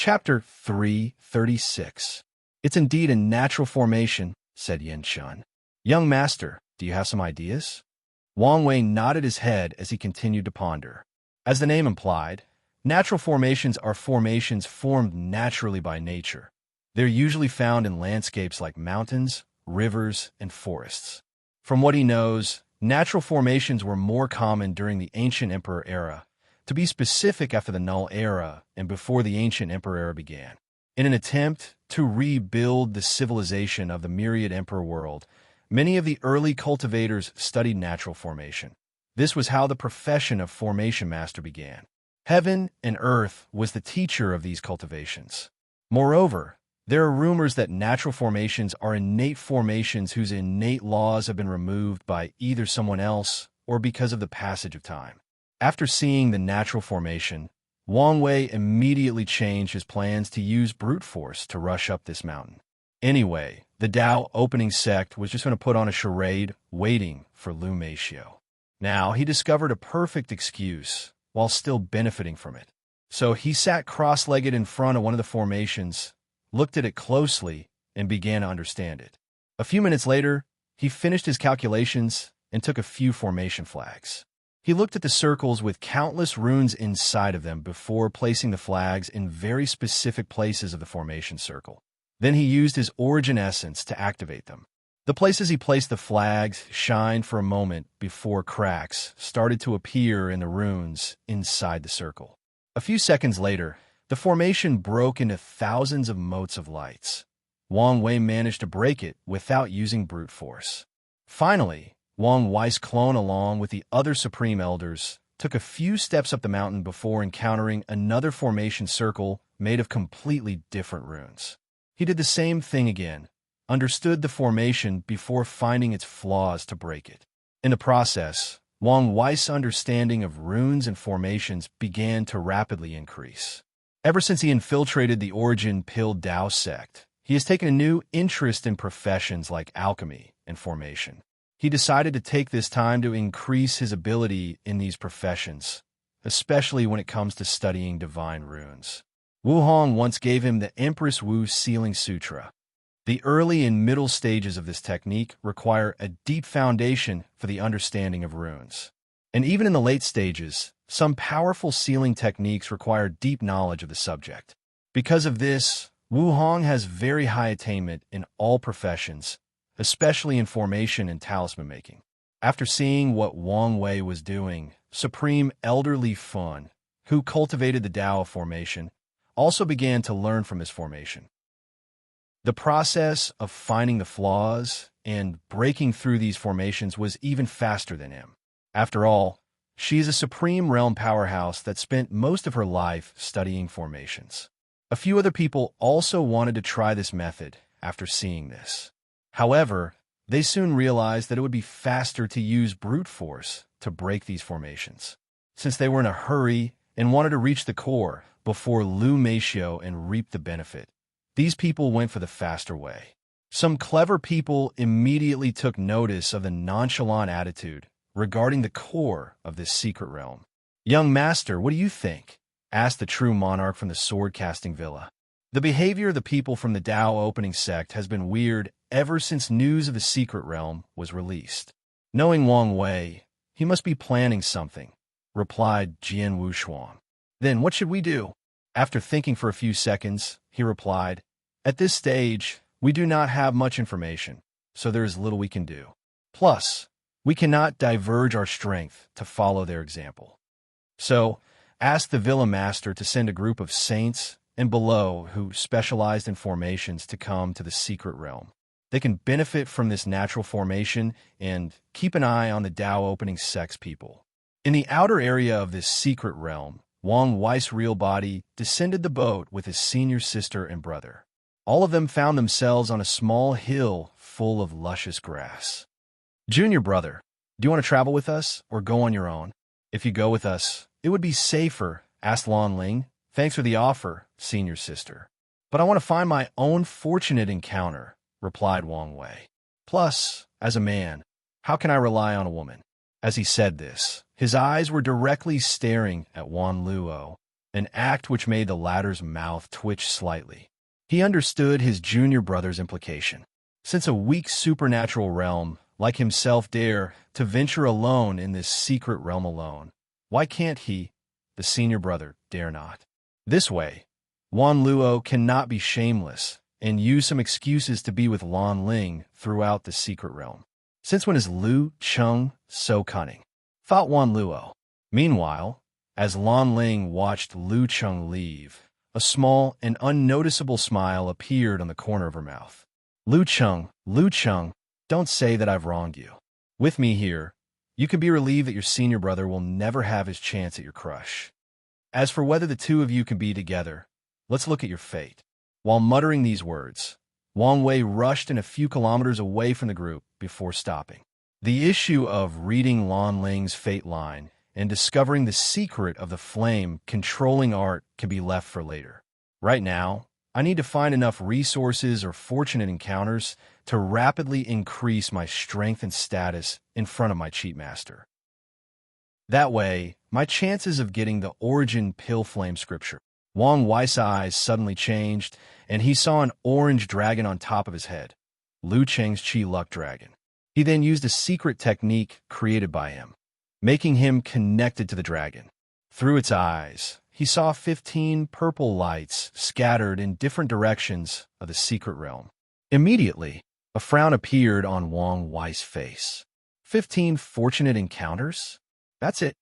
Chapter 336. It's indeed a natural formation, said Yin Shun. Young master, do you have some ideas? Wang Wei nodded his head as he continued to ponder. As the name implied, natural formations are formations formed naturally by nature. They're usually found in landscapes like mountains, rivers, and forests. From what he knows, natural formations were more common during the ancient emperor era, to be specific after the Null era and before the ancient emperor era began. In an attempt to rebuild the civilization of the myriad emperor world, many of the early cultivators studied natural formation. This was how the profession of formation master began. Heaven and earth was the teacher of these cultivations. Moreover, there are rumors that natural formations are innate formations whose innate laws have been removed by either someone else or because of the passage of time. After seeing the natural formation, Wang Wei immediately changed his plans to use brute force to rush up this mountain. Anyway, the Dao opening sect was just going to put on a charade waiting for Lu Meishio. Now, he discovered a perfect excuse while still benefiting from it. So he sat cross-legged in front of one of the formations, looked at it closely, and began to understand it. A few minutes later, he finished his calculations and took a few formation flags. He looked at the circles with countless runes inside of them before placing the flags in very specific places of the formation circle. Then he used his origin essence to activate them. The places he placed the flags shined for a moment before cracks started to appear in the runes inside the circle. A few seconds later, the formation broke into thousands of motes of lights. Wang Wei managed to break it without using brute force. Finally, Wang Wei's clone, along with the other Supreme Elders, took a few steps up the mountain before encountering another formation circle made of completely different runes. He did the same thing again, understood the formation before finding its flaws to break it. In the process, Wang Wei's understanding of runes and formations began to rapidly increase. Ever since he infiltrated the Origin Pill Dao sect, he has taken a new interest in professions like alchemy and formation. He decided to take this time to increase his ability in these professions, especially when it comes to studying divine runes. Wu Hong once gave him the Empress Wu Sealing Sutra. The early and middle stages of this technique require a deep foundation for the understanding of runes. And even in the late stages, some powerful sealing techniques require deep knowledge of the subject. Because of this, Wu Hong has very high attainment in all professions, especially in formation and talisman making. After seeing what Wang Wei was doing, Supreme Elder Li Fun, who cultivated the Dao of formation, also began to learn from his formation. The process of finding the flaws and breaking through these formations was even faster than him. After all, she is a supreme realm powerhouse that spent most of her life studying formations. A few other people also wanted to try this method after seeing this. However, they soon realized that it would be faster to use brute force to break these formations, since they were in a hurry and wanted to reach the core before Lu Meishio and reap the benefit. These people went for the faster way. Some clever people immediately took notice of the nonchalant attitude regarding the core of this secret realm. "Young master, what do you think?" asked the true monarch from the sword-casting villa. The behavior of the people from the Dao opening sect has been weird ever since news of the secret realm was released. Knowing Wang Wei, he must be planning something, replied Jian Wushuang. "Then what should we do?" After thinking for a few seconds, he replied, "At this stage, we do not have much information, so there is little we can do. Plus, we cannot diverge our strength to follow their example. So, ask the villa master to send a group of saints and below who specialized in formations to come to the secret realm. They can benefit from this natural formation and keep an eye on the Dao opening sect's people." In the outer area of this secret realm, Wang Wei's real body descended the boat with his senior sister and brother. All of them found themselves on a small hill full of luscious grass. "Junior brother, do you want to travel with us or go on your own?" "If you go with us, it would be safer," asked Lan Ling. "Thanks for the offer, senior sister. But I want to find my own fortunate encounter," replied Wang Wei. "Plus, as a man, how can I rely on a woman?" As he said this, his eyes were directly staring at Wan Luo. an act which made the latter's mouth twitch slightly. He understood his junior brother's implication. Since a weak supernatural realm like himself dare to venture alone in this secret realm alone, why can't he, the senior brother, dare not? This way, Wan Luo cannot be shameless and use some excuses to be with Lan Ling throughout the secret realm. Since when is Lu Cheng so cunning? Thought Wan Luo. Meanwhile, as Lan Ling watched Lu Cheng leave, a small and unnoticeable smile appeared on the corner of her mouth. Lu Cheng, don't say that I've wronged you. With me here, you can be relieved that your senior brother will never have his chance at your crush. As for whether the two of you can be together, let's look at your fate. While muttering these words, Wang Wei rushed in a few kilometers away from the group before stopping. The issue of reading Lan Ling's fate line and discovering the secret of the flame controlling art can be left for later. Right now, I need to find enough resources or fortunate encounters to rapidly increase my strength and status in front of my cheat master. That way, my chances of getting the origin pill flame scripture. Wang Wei's eyes suddenly changed, and he saw an orange dragon on top of his head, Lu Cheng's Chi Luck Dragon. He then used a secret technique created by him, making him connected to the dragon. Through its eyes, he saw 15 purple lights scattered in different directions of the secret realm. Immediately, a frown appeared on Wang Wei's face. 15 fortunate encounters? That's it.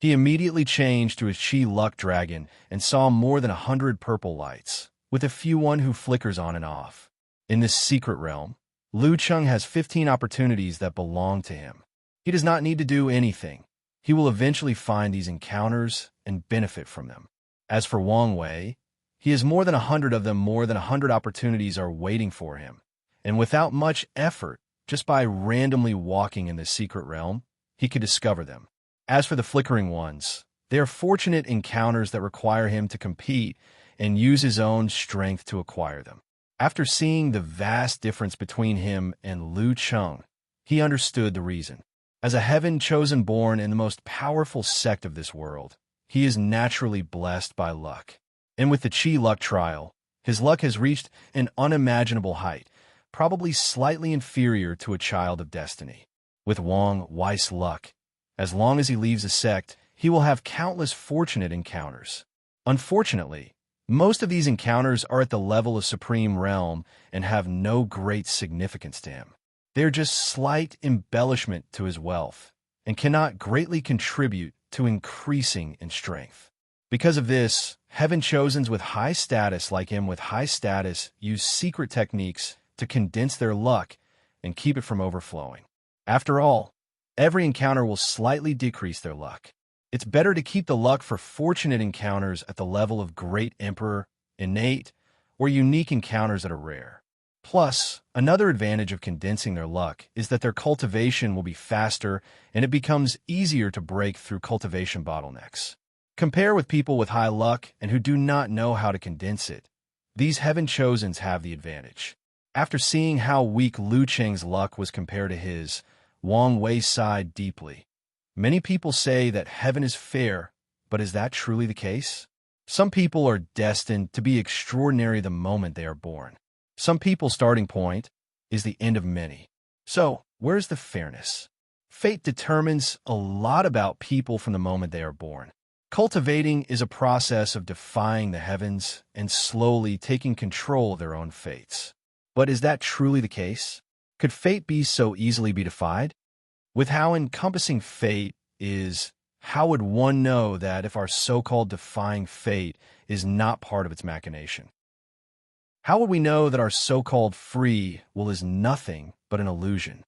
He immediately changed to his Chi Luck Dragon and saw more than 100 purple lights, with a few one who flickers on and off. In this secret realm, Lu Cheng has 15 opportunities that belong to him. He does not need to do anything. He will eventually find these encounters and benefit from them. As for Wang Wei, he has more than 100 of them. More than 100 opportunities are waiting for him. And without much effort, just by randomly walking in the secret realm, he could discover them. As for the flickering ones, they are fortunate encounters that require him to compete and use his own strength to acquire them. After seeing the vast difference between him and Lu Cheng, he understood the reason. As a heaven-chosen born in the most powerful sect of this world, he is naturally blessed by luck. And with the Chi Luck trial, his luck has reached an unimaginable height, probably slightly inferior to a child of destiny. With Wang Wei's luck, as long as he leaves the sect, he will have countless fortunate encounters. Unfortunately, most of these encounters are at the level of Supreme Realm and have no great significance to him. They are just slight embellishment to his wealth and cannot greatly contribute to increasing in strength. Because of this, heaven-chosens with high status like him with high status use secret techniques to condense their luck and keep it from overflowing. After all, every encounter will slightly decrease their luck. It's better to keep the luck for fortunate encounters at the level of Great Emperor, innate, or unique encounters that are rare. Plus, another advantage of condensing their luck is that their cultivation will be faster and it becomes easier to break through cultivation bottlenecks. Compare with people with high luck and who do not know how to condense it. These heaven-chosens have the advantage. After seeing how weak Lu Cheng's luck was compared to his, Wang Wei sighed deeply. Many people say that heaven is fair, but is that truly the case? Some people are destined to be extraordinary the moment they are born. Some people's starting point is the end of many. So, where's the fairness? Fate determines a lot about people from the moment they are born. Cultivating is a process of defying the heavens and slowly taking control of their own fates. But is that truly the case? Could fate be so easily be defied? With how encompassing fate is, how would one know that if our so-called defying fate is not part of its machination? How would we know that our so-called free will is nothing but an illusion?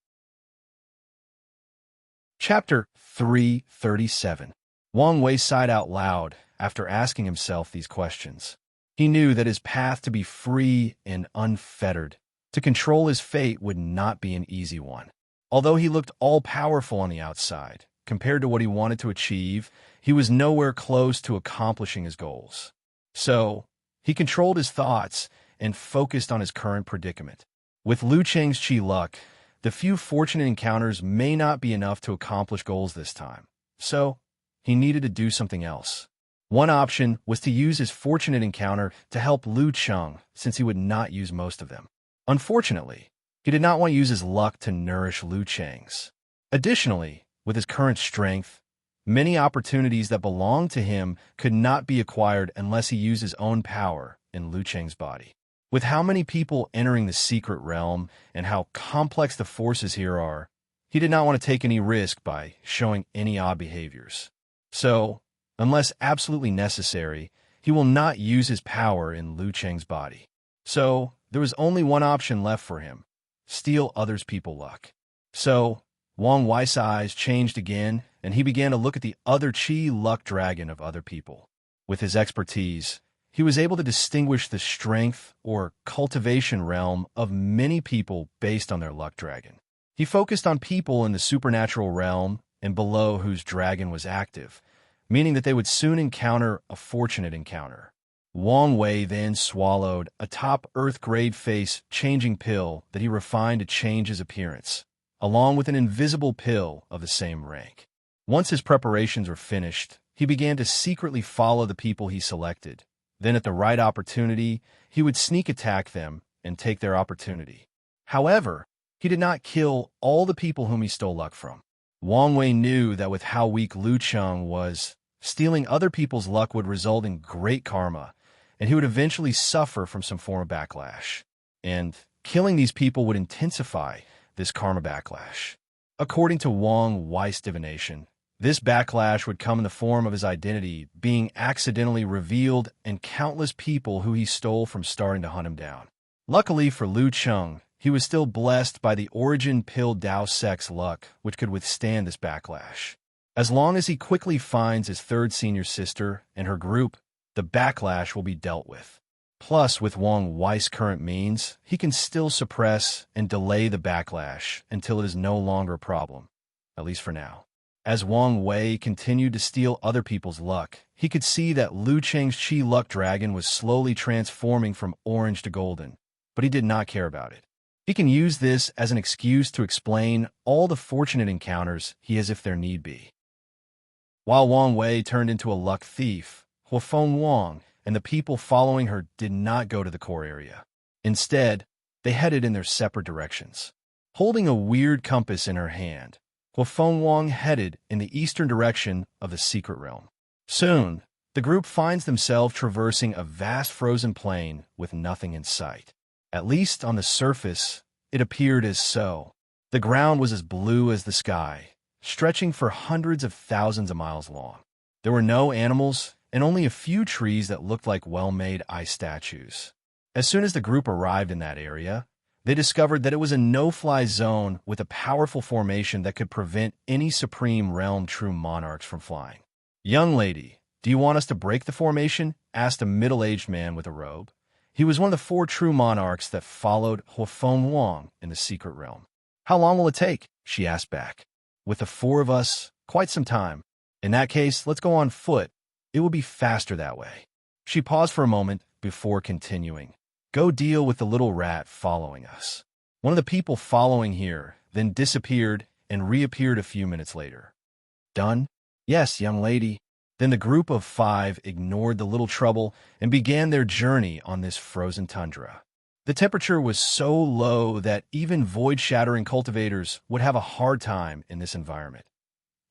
Chapter 337. Wang Wei sighed out loud after asking himself these questions. He knew that his path to be free and unfettered, to control his fate, would not be an easy one. Although he looked all-powerful on the outside, compared to what he wanted to achieve, he was nowhere close to accomplishing his goals. So, he controlled his thoughts and focused on his current predicament. With Lu Cheng's Chi Luck, the few fortunate encounters may not be enough to accomplish goals this time. So, he needed to do something else. One option was to use his fortunate encounter to help Lu Cheng, since he would not use most of them. Unfortunately, he did not want to use his luck to nourish Lu Cheng's. Additionally, with his current strength, many opportunities that belonged to him could not be acquired unless he used his own power in Lu Cheng's body. With how many people entering the secret realm and how complex the forces here are, he did not want to take any risk by showing any odd behaviors. So, unless absolutely necessary, he will not use his power in Lu Cheng's body. So, there was only one option left for him: steal others' people's luck. So, Wang Wei's eyes changed again, and he began to look at the other Qi luck dragon of other people. With his expertise, he was able to distinguish the strength or cultivation realm of many people based on their luck dragon. He focused on people in the supernatural realm and below whose dragon was active, meaning that they would soon encounter a fortunate encounter. Wang Wei then swallowed a top Earth-grade face-changing pill that he refined to change his appearance, along with an invisible pill of the same rank. Once his preparations were finished, he began to secretly follow the people he selected. Then at the right opportunity, he would sneak attack them and take their opportunity. However, he did not kill all the people whom he stole luck from. Wang Wei knew that with how weak Lu Cheng was, stealing other people's luck would result in great karma, and he would eventually suffer from some form of backlash. And killing these people would intensify this karma backlash. According to Wang Wei's divination, this backlash would come in the form of his identity being accidentally revealed and countless people who he stole from starting to hunt him down. Luckily for Lu Cheng, he was still blessed by the origin pill Dao Sec's luck, which could withstand this backlash. As long as he quickly finds his third senior sister and her group, the backlash will be dealt with. Plus, with Wang Wei's current means, he can still suppress and delay the backlash until it is no longer a problem, at least for now. As Wang Wei continued to steal other people's luck, he could see that Lu Cheng's Qi luck dragon was slowly transforming from orange to golden, but he did not care about it. He can use this as an excuse to explain all the fortunate encounters he has if there need be. While Wang Wei turned into a luck thief, Huafeng Wang and the people following her did not go to the core area. Instead, they headed in their separate directions. Holding a weird compass in her hand, Huafeng Wang headed in the eastern direction of the secret realm. Soon, the group finds themselves traversing a vast frozen plain with nothing in sight. At least on the surface, it appeared as so. The ground was as blue as the sky, stretching for hundreds of thousands of miles long. There were no animals and only a few trees that looked like well-made ice statues. As soon as the group arrived in that area, they discovered that it was a no-fly zone with a powerful formation that could prevent any supreme realm true monarchs from flying. "Young lady, do you want us to break the formation?" asked a middle-aged man with a robe. He was one of the 4 true monarchs that followed Huafeng Wang in the secret realm. "How long will it take?" she asked back. "With the 4 of us, quite some time. In that case, let's go on foot. It will be faster that way." She paused for a moment before continuing. "Go deal with the little rat following us." One of the people following here then disappeared and reappeared a few minutes later. "Done?" "Yes, young lady." Then the group of 5 ignored the little trouble and began their journey on this frozen tundra. The temperature was so low that even void-shattering cultivators would have a hard time in this environment,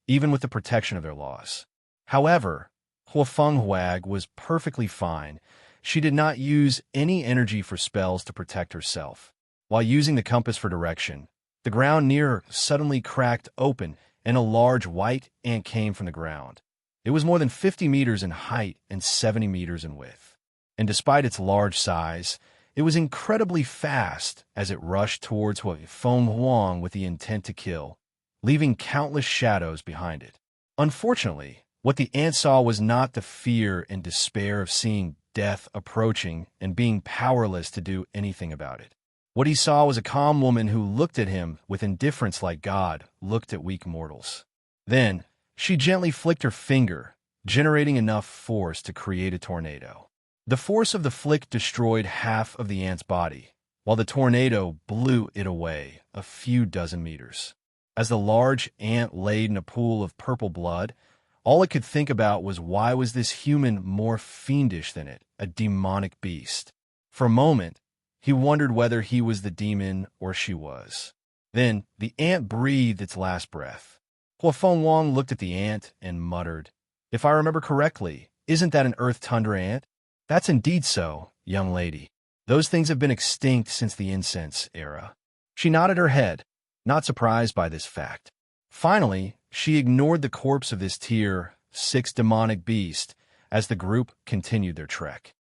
even with the protection of their laws. However, Huafeng Huag was perfectly fine. She did not use any energy for spells to protect herself. While using the compass for direction, the ground near her suddenly cracked open and a large white ant came from the ground. It was more than 50 meters in height and 70 meters in width. And despite its large size, it was incredibly fast as it rushed towards Huafeng Huang with the intent to kill, leaving countless shadows behind it. Unfortunately, what the ant saw was not the fear and despair of seeing death approaching and being powerless to do anything about it. What he saw was a calm woman who looked at him with indifference like God looked at weak mortals. Then, she gently flicked her finger, generating enough force to create a tornado. The force of the flick destroyed half of the ant's body, while the tornado blew it away a few dozen meters. As the large ant laid in a pool of purple blood, All it could think about was, why was this human more fiendish than it, a demonic beast? For a moment, he wondered whether he was the demon or she was. Then the ant breathed its last breath. Huafeng Wang looked at the ant and muttered, "If I remember correctly, isn't that an earth tundra ant?" "That's indeed so, young lady. Those things have been extinct since the incense era." She nodded her head, not surprised by this fact. Finally, she ignored the corpse of this tier 6 demonic beast as the group continued their trek.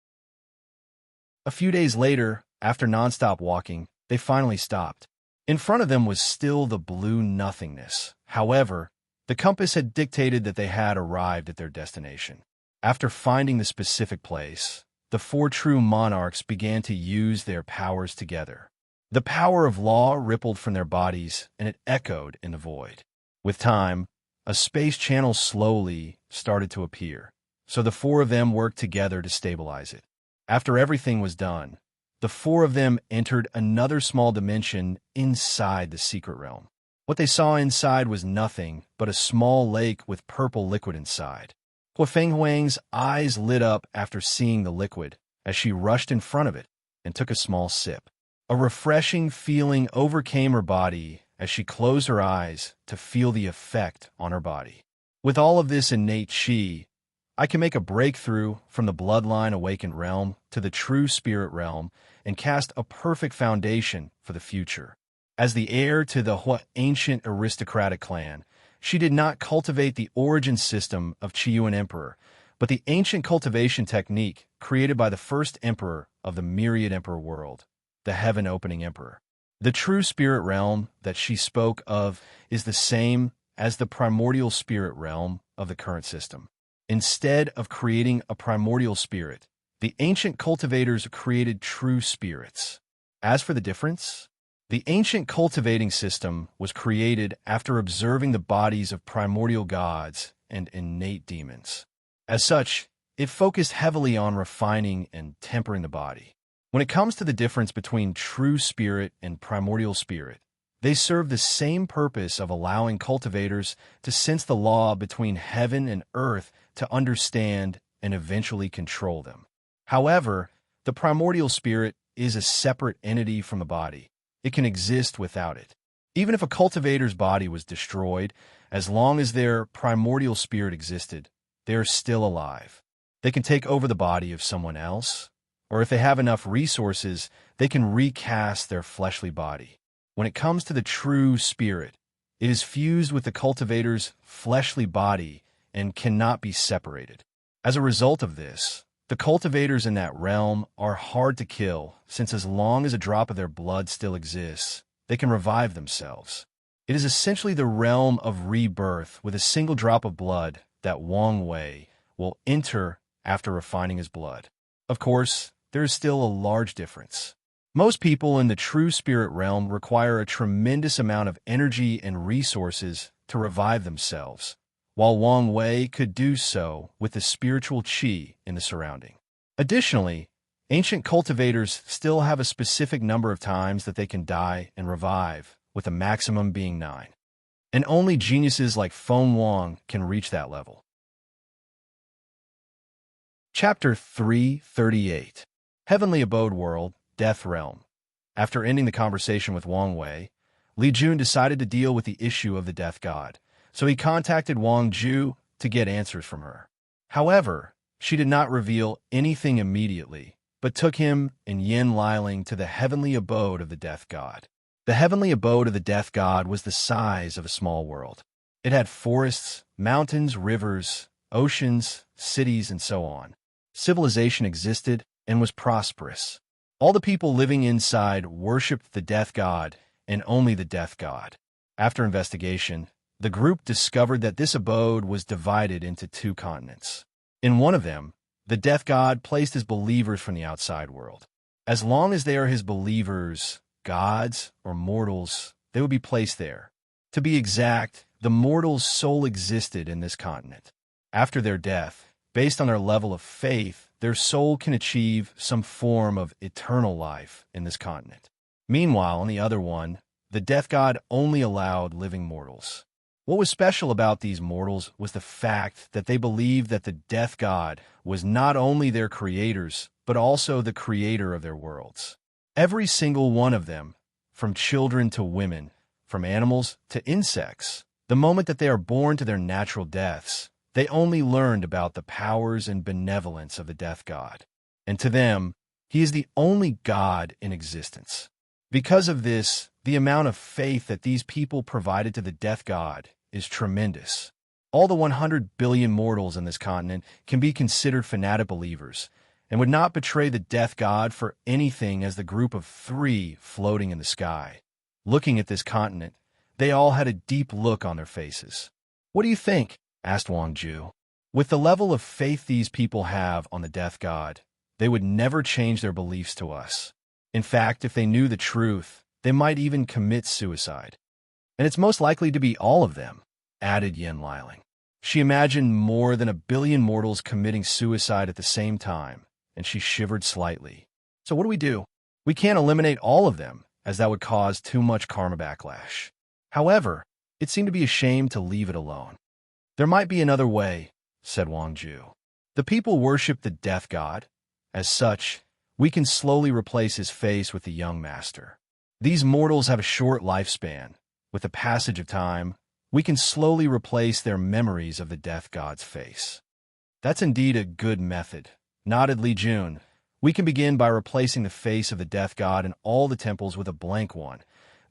A few days later, after nonstop walking, they finally stopped. In front of them was still the blue nothingness. However, the compass had dictated that they had arrived at their destination. After finding the specific place, the 4 true monarchs began to use their powers together. The power of law rippled from their bodies, and it echoed in the void. With time, a space channel slowly started to appear, so the 4 of them worked together to stabilize it. After everything was done, the 4 of them entered another small dimension inside the secret realm. What they saw inside was nothing but a small lake with purple liquid inside. Huafeng Huang's eyes lit up after seeing the liquid as she rushed in front of it and took a small sip. A refreshing feeling overcame her body as she closed her eyes to feel the effect on her body. With all of this innate qi, I can make a breakthrough from the bloodline awakened realm to the true spirit realm and cast a perfect foundation for the future. As the heir to the Hua ancient aristocratic clan, she did not cultivate the origin system of Qiyuan Emperor, but the ancient cultivation technique created by the first emperor of the myriad emperor world, the heaven-opening emperor. The true spirit realm that she spoke of is the same as the primordial spirit realm of the current system. Instead of creating a primordial spirit, the ancient cultivators created true spirits. As for the difference, the ancient cultivating system was created after observing the bodies of primordial gods and innate demons. As such, it focused heavily on refining and tempering the body. When it comes to the difference between true spirit and primordial spirit, they serve the same purpose of allowing cultivators to sense the law between heaven and earth to understand and eventually control them. However, the primordial spirit is a separate entity from the body. It can exist without it. Even if a cultivator's body was destroyed, as long as their primordial spirit existed, they are still alive. They can take over the body of someone else, or if they have enough resources, they can recast their fleshly body. When it comes to the true spirit, it is fused with the cultivator's fleshly body and cannot be separated. As a result of this, the cultivators in that realm are hard to kill, since as long as a drop of their blood still exists, they can revive themselves. It is essentially the realm of rebirth with a single drop of blood that Wang Wei will enter after refining his blood. Of course, there is still a large difference. Most people in the true spirit realm require a tremendous amount of energy and resources to revive themselves, while Wang Wei could do so with the spiritual qi in the surrounding. Additionally, ancient cultivators still have a specific number of times that they can die and revive, with a maximum being 9. And only geniuses like Feng Wang can reach that level. Chapter 338. Heavenly Abode World, Death Realm. After ending the conversation with Wang Wei, Li Jun decided to deal with the issue of the Death God, so he contacted Wang Ju to get answers from her. However, she did not reveal anything immediately, but took him and Yin Liling to the heavenly abode of the Death God. The heavenly abode of the Death God was the size of a small world. It had forests, mountains, rivers, oceans, cities, and so on. Civilization existed and was prosperous. All the people living inside worshipped the Death God and only the Death God. After investigation, the group discovered that this abode was divided into 2 continents. In one of them, the Death God placed his believers from the outside world. As long as they are his believers, gods or mortals, they would be placed there. To be exact, the mortals' soul existed in this continent. After their death, based on their level of faith, their soul can achieve some form of eternal life in this continent. Meanwhile, on the other one, the Death God only allowed living mortals. What was special about these mortals was the fact that they believed that the death god was not only their creators, but also the creator of their worlds. Every single one of them, from children to women, from animals to insects, the moment that they are born to their natural deaths, they only learned about the powers and benevolence of the death god. And to them, he is the only god in existence. Because of this, the amount of faith that these people provided to the death god is tremendous. All the 100 billion mortals in this continent can be considered fanatic believers and would not betray the death god for anything as the group of 3 floating in the sky. Looking at this continent, they all had a deep look on their faces. "What do you think?" asked Wang Ju. "With the level of faith these people have on the death god, they would never change their beliefs to us. In fact, if they knew the truth, they might even commit suicide. And it's most likely to be all of them," added Yin Liling. She imagined more than 1 billion mortals committing suicide at the same time, and she shivered slightly. "So what do? We can't eliminate all of them, as that would cause too much karma backlash. However, it seemed to be a shame to leave it alone." "There might be another way," said Wang Ju. "The people worship the death god. As such, we can slowly replace his face with the young master. These mortals have a short lifespan. With the passage of time, we can slowly replace their memories of the death god's face." "That's indeed a good method," nodded Li Jun. "We can begin by replacing the face of the death god in all the temples with a blank one,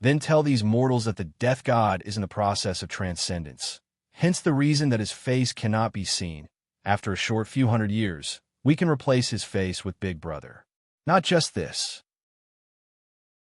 then tell these mortals that the death god is in the process of transcendence. Hence the reason that his face cannot be seen. After a short few hundred years, we can replace his face with Big Brother. Not just this.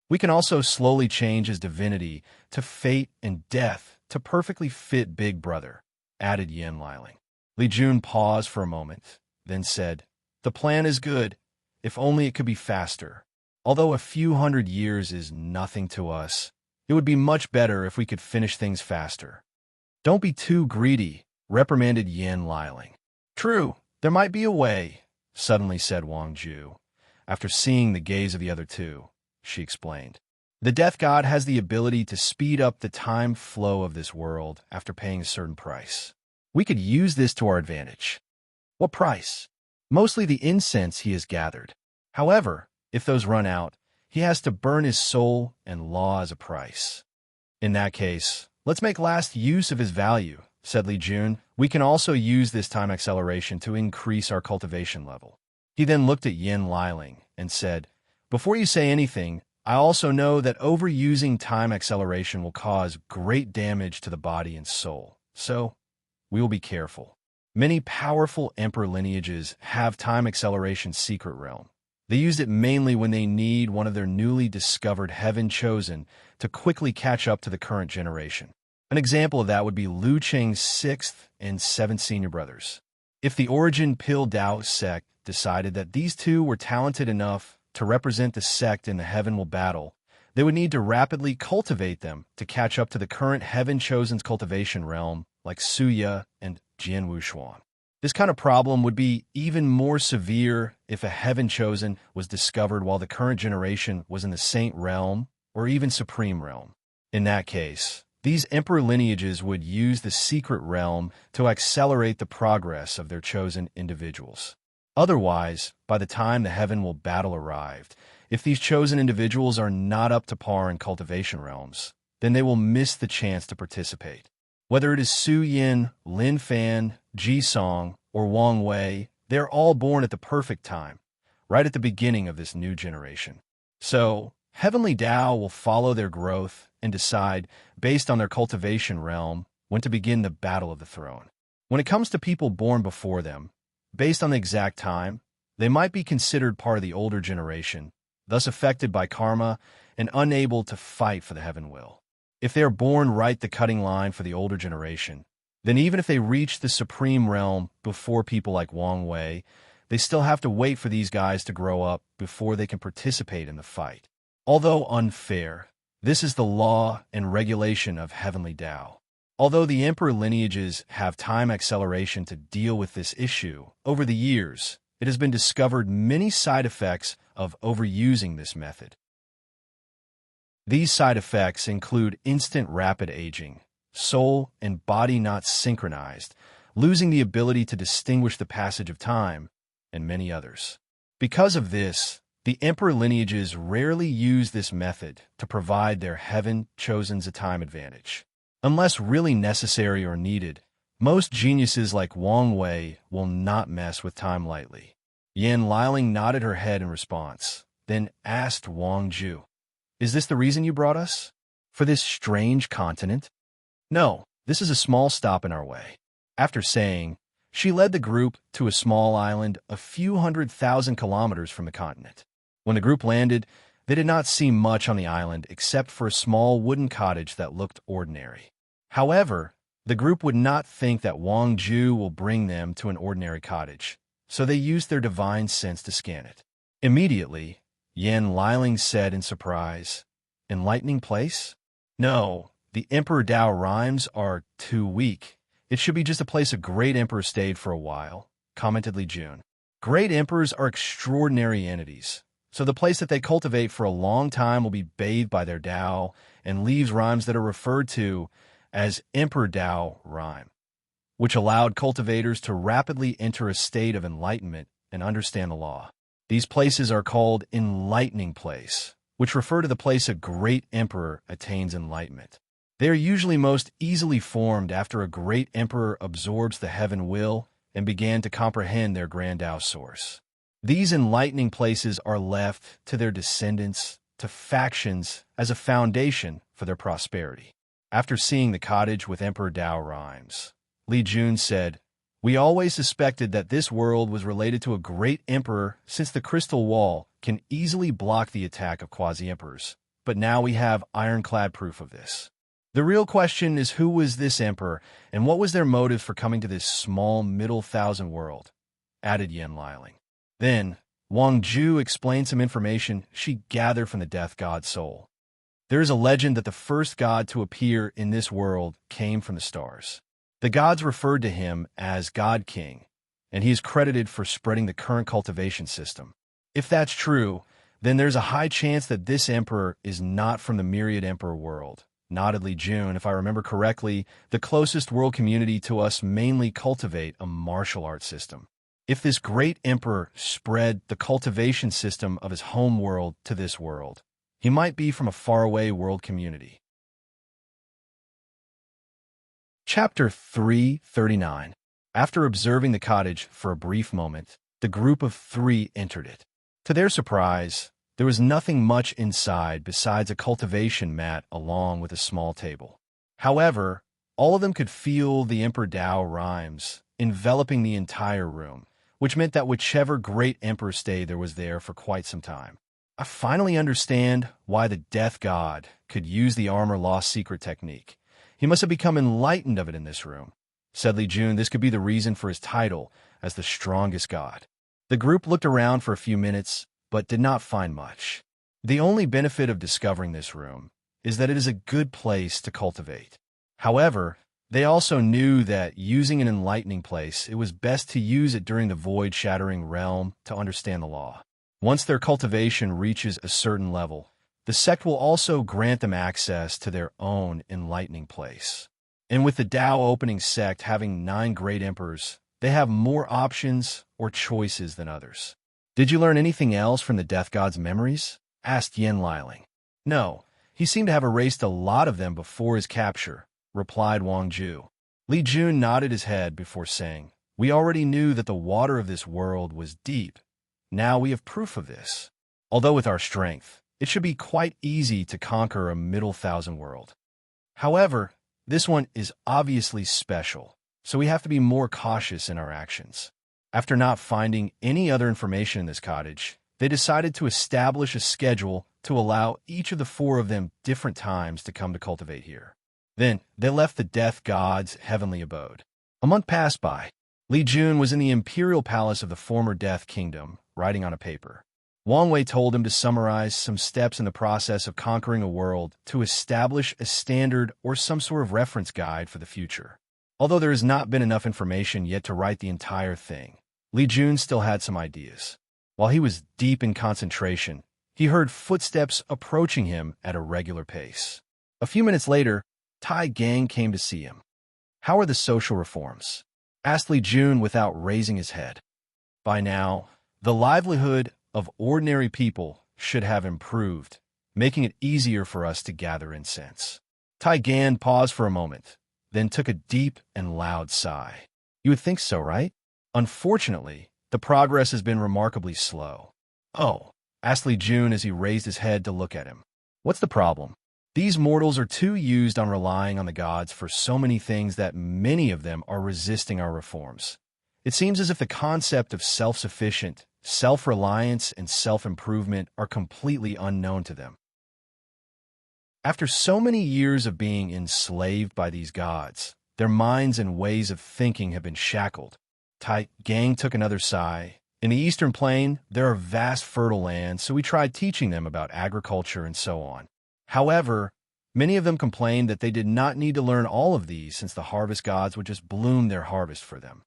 We can also slowly change his divinity to fate and death to perfectly fit Big Brother," added Yin Liling. Li Jun paused for a moment, then said, "The plan is good, if only it could be faster. Although a few hundred years is nothing to us, it would be much better if we could finish things faster." "Don't be too greedy," reprimanded Yin Liling. "True, there might be a way," suddenly said Wang Ju. After seeing the gaze of the other two, she explained. "The death god has the ability to speed up the time flow of this world after paying a certain price. We could use this to our advantage." "What price?" "Mostly the incense he has gathered. However, if those run out, he has to burn his soul and law as a price." "In that case, let's make last use of his value," said Li Jun. "We can also use this time acceleration to increase our cultivation level." He then looked at Yin Liling and said, "Before you say anything, I also know that overusing time acceleration will cause great damage to the body and soul, so we will be careful. Many powerful emperor lineages have time acceleration secret realm. They used it mainly when they need one of their newly discovered heaven chosen to quickly catch up to the current generation. An example of that would be Liu Qing's 6th and 7th senior brothers. If the Origin Pill Dao sect decided that these two were talented enough to represent the sect in the Heaven Will battle, they would need to rapidly cultivate them to catch up to the current Heaven Chosen's cultivation realm, like Suya and Jian Wuxuan. This kind of problem would be even more severe if a Heaven Chosen was discovered while the current generation was in the Saint realm or even Supreme realm. In that case, these emperor lineages would use the secret realm to accelerate the progress of their chosen individuals. Otherwise, by the time the Heaven Will battle arrived, if these chosen individuals are not up to par in cultivation realms, then they will miss the chance to participate. Whether it is Su Yin, Lin Fan, Ji Song, or Wang Wei, they are all born at the perfect time, right at the beginning of this new generation. So, Heavenly Tao will follow their growth and decide, based on their cultivation realm, when to begin the Battle of the Throne. When it comes to people born before them, based on the exact time, they might be considered part of the older generation, thus affected by karma and unable to fight for the Heaven Will. If they are born right the cutting line for the older generation, then even if they reach the Supreme Realm before people like Wang Wei, they still have to wait for these guys to grow up before they can participate in the fight. Although unfair, this is the law and regulation of Heavenly Tao. Although the Emperor lineages have time acceleration to deal with this issue, over the years, it has been discovered many side effects of overusing this method. These side effects include instant rapid aging, soul and body not synchronized, losing the ability to distinguish the passage of time, and many others. Because of this, the emperor lineages rarely use this method to provide their heaven-chosen's a time advantage. Unless really necessary or needed, most geniuses like Wang Wei will not mess with time lightly. Yan Liling nodded her head in response, then asked Wang Zhu, "Is this the reason you brought us? For this strange continent?" "No, this is a small stop in our way." After saying, she led the group to a small island a few 100,000 kilometers from the continent. When the group landed, they did not see much on the island except for a small wooden cottage that looked ordinary. However, the group would not think that Wang Zhu will bring them to an ordinary cottage, so they used their divine sense to scan it. Immediately, Yan Liling said in surprise, "Enlightening place? No, the Emperor Dao rhymes are too weak. It should be just a place a great emperor stayed for a while," commented Li Jun. "Great emperors are extraordinary entities, so the place that they cultivate for a long time will be bathed by their Dao and leaves rhymes that are referred to as Emperor Dao rhyme, which allowed cultivators to rapidly enter a state of enlightenment and understand the law. These places are called enlightening place, which refer to the place a great emperor attains enlightenment. They are usually most easily formed after a great emperor absorbs the heaven will and began to comprehend their grand Tao source. These enlightening places are left to their descendants, to factions, as a foundation for their prosperity." After seeing the cottage with Emperor Dao rhymes, Li Jun said, "We always suspected that this world was related to a great emperor since the crystal wall can easily block the attack of quasi-emperors, but now we have ironclad proof of this. The real question is who was this emperor, and what was their motive for coming to this small middle thousand world," added Yan Liling. Then, Wang Zhu explained some information she gathered from the death god's soul. There is a legend that the first god to appear in this world came from the stars. The gods referred to him as God King, and he is credited for spreading the current cultivation system. If that's true, then there's a high chance that this emperor is not from the myriad emperor world. Nodded Li Jun, if I remember correctly, the closest world community to us mainly cultivate a martial arts system. If this great emperor spread the cultivation system of his home world to this world, he might be from a faraway world community. Chapter 339. After observing the cottage for a brief moment, the group of three entered it. To their surprise, there was nothing much inside besides a cultivation mat along with a small table. However, all of them could feel the Emperor Dao rhymes enveloping the entire room, which meant that whichever great emperor stayed there was there for quite some time. "I finally understand why the death god could use the armor lost secret technique. He must have become enlightened of it in this room," said Li Jun. This could be the reason for his title as the strongest god. The group looked around for a few minutes, but did not find much. The only benefit of discovering this room is that it is a good place to cultivate. However, they also knew that using an enlightening place, it was best to use it during the void-shattering realm to understand the law. Once their cultivation reaches a certain level, the sect will also grant them access to their own enlightening place. And with the Dao opening sect having 9 great emperors, they have more options or choices than others. "Did you learn anything else from the death god's memories?" asked Yan Liling. "No, he seemed to have erased a lot of them before his capture," replied Wang Zhu. Li Jun nodded his head before saying, "We already knew that the water of this world was deep. Now we have proof of this. Although with our strength, it should be quite easy to conquer a middle thousand world. However, this one is obviously special, so we have to be more cautious in our actions." After not finding any other information in this cottage, they decided to establish a schedule to allow each of the 4 of them different times to come to cultivate here. Then they left the death god's heavenly abode. A month passed by. Li Jun was in the imperial palace of the former Death Kingdom, writing on a paper. Wang Wei told him to summarize some steps in the process of conquering a world to establish a standard or some sort of reference guide for the future. Although there has not been enough information yet to write the entire thing, Li Jun still had some ideas. While he was deep in concentration, he heard footsteps approaching him at a regular pace. A few minutes later, Tai Gang came to see him. "How are the social reforms?" asked Li Jun without raising his head. By now, the livelihood of ordinary people should have improved, making it easier for us to gather incense. Tai Gan paused for a moment, then took a deep and loud sigh. "You would think so, right? Unfortunately, the progress has been remarkably slow." "Oh," asked Li Jun as he raised his head to look at him. "What's the problem?" "These mortals are too used on relying on the gods for so many things that many of them are resisting our reforms. It seems as if the concept of self-sufficient, self-reliance, and self-improvement are completely unknown to them. After so many years of being enslaved by these gods, their minds and ways of thinking have been shackled." Tai Gang took another sigh. "In the Eastern Plain, there are vast fertile lands, so we tried teaching them about agriculture and so on. However, many of them complained that they did not need to learn all of these since the harvest gods would just bloom their harvest for them.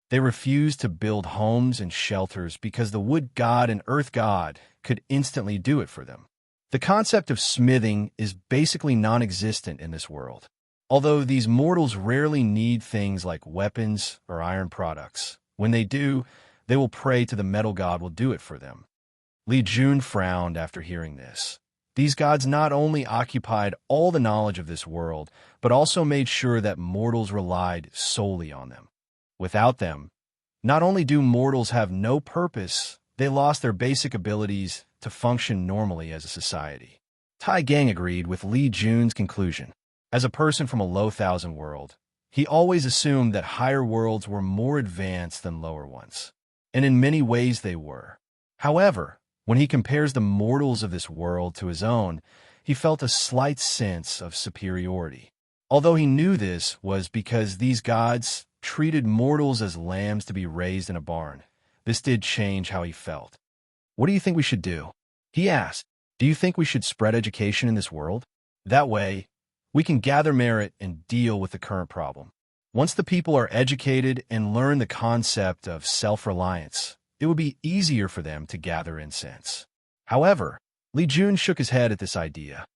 They refused to build homes and shelters because the wood god and earth god could instantly do it for them. The concept of smithing is basically non-existent in this world. Although these mortals rarely need things like weapons or iron products, when they do, they will pray to the metal god will do it for them." Li Jun frowned after hearing this. These gods not only occupied all the knowledge of this world, but also made sure that mortals relied solely on them. Without them, not only do mortals have no purpose, they lost their basic abilities to function normally as a society. Tai Gang agreed with Li Jun's conclusion. As a person from a low thousand world, he always assumed that higher worlds were more advanced than lower ones. And in many ways they were. However, when he compares the mortals of this world to his own, he felt a slight sense of superiority. Although he knew this was because these gods treated mortals as lambs to be raised in a barn, this did change how he felt. "What do you think we should do?" he asked. "Do you think we should spread education in this world? That way, we can gather merit and deal with the current problem. Once the people are educated and learn the concept of self-reliance, it would be easier for them to gather incense." However, Li Jun shook his head at this idea.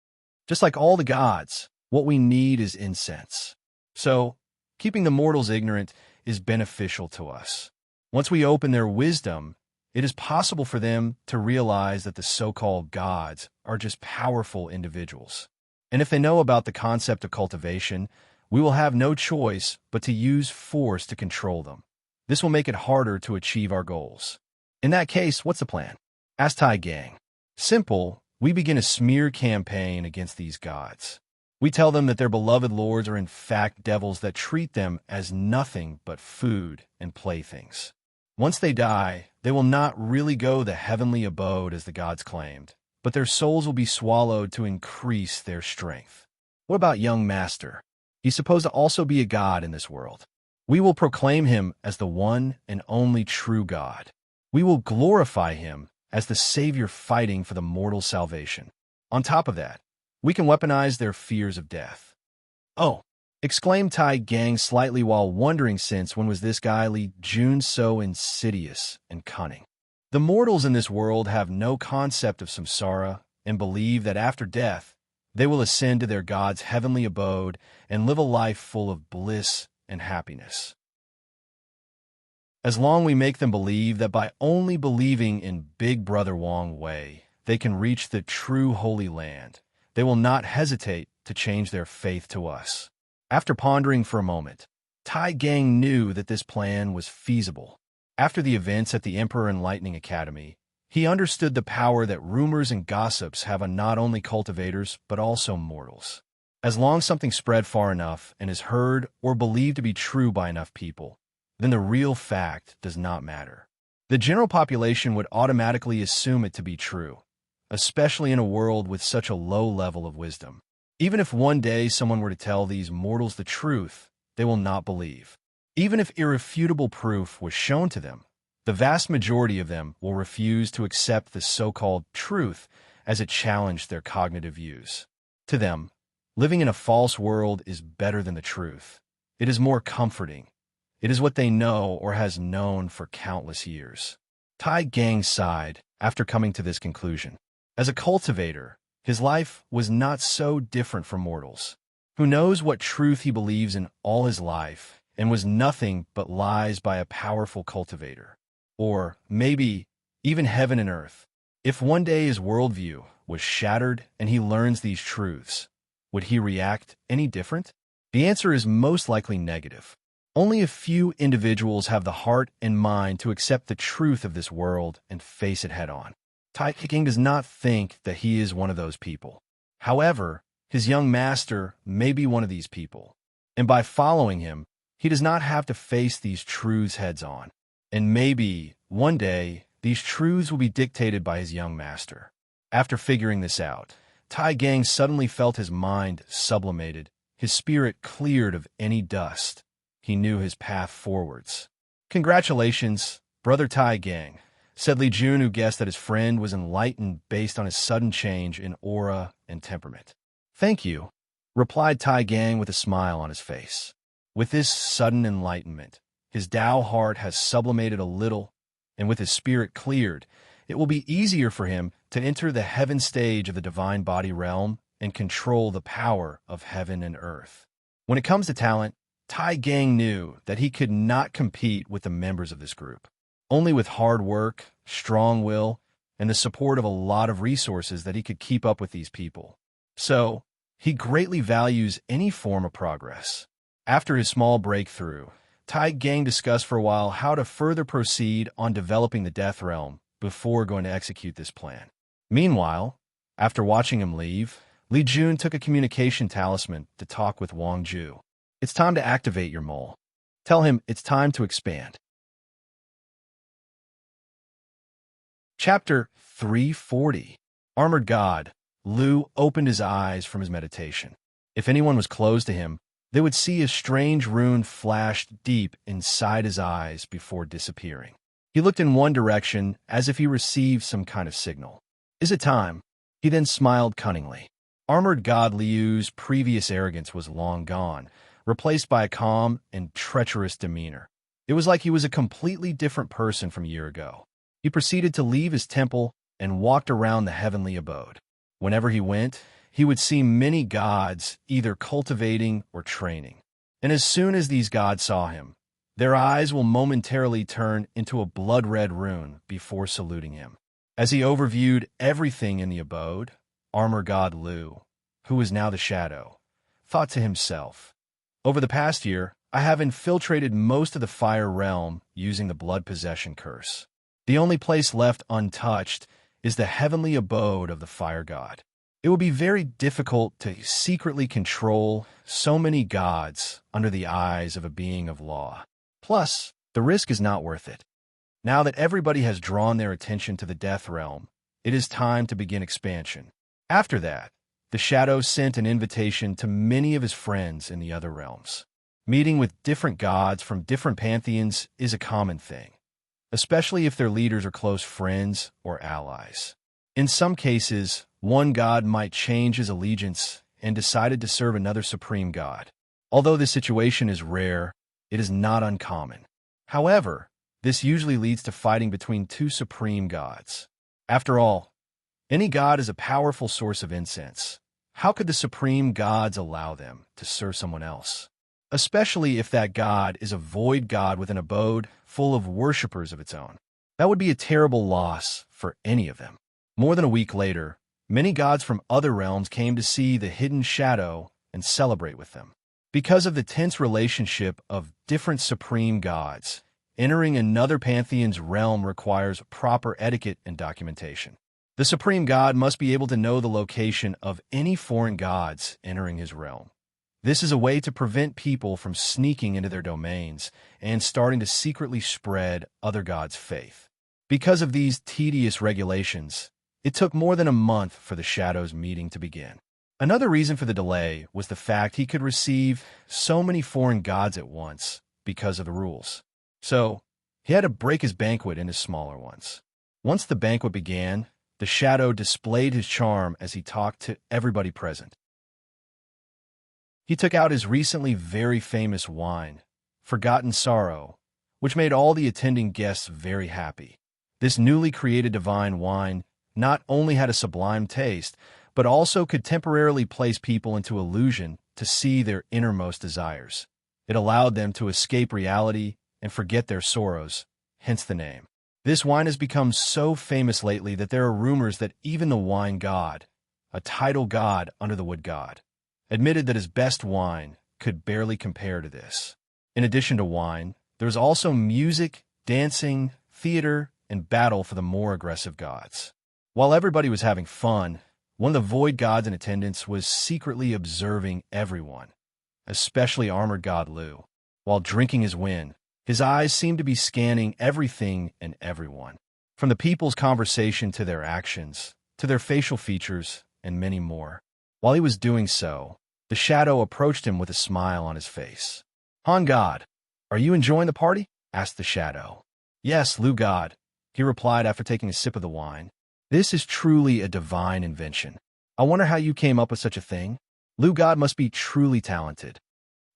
"Just like all the gods, what we need is incense. So, keeping the mortals ignorant is beneficial to us. Once we open their wisdom, it is possible for them to realize that the so-called gods are just powerful individuals. And if they know about the concept of cultivation, we will have no choice but to use force to control them. This will make it harder to achieve our goals." "In that case, what's the plan?" asked Tai Gang. "Simple, we begin a smear campaign against these gods. We tell them that their beloved lords are in fact devils that treat them as nothing but food and playthings. Once they die, they will not really go the heavenly abode as the gods claimed, but their souls will be swallowed to increase their strength. What about young master? He's supposed to also be a god in this world. We will proclaim him as the one and only true God. We will glorify him as the savior fighting for the mortal salvation. On top of that, we can weaponize their fears of death." "Oh," exclaimed Tai Gang slightly while wondering since when was this guy Li Jun so insidious and cunning. "The mortals in this world have no concept of samsara and believe that after death, they will ascend to their God's heavenly abode and live a life full of bliss and happiness. As long as we make them believe that by only believing in Big Brother Wang Wei, they can reach the true Holy Land, they will not hesitate to change their faith to us." After pondering for a moment, Tai Gang knew that this plan was feasible. After the events at the Emperor Enlightening Academy, he understood the power that rumors and gossips have on not only cultivators, but also mortals. As long as something spread far enough and is heard or believed to be true by enough people, then the real fact does not matter. The general population would automatically assume it to be true, especially in a world with such a low level of wisdom. Even if one day someone were to tell these mortals the truth, they will not believe. Even if irrefutable proof was shown to them, the vast majority of them will refuse to accept the so-called truth as it challenged their cognitive views. To them, living in a false world is better than the truth. It is more comforting. It is what they know or has known for countless years. Tai Gang sighed after coming to this conclusion. As a cultivator, his life was not so different from mortals. who knows what truth he believes in all his life and was nothing but lies by a powerful cultivator. Or maybe even heaven and earth. If one day his worldview was shattered and he learns these truths, would he react any different? The answer is most likely negative. Only a few individuals have the heart and mind to accept the truth of this world and face it head-on. Tai King does not think that he is one of those people. However, his young master may be one of these people, and by following him, he does not have to face these truths heads-on. And maybe, one day, these truths will be dictated by his young master. After figuring this out, Tai Gang suddenly felt his mind sublimated, his spirit cleared of any dust. He knew his path forwards. "Congratulations, Brother Tai Gang," said Li Jun, who guessed that his friend was enlightened based on his sudden change in aura and temperament. "Thank you," replied Tai Gang with a smile on his face. With this sudden enlightenment, his Tao heart has sublimated a little, and with his spirit cleared, it will be easier for him to enter the heaven stage of the divine body realm and control the power of heaven and earth. When it comes to talent, Tai Gang knew that he could not compete with the members of this group. Only with hard work, strong will, and the support of a lot of resources that he could keep up with these people. So, he greatly values any form of progress. After his small breakthrough, Tai Gang discussed for a while how to further proceed on developing the Death Realm before going to execute this plan. Meanwhile, after watching him leave, Li Jun took a communication talisman to talk with Wang Ju. "It's time to activate your mole. Tell him it's time to expand." Chapter 340. Armored God. Lu opened his eyes from his meditation. If anyone was close to him, they would see a strange rune flashed deep inside his eyes before disappearing. He looked in one direction as if he received some kind of signal. "Is it time?" He then smiled cunningly. Armored God Liu's previous arrogance was long gone, replaced by a calm and treacherous demeanor. It was like he was a completely different person from a year ago. He proceeded to leave his temple and walked around the heavenly abode. Whenever he went, he would see many gods either cultivating or training. And as soon as these gods saw him, their eyes will momentarily turn into a blood-red rune before saluting him. As he overviewed everything in the abode, Armor God Lu, who was now the shadow, thought to himself, "Over the past year, I have infiltrated most of the fire realm using the blood possession curse. The only place left untouched is the heavenly abode of the fire god. It will be very difficult to secretly control so many gods under the eyes of a being of law. Plus, the risk is not worth it. Now that everybody has drawn their attention to the death realm, it is time to begin expansion." After that, the shadow sent an invitation to many of his friends in the other realms. Meeting with different gods from different pantheons is a common thing, especially if their leaders are close friends or allies. In some cases, one god might change his allegiance and decided to serve another supreme god. Although this situation is rare, it is not uncommon. However, this usually leads to fighting between two supreme gods. After all, any god is a powerful source of incense. How could the supreme gods allow them to serve someone else? Especially if that god is a void god with an abode full of worshippers of its own. That would be a terrible loss for any of them. More than a week later, many gods from other realms came to see the hidden shadow and celebrate with them. Because of the tense relationship of different supreme gods, entering another pantheon's realm requires proper etiquette and documentation. The supreme god must be able to know the location of any foreign gods entering his realm. This is a way to prevent people from sneaking into their domains and starting to secretly spread other gods' faith. Because of these tedious regulations, it took more than a month for the Shadow's meeting to begin. Another reason for the delay was the fact he could receive so many foreign gods at once because of the rules. So, he had to break his banquet into smaller ones. Once the banquet began, the Shadow displayed his charm as he talked to everybody present. He took out his recently very famous wine, Forgotten Sorrow, which made all the attending guests very happy. This newly created divine wine not only had a sublime taste, but also could temporarily place people into illusion to see their innermost desires. It allowed them to escape reality and forget their sorrows, hence the name. This wine has become so famous lately that there are rumors that even the wine god, a tidal god under the wood god, admitted that his best wine could barely compare to this. In addition to wine, there's also music, dancing, theater, and battle for the more aggressive gods. While everybody was having fun, one of the void gods in attendance was secretly observing everyone, especially armored god Lu. While drinking his wine, his eyes seemed to be scanning everything and everyone, from the people's conversation to their actions, to their facial features, and many more. While he was doing so, the shadow approached him with a smile on his face. "Han God, are you enjoying the party?" asked the shadow. "Yes, Lu God," he replied after taking a sip of the wine. "This is truly a divine invention. I wonder how you came up with such a thing. Lu God must be truly talented."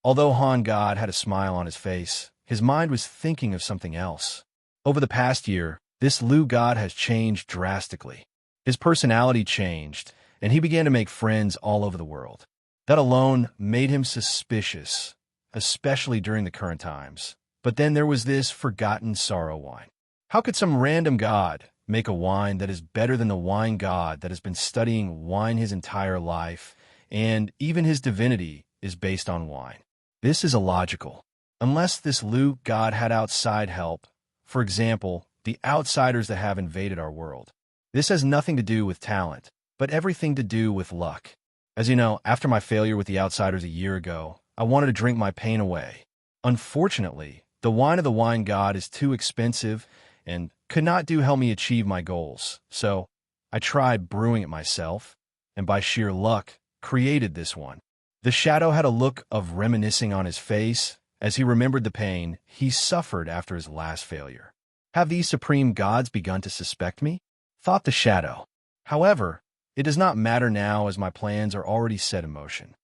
Although Han God had a smile on his face, his mind was thinking of something else. Over the past year, this Lu God has changed drastically. His personality changed, and he began to make friends all over the world. That alone made him suspicious, especially during the current times. But then there was this forgotten sorrow wine. How could some random god make a wine that is better than the wine god that has been studying wine his entire life, and even his divinity is based on wine? This is illogical. Unless this Lu god had outside help, for example, the outsiders that have invaded our world. This has nothing to do with talent, but everything to do with luck. As you know, after my failure with the outsiders a year ago, I wanted to drink my pain away. Unfortunately, the wine of the wine god is too expensive and could not help me achieve my goals. So I tried brewing it myself, and by sheer luck, created this one. The shadow had a look of reminiscing on his face as he remembered the pain he suffered after his last failure. Have these supreme gods begun to suspect me? Thought the shadow. However, it does not matter now as my plans are already set in motion.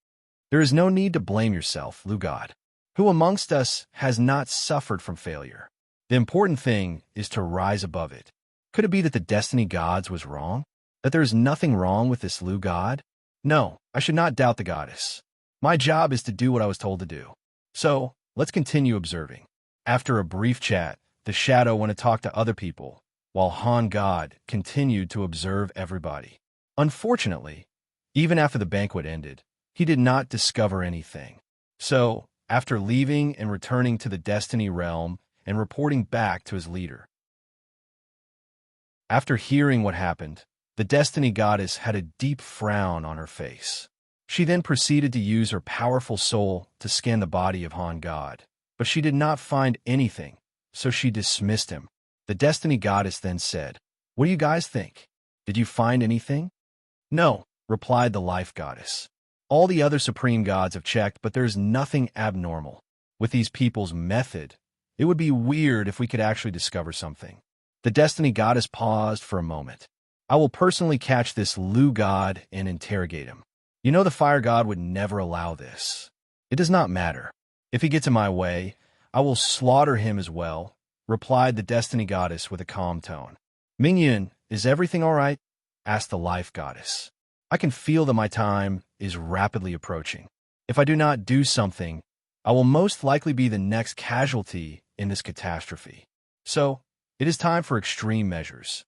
There is no need to blame yourself, Lu God. Who amongst us has not suffered from failure? The important thing is to rise above it. Could it be that the destiny gods was wrong? That there is nothing wrong with this Lu God? No, I should not doubt the goddess. My job is to do what I was told to do. So, let's continue observing. After a brief chat, the shadow went to talk to other people, while Han God continued to observe everybody. Unfortunately, even after the banquet ended, he did not discover anything. So, after leaving and returning to the Destiny realm and reporting back to his leader. After hearing what happened, the Destiny goddess had a deep frown on her face. She then proceeded to use her powerful soul to scan the body of Han God, but she did not find anything, so she dismissed him. The Destiny goddess then said, "What do you guys think? Did you find anything?" "No," replied the life goddess. "All the other supreme gods have checked, but there's nothing abnormal. With these people's method, it would be weird if we could actually discover something." The Destiny goddess paused for a moment. "I will personally catch this Lu God and interrogate him. You know the fire god would never allow this. It does not matter. If he gets in my way, I will slaughter him as well," replied the Destiny goddess with a calm tone. "Mingyun, is everything all right?" asked the life goddess. "I can feel that my time is rapidly approaching. If I do not do something, I will most likely be the next casualty in this catastrophe. So, it is time for extreme measures."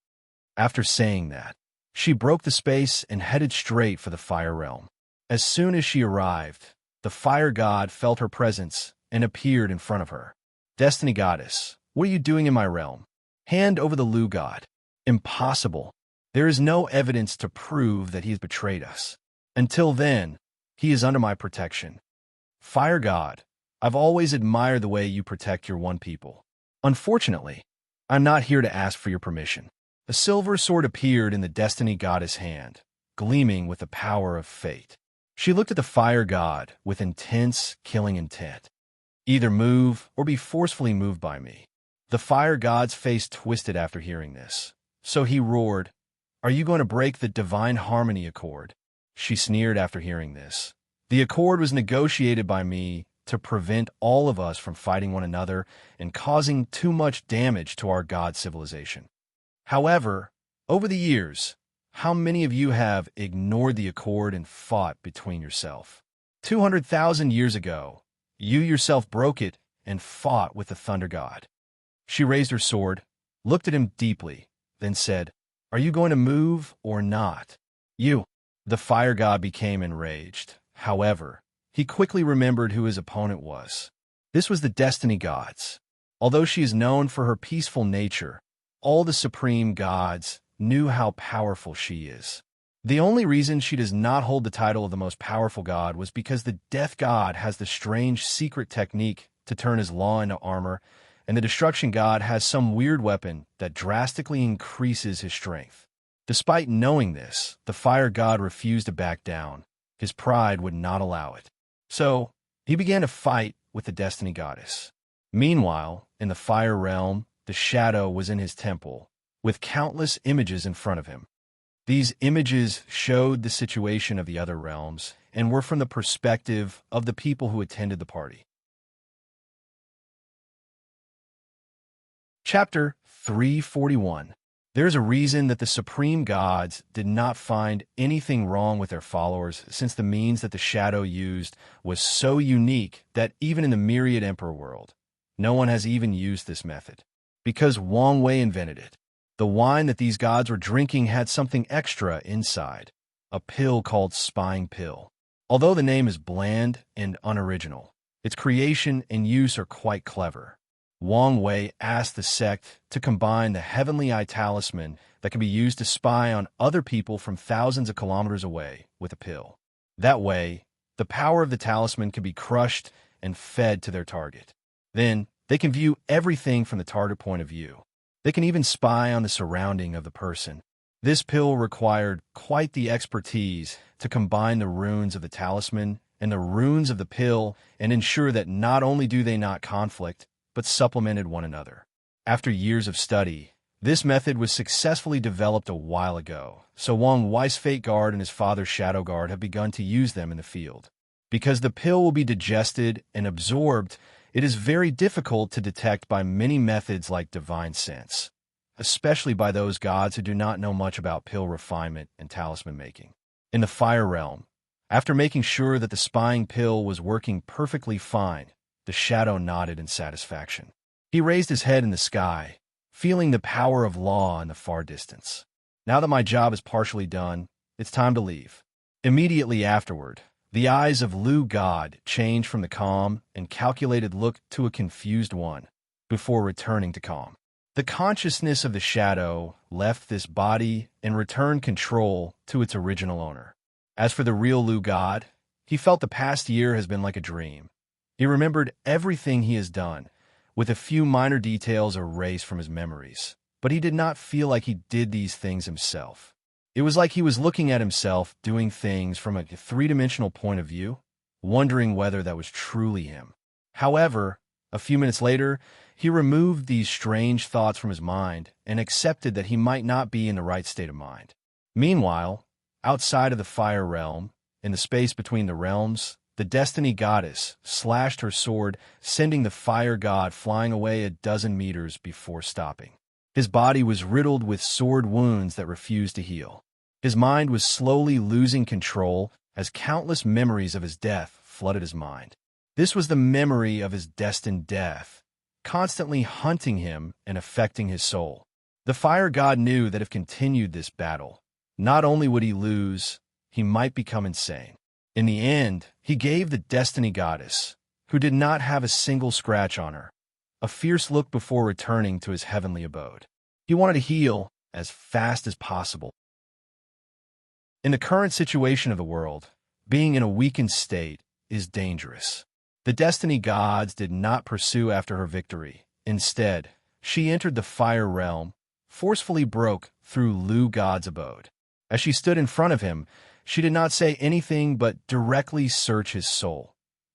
After saying that, she broke the space and headed straight for the fire realm. As soon as she arrived, the fire god felt her presence and appeared in front of her. "Destiny goddess, what are you doing in my realm?" "Hand over the Lu god." "Impossible. There is no evidence to prove that he has betrayed us. Until then, he is under my protection." "Fire god, I've always admired the way you protect your one people. Unfortunately, I'm not here to ask for your permission." A silver sword appeared in the Destiny goddess' hand, gleaming with the power of fate. She looked at the fire god with intense, killing intent. "Either move or be forcefully moved by me." The fire god's face twisted after hearing this, so he roared, "Are you going to break the Divine Harmony Accord?" She sneered after hearing this. "The accord was negotiated by me to prevent all of us from fighting one another and causing too much damage to our god civilization. However, over the years, how many of you have ignored the accord and fought between yourself? 200,000 years ago, you yourself broke it and fought with the thunder god. She raised her sword, looked at him deeply, then said, "Are you going to move or not?" "You." The fire god became enraged. However, he quickly remembered who his opponent was. This was the destiny gods. Although she is known for her peaceful nature, all the supreme gods knew how powerful she is. The only reason she does not hold the title of the most powerful god was because the death god has the strange secret technique to turn his law into armor, and the destruction god has some weird weapon that drastically increases his strength. Despite knowing this, the fire god refused to back down. His pride would not allow it. So, he began to fight with the destiny goddess. Meanwhile, in the fire realm, the shadow was in his temple, with countless images in front of him. These images showed the situation of the other realms and were from the perspective of the people who attended the party. Chapter 341. There is a reason that the supreme gods did not find anything wrong with their followers, since the means that the shadow used was so unique that even in the myriad emperor world, no one has even used this method. Because Wang Wei invented it. The wine that these gods were drinking had something extra inside, a pill called spying pill. Although the name is bland and unoriginal, its creation and use are quite clever. Wang Wei asked the sect to combine the heavenly eye talisman that can be used to spy on other people from thousands of kilometers away with a pill. That way, the power of the talisman can be crushed and fed to their target. Then, they can view everything from the target point of view. They can even spy on the surrounding of the person. This pill required quite the expertise to combine the runes of the talisman and the runes of the pill and ensure that not only do they not conflict, but supplemented one another. After years of study, this method was successfully developed a while ago, so Wang Wei's Fate Guard and his father's Shadow Guard have begun to use them in the field. Because the pill will be digested and absorbed, it is very difficult to detect by many methods like divine sense, especially by those gods who do not know much about pill refinement and talisman making. In the fire realm, after making sure that the spying pill was working perfectly fine, the shadow nodded in satisfaction. He raised his head in the sky, feeling the power of law in the far distance. Now that my job is partially done, it's time to leave. Immediately afterward, the eyes of Lu God changed from the calm and calculated look to a confused one, before returning to calm. The consciousness of the shadow left this body and returned control to its original owner. As for the real Lu God, he felt the past year has been like a dream. He remembered everything he has done, with a few minor details erased from his memories, but he did not feel like he did these things himself. It was like he was looking at himself doing things from a three-dimensional point of view, wondering whether that was truly him. However, a few minutes later, he removed these strange thoughts from his mind and accepted that he might not be in the right state of mind. Meanwhile, outside of the fire realm, in the space between the realms, the destiny goddess slashed her sword, sending the fire god flying away 12 meters before stopping. His body was riddled with sword wounds that refused to heal. His mind was slowly losing control as countless memories of his death flooded his mind. This was the memory of his destined death, constantly hunting him and affecting his soul. The fire god knew that if continued this battle, not only would he lose, he might become insane. In the end, he gave the destiny goddess, who did not have a single scratch on her, a fierce look before returning to his heavenly abode. He wanted to heal as fast as possible. In the current situation of the world, being in a weakened state is dangerous. The destiny gods did not pursue after her victory. Instead, she entered the fire realm, forcefully broke through Lu God's abode. As she stood in front of him, she did not say anything but directly search his soul,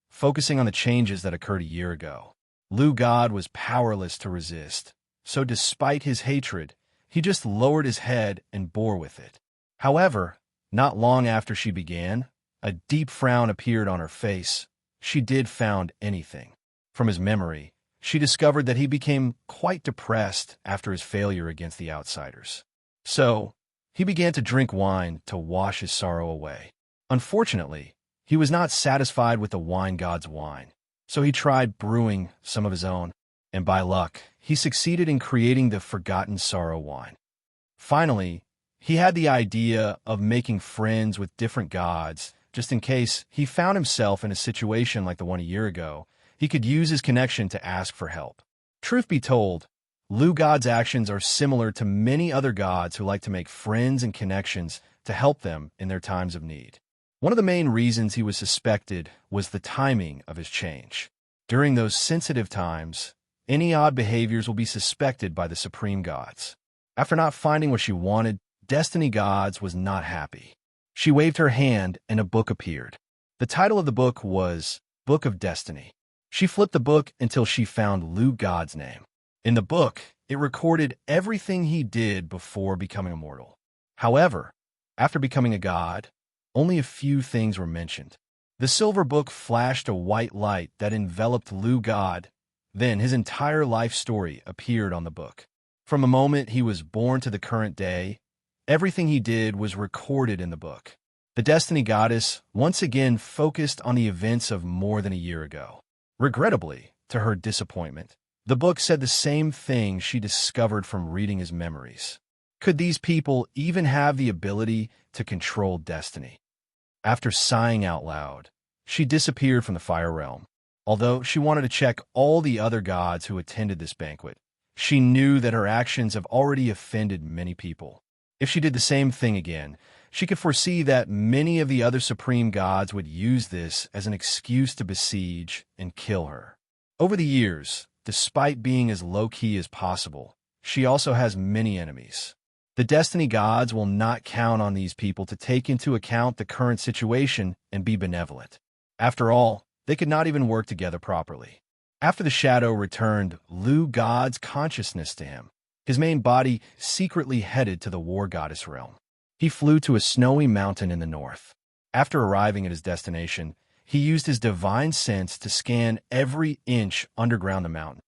focusing on the changes that occurred a year ago. Lu God was powerless to resist, so despite his hatred, he just lowered his head and bore with it. However, not long after she began, a deep frown appeared on her face. She did found anything. From his memory, she discovered that he became quite depressed after his failure against the outsiders. So, He began to drink wine to wash his sorrow away. Unfortunately, he was not satisfied with the wine god's wine, so he tried brewing some of his own, and by luck, he succeeded in creating the forgotten sorrow wine. Finally, he had the idea of making friends with different gods, just in case he found himself in a situation like the one a year ago. He could use his connection to ask for help. Truth be told, Lu God's actions are similar to many other gods who like to make friends and connections to help them in their times of need. One of the main reasons he was suspected was the timing of his change. During those sensitive times, any odd behaviors will be suspected by the supreme gods. After not finding what she wanted, Destiny Gods was not happy. She waved her hand and a book appeared. The title of the book was Book of Destiny. She flipped the book until she found Lu God's name. In the book, it recorded everything he did before becoming immortal. However, after becoming a god, only a few things were mentioned. The silver book flashed a white light that enveloped Lu God. Then his entire life story appeared on the book. From the moment he was born to the current day, everything he did was recorded in the book. The Destiny Goddess once again focused on the events of more than a year ago. Regrettably, to her disappointment, the book said the same thing she discovered from reading his memories. Could these people even have the ability to control destiny? After sighing out loud, she disappeared from the fire realm. Although she wanted to check all the other gods who attended this banquet, she knew that her actions have already offended many people. If she did the same thing again, she could foresee that many of the other supreme gods would use this as an excuse to besiege and kill her. Over the years, despite being as low-key as possible, she also has many enemies. The Destiny Gods will not count on these people to take into account the current situation and be benevolent. After all, they could not even work together properly. After the shadow returned Lu God's consciousness to him, his main body secretly headed to the war goddess realm. He flew to a snowy mountain in the north. After arriving at his destination, he used his divine sense to scan every inch underground the mountain.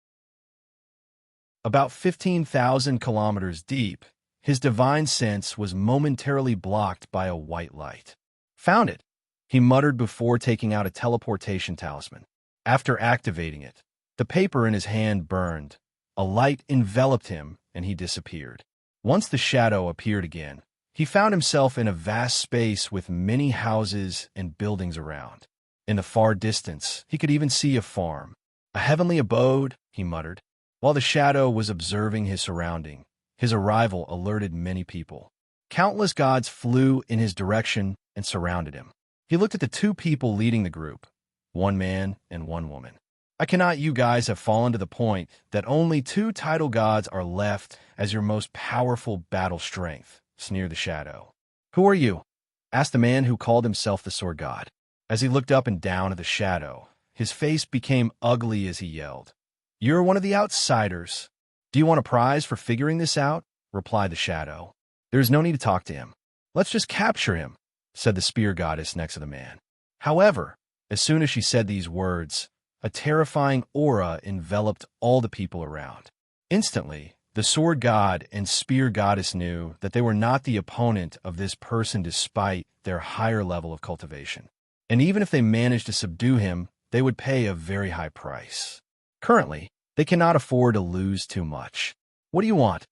About 15,000 kilometers deep, his divine sense was momentarily blocked by a white light. "Found it," he muttered before taking out a teleportation talisman. After activating it, the paper in his hand burned. A light enveloped him, and he disappeared. Once the shadow appeared again, he found himself in a vast space with many houses and buildings around. In the far distance, he could even see a farm. "A heavenly abode," he muttered. While the shadow was observing his surrounding, his arrival alerted many people. Countless gods flew in his direction and surrounded him. He looked at the two people leading the group, one man and one woman. "I cannot you guys have fallen to the point that only two title gods are left as your most powerful battle strength," sneered the shadow. "Who are you?" asked the man who called himself the sword god. As he looked up and down at the shadow, his face became ugly as he yelled, "You're one of the outsiders. Do you want a prize for figuring this out?" replied the shadow. "There's no need to talk to him. Let's just capture him," said the spear goddess next to the man. However, as soon as she said these words, a terrifying aura enveloped all the people around. Instantly, the sword god and spear goddess knew that they were not the opponent of this person despite their higher level of cultivation. And even if they managed to subdue him, they would pay a very high price. Currently, they cannot afford to lose too much. "What do you want?"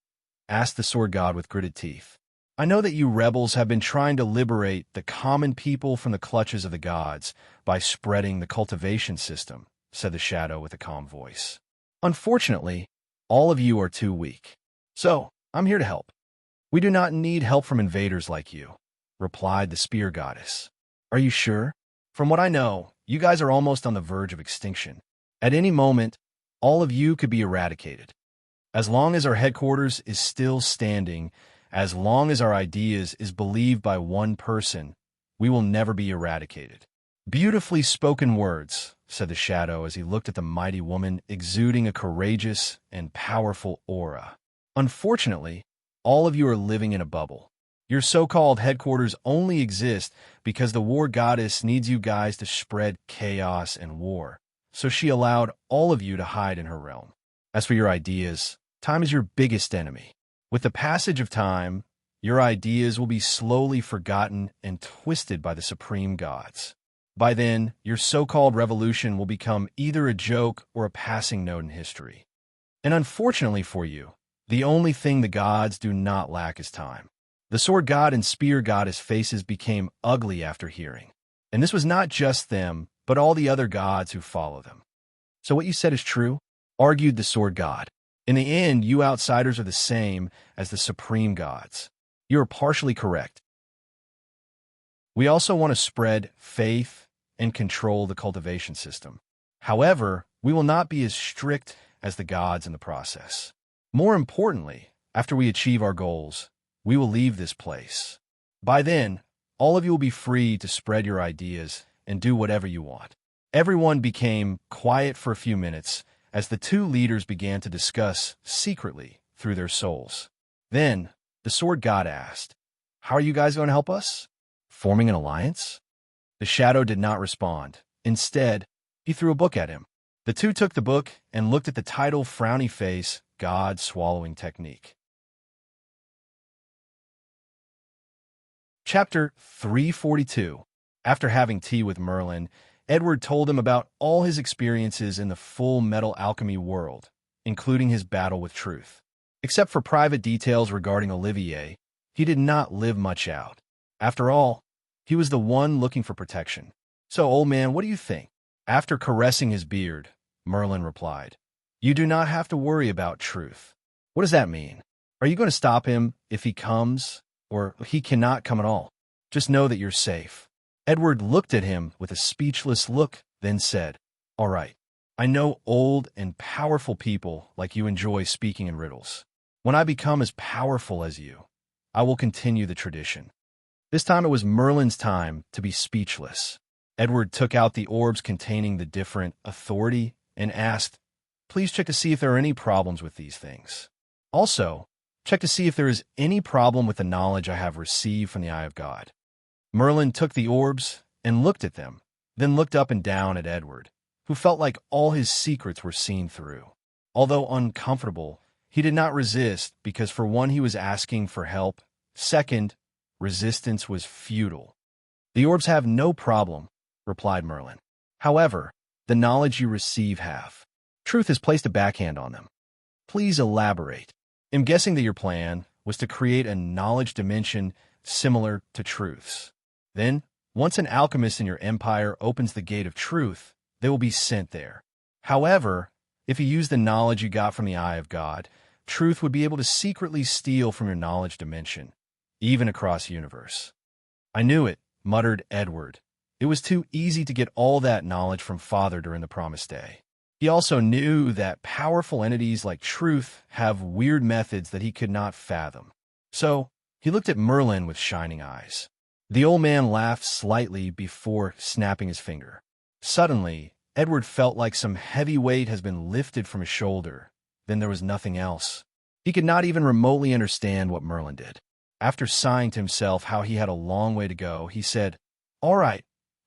asked the sword god with gritted teeth. "I know that you rebels have been trying to liberate the common people from the clutches of the gods by spreading the cultivation system," said the shadow with a calm voice. "Unfortunately, all of you are too weak. So, I'm here to help." "We do not need help from invaders like you," replied the spear goddess. "Are you sure? From what I know, you guys are almost on the verge of extinction. At any moment, all of you could be eradicated. As long as our headquarters is still standing, as long as our ideas is believed by one person, we will never be eradicated." "Beautifully spoken words," said the shadow as he looked at the mighty woman exuding a courageous and powerful aura. "Unfortunately, all of you are living in a bubble. Your so-called headquarters only exist because the war goddess needs you guys to spread chaos and war, so she allowed all of you to hide in her realm. As for your ideas, time is your biggest enemy. With the passage of time, your ideas will be slowly forgotten and twisted by the supreme gods. By then, your so-called revolution will become either a joke or a passing note in history. And unfortunately for you, the only thing the gods do not lack is time. The sword god and spear goddess faces became ugly after hearing. And this was not just them, but all the other gods who follow them. So what you said is true, argued the sword god. In the end, you outsiders are the same as the supreme gods. You are partially correct. We also want to spread faith and control the cultivation system. However, we will not be as strict as the gods in the process. More importantly, after we achieve our goals, we will leave this place. By then, all of you will be free to spread your ideas and do whatever you want. Everyone became quiet for a few minutes as the two leaders began to discuss secretly through their souls. Then, the sword god asked, "How are you guys going to help us? Forming an alliance?" The shadow did not respond. Instead, he threw a book at him. The two took the book and looked at the title, frowny face, God Swallowing Technique. Chapter 342. After having tea with Merlin, Edward told him about all his experiences in the full metal alchemy world, including his battle with truth. Except for private details regarding Olivier, he did not live much out. After all, he was the one looking for protection. "So, old man, what do you think?" After caressing his beard, Merlin replied, "You do not have to worry about truth." "What does that mean? Are you going to stop him if he comes, or he cannot come at all? Just know that you're safe." Edward looked at him with a speechless look, then said, "All right. I know old and powerful people like you enjoy speaking in riddles. When I become as powerful as you, I will continue the tradition." This time it was Merlin's time to be speechless. Edward took out the orbs containing the different authority and asked, "Please check to see if there are any problems with these things. Also, check to see if there is any problem with the knowledge I have received from the Eye of God." Merlin took the orbs and looked at them, then looked up and down at Edward, who felt like all his secrets were seen through. Although uncomfortable, he did not resist because for one, he was asking for help. Second, resistance was futile. "The orbs have no problem," replied Merlin. "However, the knowledge you receive have. Truth has placed a backhand on them. Please elaborate." "I'm guessing that your plan was to create a knowledge dimension similar to Truth's. Then, once an alchemist in your empire opens the gate of truth, they will be sent there. However, if you use the knowledge you got from the Eye of God, Truth would be able to secretly steal from your knowledge dimension, even across universe." "I knew it," muttered Edward. It was too easy to get all that knowledge from Father during the Promised Day. He also knew that powerful entities like Truth have weird methods that he could not fathom. So, he looked at Merlin with shining eyes. The old man laughed slightly before snapping his finger. Suddenly, Edward felt like some heavy weight has been lifted from his shoulder. Then there was nothing else. He could not even remotely understand what Merlin did. After sighing to himself how he had a long way to go, he said, "All right,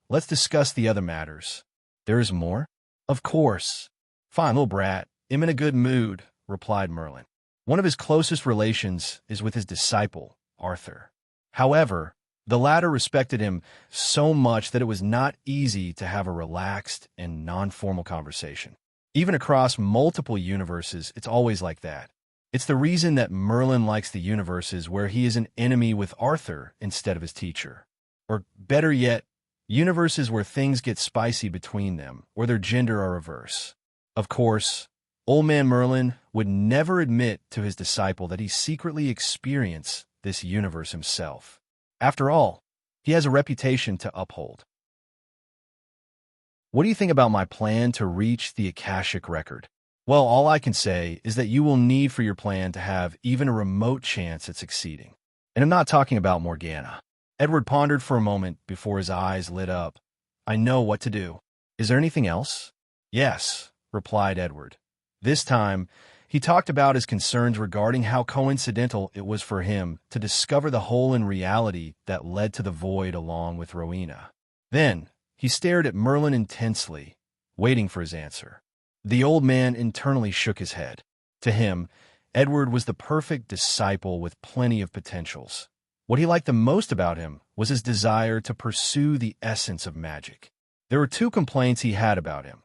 let's discuss the other matters." "There is more?" "Of course." "Fine, little brat. I'm in a good mood," replied Merlin. One of his closest relations is with his disciple, Arthur. However, the latter respected him so much that it was not easy to have a relaxed and non-formal conversation. Even across multiple universes, it's always like that. It's the reason that Merlin likes the universes where he is an enemy with Arthur instead of his teacher. Or better yet, universes where things get spicy between them, or their gender are reverse. Of course, Old Man Merlin would never admit to his disciple that he secretly experienced this universe himself. After all, he has a reputation to uphold. "What do you think about my plan to reach the Akashic record?" "Well, all I can say is that you will need for your plan to have even a remote chance at succeeding. And I'm not talking about Morgana." Edward pondered for a moment before his eyes lit up. "I know what to do. Is there anything else?" "Yes," replied Edward. This time, he talked about his concerns regarding how coincidental it was for him to discover the hole in reality that led to the void along with Rowena. Then, he stared at Merlin intensely, waiting for his answer. The old man internally shook his head. To him, Edward was the perfect disciple with plenty of potentials. What he liked the most about him was his desire to pursue the essence of magic. There were two complaints he had about him.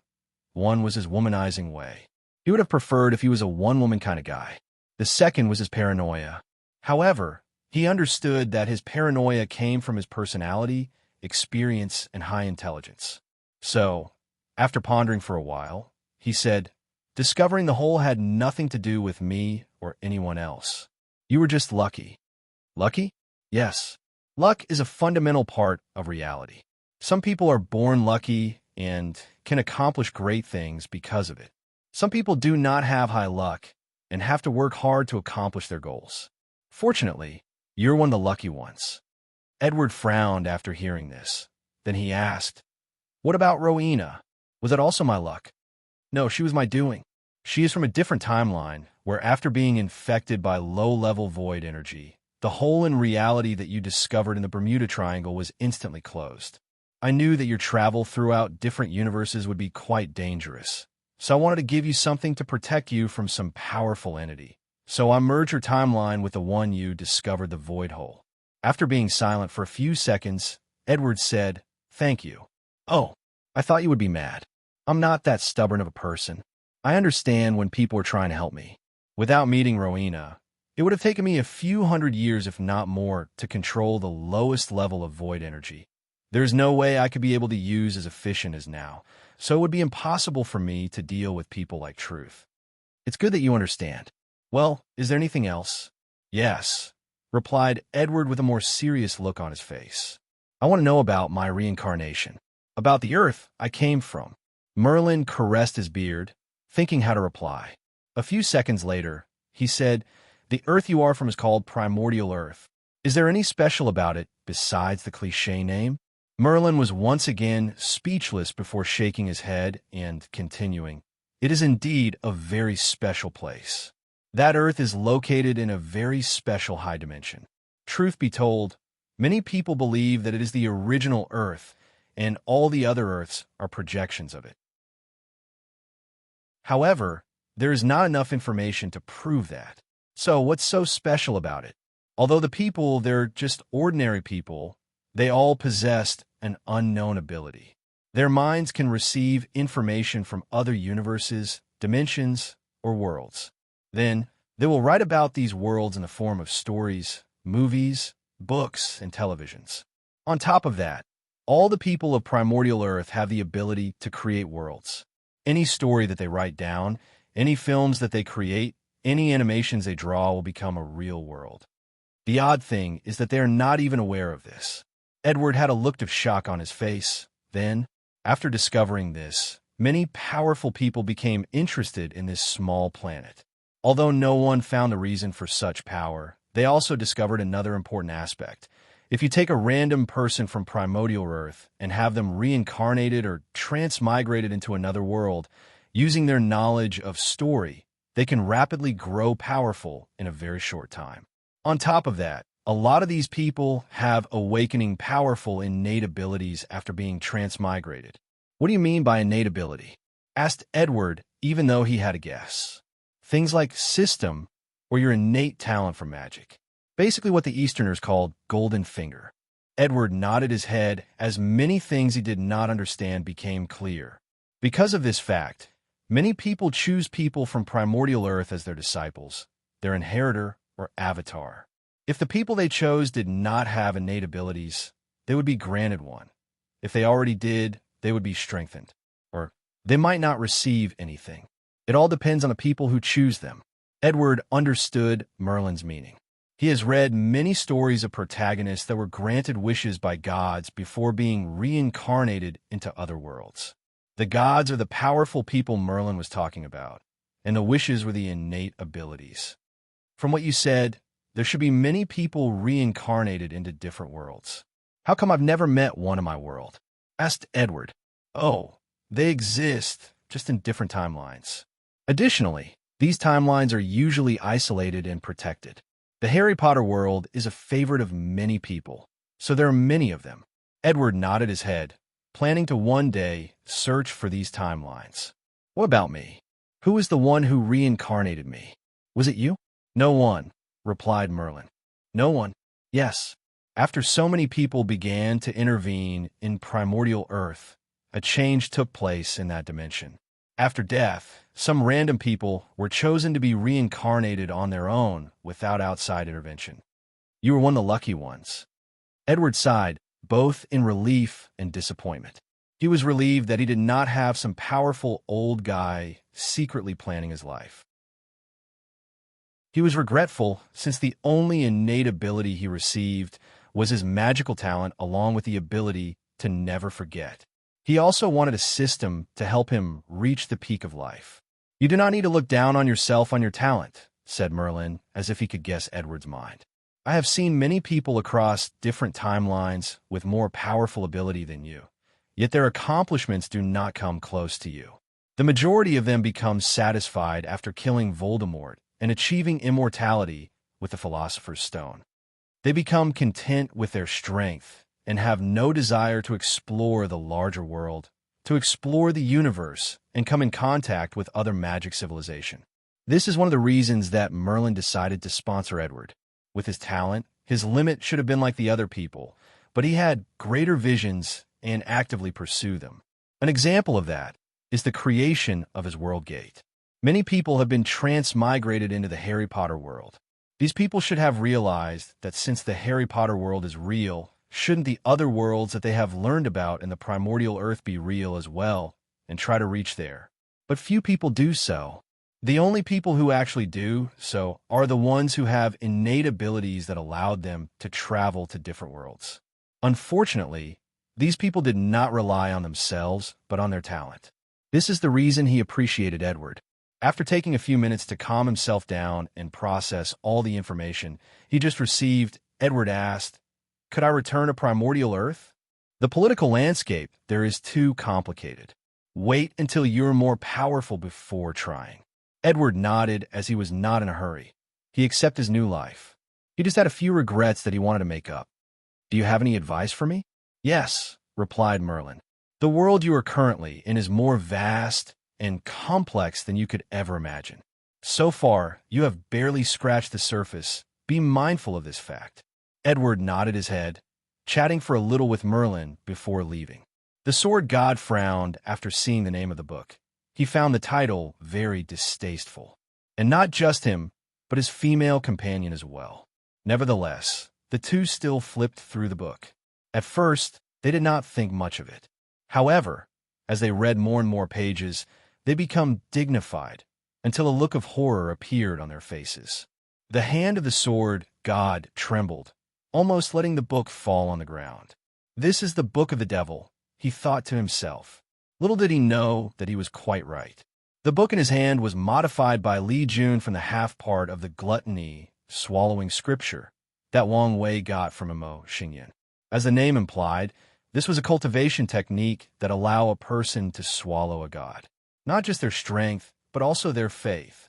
One was his womanizing way. He would have preferred if he was a one-woman kind of guy. The second was his paranoia. However, he understood that his paranoia came from his personality, experience, and high intelligence. So, after pondering for a while, he said, "Discovering the whole had nothing to do with me or anyone else. You were just lucky." Lucky? Yes. Luck is a fundamental part of reality. Some people are born lucky and can accomplish great things because of it. Some people do not have high luck and have to work hard to accomplish their goals. Fortunately, you're one of the lucky ones. Edward frowned after hearing this. Then he asked, "What about Rowena? Was that also my luck?" "No, she was my doing. She is from a different timeline, where after being infected by low-level void energy, the hole in reality that you discovered in the Bermuda Triangle was instantly closed. I knew that your travel throughout different universes would be quite dangerous, so I wanted to give you something to protect you from some powerful entity. So I merged your timeline with the one you discovered the void hole." After being silent for a few seconds, Edward said, "Thank you." "Oh, I thought you would be mad. I'm not that stubborn of a person. I understand when people are trying to help me. Without meeting Rowena, it would have taken me a few hundred years, if not more, to control the lowest level of void energy. There's no way I could be able to use as efficient as now, so it would be impossible for me to deal with people like Truth. It's good that you understand. Well, is there anything else?" "Yes," replied Edward with a more serious look on his face. "I want to know about my reincarnation. About the Earth I came from." Merlin caressed his beard, thinking how to reply. A few seconds later, he said, "The Earth you are from is called Primordial Earth. Is there any special about it besides the cliché name?" Merlin was once again speechless before shaking his head and continuing, "It is indeed a very special place. That Earth is located in a very special high dimension. Truth be told, many people believe that it is the original Earth, and all the other Earths are projections of it. However, there is not enough information to prove that. So what's so special about it? Although the people, they're just ordinary people, they all possessed an unknown ability. Their minds can receive information from other universes, dimensions, or worlds. Then, they will write about these worlds in the form of stories, movies, books, and televisions. On top of that, all the people of Primordial Earth have the ability to create worlds. Any story that they write down, any films that they create, any animations they draw will become a real world. The odd thing is that they are not even aware of this." Edward had a look of shock on his face. Then, after discovering this, many powerful people became interested in this small planet. Although no one found the reason for such power, they also discovered another important aspect. If you take a random person from Primordial Earth and have them reincarnated or transmigrated into another world, using their knowledge of story, they can rapidly grow powerful in a very short time. On top of that, a lot of these people have awakening powerful innate abilities after being transmigrated. "What do you mean by innate ability?" asked Edward, even though he had a guess. "Things like system or your innate talent for magic. Basically what the Easterners called golden finger." Edward nodded his head as many things he did not understand became clear. Because of this fact, many people choose people from Primordial Earth as their disciples, their inheritor or avatar. If the people they chose did not have innate abilities, they would be granted one. If they already did, they would be strengthened, or they might not receive anything. It all depends on the people who choose them. Edward understood Merlin's meaning. He has read many stories of protagonists that were granted wishes by gods before being reincarnated into other worlds. The gods are the powerful people Merlin was talking about, and the wishes were the innate abilities. From what you said, there should be many people reincarnated into different worlds. "How come I've never met one in my world?" asked Edward. "Oh, they exist, just in different timelines. Additionally, these timelines are usually isolated and protected. The Harry Potter world is a favorite of many people, so there are many of them." Edward nodded his head, planning to one day search for these timelines. "What about me? Who is the one who reincarnated me?" Was it you? No one, replied Merlin. No one? Yes. After so many people began to intervene in primordial Earth, a change took place in that dimension. After death, some random people were chosen to be reincarnated on their own without outside intervention. You were one of the lucky ones. Edward sighed, both in relief and disappointment. He was relieved that he did not have some powerful old guy secretly planning his life. He was regretful since the only innate ability he received was his magical talent along with the ability to never forget. He also wanted a system to help him reach the peak of life. You do not need to look down on yourself on your talent, said Merlin, as if he could guess Edward's mind. I have seen many people across different timelines with more powerful ability than you, yet their accomplishments do not come close to you. The majority of them become satisfied after killing Voldemort and achieving immortality with the Philosopher's Stone. They become content with their strength and have no desire to explore the larger world, to explore the universe, and come in contact with other magic civilization. This is one of the reasons that Merlin decided to sponsor Edward. With his talent, his limit should have been like the other people, but he had greater visions and actively pursue them. An example of that is the creation of his world gate. Many people have been transmigrated into the Harry Potter world. These people should have realized that since the Harry Potter world is real, shouldn't the other worlds that they have learned about in the primordial earth be real as well, and try to reach there? But few people do so. The only people who actually do so are the ones who have innate abilities that allowed them to travel to different worlds. Unfortunately, these people did not rely on themselves, but on their talent. This is the reason he appreciated Edward. After taking a few minutes to calm himself down and process all the information he just received, Edward asked, "Could I return to primordial Earth? The political landscape there is too complicated. Wait until you're more powerful before trying." Edward nodded as he was not in a hurry. He accepted his new life. He just had a few regrets that he wanted to make up. "Do you have any advice for me?" "Yes," replied Merlin. "The world you are currently in is more vast and complex than you could ever imagine. So far, you have barely scratched the surface. Be mindful of this fact." Edward nodded his head, chatting for a little with Merlin before leaving. The sword god frowned after seeing the name of the book. He found the title very distasteful. And not just him, but his female companion as well. Nevertheless, the two still flipped through the book. At first, they did not think much of it. However, as they read more and more pages, they became dignified until a look of horror appeared on their faces. The hand of the sword god trembled, almost letting the book fall on the ground. "This is the book of the devil," he thought to himself. Little did he know that he was quite right. The book in his hand was modified by Li Jun from the half part of the gluttony, swallowing scripture, that Wang Wei got from Imo Xingyan. As the name implied, this was a cultivation technique that allowed a person to swallow a god. Not just their strength, but also their faith.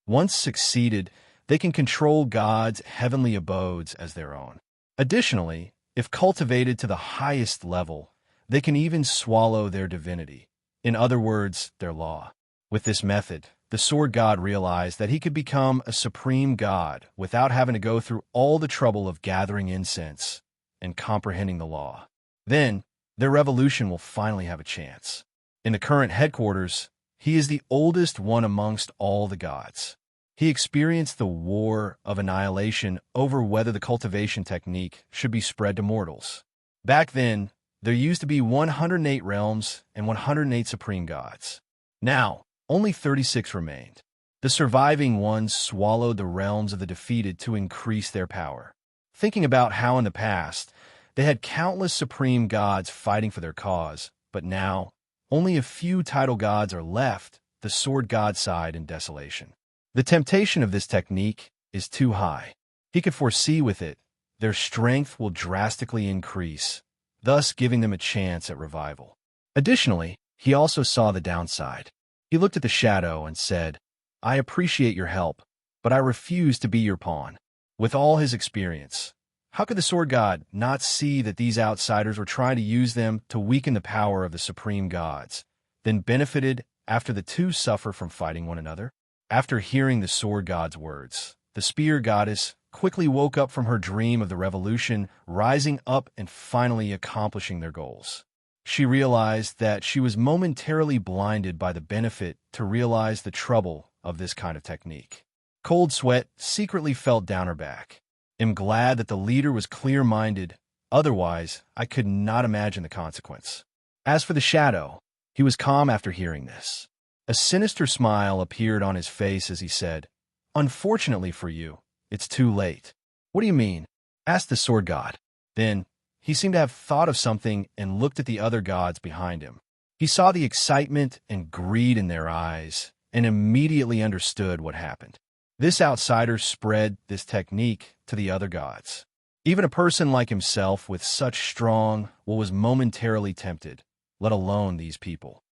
Once succeeded, they can control God's heavenly abodes as their own. Additionally, if cultivated to the highest level, they can even swallow their divinity. In other words, their law. With this method, the sword god realized that he could become a supreme god without having to go through all the trouble of gathering incense and comprehending the law. Then, their revolution will finally have a chance. In the current headquarters, he is the oldest one amongst all the gods. He experienced the war of annihilation over whether the cultivation technique should be spread to mortals. Back then, there used to be 108 realms and 108 supreme gods. Now, only 36 remained. The surviving ones swallowed the realms of the defeated to increase their power. Thinking about how in the past, they had countless supreme gods fighting for their cause, but now, only a few title gods are left, the sword god sighed in desolation. The temptation of this technique is too high. He could foresee with it, their strength will drastically increase, thus giving them a chance at revival. Additionally, he also saw the downside. He looked at the shadow and said, "I appreciate your help, but I refuse to be your pawn." With all his experience, how could the sword god not see that these outsiders were trying to use them to weaken the power of the supreme gods, then benefited after the two suffer from fighting one another? After hearing the sword god's words, the spear goddess quickly woke up from her dream of the revolution, rising up and finally accomplishing their goals. She realized that she was momentarily blinded by the benefit to realize the trouble of this kind of technique. Cold sweat secretly felt down her back. I'm glad that the leader was clear-minded, otherwise I could not imagine the consequence. As for the shadow, he was calm after hearing this. A sinister smile appeared on his face as he said, "Unfortunately for you, it's too late." "What do you mean?" asked the sword god. Then, he seemed to have thought of something and looked at the other gods behind him. He saw the excitement and greed in their eyes and immediately understood what happened. This outsider spread this technique to the other gods. Even a person like himself with such strong will was momentarily tempted, let alone these people.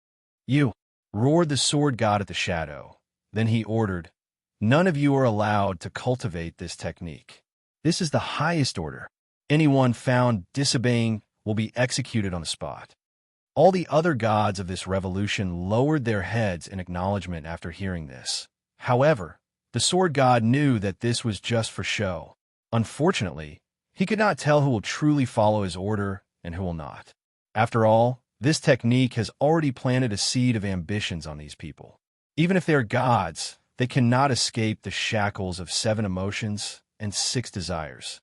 "You!" roared the sword god at the shadow. Then he ordered, "None of you are allowed to cultivate this technique. This is the highest order. Anyone found disobeying will be executed on the spot." All the other gods of this revolution lowered their heads in acknowledgement after hearing this. However, the sword god knew that this was just for show. Unfortunately, he could not tell who will truly follow his order and who will not. After all, this technique has already planted a seed of ambitions on these people. Even if they are gods, they cannot escape the shackles of 7 emotions and 6 desires.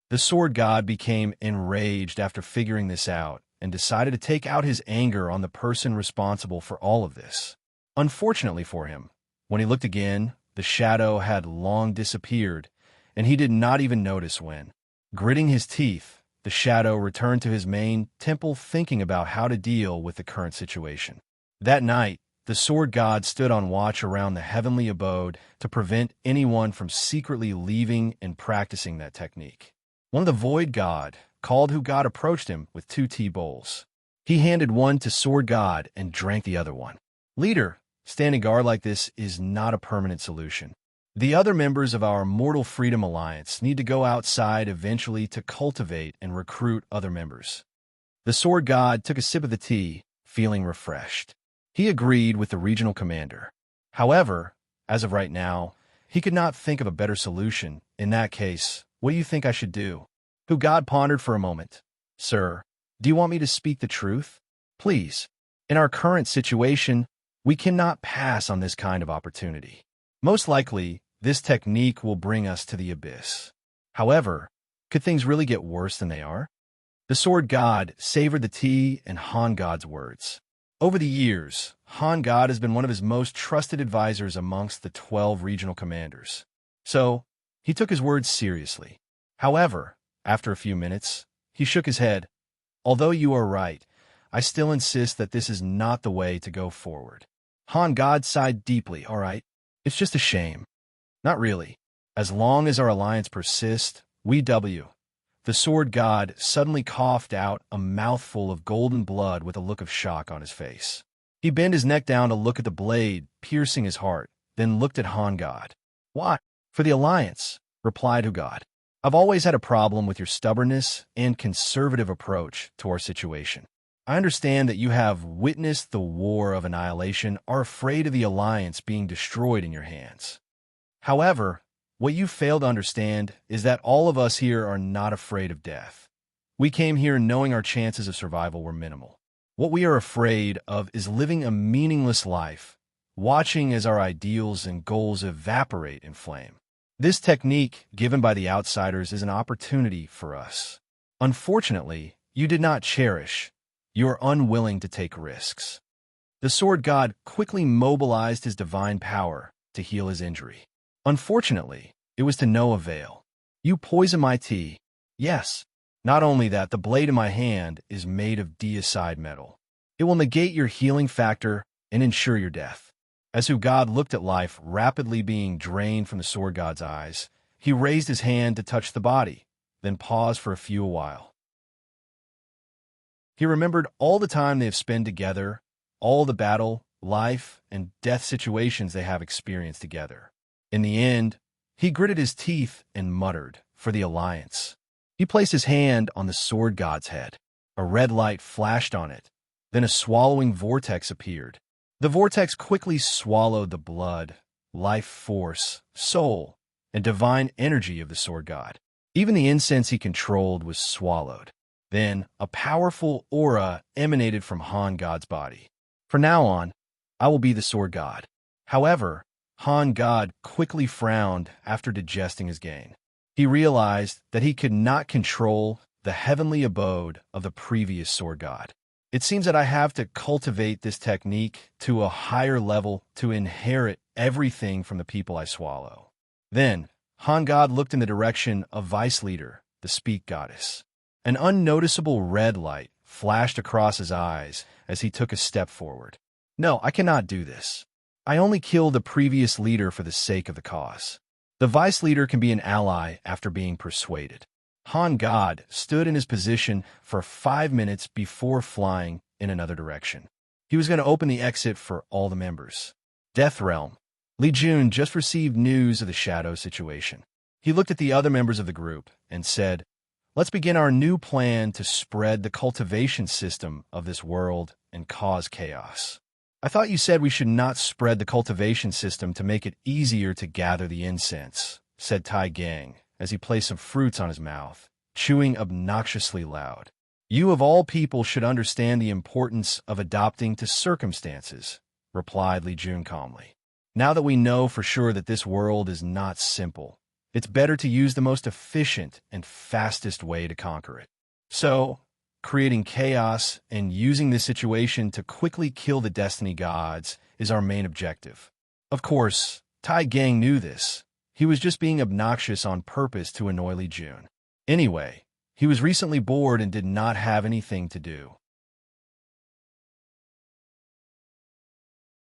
The sword god became enraged after figuring this out and decided to take out his anger on the person responsible for all of this. Unfortunately for him, when he looked again, the shadow had long disappeared, and he did not even notice when. Gritting his teeth, the shadow returned to his main temple thinking about how to deal with the current situation. That night, the sword god stood on watch around the heavenly abode to prevent anyone from secretly leaving and practicing that technique. One of the void god called who god approached him with 2 tea bowls. He handed one to sword god and drank the other one. "Leader, standing guard like this is not a permanent solution. The other members of our Mortal Freedom Alliance need to go outside eventually to cultivate and recruit other members." The sword god took a sip of the tea, feeling refreshed. He agreed with the regional commander. However, as of right now, he could not think of a better solution. "In that case, what do you think I should do?" Who god pondered for a moment. "Sir, do you want me to speak the truth? Please. In our current situation, we cannot pass on this kind of opportunity. Most likely, this technique will bring us to the abyss. However, could things really get worse than they are?" The sword god savored the tea and Han god's words. Over the years, Han god has been one of his most trusted advisors amongst the 12 regional commanders. So, he took his words seriously. However, after a few minutes, he shook his head. "Although you are right, I still insist that this is not the way to go forward." Han god sighed deeply. "All right, it's just a shame." "Not really. As long as our alliance persists, The sword god suddenly coughed out a mouthful of golden blood with a look of shock on his face. He bent his neck down to look at the blade, piercing his heart, then looked at Han god. "Why?" "For the alliance," replied Hu god. "I've always had a problem with your stubbornness and conservative approach to our situation. I understand that you have witnessed the war of annihilation, are afraid of the alliance being destroyed in your hands. However, what you fail to understand is that all of us here are not afraid of death. We came here knowing our chances of survival were minimal. What we are afraid of is living a meaningless life, watching as our ideals and goals evaporate in flame. This technique given by the outsiders is an opportunity for us. Unfortunately, you did not cherish. You are unwilling to take risks." The sword god quickly mobilized his divine power to heal his injury. Unfortunately, it was to no avail. "You poison my tea." "Yes. Not only that, the blade in my hand is made of deicide metal. It will negate your healing factor and ensure your death." As Hu god looked at life rapidly being drained from the sword god's eyes, he raised his hand to touch the body, then paused for a while. He remembered all the time they have spent together, all the battle, life, and death situations they have experienced together. In the end, he gritted his teeth and muttered, "For the alliance." He placed his hand on the sword god's head. A red light flashed on it. Then a swallowing vortex appeared. The vortex quickly swallowed the blood, life force, soul, and divine energy of the sword god. Even the incense he controlled was swallowed. Then, a powerful aura emanated from Han God's body. From now on, I will be the sword god. However, Han God quickly frowned after digesting his gain. He realized that he could not control the heavenly abode of the previous sword god. It seems that I have to cultivate this technique to a higher level to inherit everything from the people I swallow. Then, Han God looked in the direction of Vice Leader, the Speak Goddess. An unnoticeable red light flashed across his eyes as he took a step forward. No, I cannot do this. I only kill the previous leader for the sake of the cause. The Vice Leader can be an ally after being persuaded. Han God stood in his position for 5 minutes before flying in another direction. He was going to open the exit for all the members. Death Realm. Li Jun just received news of the Shadow situation. He looked at the other members of the group and said, "Let's begin our new plan to spread the cultivation system of this world and cause chaos." I thought you said we should not spread the cultivation system to make it easier to gather the incense, said Tai Gang, as he placed some fruits on his mouth, chewing obnoxiously loud. You of all people should understand the importance of adapting to circumstances, replied Li Jun calmly. Now that we know for sure that this world is not simple, it's better to use the most efficient and fastest way to conquer it. So, creating chaos and using this situation to quickly kill the destiny gods is our main objective. Of course, Tai Gang knew this. He was just being obnoxious on purpose to annoy Li Jun. Anyway, he was recently bored and did not have anything to do.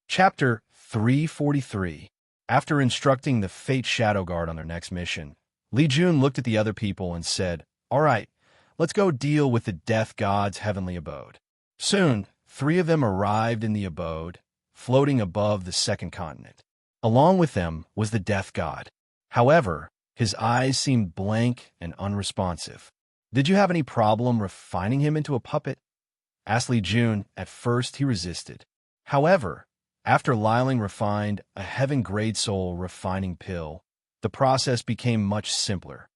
Chapter 343. After instructing the Fate Shadow Guard on their next mission, Li Jun looked at the other people and said, "All right, let's go deal with the Death God's heavenly abode." Soon, 3 of them arrived in the abode, floating above the second continent. Along with them was the Death God. However, his eyes seemed blank and unresponsive. "Did you have any problem refining him into a puppet?" asked Li Jun. At first, he resisted. However, after Liling refined a heaven-grade soul refining pill, the process became much simpler.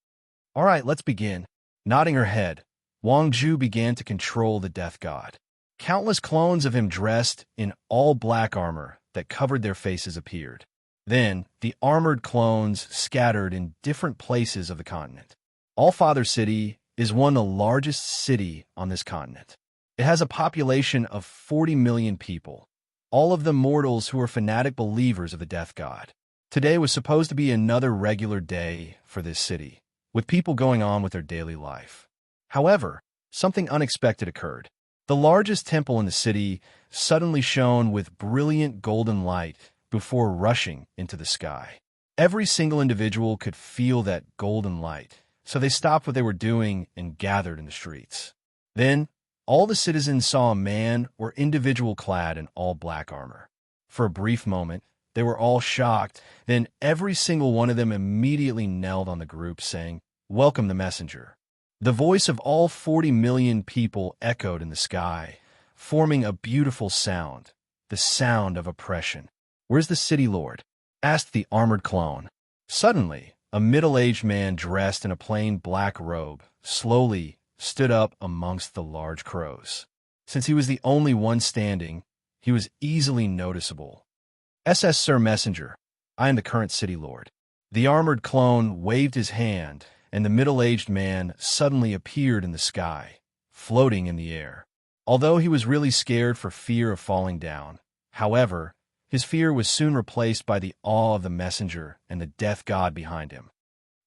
"All right, let's begin." Nodding her head, Wang Zhu began to control the Death God. Countless clones of him dressed in all black armor that covered their faces appeared. Then, the armored clones scattered in different places of the continent. Allfather City is one of the largest city on this continent. It has a population of 40 million people, all of them mortals who are fanatic believers of the Death God. Today was supposed to be another regular day for this city, with people going on with their daily life. However, something unexpected occurred. The largest temple in the city suddenly shone with brilliant golden light before rushing into the sky. Every single individual could feel that golden light, so they stopped what they were doing and gathered in the streets. Then, all the citizens saw a man or individual clad in all black armor. For a brief moment, they were all shocked. Then every single one of them immediately knelt on the group, saying, "Welcome the messenger." The voice of all 40 million people echoed in the sky, forming a beautiful sound, the sound of oppression. "Where's the city lord?" asked the armored clone. Suddenly, a middle-aged man dressed in a plain black robe slowly stood up amongst the large crows. Since he was the only one standing, he was easily noticeable. "SS Sir Messenger, I am the current city lord." The armored clone waved his hand, and the middle-aged man suddenly appeared in the sky, floating in the air. Although he was really scared for fear of falling down, however, his fear was soon replaced by the awe of the messenger and the Death God behind him.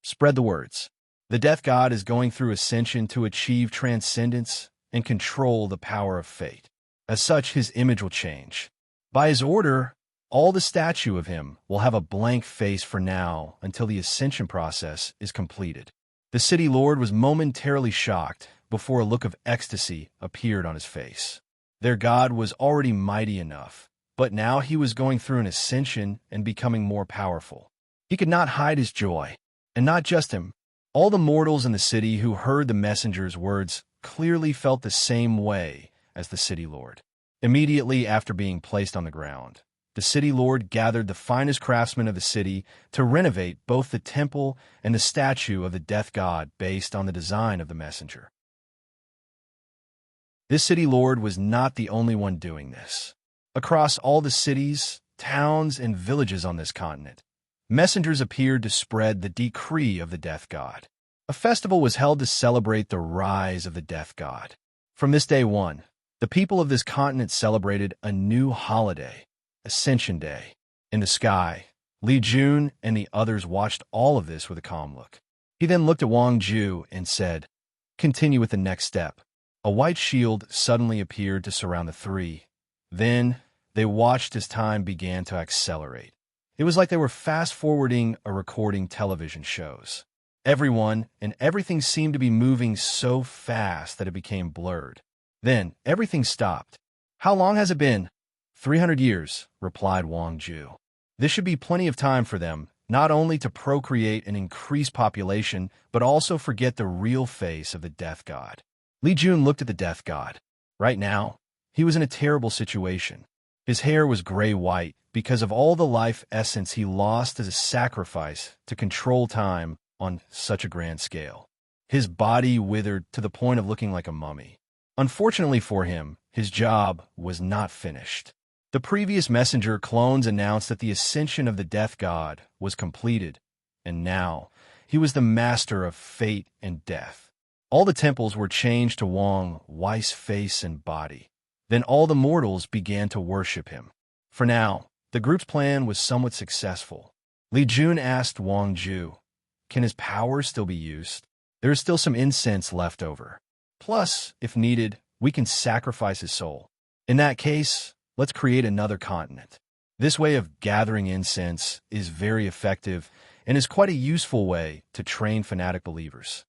Spread the words. The Death God is going through ascension to achieve transcendence and control the power of fate. As such, his image will change. By his order, all the statue of him will have a blank face for now until the ascension process is completed. The city lord was momentarily shocked before a look of ecstasy appeared on his face. Their god was already mighty enough, but now he was going through an ascension and becoming more powerful. He could not hide his joy. And not just him. All the mortals in the city who heard the messenger's words clearly felt the same way as the city lord. Immediately after being placed on the ground, the city lord gathered the finest craftsmen of the city to renovate both the temple and the statue of the death god based on the design of the messenger. This city lord was not the only one doing this. Across all the cities, towns, and villages on this continent, messengers appeared to spread the decree of the death god. A festival was held to celebrate the rise of the death god. From this day on, the people of this continent celebrated a new holiday, Ascension Day. In the sky, Li Jun and the others watched all of this with a calm look. He then looked at Wang Ju and said, "Continue with the next step." A white shield suddenly appeared to surround the three. Then, they watched as time began to accelerate. It was like they were fast-forwarding or recording television shows. Everyone and everything seemed to be moving so fast that it became blurred. Then, everything stopped. "How long has it been?" 300 years, replied Wang Ju. This should be plenty of time for them, not only to procreate and increase population, but also forget the real face of the death god. Li Jun looked at the death god. Right now, he was in a terrible situation. His hair was gray-white because of all the life essence he lost as a sacrifice to control time on such a grand scale. His body withered to the point of looking like a mummy. Unfortunately for him, his job was not finished. The previous messenger clones announced that the ascension of the death god was completed, and now he was the master of fate and death. All the temples were changed to Wang Wei's face and body. Then all the mortals began to worship him. For now, the group's plan was somewhat successful. Li Jun asked Wang Ju, "Can his power still be used? There is still some incense left over. Plus, if needed, we can sacrifice his soul. In that case, let's create another continent." This way of gathering incense is very effective and is quite a useful way to train fanatic believers.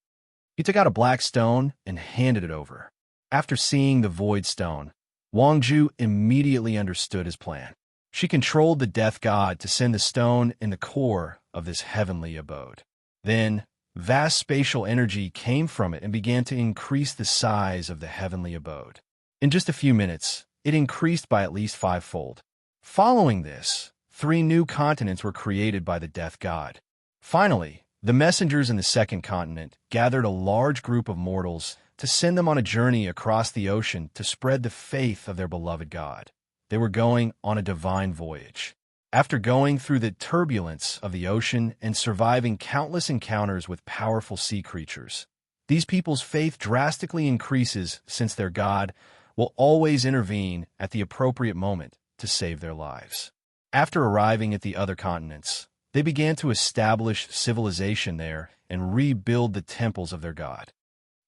He took out a black stone and handed it over. After seeing the void stone, Wang Ju immediately understood his plan. She controlled the death god to send the stone in the core of this heavenly abode. Then, vast spatial energy came from it and began to increase the size of the heavenly abode. In just a few minutes, it increased by at least fivefold. Following this, 3 new continents were created by the death god. Finally, the messengers in the second continent gathered a large group of mortals to send them on a journey across the ocean to spread the faith of their beloved god. They were going on a divine voyage. After going through the turbulence of the ocean and surviving countless encounters with powerful sea creatures, these people's faith drastically increases since their god will always intervene at the appropriate moment to save their lives. After arriving at the other continents, they began to establish civilization there and rebuild the temples of their god.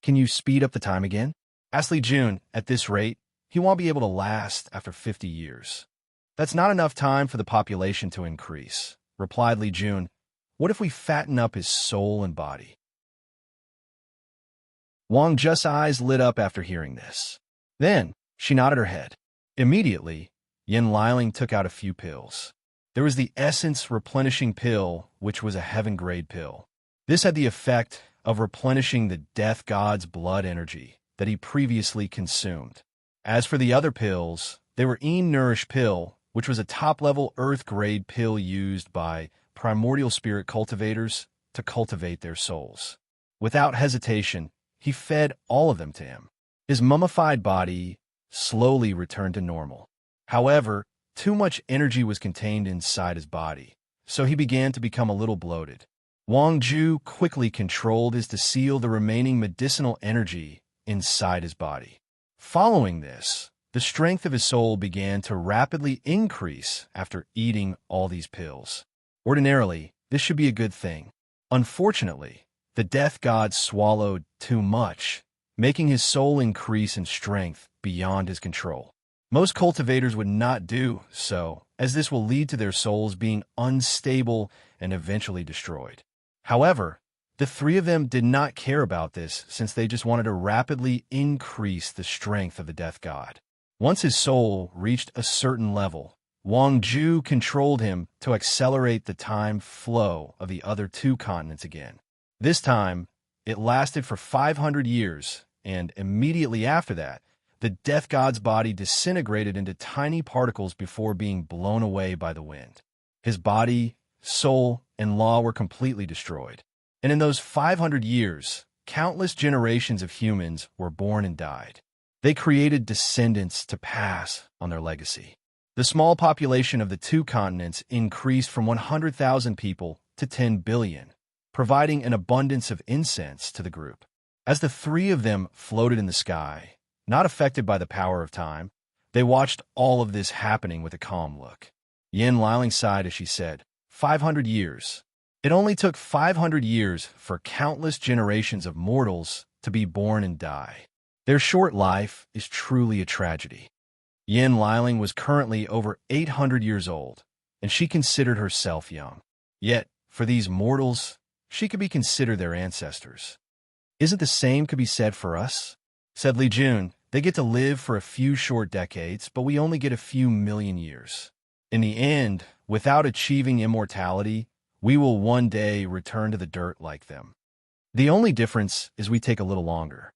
"Can you speed up the time again?" asked Li Jun. At this rate, he won't be able to last after 50 years. "That's not enough time for the population to increase," replied Li Jun. "What if we fatten up his soul and body?" Wang Ju's eyes lit up after hearing this. Then, she nodded her head. Immediately, Yin Liling took out a few pills. There was the essence replenishing pill, which was a heaven-grade pill. This had the effect of replenishing the death god's blood energy that he previously consumed. As for the other pills, they were Nourish pill, which was a top-level earth-grade pill used by primordial spirit cultivators to cultivate their souls. Without hesitation, he fed all of them to him. His mummified body slowly returned to normal. However, too much energy was contained inside his body, so he began to become a little bloated. Wang Ju quickly controlled his to seal the remaining medicinal energy inside his body. Following this, the strength of his soul began to rapidly increase after eating all these pills. Ordinarily, this should be a good thing. Unfortunately, the death god swallowed too much, making his soul increase in strength beyond his control. Most cultivators would not do so, as this will lead to their souls being unstable and eventually destroyed. However, the 3 of them did not care about this since they just wanted to rapidly increase the strength of the death god. Once his soul reached a certain level, Wang Ju controlled him to accelerate the time flow of the other 2 continents again. This time, it lasted for 500 years, and immediately after that, the death god's body disintegrated into tiny particles before being blown away by the wind. His body, soul, and law were completely destroyed. And in those 500 years, countless generations of humans were born and died. They created descendants to pass on their legacy. The small population of the two continents increased from 100,000 people to 10 billion, providing an abundance of incense to the group. As the three of them floated in the sky, not affected by the power of time, they watched all of this happening with a calm look. Yin Liling sighed as she said, 500 years. It only took 500 years for countless generations of mortals to be born and die. Their short life is truly a tragedy. Yin Liling was currently over 800 years old, and she considered herself young. Yet, for these mortals, she could be considered their ancestors. Isn't the same could be said for us? Said Li Jun. They get to live for a few short decades, but we only get a few million years. In the end, without achieving immortality, we will one day return to the dirt like them. The only difference is we take a little longer.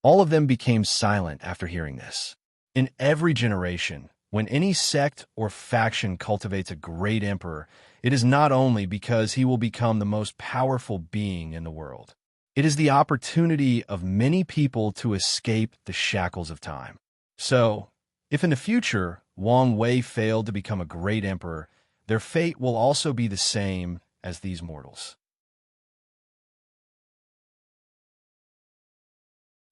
All of them became silent after hearing this. In every generation, when any sect or faction cultivates a great emperor, it is not only because he will become the most powerful being in the world. It is the opportunity of many people to escape the shackles of time. So, if in the future Wang Wei failed to become a great emperor, their fate will also be the same as these mortals.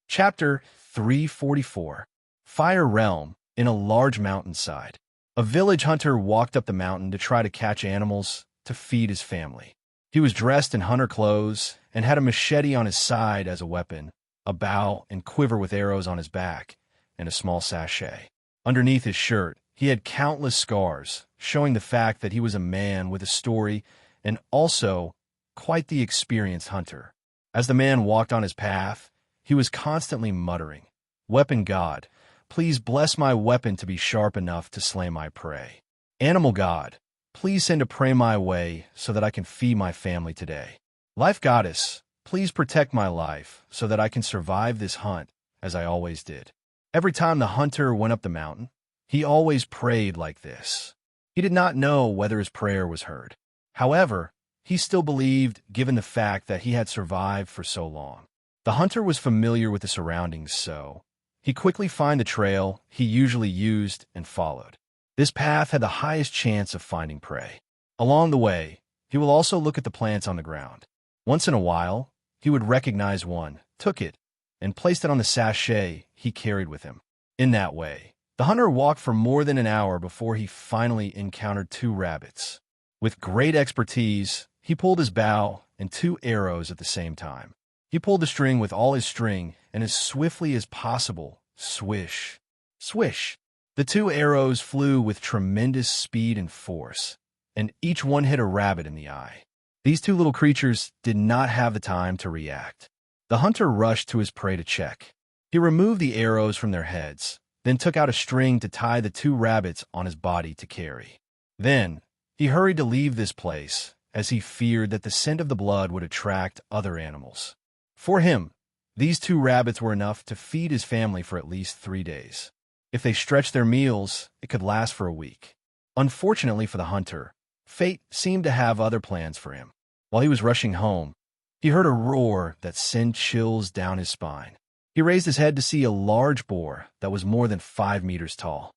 Chapter 344. Fire Realm. In a large mountainside, a village hunter walked up the mountain to try to catch animals to feed his family. He was dressed in hunter clothes and had a machete on his side as a weapon, a bow and quiver with arrows on his back, and a small sachet. Underneath his shirt, he had countless scars, showing the fact that he was a man with a story and also quite the experienced hunter. As the man walked on his path, he was constantly muttering, "Weapon God, please bless my weapon to be sharp enough to slay my prey. Animal God, please send a prey my way so that I can feed my family today. Life Goddess, please protect my life so that I can survive this hunt as I always did." Every time the hunter went up the mountain, he always prayed like this. He did not know whether his prayer was heard. However, he still believed given the fact that he had survived for so long. The hunter was familiar with the surroundings, so he quickly found the trail he usually used and followed. This path had the highest chance of finding prey. Along the way, he will also look at the plants on the ground. Once in a while, he would recognize one, took it, and placed it on the sachet he carried with him. In that way, the hunter walked for more than an hour before he finally encountered two rabbits. With great expertise, he pulled his bow and two arrows at the same time. He pulled the string with all his string, and as swiftly as possible, swish, swish. The two arrows flew with tremendous speed and force, and each one hit a rabbit in the eye. These two little creatures did not have the time to react. The hunter rushed to his prey to check. He removed the arrows from their heads, then took out a string to tie the two rabbits on his body to carry. Then, he hurried to leave this place, as he feared that the scent of the blood would attract other animals. For him, these two rabbits were enough to feed his family for at least 3 days. If they stretched their meals, it could last for a week. Unfortunately for the hunter, fate seemed to have other plans for him. While he was rushing home, he heard a roar that sent chills down his spine. He raised his head to see a large boar that was more than 5 meters tall.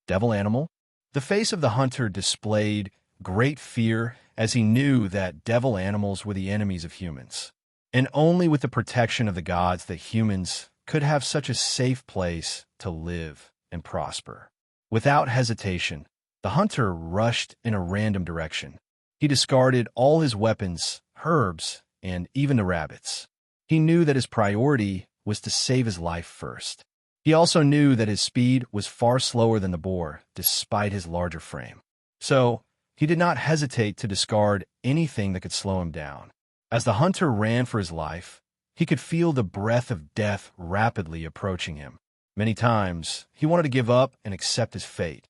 Devil animal? The face of the hunter displayed great fear as he knew that devil animals were the enemies of humans. And only with the protection of the gods that humans could have such a safe place to live and prosper. Without hesitation, the hunter rushed in a random direction. He discarded all his weapons, herbs, and even the rabbits. He knew that his priority was to save his life first. He also knew that his speed was far slower than the boar, despite his larger frame. So, he did not hesitate to discard anything that could slow him down. As the hunter ran for his life, he could feel the breath of death rapidly approaching him. Many times, he wanted to give up and accept his fate.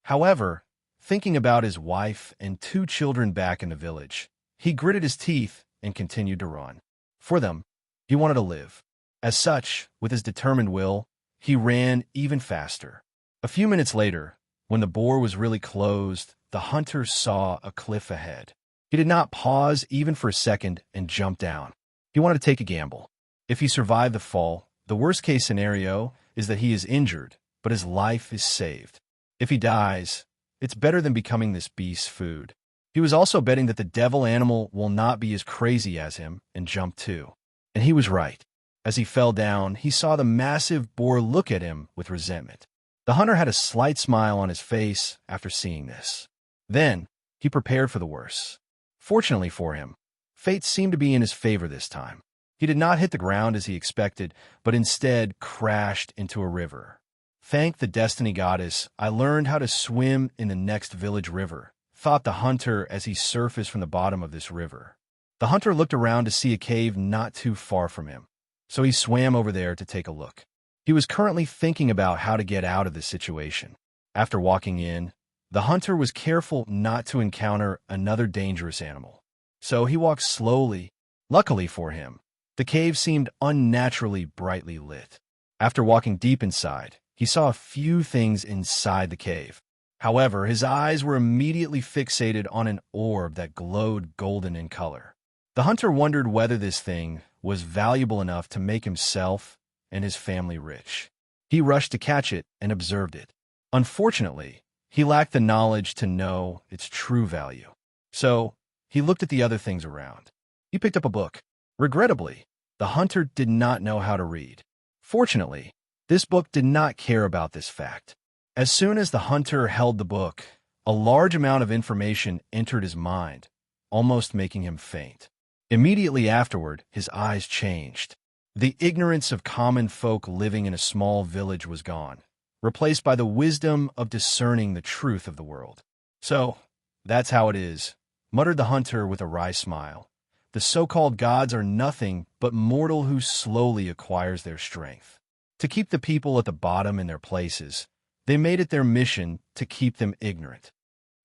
However, thinking about his wife and 2 children back in the village, he gritted his teeth and continued to run. For them, he wanted to live. As such, with his determined will, he ran even faster. A few minutes later, when the boar was really closed, the hunter saw a cliff ahead. He did not pause even for a second and jumped down. He wanted to take a gamble. If he survived the fall, the worst-case scenario is that he is injured, but his life is saved. If he dies, it's better than becoming this beast's food. He was also betting that the devil animal will not be as crazy as him and jumped too. And he was right. As he fell down, he saw the massive boar look at him with resentment. The hunter had a slight smile on his face after seeing this. Then, he prepared for the worst. Fortunately for him, fate seemed to be in his favor this time. He did not hit the ground as he expected, but instead crashed into a river. Thank the destiny goddess, I learned how to swim in the next village river, thought the hunter as he surfaced from the bottom of this river. The hunter looked around to see a cave not too far from him, so he swam over there to take a look. He was currently thinking about how to get out of this situation. After walking in, the hunter was careful not to encounter another dangerous animal, so he walked slowly. Luckily for him, the cave seemed unnaturally brightly lit. After walking deep inside, he saw a few things inside the cave. However, his eyes were immediately fixated on an orb that glowed golden in color. The hunter wondered whether this thing was valuable enough to make himself and his family rich. He rushed to catch it and observed it. Unfortunately, he lacked the knowledge to know its true value. So, he looked at the other things around. He picked up a book. Regrettably, the hunter did not know how to read. Fortunately, this book did not care about this fact. As soon as the hunter held the book, a large amount of information entered his mind, almost making him faint. Immediately afterward, his eyes changed. The ignorance of common folk living in a small village was gone, replaced by the wisdom of discerning the truth of the world. So, that's how it is, muttered the hunter with a wry smile. The so-called gods are nothing but mortal who slowly acquires their strength. To keep the people at the bottom in their places, they made it their mission to keep them ignorant.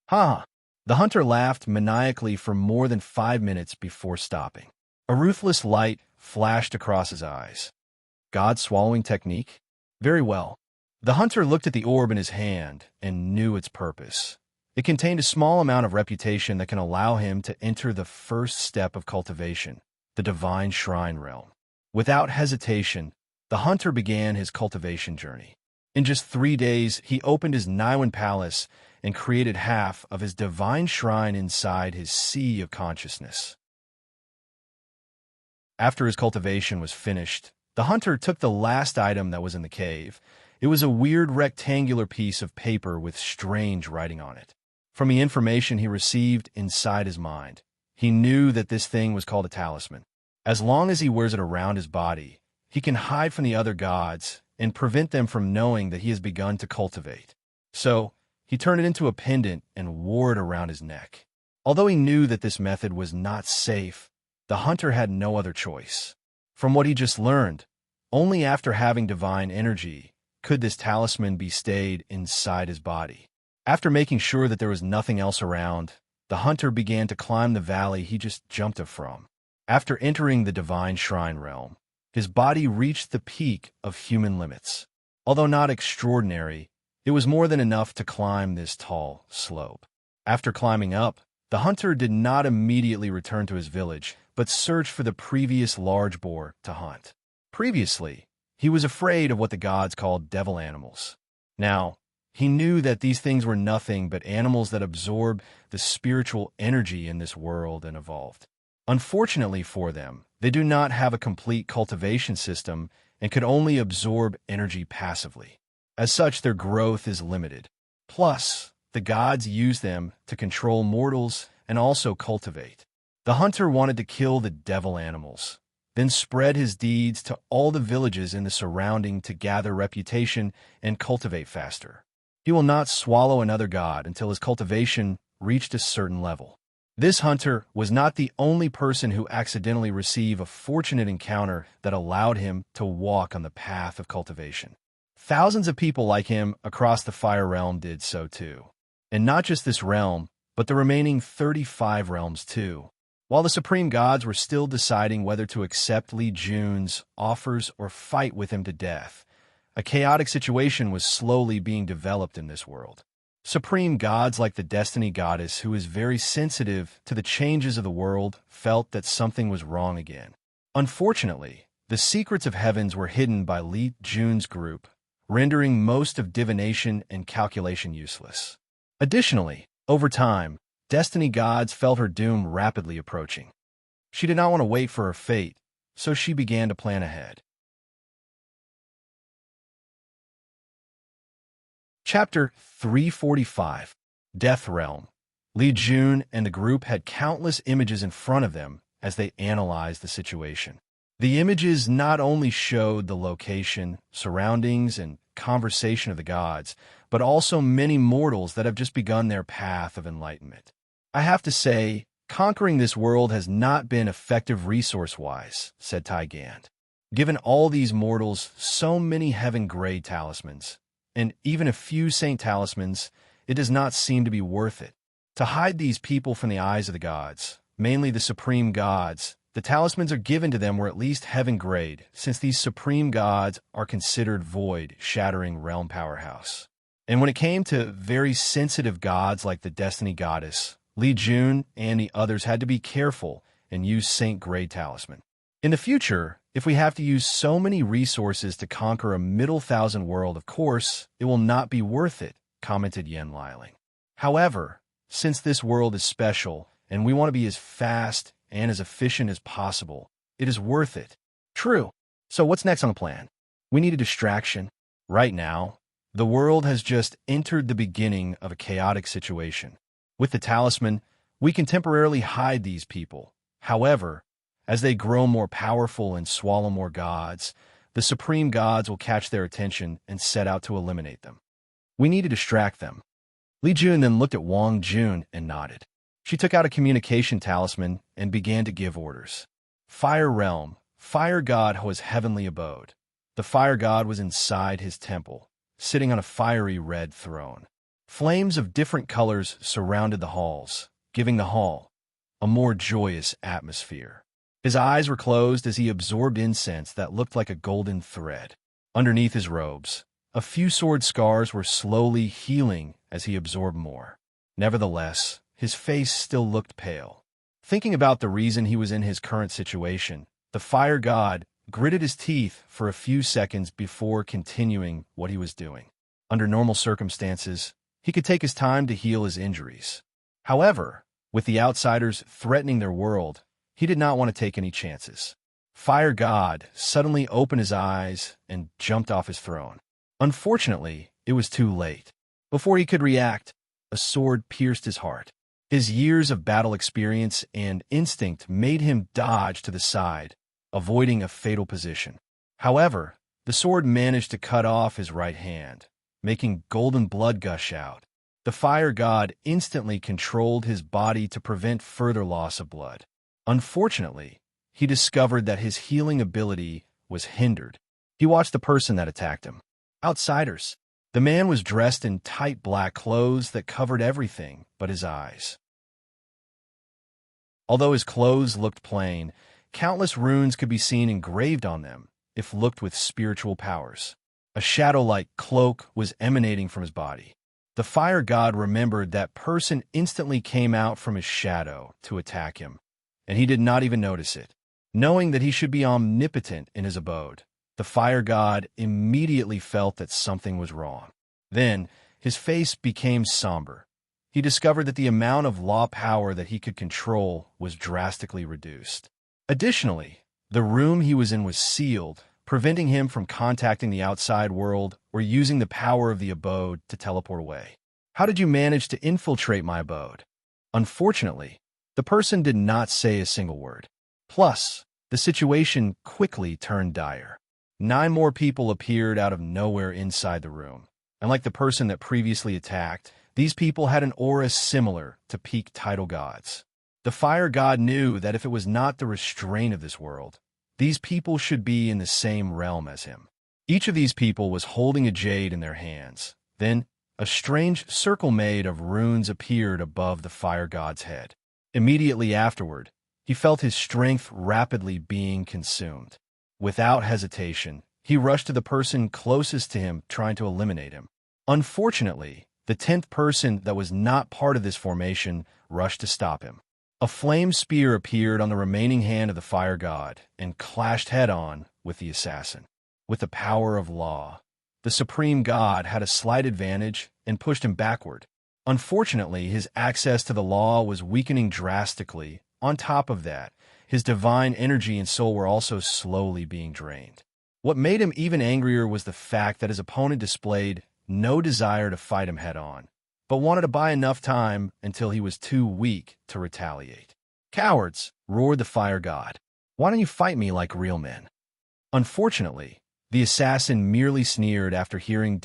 Ha! The hunter laughed maniacally for more than 5 minutes before stopping. A ruthless light flashed across his eyes. God-swallowing technique? Very well. The hunter looked at the orb in his hand and knew its purpose. It contained a small amount of reputation that can allow him to enter the first step of cultivation, the divine shrine realm. Without hesitation, the hunter began his cultivation journey. In just 3 days, he opened his Niwan palace and created half of his divine shrine inside his sea of consciousness. After his cultivation was finished, the hunter took the last item that was in the cave. It was a weird rectangular piece of paper with strange writing on it. From the information he received inside his mind, he knew that this thing was called a talisman. As long as he wears it around his body, he can hide from the other gods and prevent them from knowing that he has begun to cultivate. So, he turned it into a pendant and wore it around his neck. Although he knew that this method was not safe, the hunter had no other choice. From what he just learned, only after having divine energy could this talisman be stayed inside his body. After making sure that there was nothing else around, the hunter began to climb the valley he just jumped from. After entering the divine shrine realm, his body reached the peak of human limits. Although not extraordinary, it was more than enough to climb this tall slope. After climbing up, the hunter did not immediately return to his village, but searched for the previous large boar to hunt. Previously, he was afraid of what the gods called devil animals. Now, he knew that these things were nothing but animals that absorb the spiritual energy in this world and evolved. Unfortunately for them, they do not have a complete cultivation system and could only absorb energy passively. As such, their growth is limited. Plus, the gods use them to control mortals and also cultivate. The hunter wanted to kill the devil animals, then spread his deeds to all the villages in the surrounding to gather reputation and cultivate faster. He will not swallow another god until his cultivation reached a certain level. This hunter was not the only person who accidentally received a fortunate encounter that allowed him to walk on the path of cultivation. Thousands of people like him across the Fire Realm did so too. And not just this realm, but the remaining 35 realms too. While the supreme gods were still deciding whether to accept Li Jun's offers or fight with him to death, a chaotic situation was slowly being developed in this world. Supreme gods like the Destiny Goddess, who is very sensitive to the changes of the world, felt that something was wrong again. Unfortunately, the secrets of heavens were hidden by Li Jun's group, rendering most of divination and calculation useless. Additionally, over time, Destiny gods felt her doom rapidly approaching. She did not want to wait for her fate, so she began to plan ahead. Chapter 345, Death Realm. Li Jun and the group had countless images in front of them as they analyzed the situation. The images not only showed the location, surroundings, and conversation of the gods, but also many mortals that have just begun their path of enlightenment. I have to say, conquering this world has not been effective resource-wise, said Tai Gand. Given all these mortals so many heaven-grade talismans, and even a few saint talismans, it does not seem to be worth it. To hide these people from the eyes of the gods, mainly the supreme gods, the talismans are given to them were at least heaven-grade, since these supreme gods are considered void-shattering realm powerhouse. And when it came to very sensitive gods like the Destiny Goddess, Li Jun and the others had to be careful and use saint-grade talisman. In the future, if we have to use so many resources to conquer a middle thousand world, of course, it will not be worth it, commented Yen Liling. However, since this world is special and we want to be as fast and as efficient as possible, it is worth it. True. So what's next on the plan? We need a distraction. Right now, the world has just entered the beginning of a chaotic situation. With the talisman, we can temporarily hide these people. However, as they grow more powerful and swallow more gods, the supreme gods will catch their attention and set out to eliminate them. We need to distract them. Li Jun then looked at Wang Jun and nodded. She took out a communication talisman and began to give orders. Fire Realm, Fire God was heavenly abode. The Fire God was inside his temple, sitting on a fiery red throne. Flames of different colors surrounded the halls, giving the hall a more joyous atmosphere. His eyes were closed as he absorbed incense that looked like a golden thread. Underneath his robes, a few sword scars were slowly healing as he absorbed more. Nevertheless, his face still looked pale. Thinking about the reason he was in his current situation, the fire god gritted his teeth for a few seconds before continuing what he was doing. Under normal circumstances, he could take his time to heal his injuries. However, with the outsiders threatening their world, he did not want to take any chances. Fire God suddenly opened his eyes and jumped off his throne. Unfortunately, it was too late. Before he could react, a sword pierced his heart. His years of battle experience and instinct made him dodge to the side, avoiding a fatal position. However, the sword managed to cut off his right hand, making golden blood gush out. The fire god instantly controlled his body to prevent further loss of blood. Unfortunately, he discovered that his healing ability was hindered. He watched the person that attacked him. Outsiders. The man was dressed in tight black clothes that covered everything but his eyes. Although his clothes looked plain, countless runes could be seen engraved on them if looked with spiritual powers. A shadow-like cloak was emanating from his body. The fire god remembered that person instantly came out from his shadow to attack him, and he did not even notice it. Knowing that he should be omnipotent in his abode, the fire god immediately felt that something was wrong. Then, his face became somber. He discovered that the amount of law power that he could control was drastically reduced. Additionally, the room he was in was sealed, preventing him from contacting the outside world or using the power of the abode to teleport away. How did you manage to infiltrate my abode? Unfortunately, the person did not say a single word. Plus, the situation quickly turned dire. 9 more people appeared out of nowhere inside the room. And like the person that previously attacked, these people had an aura similar to peak title gods. The fire god knew that if it was not the restraint of this world, these people should be in the same realm as him. Each of these people was holding a jade in their hands. Then, a strange circle made of runes appeared above the fire god's head. Immediately afterward, He felt his strength rapidly being consumed. Without hesitation, he rushed to the person closest to him, trying to eliminate him. Unfortunately, the 10th person that was not part of this formation rushed to stop him. A flame spear appeared on the remaining hand of the fire god and clashed head-on with the assassin. With the power of law, the supreme god had a slight advantage and pushed him backward. Unfortunately, his access to the law was weakening drastically. On top of that, his divine energy and soul were also slowly being drained. What made him even angrier was the fact that his opponent displayed no desire to fight him head-on, but wanted to buy enough time until he was too weak to retaliate. "Cowards!" roared the fire god. "Why don't you fight me like real men?" Unfortunately, the assassin merely sneered after hearing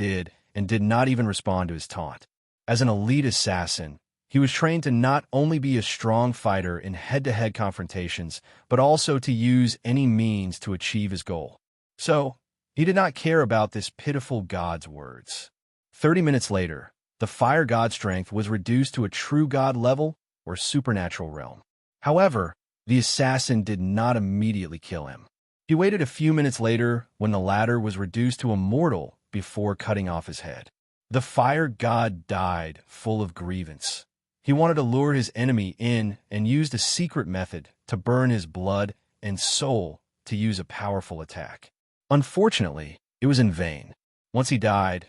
and did not even respond to his taunt. As an elite assassin, he was trained to not only be a strong fighter in head-to-head confrontations, but also to use any means to achieve his goal. So, he did not care about this pitiful god's words. 30 minutes later, the fire god's strength was reduced to a true god level or supernatural realm. However, the assassin did not immediately kill him. He waited a few minutes later when the latter was reduced to a mortal before cutting off his head. The fire god died full of grievance. He wanted to lure his enemy in and used a secret method to burn his blood and soul to use a powerful attack. Unfortunately, it was in vain. Once he died,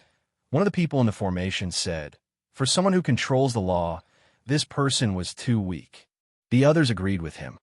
one of the people in the formation said, "For someone who controls the law, this person was too weak." The others agreed with him.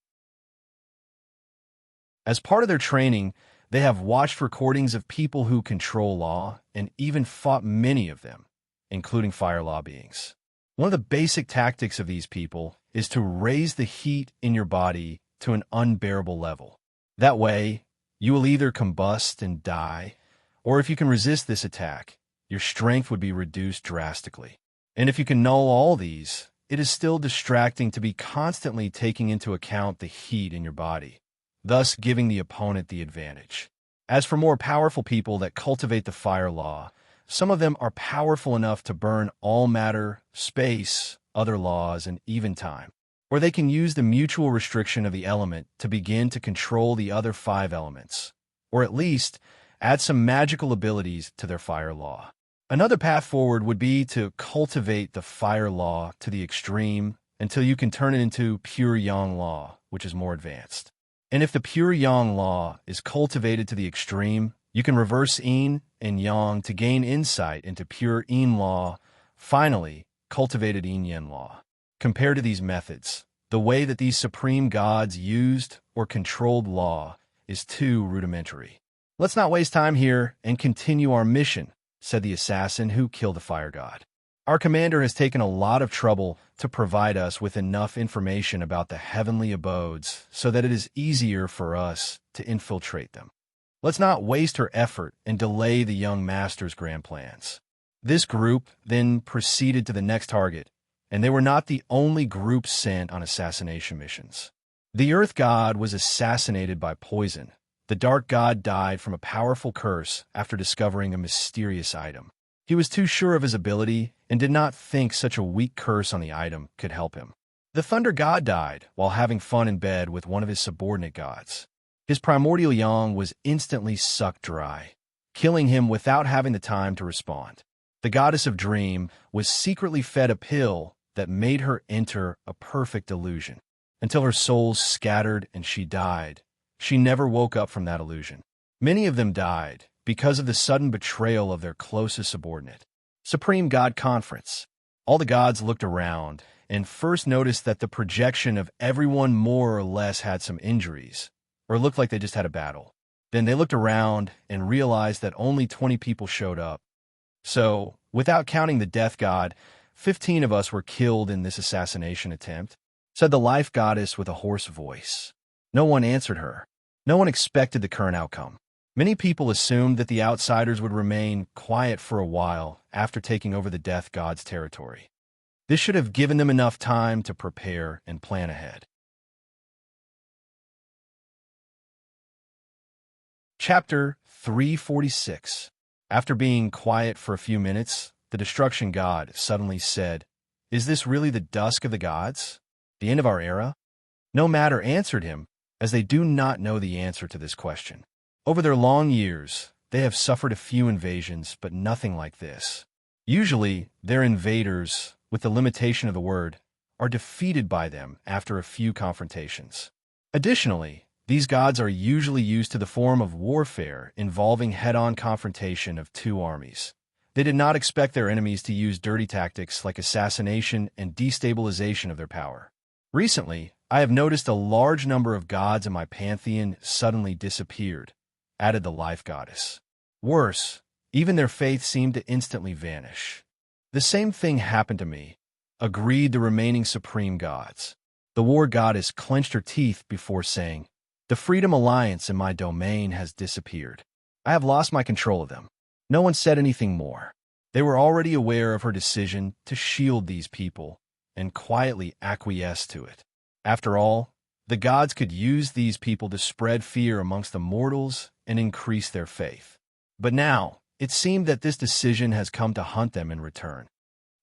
As part of their training, they have watched recordings of people who control law and even fought many of them, including fire law beings. One of the basic tactics of these people is to raise the heat in your body to an unbearable level. That way, you will either combust and die, or if you can resist this attack, your strength would be reduced drastically. And if you can null all these, it is still distracting to be constantly taking into account the heat in your body, thus giving the opponent the advantage. As for more powerful people that cultivate the fire law, some of them are powerful enough to burn all matter, space, other laws, and even time. Or they can use the mutual restriction of the element to begin to control the other 5 elements, or at least add some magical abilities to their fire law. Another path forward would be to cultivate the fire law to the extreme until you can turn it into pure yang law, which is more advanced. And if the pure yang law is cultivated to the extreme, you can reverse yin and yang to gain insight into pure yin law, finally, cultivated yin-yang law. Compared to these methods, the way that these supreme gods used or controlled law is too rudimentary. "Let's not waste time here and continue our mission," said the assassin who killed the fire god. "Our commander has taken a lot of trouble to provide us with enough information about the heavenly abodes so that it is easier for us to infiltrate them. Let's not waste her effort and delay the young master's grand plans." This group then proceeded to the next target, and they were not the only group sent on assassination missions. The earth god was assassinated by poison. The dark god died from a powerful curse after discovering a mysterious item. He was too sure of his ability and did not think such a weak curse on the item could help him. The thunder god died while having fun in bed with one of his subordinate gods. His primordial yang was instantly sucked dry, killing him without having the time to respond. The goddess of dream was secretly fed a pill that made her enter a perfect illusion. Until her soul scattered and she died, she never woke up from that illusion. Many of them died because of the sudden betrayal of their closest subordinate. Supreme God Conference. All the gods looked around and first noticed that the projection of everyone more or less had some injuries, or looked like they just had a battle. Then they looked around and realized that only 20 people showed up. So, without counting the death god, 15 of us were killed in this assassination attempt, said the life goddess with a hoarse voice. No one answered her. No one expected the current outcome. Many people assumed that the outsiders would remain quiet for a while after taking over the death god's territory. This should have given them enough time to prepare and plan ahead. Chapter 346. After being quiet for a few minutes, the destruction god suddenly said, "Is this really the dusk of the gods? The end of our era?" No matter answered him, as they do not know the answer to this question. Over their long years, they have suffered a few invasions, but nothing like this. Usually, their invaders, with the limitation of the word, are defeated by them after a few confrontations. Additionally, these gods are usually used to the form of warfare involving head-on confrontation of two armies. They did not expect their enemies to use dirty tactics like assassination and destabilization of their power. Recently, I have noticed a large number of gods in my pantheon suddenly disappeared, added the life goddess. Worse, even their faith seemed to instantly vanish. The same thing happened to me, agreed the remaining supreme gods. The war goddess clenched her teeth before saying, "The Freedom Alliance in my domain has disappeared. I have lost my control of them." No one said anything more. They were already aware of her decision to shield these people and quietly acquiesced to it. After all, the gods could use these people to spread fear amongst the mortals and increase their faith. But now, it seemed that this decision has come to hunt them in return.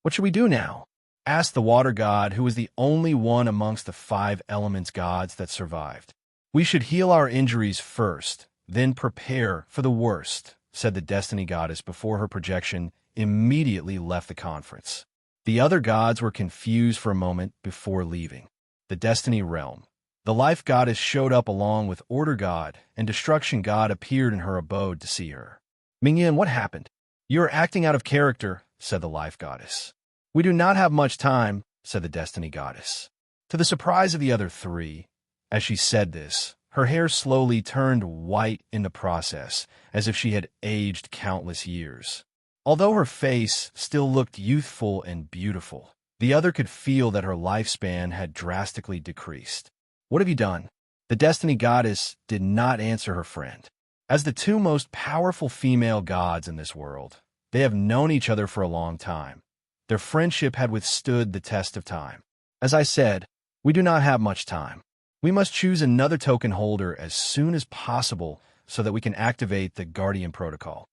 "What should we do now?" asked the water god, who was the only one amongst the 5 elements gods that survived. "We should heal our injuries first, then prepare for the worst," said the destiny goddess before her projection immediately left the conference. The other gods were confused for a moment before leaving. The destiny realm. The life goddess showed up along with order god, and destruction god appeared in her abode to see her. "Mingyan, what happened?" "You are acting out of character," said the life goddess. "We do not have much time," said the destiny goddess. To the surprise of the other 3, as she said this, her hair slowly turned white in the process, as if she had aged countless years. Although her face still looked youthful and beautiful, the other could feel that her lifespan had drastically decreased. "What have you done?" The destiny goddess did not answer her friend. As the 2 most powerful female gods in this world, they have known each other for a long time. Their friendship had withstood the test of time. "As I said, we do not have much time. We must choose another token holder as soon as possible so that we can activate the Guardian Protocol.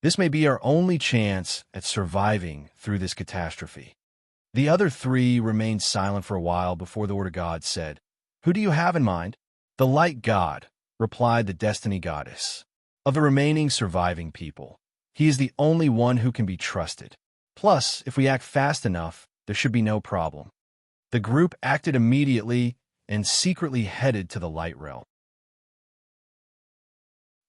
This may be our only chance at surviving through this catastrophe." The other 3 remained silent for a while before the order god said, "Who do you have in mind?" "The light god," replied the destiny goddess. "Of the remaining surviving people, he is the only one who can be trusted. Plus, if we act fast enough, there should be no problem." The group acted immediately and secretly headed to the light realm.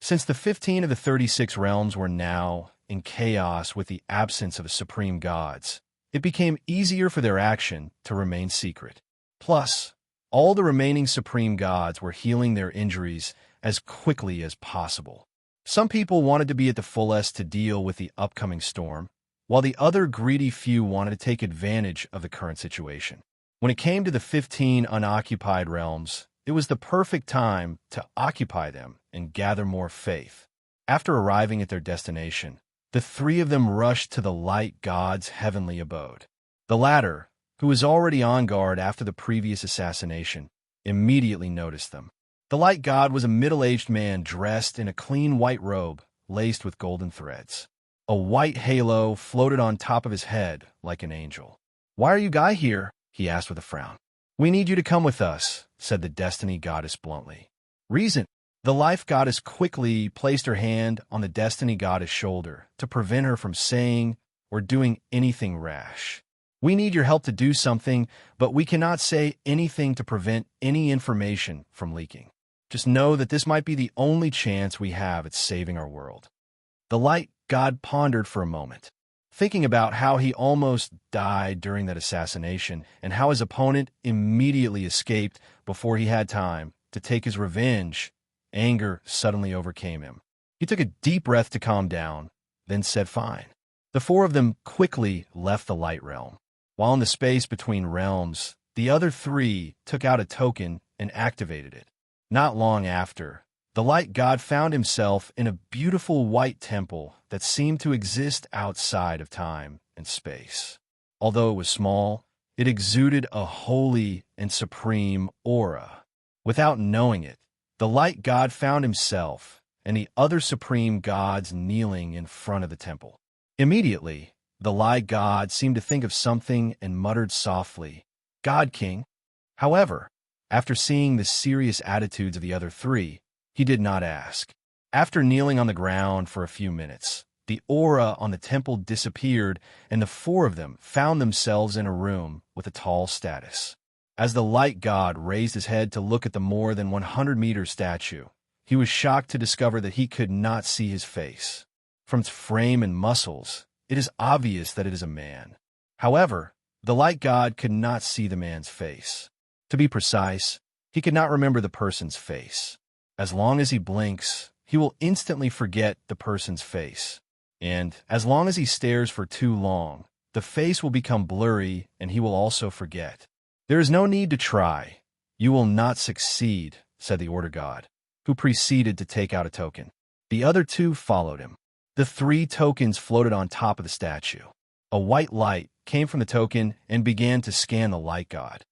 Since the 15 of the 36 realms were now in chaos with the absence of supreme gods, it became easier for their action to remain secret. Plus, all the remaining supreme gods were healing their injuries as quickly as possible. Some people wanted to be at the fullest to deal with the upcoming storm, while the other greedy few wanted to take advantage of the current situation. When it came to the 15 unoccupied realms, it was the perfect time to occupy them and gather more faith. After arriving at their destination, the 3 of them rushed to the light god's heavenly abode. The latter, who was already on guard after the previous assassination, immediately noticed them. The light god was a middle-aged man dressed in a clean white robe laced with golden threads. A white halo floated on top of his head like an angel. "Why are you guys here?" he asked with a frown. "We need you to come with us," said the destiny goddess bluntly. "Reason?" The life goddess quickly placed her hand on the destiny goddess' shoulder to prevent her from saying or doing anything rash. "We need your help to do something, but we cannot say anything to prevent any information from leaking. Just know that this might be the only chance we have at saving our world." The light god pondered for a moment, thinking about how he almost died during that assassination and how his opponent immediately escaped before he had time to take his revenge. Anger suddenly overcame him. He took a deep breath to calm down, then said, "Fine." The 4 of them quickly left the light realm. While in the space between realms, the other 3 took out a token and activated it. Not long after, the light god found himself in a beautiful white temple that seemed to exist outside of time and space. Although it was small, it exuded a holy and supreme aura. Without knowing it, the light god found himself and the other supreme gods kneeling in front of the temple. Immediately, the light god seemed to think of something and muttered softly, "God King." However, After seeing the serious attitudes of the other three, he did not ask. After kneeling on the ground for a few minutes, the aura on the temple disappeared, and the four of them found themselves in a room with a tall status. As the light god raised his head to look at the more than 100-meter statue, he was shocked to discover that he could not see his face. From its frame and muscles, it is obvious that it is a man. However, the light god could not see the man's face. To be precise, he could not remember the person's face. As long as he blinks, he will instantly forget the person's face. And as long as he stares for too long, the face will become blurry and he will also forget. There is no need to try. You will not succeed, said the order god, who proceeded to take out a token. The other two followed him. The 3 tokens floated on top of the statue. A white light came from the token and began to scan the light god.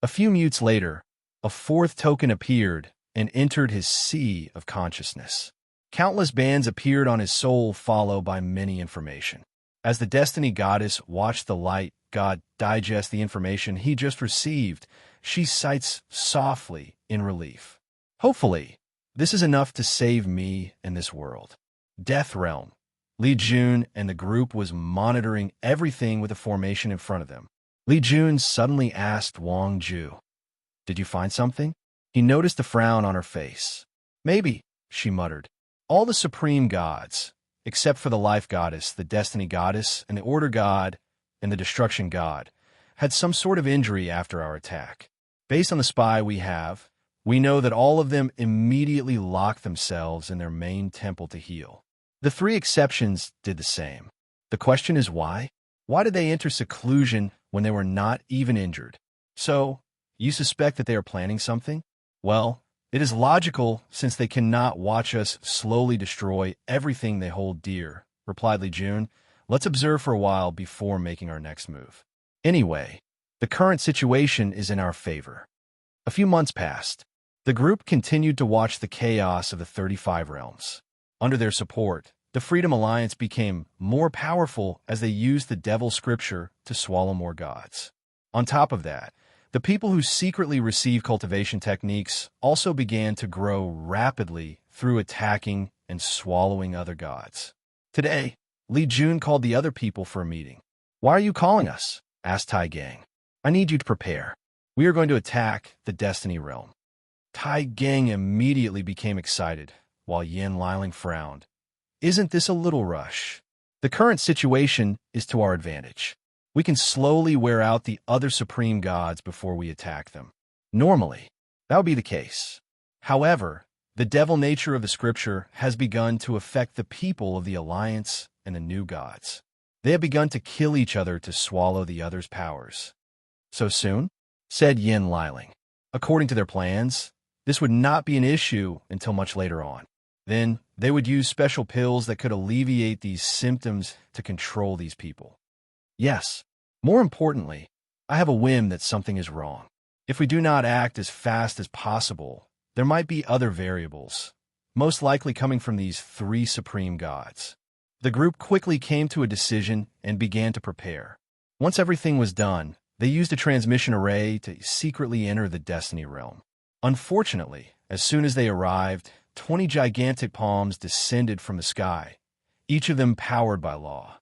A few minutes later, a 4th token appeared and entered his sea of consciousness. Countless bands appeared on his soul, followed by many information. As the Destiny Goddess watched the light god digest the information he just received, she sighs softly in relief. Hopefully, this is enough to save me and this world. Death Realm. Li Jun and the group was monitoring everything with the formation in front of them. Li Jun suddenly asked Wang Ju, "Did you find something?" He noticed a frown on her face. "Maybe," she muttered. All the supreme gods, except for the life goddess, the destiny goddess, and the order god, and the destruction god, had some sort of injury after our attack. Based on the spy we have, we know that all of them immediately locked themselves in their main temple to heal. The 3 exceptions did the same. The question is why? Why did they enter seclusion when they were not even injured? So, you suspect that they are planning something? Well, it is logical since they cannot watch us slowly destroy everything they hold dear, replied Li Jun. Let's observe for a while before making our next move. Anyway, the current situation is in our favor. A few months passed. The group continued to watch the chaos of the 35 realms. Under their support, the Freedom Alliance became more powerful as they used the Devil Scripture to swallow more gods. On top of that, the people who secretly received cultivation techniques also began to grow rapidly through attacking and swallowing other gods. Today, Li Jun called the other people for a meeting. "Why are you calling us?" asked Tai Gang. "I need you to prepare. We are going to attack the Destiny Realm." Tai Gang immediately became excited, while Yin Liling frowned. "Isn't this a little rush? The current situation is to our advantage. We can slowly wear out the other supreme gods before we attack them. Normally, that would be the case. However, the devil nature of the scripture has begun to affect the people of the Alliance and the new gods. They have begun to kill each other to swallow the other's powers." "So soon?" said Yin Liling. "According to their plans, this would not be an issue until much later on. Then they would use special pills that could alleviate these symptoms to control these people." "Yes. More importantly, I have a whim that something is wrong. If we do not act as fast as possible, there might be other variables, most likely coming from these 3 supreme gods." The group quickly came to a decision and began to prepare. Once everything was done, they used a transmission array to secretly enter the Destiny Realm. Unfortunately, as soon as they arrived, 20 gigantic palms descended from the sky, each of them powered by law.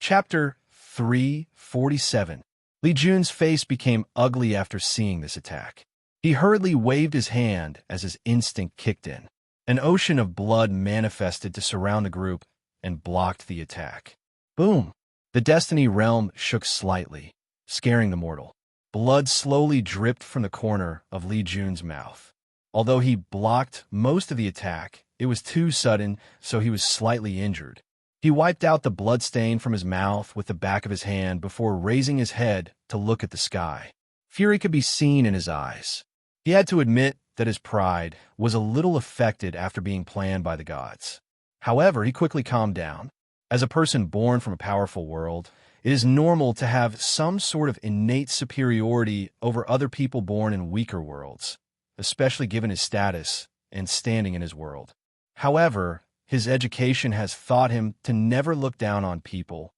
Chapter 347. Li Jun's face became ugly after seeing this attack. He hurriedly waved his hand as his instinct kicked in. An ocean of blood manifested to surround the group and blocked the attack. Boom! The Destiny Realm shook slightly, scaring the mortal. Blood slowly dripped from the corner of Li Jun's mouth. Although he blocked most of the attack, it was too sudden, so he was slightly injured. He wiped out the blood stain from his mouth with the back of his hand before raising his head to look at the sky. Fury could be seen in his eyes. He had to admit that his pride was a little affected after being planned by the gods. However, he quickly calmed down. As a person born from a powerful world, it is normal to have some sort of innate superiority over other people born in weaker worlds, especially given his status and standing in his world. However, his education has taught him to never look down on people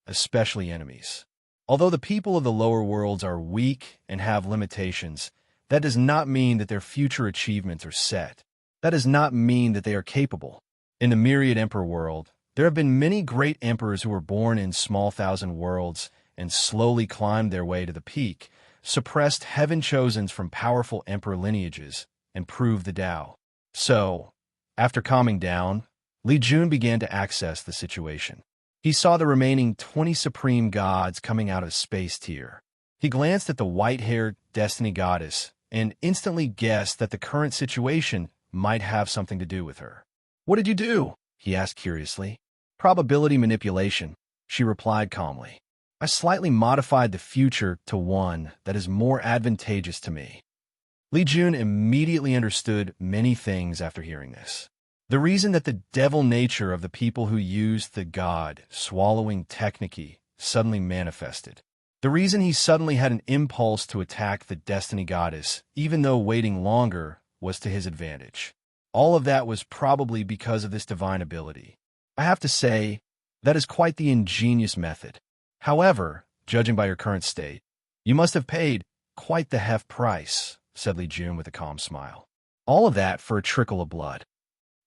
especially enemies. Although the people of the lower worlds are weak and have limitations, that does not mean that their future achievements are set. That does not mean that they are capable. In the myriad emperor world, there have been many great emperors who were born in small thousand worlds and slowly climbed their way to the peak, suppressed heaven-chosens from powerful emperor lineages, and proved the Tao. So, after calming down, Li Jun began to access the situation. He saw the remaining 20 supreme gods coming out of space tier. He glanced at the white-haired destiny goddess and instantly guessed that the current situation might have something to do with her. "What did you do?" he asked curiously. "Probability manipulation," she replied calmly. "I slightly modified the future to one that is more advantageous to me." Li Jun immediately understood many things after hearing this. The reason that the devil nature of the people who used the god-swallowing technique suddenly manifested. The reason he suddenly had an impulse to attack the destiny goddess, even though waiting longer was to his advantage. All of that was probably because of this divine ability. I have to say, that is quite the ingenious method. However, judging by your current state, you must have paid quite the heft price, said Li Jun with a calm smile. All of that for a trickle of blood.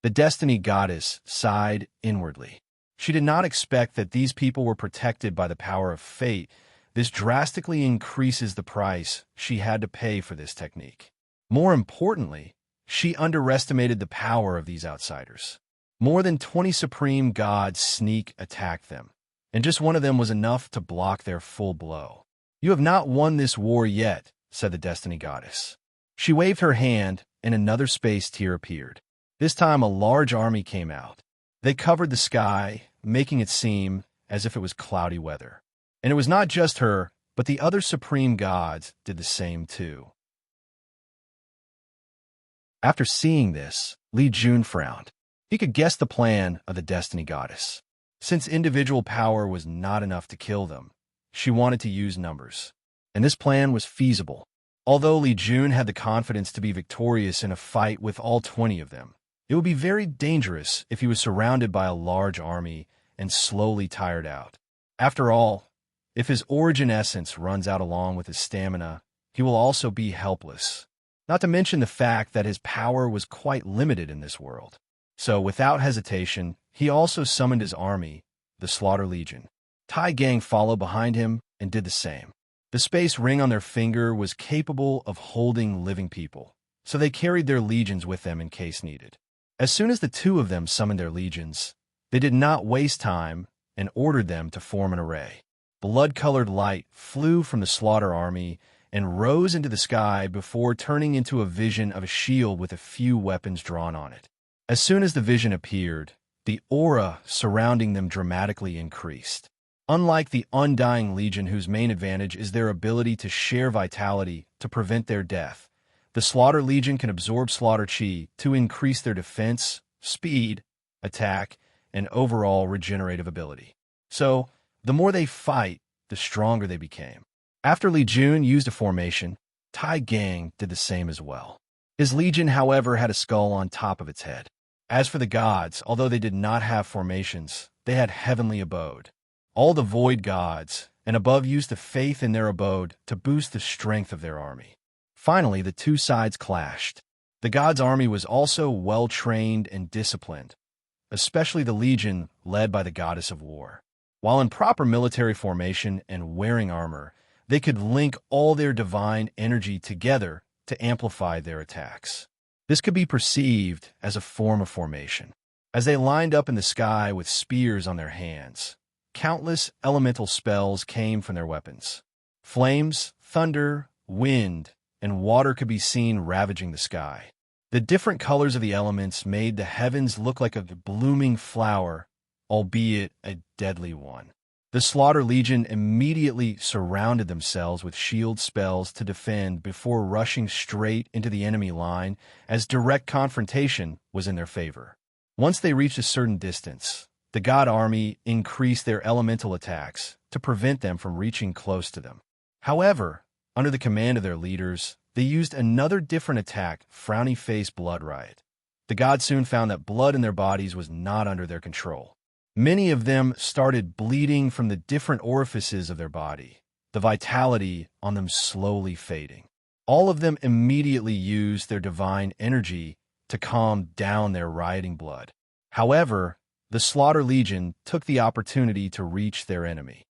The destiny goddess sighed inwardly. She did not expect that these people were protected by the power of fate. This drastically increases the price she had to pay for this technique. More importantly, she underestimated the power of these outsiders. More than 20 supreme gods sneak attacked them, and just one of them was enough to block their full blow. "You have not won this war yet," said the destiny goddess. She waved her hand, and another space tier appeared. This time a large army came out. They covered the sky, making it seem as if it was cloudy weather. And it was not just her, but the other supreme gods did the same too. After seeing this, Li Jun frowned. He could guess the plan of the destiny goddess. Since individual power was not enough to kill them, she wanted to use numbers. And this plan was feasible. Although Li Jun had the confidence to be victorious in a fight with all 20 of them, it would be very dangerous if he was surrounded by a large army and slowly tired out. After all, if his origin essence runs out along with his stamina, he will also be helpless. Not to mention the fact that his power was quite limited in this world. So, without hesitation, he also summoned his army, the Slaughter Legion. Tai Gang followed behind him and did the same. The space ring on their finger was capable of holding living people, so they carried their legions with them in case needed. As soon as the two of them summoned their legions, they did not waste time and ordered them to form an array. Blood-colored light flew from the Slaughter army and rose into the sky before turning into a vision of a shield with a few weapons drawn on it. As soon as the vision appeared, the aura surrounding them dramatically increased. Unlike the Undying Legion, whose main advantage is their ability to share vitality to prevent their death, the Slaughter Legion can absorb Slaughter Chi to increase their defense, speed, attack, and overall regenerative ability. So, the more they fight, the stronger they became. After Li Jun used a formation, Tai Gang did the same as well. His legion, however, had a skull on top of its head. As for the gods, although they did not have formations, they had heavenly abode. All the void gods and above used the faith in their abode to boost the strength of their army. Finally, the two sides clashed. The gods' army was also well-trained and disciplined, especially the legion led by the goddess of war. While in proper military formation and wearing armor, they could link all their divine energy together to amplify their attacks. This could be perceived as a form of formation. As they lined up in the sky with spears on their hands, countless elemental spells came from their weapons. Flames, thunder, wind, and water could be seen ravaging the sky. The different colors of the elements made the heavens look like a blooming flower, albeit a deadly one. The Slaughter Legion immediately surrounded themselves with shield spells to defend before rushing straight into the enemy line, as direct confrontation was in their favor. Once they reached a certain distance, the God Army increased their elemental attacks to prevent them from reaching close to them. However, under the command of their leaders, they used another different attack, Frowny Face Blood Riot. The gods soon found that blood in their bodies was not under their control. Many of them started bleeding from the different orifices of their body, the vitality on them slowly fading. All of them immediately used their divine energy to calm down their rioting blood. However, the Slaughter Legion took the opportunity to reach their enemy.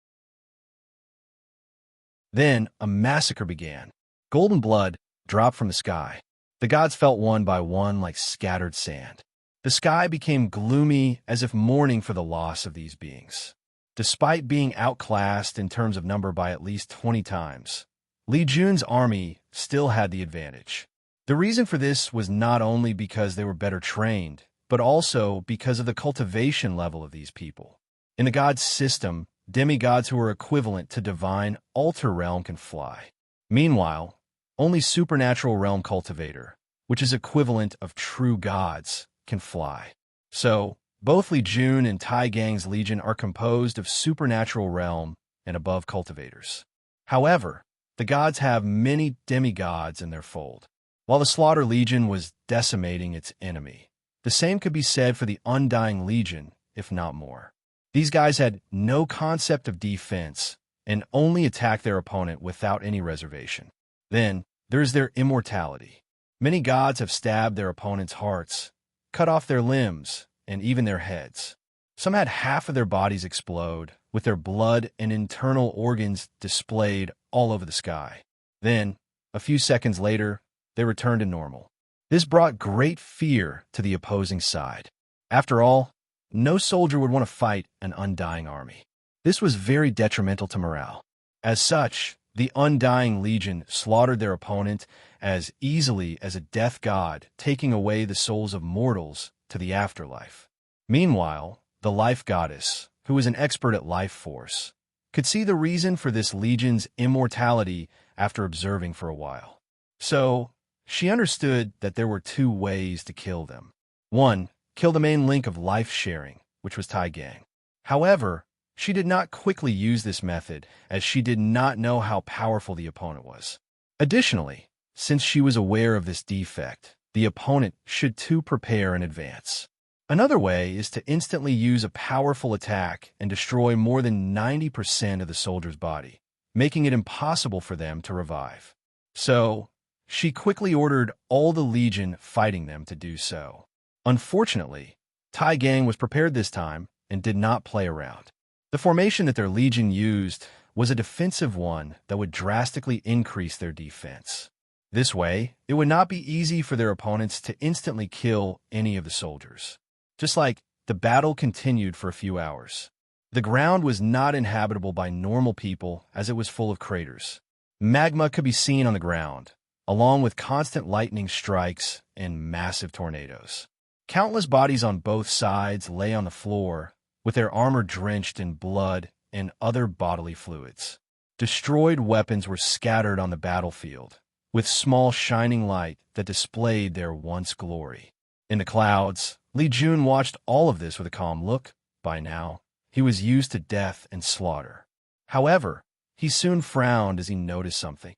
Then a massacre began. Golden blood dropped from the sky. The gods fell one by one like scattered sand. The sky became gloomy as if mourning for the loss of these beings. Despite being outclassed in terms of number by at least 20 times, Li Jun's army still had the advantage. The reason for this was not only because they were better trained, but also because of the cultivation level of these people. In the gods' system, demigods who are equivalent to divine altar realm can fly. Meanwhile, only supernatural realm cultivator, which is equivalent of true gods, can fly. So, both Li Jun and Tai Gang's legion are composed of supernatural realm and above cultivators. However, the gods have many demigods in their fold. While the Slaughter Legion was decimating its enemy, the same could be said for the Undying Legion, if not more. These guys had no concept of defense and only attacked their opponent without any reservation. Then, there's their immortality. Many gods have stabbed their opponents' hearts, cut off their limbs, and even their heads. Some had half of their bodies explode, with their blood and internal organs displayed all over the sky. Then, a few seconds later, they returned to normal. This brought great fear to the opposing side. After all, no soldier would want to fight an undying army. This was very detrimental to morale. As such, the Undying Legion slaughtered their opponent as easily as a death god, taking away the souls of mortals to the afterlife. Meanwhile, the Life Goddess, who was an expert at life force, could see the reason for this legion's immortality after observing for a while. So, she understood that there were two ways to kill them. One, kill the main link of life sharing, which was Tai Gang. However, she did not quickly use this method, as she did not know how powerful the opponent was. Additionally, since she was aware of this defect, the opponent should too prepare in advance. Another way is to instantly use a powerful attack and destroy more than 90% of the soldier's body, making it impossible for them to revive. So, she quickly ordered all the legion fighting them to do so. Unfortunately, Tai Gang was prepared this time and did not play around. The formation that their legion used was a defensive one that would drastically increase their defense. This way, it would not be easy for their opponents to instantly kill any of the soldiers. Just like the battle continued for a few hours. The ground was not inhabitable by normal people as it was full of craters. Magma could be seen on the ground, along with constant lightning strikes and massive tornadoes. Countless bodies on both sides lay on the floor, with their armor drenched in blood and other bodily fluids. Destroyed weapons were scattered on the battlefield, with small shining light that displayed their once glory. In the clouds, Li Jun watched all of this with a calm look. By now, he was used to death and slaughter. However, he soon frowned as he noticed something.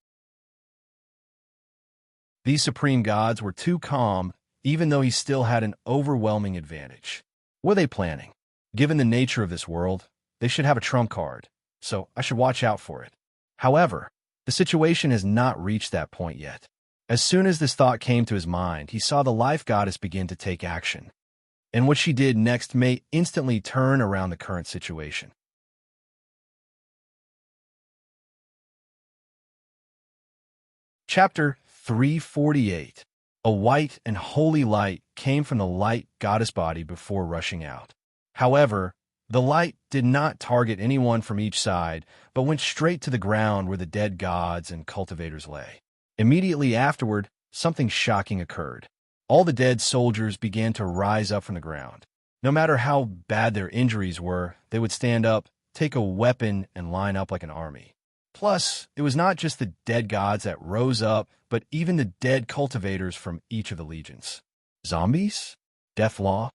These supreme gods were too calm, even though he still had an overwhelming advantage. What were they planning? Given the nature of this world, they should have a trump card, so I should watch out for it. However, the situation has not reached that point yet. As soon as this thought came to his mind, he saw the life goddess begin to take action. And what she did next may instantly turn around the current situation. Chapter 348. A white and holy light came from the light goddess body before rushing out. However, the light did not target anyone from each side, but went straight to the ground where the dead gods and cultivators lay. Immediately afterward, something shocking occurred. All the dead soldiers began to rise up from the ground. No matter how bad their injuries were, they would stand up, take a weapon, and line up like an army. Plus, it was not just the dead gods that rose up, but even the dead cultivators from each of the legions. Zombies? Deathlaw?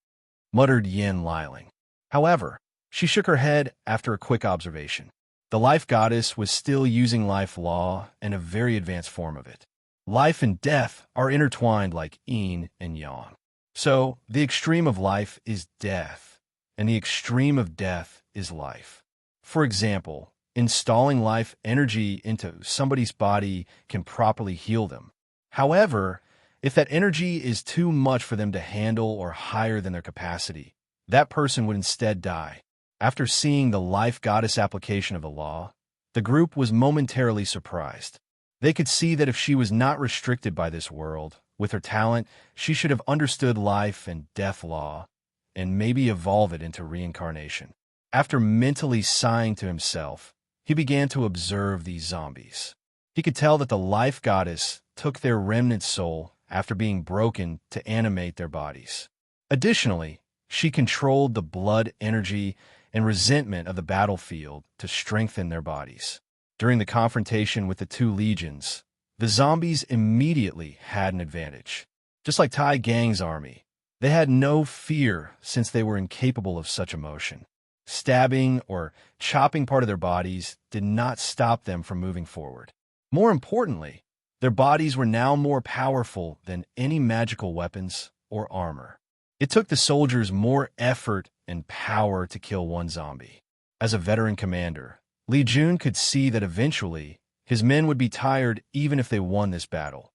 Muttered Yin Liling. However, she shook her head after a quick observation. The life goddess was still using life law and a very advanced form of it. Life and death are intertwined like yin and yang. So, the extreme of life is death, and the extreme of death is life. For example, installing life energy into somebody's body can properly heal them. However, if that energy is too much for them to handle or higher than their capacity, that person would instead die. After seeing the life goddess application of the law, the group was momentarily surprised. They could see that if she was not restricted by this world, with her talent, she should have understood life and death law, and maybe evolve it into reincarnation. After mentally sighing to himself, he began to observe these zombies. He could tell that the life goddess took their remnant soul after being broken to animate their bodies. Additionally, she controlled the blood energy and resentment of the battlefield to strengthen their bodies. During the confrontation with the two legions, the zombies immediately had an advantage. Just like Tai Gang's army, they had no fear since they were incapable of such emotion. Stabbing or chopping part of their bodies did not stop them from moving forward. More importantly, their bodies were now more powerful than any magical weapons or armor. It took the soldiers more effort and power to kill one zombie. As a veteran commander, Li Jun could see that eventually his men would be tired even if they won this battle.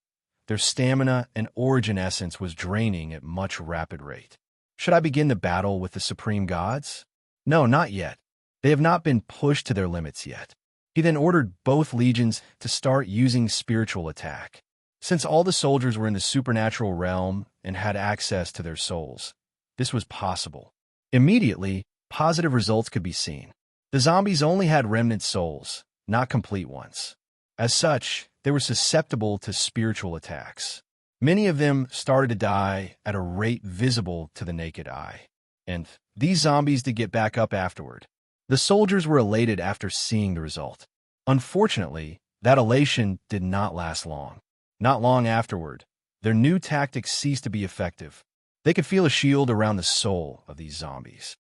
Their stamina and origin essence was draining at much rapid rate. Should I begin the battle with the supreme gods? No, not yet. They have not been pushed to their limits yet. He then ordered both legions to start using spiritual attack. Since all the soldiers were in the supernatural realm and had access to their souls, this was possible. Immediately, positive results could be seen. The zombies only had remnant souls, not complete ones. As such, they were susceptible to spiritual attacks. Many of them started to die at a rate visible to the naked eye. And these zombies did get back up afterward. The soldiers were elated after seeing the result. Unfortunately, that elation did not last long. Not long afterward, their new tactics ceased to be effective. They could feel a shield around the soul of these zombies.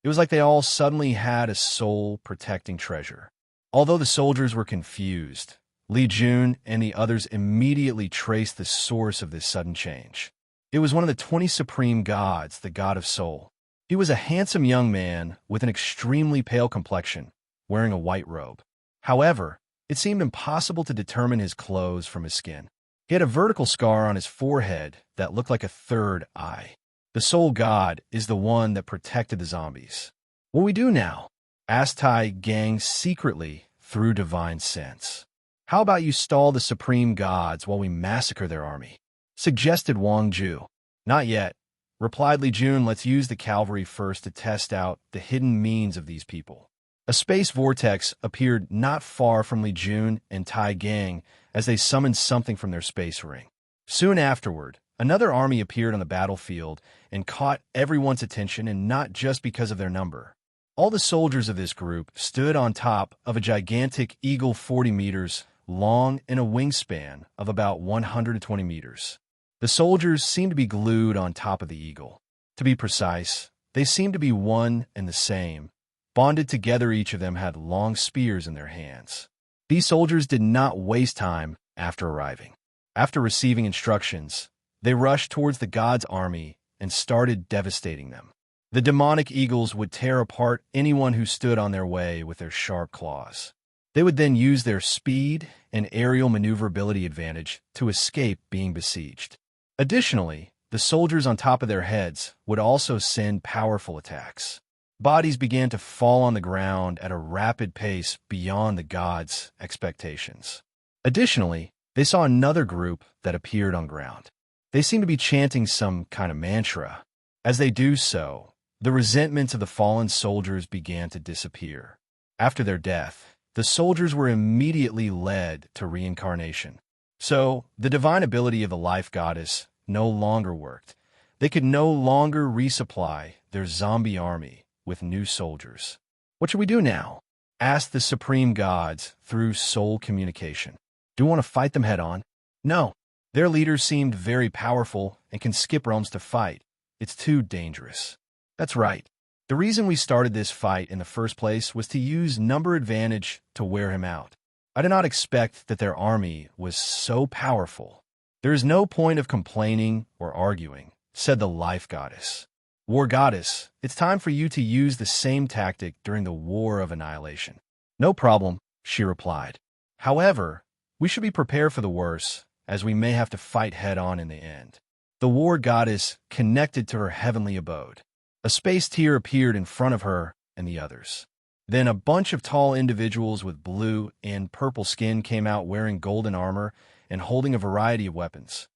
It was like they all suddenly had a soul-protecting treasure. Although the soldiers were confused, Li Jun and the others immediately traced the source of this sudden change. It was one of the 20 supreme gods, the god of soul. He was a handsome young man with an extremely pale complexion, wearing a white robe. However, it seemed impossible to determine his clothes from his skin. He had a vertical scar on his forehead that looked like a third eye. The soul god is the one that protected the zombies. What we do now? Asked Tai Gang secretly through divine sense. How about you stall the supreme gods while we massacre their army? Suggested Wang Ju. Not yet, replied Li Jun. Let's use the cavalry first to test out the hidden means of these people. A space vortex appeared not far from Li Jun and Tai Gang as they summoned something from their space ring. Soon afterward, another army appeared on the battlefield and caught everyone's attention, and not just because of their number. All the soldiers of this group stood on top of a gigantic eagle 40 meters long and a wingspan of about 120 meters. The soldiers seemed to be glued on top of the eagle. To be precise, they seemed to be one and the same. Bonded together, each of them had long spears in their hands. These soldiers did not waste time after arriving. After receiving instructions, they rushed towards the god's army and started devastating them. The demonic eagles would tear apart anyone who stood on their way with their sharp claws. They would then use their speed and aerial maneuverability advantage to escape being besieged. Additionally, the soldiers on top of their heads would also send powerful attacks. Bodies began to fall on the ground at a rapid pace beyond the gods' expectations. Additionally, they saw another group that appeared on ground. They seemed to be chanting some kind of mantra. As they do so, the resentments of the fallen soldiers began to disappear. After their death, the soldiers were immediately led to reincarnation. So, the divine ability of the life goddess no longer worked. They could no longer resupply their zombie army with new soldiers. What should we do now? Asked the supreme gods through soul communication. Do you want to fight them head on? No. Their leaders seemed very powerful and can skip realms to fight. It's too dangerous. That's right. The reason we started this fight in the first place was to use number advantage to wear him out. I did not expect that their army was so powerful. There is no point of complaining or arguing, said the life goddess. War Goddess, it's time for you to use the same tactic during the War of Annihilation. No problem, she replied. However, we should be prepared for the worst, as we may have to fight head-on in the end. The War Goddess connected to her heavenly abode. A space tier appeared in front of her and the others. Then a bunch of tall individuals with blue and purple skin came out wearing golden armor and holding a variety of weapons.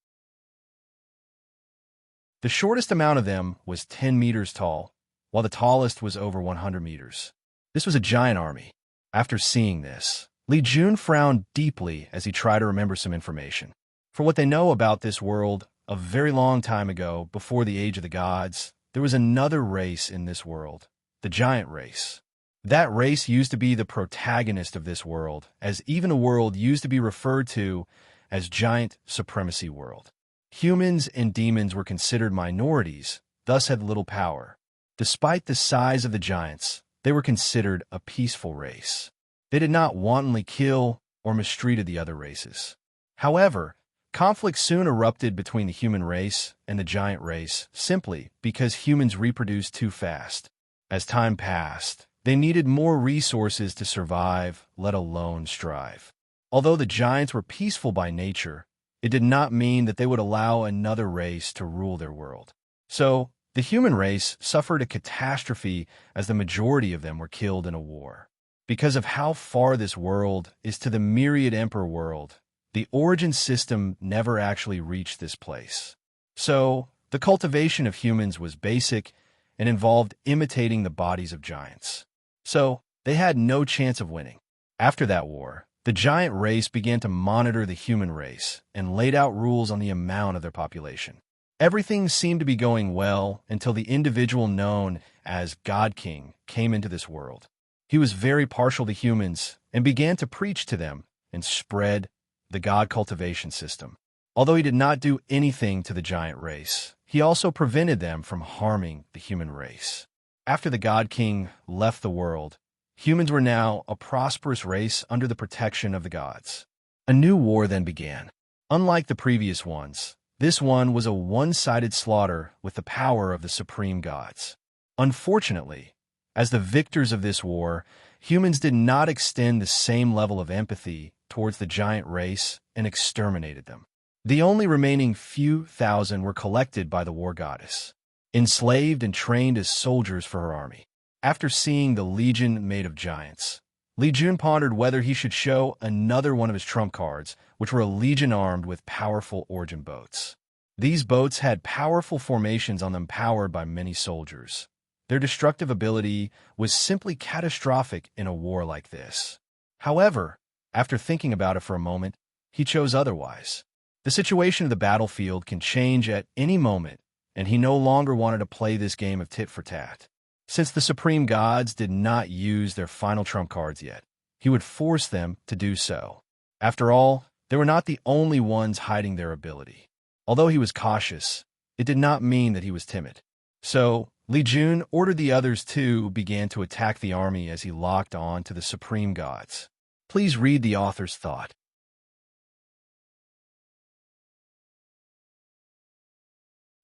The shortest amount of them was 10 meters tall, while the tallest was over 100 meters. This was a giant army. After seeing this, Li Jun frowned deeply as he tried to remember some information. For what they know about this world, a very long time ago, before the age of the gods, there was another race in this world, the giant race. That race used to be the protagonist of this world, as even a world used to be referred to as Giant Supremacy World. Humans and demons were considered minorities, thus had little power. Despite the size of the giants, they were considered a peaceful race. They did not wantonly kill or mistreated the other races. However, conflict soon erupted between the human race and the giant race, simply because humans reproduced too fast. As time passed, they needed more resources to survive, let alone strive. Although the giants were peaceful by nature, it did not mean that they would allow another race to rule their world. So, the human race suffered a catastrophe as the majority of them were killed in a war. Because of how far this world is to the myriad emperor world, the origin system never actually reached this place. So, the cultivation of humans was basic and involved imitating the bodies of giants. So, they had no chance of winning. After that war, the giant race began to monitor the human race and laid out rules on the amount of their population. Everything seemed to be going well until the individual known as God King came into this world. He was very partial to humans and began to preach to them and spread the god cultivation system. Although he did not do anything to the giant race, he also prevented them from harming the human race. After the God King left the world, humans were now a prosperous race under the protection of the gods. A new war then began. Unlike the previous ones, this one was a one-sided slaughter with the power of the supreme gods. Unfortunately, as the victors of this war, humans did not extend the same level of empathy towards the giant race and exterminated them. The only remaining few thousand were collected by the war goddess, enslaved and trained as soldiers for her army. After seeing the legion made of giants, Li Jun pondered whether he should show another one of his trump cards, which were a legion armed with powerful origin boats. These boats had powerful formations on them powered by many soldiers. Their destructive ability was simply catastrophic in a war like this. However, after thinking about it for a moment, he chose otherwise. The situation of the battlefield can change at any moment, and he no longer wanted to play this game of tit for tat. Since the supreme gods did not use their final trump cards yet, he would force them to do so. After all, they were not the only ones hiding their ability. Although he was cautious, it did not mean that he was timid. So, Li Jun ordered the others to begin to attack the army as he locked on to the supreme gods. Please read the author's thought.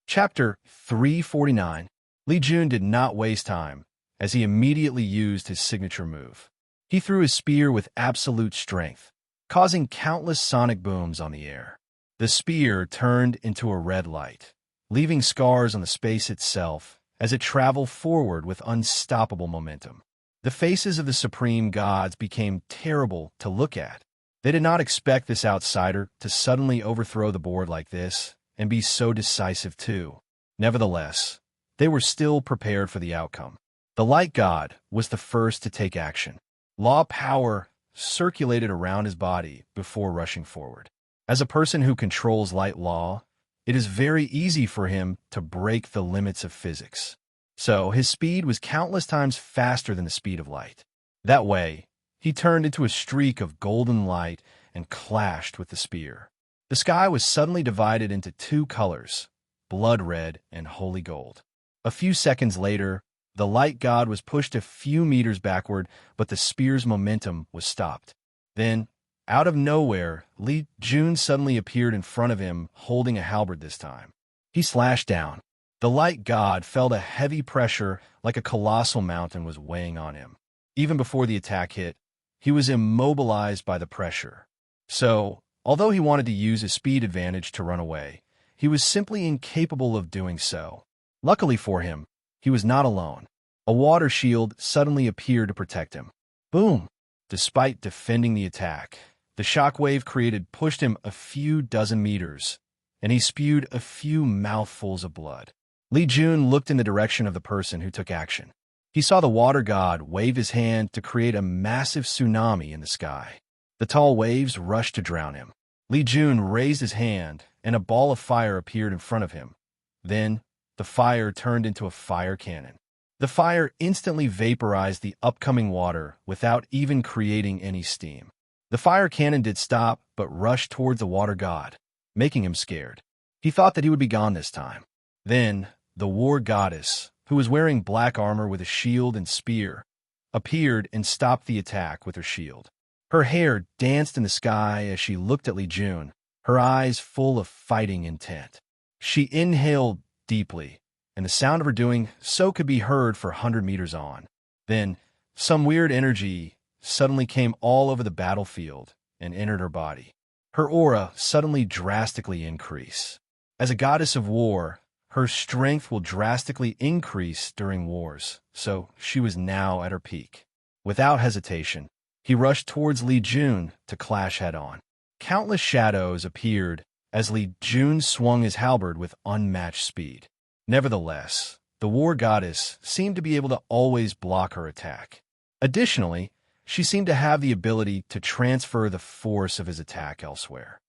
Chapter 349. Li Jun did not waste time, as he immediately used his signature move. He threw his spear with absolute strength, causing countless sonic booms on the air. The spear turned into a red light, leaving scars on the space itself as it traveled forward with unstoppable momentum. The faces of the supreme gods became terrible to look at. They did not expect this outsider to suddenly overthrow the board like this and be so decisive too. Nevertheless, they were still prepared for the outcome. The light god was the first to take action. Law power circulated around his body before rushing forward. As a person who controls light law, it is very easy for him to break the limits of physics. So his speed was countless times faster than the speed of light. That way, he turned into a streak of golden light and clashed with the spear. The sky was suddenly divided into two colors, blood red and holy gold. A few seconds later, the light god was pushed a few meters backward, but the spear's momentum was stopped. Then, out of nowhere, Li Jun suddenly appeared in front of him, holding a halberd this time. He slashed down. The light god felt a heavy pressure like a colossal mountain was weighing on him. Even before the attack hit, he was immobilized by the pressure. So, although he wanted to use his speed advantage to run away, he was simply incapable of doing so. Luckily for him, he was not alone. A water shield suddenly appeared to protect him. Boom! Despite defending the attack, the shockwave created pushed him a few dozen meters, and he spewed a few mouthfuls of blood. Li Jun looked in the direction of the person who took action. He saw the water god wave his hand to create a massive tsunami in the sky. The tall waves rushed to drown him. Li Jun raised his hand, and a ball of fire appeared in front of him. Then, the fire turned into a fire cannon. The fire instantly vaporized the upcoming water without even creating any steam. The fire cannon did stop, but rushed towards the water god, making him scared. He thought that he would be gone this time. Then, the war goddess, who was wearing black armor with a shield and spear, appeared and stopped the attack with her shield. Her hair danced in the sky as she looked at Li Jun, her eyes full of fighting intent. She inhaled deeply, and the sound of her doing so could be heard for 100 meters on. Then, some weird energy suddenly came all over the battlefield and entered her body. Her aura suddenly drastically increased. As a goddess of war, her strength will drastically increase during wars, so she was now at her peak. Without hesitation, he rushed towards Li Jun to clash head-on. Countless shadows appeared as Li Jun swung his halberd with unmatched speed. Nevertheless, the war goddess seemed to be able to always block her attack. Additionally, she seemed to have the ability to transfer the force of his attack elsewhere.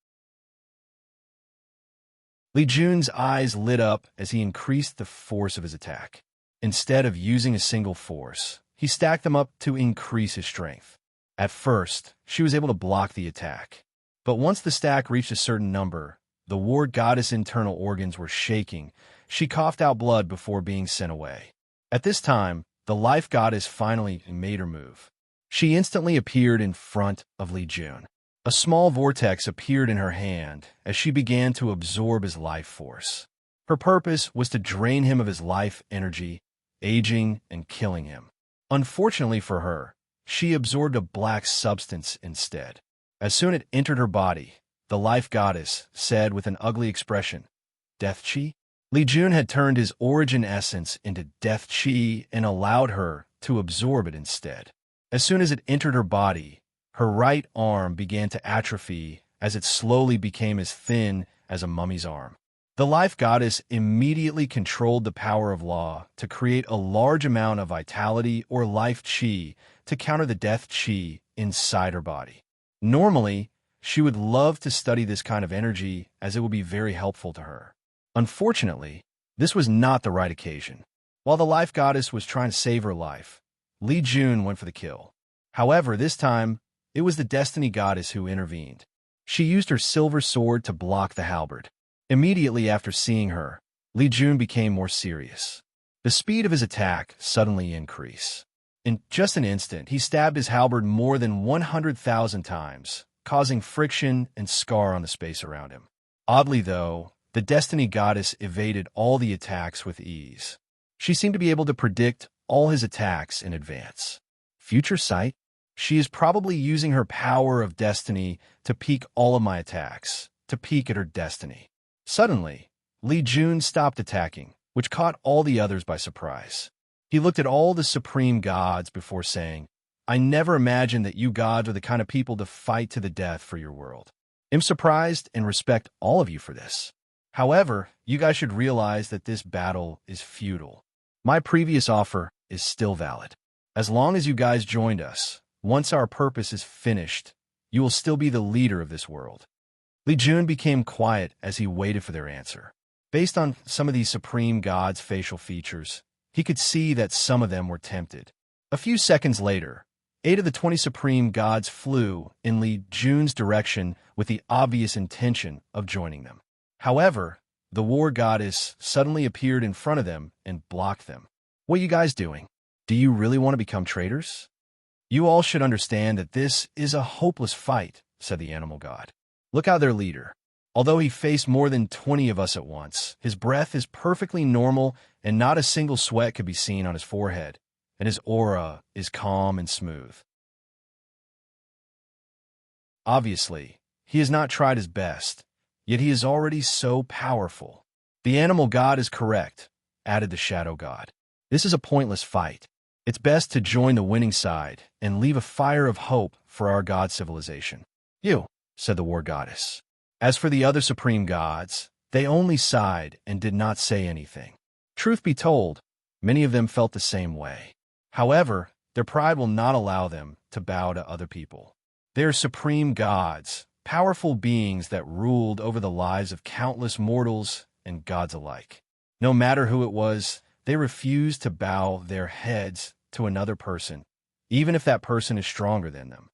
Li Jun's eyes lit up as he increased the force of his attack. Instead of using a single force, he stacked them up to increase his strength. At first, she was able to block the attack. But once the stack reached a certain number, the war goddess' internal organs were shaking. She coughed out blood before being sent away. At this time, the life goddess finally made her move. She instantly appeared in front of Li Jun. A small vortex appeared in her hand as she began to absorb his life force. Her purpose was to drain him of his life energy, aging and killing him. Unfortunately for her, she absorbed a black substance instead. As soon as it entered her body, the life goddess said with an ugly expression, "Death Chi?" Li Jun had turned his origin essence into Death Chi and allowed her to absorb it instead. As soon as it entered her body, her right arm began to atrophy as it slowly became as thin as a mummy's arm. The life goddess immediately controlled the power of law to create a large amount of vitality or life chi to counter the death chi inside her body. Normally, she would love to study this kind of energy as it would be very helpful to her. Unfortunately, this was not the right occasion. While the life goddess was trying to save her life, Li Jun went for the kill. However, this time, it was the destiny goddess who intervened. She used her silver sword to block the halberd. Immediately after seeing her, Li Jun became more serious. The speed of his attack suddenly increased. In just an instant, he stabbed his halberd more than 100,000 times, causing friction and scar on the space around him. Oddly, though, the destiny goddess evaded all the attacks with ease. She seemed to be able to predict all his attacks in advance. Future sight? She is probably using her power of destiny to peek all of my attacks, to peek at her destiny. Suddenly, Li Jun stopped attacking, which caught all the others by surprise. He looked at all the supreme gods before saying, "I never imagined that you gods are the kind of people to fight to the death for your world. I'm surprised and respect all of you for this. However, you guys should realize that this battle is futile. My previous offer is still valid. As long as you guys joined us, once our purpose is finished, you will still be the leader of this world." Li Jun became quiet as he waited for their answer. Based on some of these supreme gods' facial features, he could see that some of them were tempted. A few seconds later, 8 of the 20 supreme gods flew in Li Jun's direction with the obvious intention of joining them. However, the war goddess suddenly appeared in front of them and blocked them. "What are you guys doing? Do you really want to become traitors? You all should understand that this is a hopeless fight," said the animal god. "Look out, their leader. Although he faced more than 20 of us at once, his breath is perfectly normal and not a single sweat could be seen on his forehead, and his aura is calm and smooth. Obviously, he has not tried his best, yet he is already so powerful. The animal god is correct, added the shadow god. This is a pointless fight. It's best to join the winning side and leave a fire of hope for our god civilization. You, said the war goddess. As for the other supreme gods, they only sighed and did not say anything. Truth be told, many of them felt the same way. However, their pride will not allow them to bow to other people. They are supreme gods, powerful beings that ruled over the lives of countless mortals and gods alike. No matter who it was, they refused to bow their heads to another person, even if that person is stronger than them.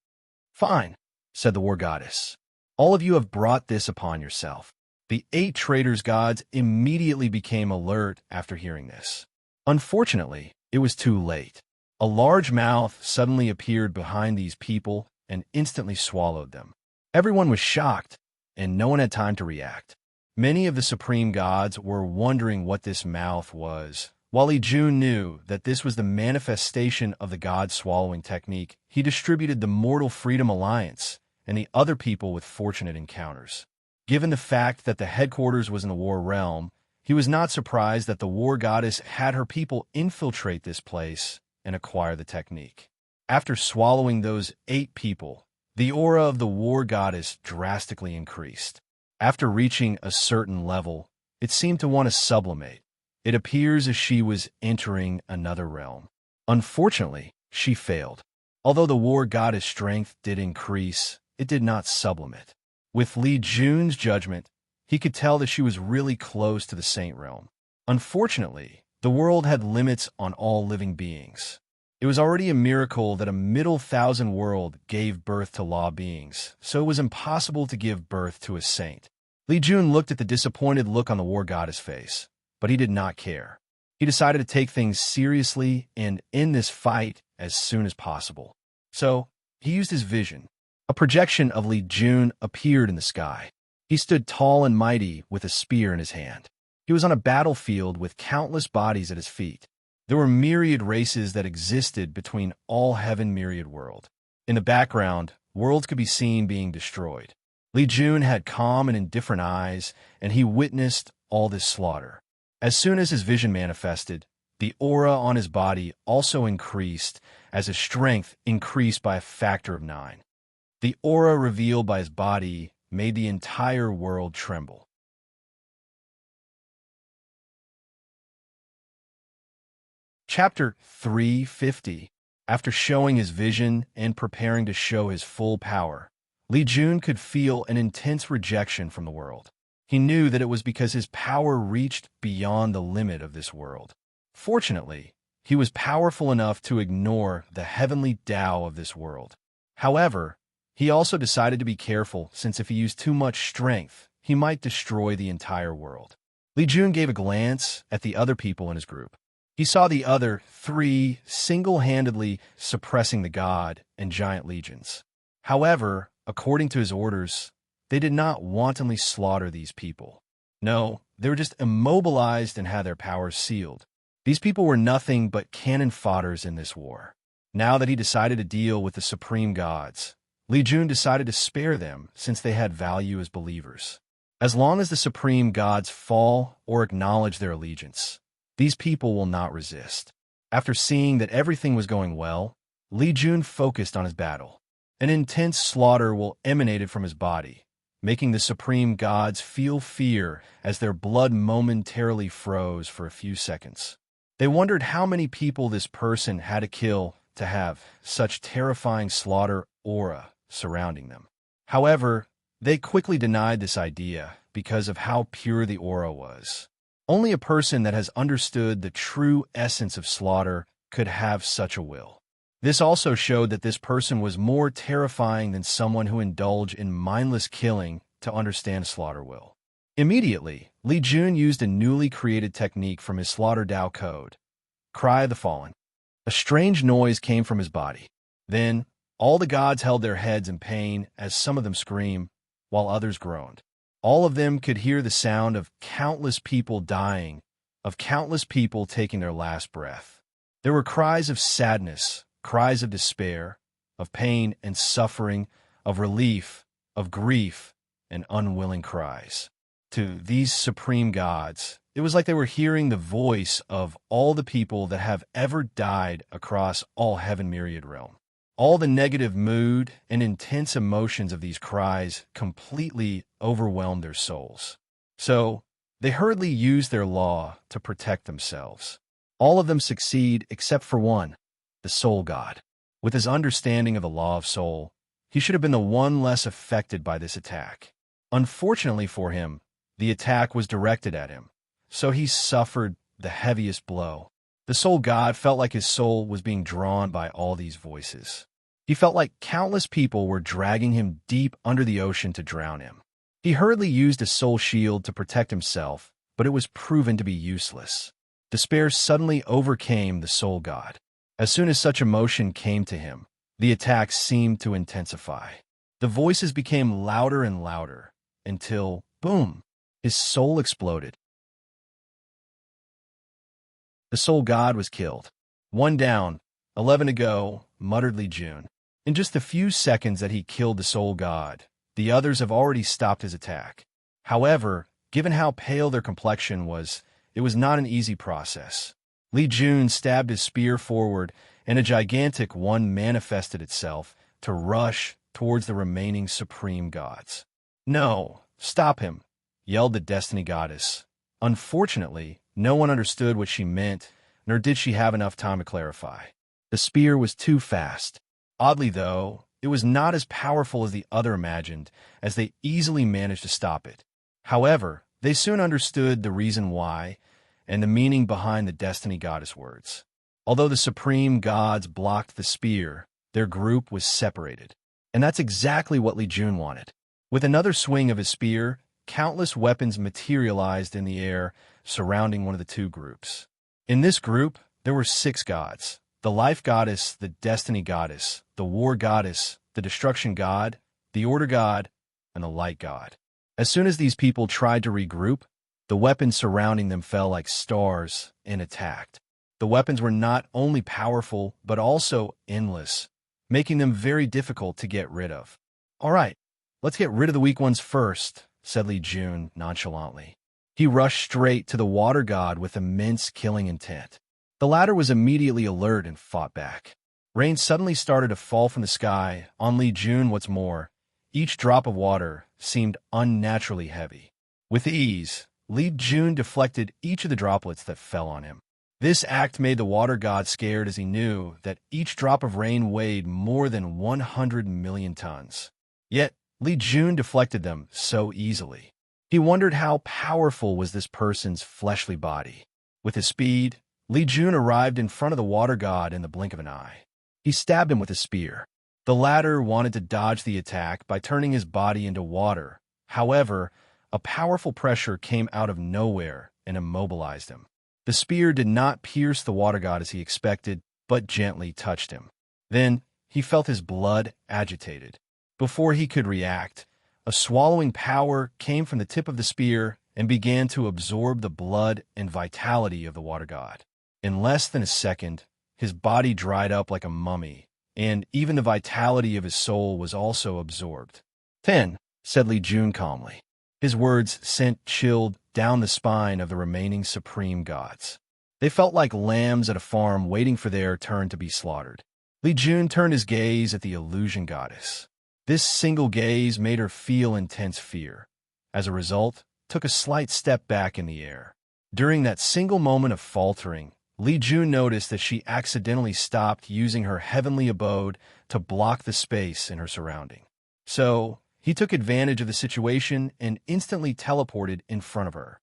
Fine, said the war goddess. All of you have brought this upon yourself. The 8 traitors gods immediately became alert after hearing this. Unfortunately, it was too late. A large mouth suddenly appeared behind these people and instantly swallowed them. Everyone was shocked, and no one had time to react. Many of the supreme gods were wondering what this mouth was. While Li Jun knew that this was the manifestation of the god swallowing technique, he distributed the Mortal Freedom Alliance and the other people with fortunate encounters. Given the fact that the headquarters was in the war realm, he was not surprised that the war goddess had her people infiltrate this place and acquire the technique. After swallowing those 8 people, the aura of the war goddess drastically increased. After reaching a certain level, it seemed to want to sublimate. It appears as she was entering another realm. Unfortunately, she failed. Although the war goddess' strength did increase, it did not sublimate. With Li Jun's judgment, he could tell that she was really close to the saint realm. Unfortunately, the world had limits on all living beings. It was already a miracle that a middle thousand world gave birth to law beings, so it was impossible to give birth to a saint. Li Jun looked at the disappointed look on the war goddess' face, but he did not care. He decided to take things seriously and end this fight as soon as possible. So, he used his vision. A projection of Li Jun appeared in the sky. He stood tall and mighty with a spear in his hand. He was on a battlefield with countless bodies at his feet. There were myriad races that existed between all heaven myriad world. In the background, worlds could be seen being destroyed. Li Jun had calm and indifferent eyes, and he witnessed all this slaughter. As soon as his vision manifested, the aura on his body also increased as his strength increased by a factor of 9. The aura revealed by his body made the entire world tremble. Chapter 350. After showing his vision and preparing to show his full power, Li Jun could feel an intense rejection from the world. He knew that it was because his power reached beyond the limit of this world. Fortunately, he was powerful enough to ignore the heavenly Tao of this world. However, he also decided to be careful, since if he used too much strength, he might destroy the entire world. Li Jun gave a glance at the other people in his group. He saw the other 3 single-handedly suppressing the god and giant legions. However, according to his orders, they did not wantonly slaughter these people. No, they were just immobilized and had their powers sealed. These people were nothing but cannon fodders in this war. Now that he decided to deal with the supreme gods, Li Jun decided to spare them since they had value as believers. As long as the supreme gods fall or acknowledge their allegiance, these people will not resist. After seeing that everything was going well, Li Jun focused on his battle. An intense slaughter will emanated from his body, making the supreme gods feel fear as their blood momentarily froze for a few seconds. They wondered how many people this person had to kill to have such terrifying slaughter aura surrounding them. However, they quickly denied this idea because of how pure the aura was. Only a person that has understood the true essence of slaughter could have such a will. This also showed that this person was more terrifying than someone who indulged in mindless killing to understand slaughter will. Immediately, Li Jun used a newly created technique from his Slaughter Dao code, Cry of the Fallen. A strange noise came from his body. Then, all the gods held their heads in pain as some of them screamed, while others groaned. All of them could hear the sound of countless people dying, of countless people taking their last breath. There were cries of sadness, cries of despair, of pain and suffering, of relief, of grief, and unwilling cries. To these supreme gods, it was like they were hearing the voice of all the people that have ever died across all heaven myriad realm. All the negative mood and intense emotions of these cries completely overwhelmed their souls. So, they hurriedly used their law to protect themselves. All of them succeed except for one, the soul god. With his understanding of the law of soul, he should have been the one less affected by this attack. Unfortunately for him, the attack was directed at him, so he suffered the heaviest blow. The soul god felt like his soul was being drawn by all these voices. He felt like countless people were dragging him deep under the ocean to drown him. He hurriedly used a soul shield to protect himself, but it was proven to be useless. Despair suddenly overcame the soul god. As soon as such emotion came to him, the attacks seemed to intensify. The voices became louder and louder, until, boom, his soul exploded. The soul god was killed. One down, 11 to go, muttered Li Jun. In just a few seconds that he killed the soul god, the others have already stopped his attack. However, given how pale their complexion was, it was not an easy process. Li Jun stabbed his spear forward, and a gigantic one manifested itself to rush towards the remaining supreme gods. "No, stop him," yelled the Destiny Goddess. Unfortunately, no one understood what she meant, nor did she have enough time to clarify. The spear was too fast. Oddly, though, it was not as powerful as the other imagined, as they easily managed to stop it. However, they soon understood the reason why and the meaning behind the Destiny Goddess words. Although the supreme gods blocked the spear, their group was separated. And that's exactly what Li Jun wanted. With another swing of his spear, countless weapons materialized in the air surrounding one of the two groups. In this group, there were 6 gods: the life goddess, the destiny goddess, the war goddess, the destruction god, the order god, and the light god. As soon as these people tried to regroup, the weapons surrounding them fell like stars and attacked. The weapons were not only powerful, but also endless, making them very difficult to get rid of. "All right, let's get rid of the weak ones first," said Li Jun nonchalantly. He rushed straight to the water god with immense killing intent. The latter was immediately alert and fought back. Rain suddenly started to fall from the sky on Li Jun. What's more, each drop of water seemed unnaturally heavy. With ease, Li Jun deflected each of the droplets that fell on him. This act made the water god scared, as he knew that each drop of rain weighed more than 100 million tons. Yet, Li Jun deflected them so easily. He wondered how powerful was this person's fleshly body. With his speed, Li Jun arrived in front of the water god in the blink of an eye. He stabbed him with his spear. The latter wanted to dodge the attack by turning his body into water. However, a powerful pressure came out of nowhere and immobilized him. The spear did not pierce the water god as he expected, but gently touched him. Then, he felt his blood agitated. Before he could react, a swallowing power came from the tip of the spear and began to absorb the blood and vitality of the water god. In less than a second, his body dried up like a mummy, and even the vitality of his soul was also absorbed. "10," said Li Jun calmly. His words sent chilled down the spine of the remaining supreme gods. They felt like lambs at a farm waiting for their turn to be slaughtered. Li Jun turned his gaze at the illusion goddess. This single gaze made her feel intense fear. As a result, took a slight step back in the air. During that single moment of faltering, Li Jun noticed that she accidentally stopped using her heavenly abode to block the space in her surrounding. So, he took advantage of the situation and instantly teleported in front of her.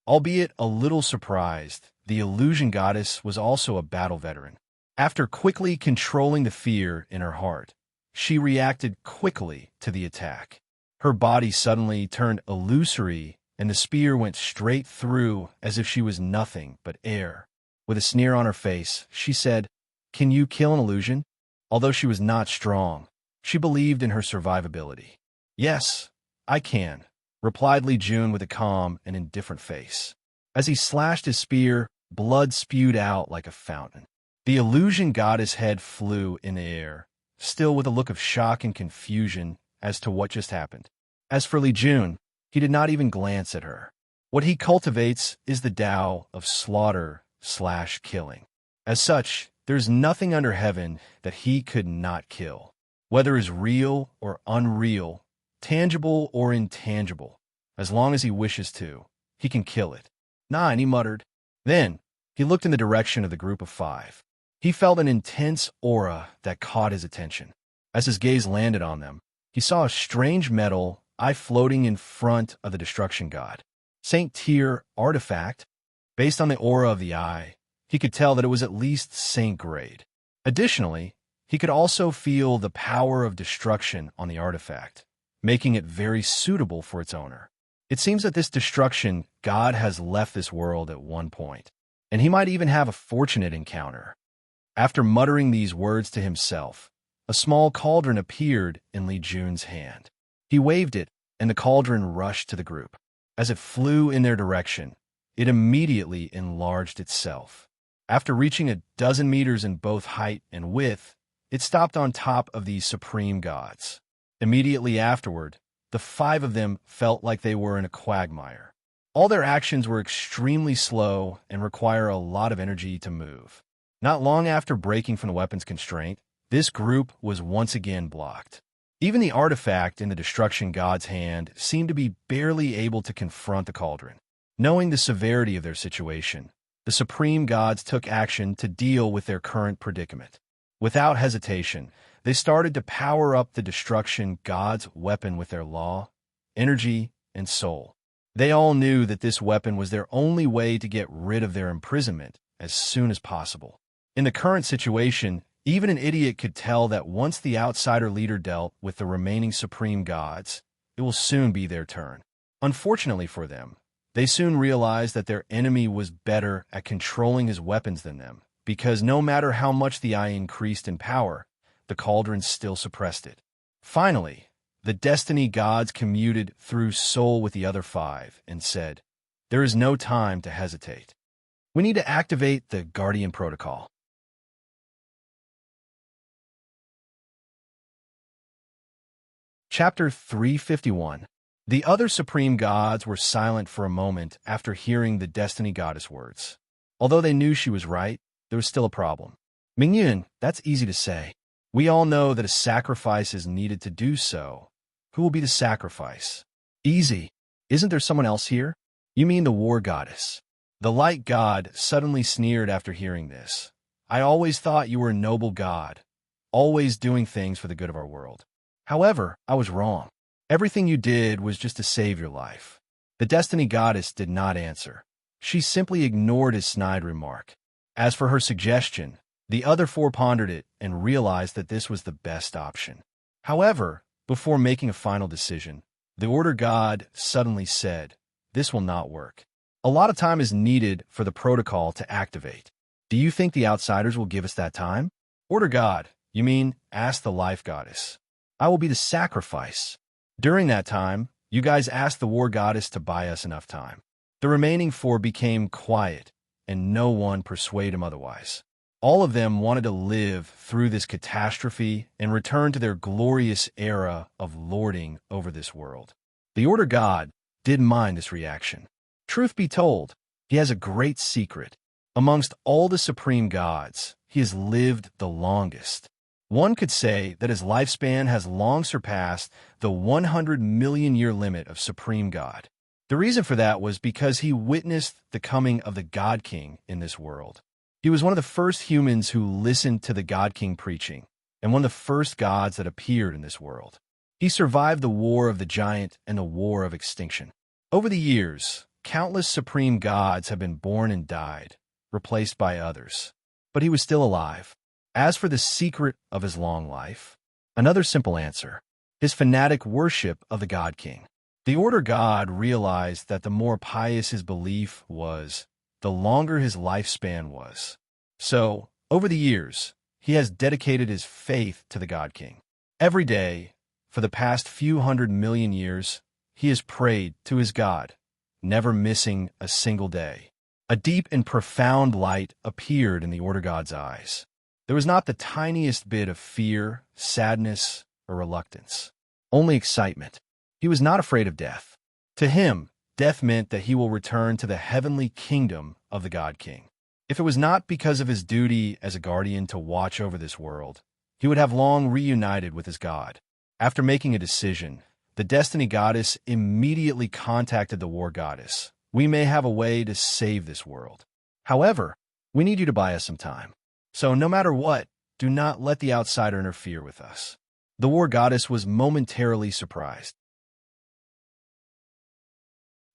Albeit a little surprised, the illusion goddess was also a battle veteran. After quickly controlling the fear in her heart, she reacted quickly to the attack. Her body suddenly turned illusory, and the spear went straight through as if she was nothing but air. With a sneer on her face, she said, "Can you kill an illusion?" Although she was not strong, she believed in her survivability. Yes, I can, replied Li Jun with a calm and indifferent face. As he slashed his spear, blood spewed out like a fountain. The illusion goddess head flew in the air, still with a look of shock and confusion as to what just happened. As for Li Jun, he did not even glance at her. What he cultivates is the Tao of slaughter/killing. As such, there's nothing under heaven that he could not kill. Whether is real or unreal, tangible or intangible, as long as he wishes to, he can kill it. 9, he muttered. Then, he looked in the direction of the group of 5. He felt an intense aura that caught his attention. As his gaze landed on them, he saw a strange metal eye floating in front of the destruction god. Saint Tier artifact. Based on the aura of the eye, he could tell that it was at least saint grade. Additionally, he could also feel the power of destruction on the artifact, making it very suitable for its owner. It seems that this destruction god has left this world at one point, and he might even have a fortunate encounter. After muttering these words to himself, a small cauldron appeared in Li Jun's hand. He waved it, and the cauldron rushed to the group. As it flew in their direction, it immediately enlarged itself. After reaching a dozen meters in both height and width, it stopped on top of these supreme gods. Immediately afterward, the 5 of them felt like they were in a quagmire. All their actions were extremely slow and require a lot of energy to move. Not long after breaking from the weapon's constraint, this group was once again blocked. Even the artifact in the destruction god's hand seemed to be barely able to confront the cauldron. Knowing the severity of their situation, the supreme gods took action to deal with their current predicament. Without hesitation, they started to power up the destruction god's weapon with their law, energy, and soul. They all knew that this weapon was their only way to get rid of their imprisonment as soon as possible. In the current situation, even an idiot could tell that once the outsider leader dealt with the remaining supreme gods, it will soon be their turn. Unfortunately for them, they soon realized that their enemy was better at controlling his weapons than them, because no matter how much the eye increased in power, the cauldron still suppressed it. Finally, the destiny gods commuted through soul with the other 5 and said, "There is no time to hesitate. We need to activate the Guardian Protocol." Chapter 351. The other supreme gods were silent for a moment after hearing the Destiny Goddess words. Although they knew she was right, there was still a problem. Mingyun, that's easy to say. We all know that a sacrifice is needed to do so. Who will be the sacrifice? Easy. Isn't there someone else here? You mean the war goddess. The light god suddenly sneered after hearing this. I always thought you were a noble god, always doing things for the good of our world. However, I was wrong. Everything you did was just to save your life. The Destiny Goddess did not answer. She simply ignored his snide remark. As for her suggestion, the other 4 pondered it and realized that this was the best option. However, before making a final decision, the Order God suddenly said, "This will not work. A lot of time is needed for the protocol to activate. Do you think the outsiders will give us that time?" "Order God, you mean?" asked the Life Goddess. "I will be the sacrifice. During that time, you guys asked the War Goddess to buy us enough time." The remaining 4 became quiet, and no one persuaded him otherwise. All of them wanted to live through this catastrophe and return to their glorious era of lording over this world. The Order God didn't mind this reaction. Truth be told, he has a great secret. Amongst all the supreme gods, he has lived the longest. One could say that his lifespan has long surpassed the 100 million year limit of Supreme God. The reason for that was because he witnessed the coming of the God King in this world. He was one of the first humans who listened to the God King preaching, and one of the first gods that appeared in this world. He survived the War of the Giant and the War of Extinction. Over the years, countless supreme gods have been born and died, replaced by others. But he was still alive. As for the secret of his long life, another simple answer: his fanatic worship of the God King. The Order God realized that the more pious his belief was, the longer his lifespan was. So, over the years, he has dedicated his faith to the God King. Every day, For the past few 100 million years, he has prayed to his God, never missing a single day. A deep and profound light appeared in the Order God's eyes. There was not the tiniest bit of fear, sadness, or reluctance. Only excitement. He was not afraid of death. To him, death meant that he will return to the heavenly kingdom of the God King. If it was not because of his duty as a guardian to watch over this world, he would have long reunited with his God. After making a decision, the Destiny Goddess immediately contacted the War Goddess. We may have a way to save this world. However, we need you to buy us some time. So no matter what, do not let the outsider interfere with us. The War Goddess was momentarily surprised.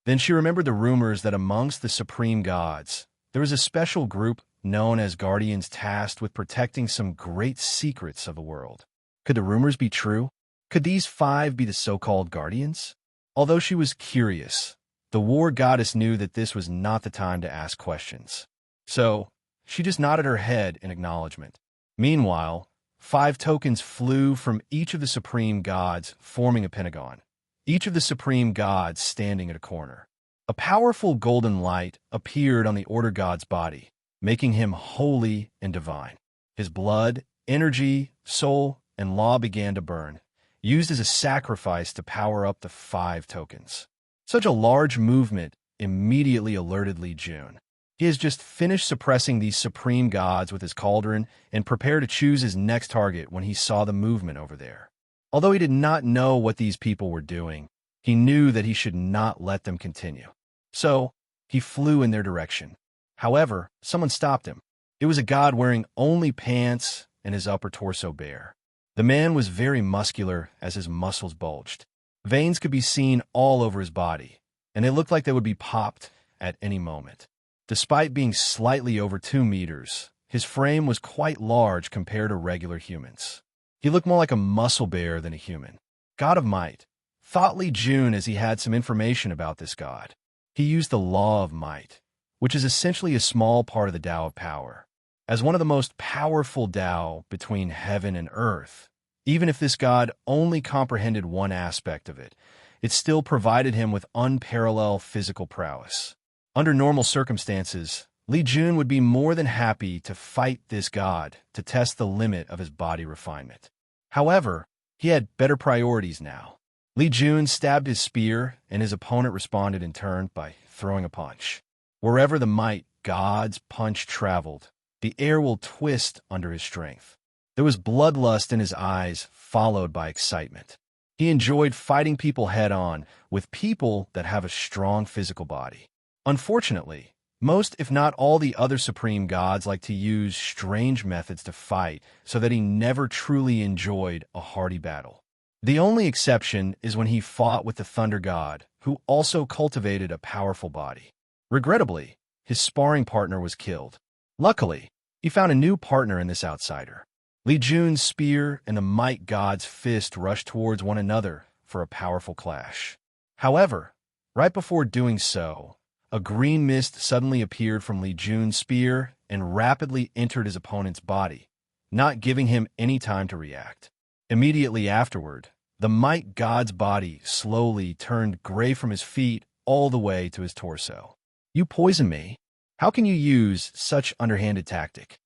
Then she remembered the rumors that amongst the supreme gods, there was a special group known as Guardians tasked with protecting some great secrets of the world. Could the rumors be true? Could these 5 be the so-called Guardians? Although she was curious, the War Goddess knew that this was not the time to ask questions. So, she just nodded her head in acknowledgement. Meanwhile, 5 tokens flew from each of the supreme gods, forming a pentagon, each of the supreme gods standing at a corner. A powerful golden light appeared on the Order God's body, making him holy and divine. His blood, energy, soul, and law began to burn, used as a sacrifice to power up the 5 tokens. Such a large movement immediately alerted Li Jun. He has just finished suppressing these supreme gods with his cauldron and prepared to choose his next target when he saw the movement over there. Although he did not know what these people were doing, he knew that he should not let them continue. So, he flew in their direction. However, someone stopped him. It was a god wearing only pants and his upper torso bare. The man was very muscular as his muscles bulged. Veins could be seen all over his body, and it looked like they would be popped at any moment. Despite being slightly over 2 meters, his frame was quite large compared to regular humans. He looked more like a muscle bear than a human. God of Might, thought Li Jun as he had some information about this god. He used the Law of Might, which is essentially a small part of the Tao of Power. As one of the most powerful Tao between heaven and earth, even if this god only comprehended one aspect of it, it still provided him with unparalleled physical prowess. Under normal circumstances, Li Jun would be more than happy to fight this god to test the limit of his body refinement. However, he had better priorities now. Li Jun stabbed his spear, and his opponent responded in turn by throwing a punch. Wherever the Might God's punch traveled, the air will twist under his strength. There was bloodlust in his eyes, followed by excitement. He enjoyed fighting people head-on with people that have a strong physical body. Unfortunately, most, if not all, the other supreme gods like to use strange methods to fight so that he never truly enjoyed a hearty battle. The only exception is when he fought with the Thunder God, who also cultivated a powerful body. Regrettably, his sparring partner was killed. Luckily, he found a new partner in this outsider. Li Jun's spear and the Might God's fist rushed towards one another for a powerful clash. However, right before doing so, a green mist suddenly appeared from Li Jun's spear and rapidly entered his opponent's body, not giving him any time to react. Immediately afterward, the Might God's body slowly turned gray from his feet all the way to his torso. You poison me? How can you use such underhanded tactic?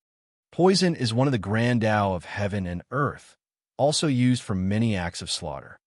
Poison is one of the grand Tao of heaven and earth, also used for many acts of slaughter.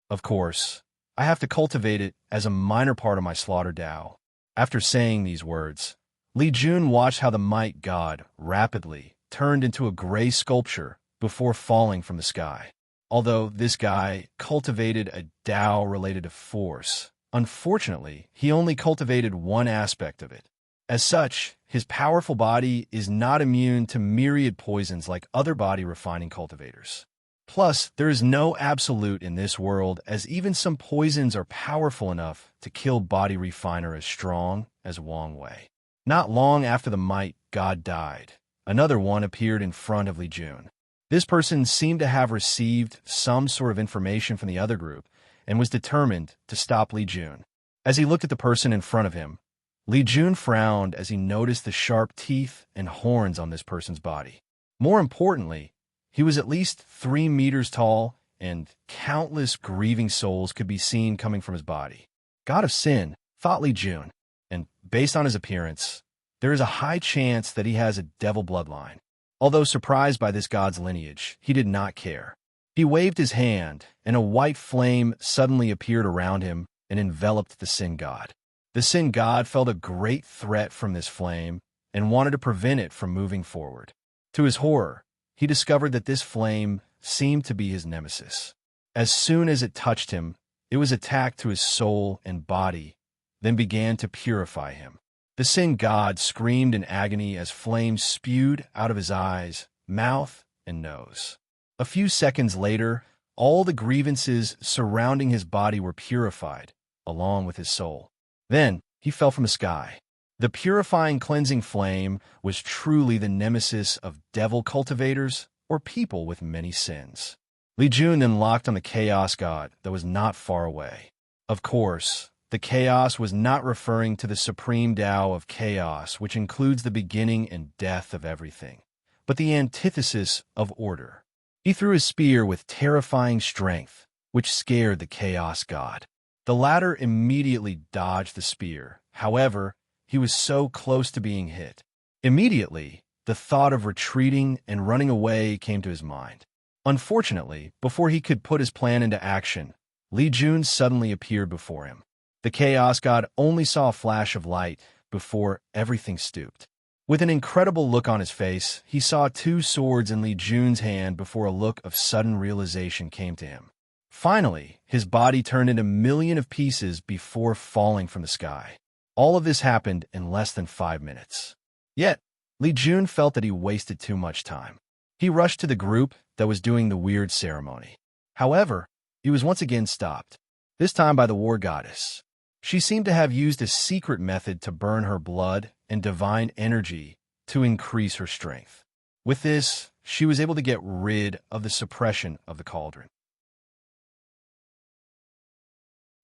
Of course, I have to cultivate it as a minor part of my slaughter Tao. After saying these words, Li Jun watched how the Might God rapidly turned into a gray sculpture before falling from the sky. Although this guy cultivated a Tao related to force, unfortunately, he only cultivated one aspect of it. As such, his powerful body is not immune to myriad poisons like other body-refining cultivators. Plus, there is no absolute in this world, as even some poisons are powerful enough to kill body refiner as strong as Wang Wei. Not long after the Might God died, another one appeared in front of Li Jun. This person seemed to have received some sort of information from the other group and was determined to stop Li Jun. As he looked at the person in front of him, Li Jun frowned as he noticed the sharp teeth and horns on this person's body. More importantly, He was at least 3 meters tall, and countless grieving souls could be seen coming from his body. God of Sin, thought Li Jun, and based on his appearance, there is a high chance that he has a devil bloodline. Although surprised by this god's lineage, he did not care. He waved his hand, and a white flame suddenly appeared around him and enveloped the Sin God. The Sin God felt a great threat from this flame and wanted to prevent it from moving forward. To his horror, he discovered that this flame seemed to be his nemesis. As soon as it touched him, it was attacked to his soul and body, then began to purify him. The Sin God screamed in agony as flames spewed out of his eyes, mouth, and nose. A few seconds later, all the grievances surrounding his body were purified, along with his soul. Then he fell from the sky. The purifying cleansing flame was truly the nemesis of devil cultivators or people with many sins. Li Jun then locked on the Chaos God that was not far away. Of course, the chaos was not referring to the supreme Tao of chaos, which includes the beginning and death of everything, but the antithesis of order. He threw his spear with terrifying strength, which scared the Chaos God. The latter immediately dodged the spear. However, he was so close to being hit. Immediately, the thought of retreating and running away came to his mind. Unfortunately, before he could put his plan into action, Li Jun suddenly appeared before him. The Chaos God only saw a flash of light before everything stooped. With an incredible look on his face, he saw 2 swords in Li Jun's hand before a look of sudden realization came to him. Finally, his body turned into a million of pieces before falling from the sky. All of this happened in less than 5 minutes. Yet, Li Jun felt that he wasted too much time. He rushed to the group that was doing the weird ceremony. However, he was once again stopped, this time by the war goddess. She seemed to have used a secret method to burn her blood and divine energy to increase her strength. With this, she was able to get rid of the suppression of the cauldron.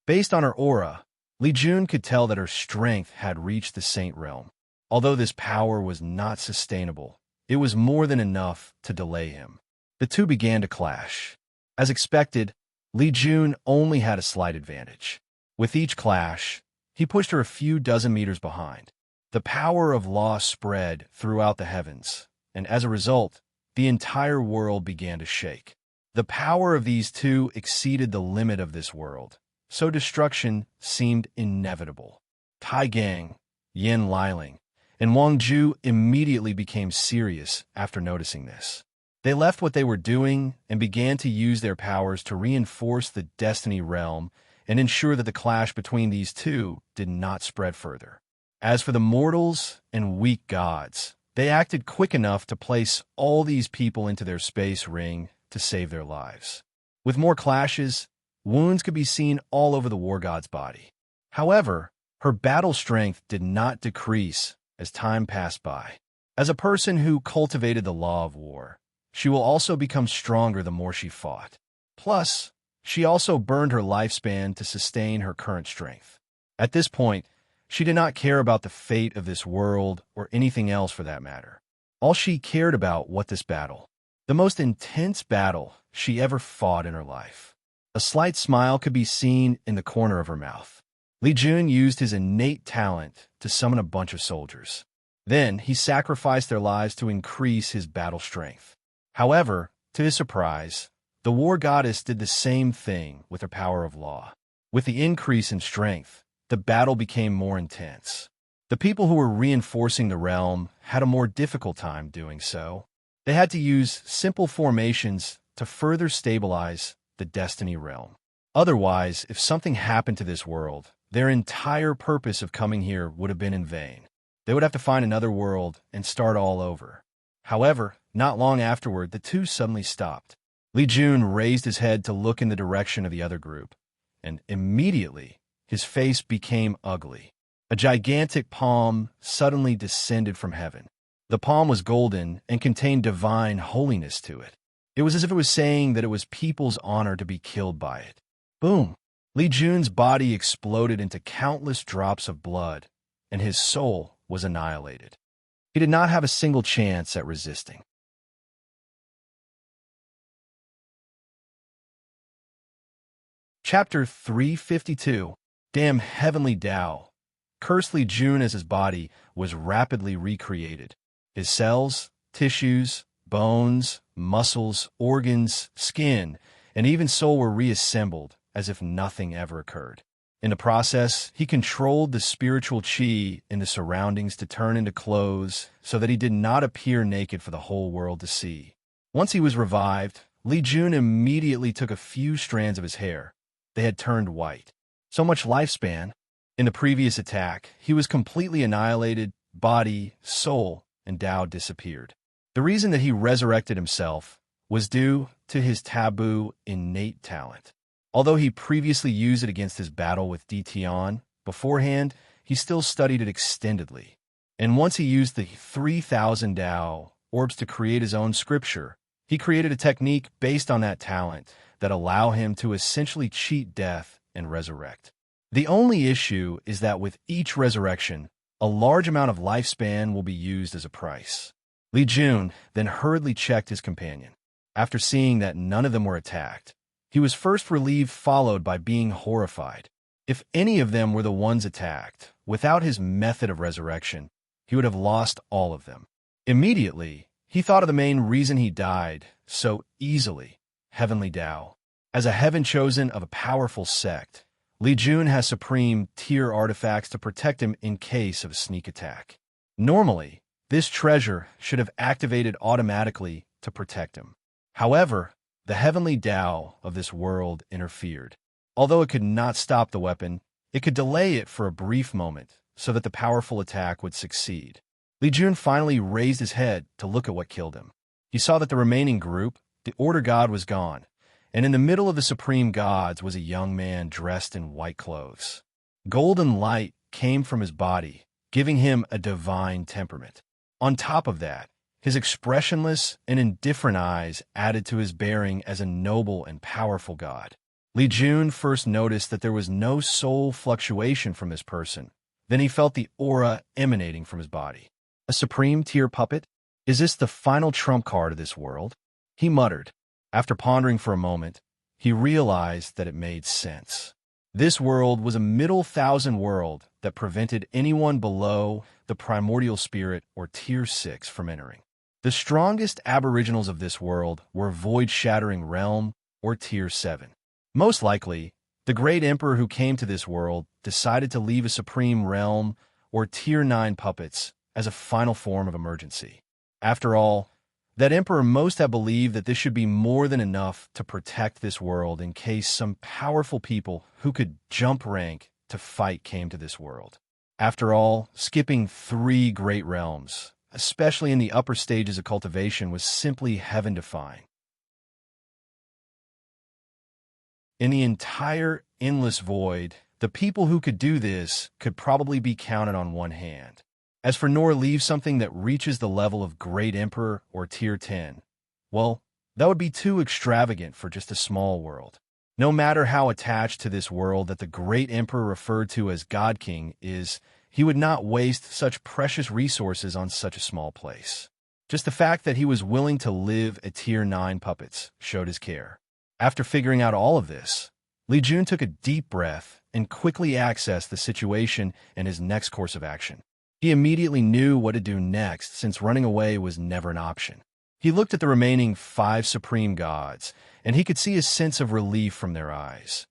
Based on her aura, Li Jun could tell that her strength had reached the Saint Realm. Although this power was not sustainable, it was more than enough to delay him. The two began to clash. As expected, Li Jun only had a slight advantage. With each clash, he pushed her a few dozen meters behind. The power of law spread throughout the heavens, and as a result, the entire world began to shake. The power of these two exceeded the limit of this world, so destruction seemed inevitable. Tai Gang, Yin Liling, and Wang Ju immediately became serious after noticing this. They left what they were doing and began to use their powers to reinforce the Destiny Realm and ensure that the clash between these two did not spread further. As for the mortals and weak gods, they acted quick enough to place all these people into their space ring to save their lives. With more clashes, wounds could be seen all over the war god's body. However, her battle strength did not decrease as time passed by. As a person who cultivated the law of war, she will also become stronger the more she fought. Plus, she also burned her lifespan to sustain her current strength. At this point, she did not care about the fate of this world or anything else for that matter. All she cared about was this battle, the most intense battle she ever fought in her life. A slight smile could be seen in the corner of her mouth. Li Jun used his innate talent to summon a bunch of soldiers. Then he sacrificed their lives to increase his battle strength. However, to his surprise, the war goddess did the same thing with her power of law. With the increase in strength, the battle became more intense. The people who were reinforcing the realm had a more difficult time doing so. They had to use simple formations to further stabilize the Destiny Realm. Otherwise, if something happened to this world, their entire purpose of coming here would have been in vain. They would have to find another world and start all over. However, not long afterward, the two suddenly stopped. Li Jun raised his head to look in the direction of the other group, and immediately, his face became ugly. A gigantic palm suddenly descended from heaven. The palm was golden and contained divine holiness to it. It was as if it was saying that it was people's honor to be killed by it. Boom! Li Jun's body exploded into countless drops of blood, and his soul was annihilated. He did not have a single chance at resisting. Chapter 352. Damn Heavenly Tao. Cursed Li Jun as his body was rapidly recreated. His cells, tissues, bones, muscles, organs, skin, and even soul were reassembled as if nothing ever occurred. In the process, he controlled the spiritual qi in the surroundings to turn into clothes so that he did not appear naked for the whole world to see. Once he was revived, Li Jun immediately took a few strands of his hair. They had turned white. So much lifespan. In the previous attack, he was completely annihilated, body, soul, and Tao disappeared. The reason that he resurrected himself was due to his taboo innate talent. Although he previously used it against his battle with Dition, beforehand, he still studied it extendedly. And once he used the 3,000 Tao orbs to create his own scripture, he created a technique based on that talent that allow him to essentially cheat death and resurrect. The only issue is that with each resurrection, a large amount of lifespan will be used as a price. Li Jun then hurriedly checked his companion. After seeing that none of them were attacked, he was first relieved, followed by being horrified. If any of them were the ones attacked, without his method of resurrection, he would have lost all of them. Immediately, he thought of the main reason he died so easily: Heavenly Tao. As a heaven chosen of a powerful sect, Li Jun has supreme tier artifacts to protect him in case of a sneak attack. Normally, this treasure should have activated automatically to protect him. However, the Heavenly Tao of this world interfered. Although it could not stop the weapon, it could delay it for a brief moment so that the powerful attack would succeed. Li Jun finally raised his head to look at what killed him. He saw that the remaining group, the Order God, was gone, and in the middle of the Supreme Gods was a young man dressed in white clothes. Golden light came from his body, giving him a divine temperament. On top of that, his expressionless and indifferent eyes added to his bearing as a noble and powerful god. Li Jun first noticed that there was no soul fluctuation from this person. Then he felt the aura emanating from his body. A supreme tier puppet? Is this the final trump card of this world? He muttered. After pondering for a moment, he realized that it made sense. This world was a middle thousand world that prevented anyone below the primordial spirit or tier 6 from entering. The strongest aboriginals of this world were void-shattering realm or tier 7. Most likely, the great emperor who came to this world decided to leave a supreme realm or tier 9 puppets as a final form of emergency. After all, that emperor must have believed that this should be more than enough to protect this world in case some powerful people who could jump rank to fight came to this world. After all, skipping 3 great realms, especially in the upper stages of cultivation, was simply heaven-defying. In the entire endless void, the people who could do this could probably be counted on one hand. As for nor leave something that reaches the level of Great Emperor or Tier 10, well, that would be too extravagant for just a small world. No matter how attached to this world that the Great Emperor referred to as God King is, he would not waste such precious resources on such a small place. Just the fact that he was willing to live at Tier 9 puppets showed his care. After figuring out all of this, Li Jun took a deep breath and quickly accessed the situation and his next course of action. He immediately knew what to do next, since running away was never an option. He looked at the remaining 5 supreme gods, and he could see a sense of relief from their eyes,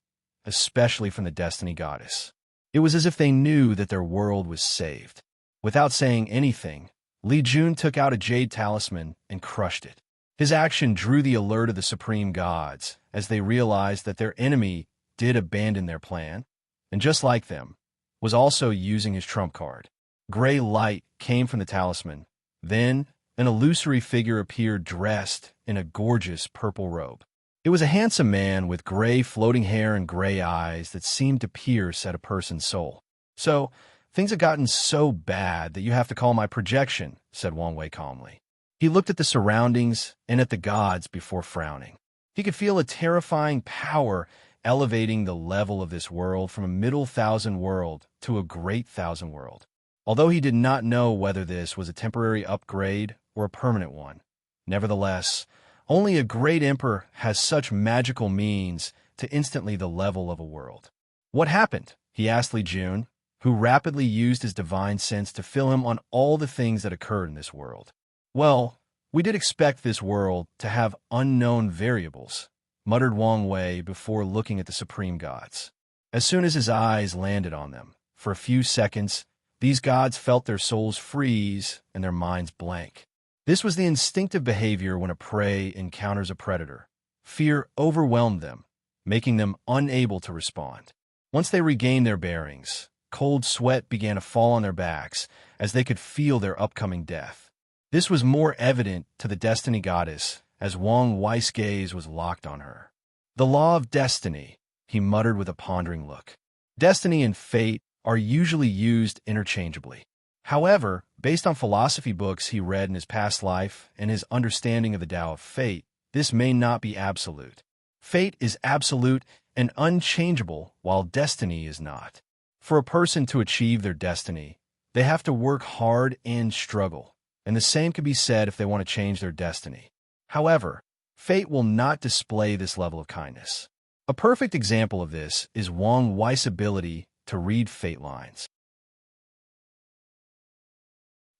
especially from the Destiny Goddess. It was as if they knew that their world was saved. Without saying anything, Li Jun took out a jade talisman and crushed it. His action drew the alert of the supreme gods, as they realized that their enemy did abandon their plan, and just like them, was also using his trump card. Gray light came from the talisman. Then, an illusory figure appeared dressed in a gorgeous purple robe. It was a handsome man with gray floating hair and gray eyes that seemed to pierce at a person's soul. "So, things have gotten so bad that you have to call my projection," said Wang Wei calmly. He looked at the surroundings and at the gods before frowning. He could feel a terrifying power elevating the level of this world from a middle thousand world to a great thousand world. Although he did not know whether this was a temporary upgrade or a permanent one. Nevertheless, only a great emperor has such magical means to instantly the level of a world. What happened? He asked Li Jun, who rapidly used his divine sense to fill him on all the things that occurred in this world. Well, we did expect this world to have unknown variables, muttered Wang Wei before looking at the supreme gods. As soon as his eyes landed on them, for a few seconds, these gods felt their souls freeze and their minds blank. This was the instinctive behavior when a prey encounters a predator. Fear overwhelmed them, making them unable to respond. Once they regained their bearings, cold sweat began to fall on their backs as they could feel their upcoming death. This was more evident to the Destiny Goddess as Wang Wei's gaze was locked on her. The law of destiny, he muttered with a pondering look. Destiny and fate are usually used interchangeably. However, based on philosophy books he read in his past life and his understanding of the Tao of fate, this may not be absolute. Fate is absolute and unchangeable, while destiny is not. For a person to achieve their destiny, they have to work hard and struggle, and the same can be said if they want to change their destiny. However, fate will not display this level of kindness. A perfect example of this is Wang Wei's ability to read fate lines.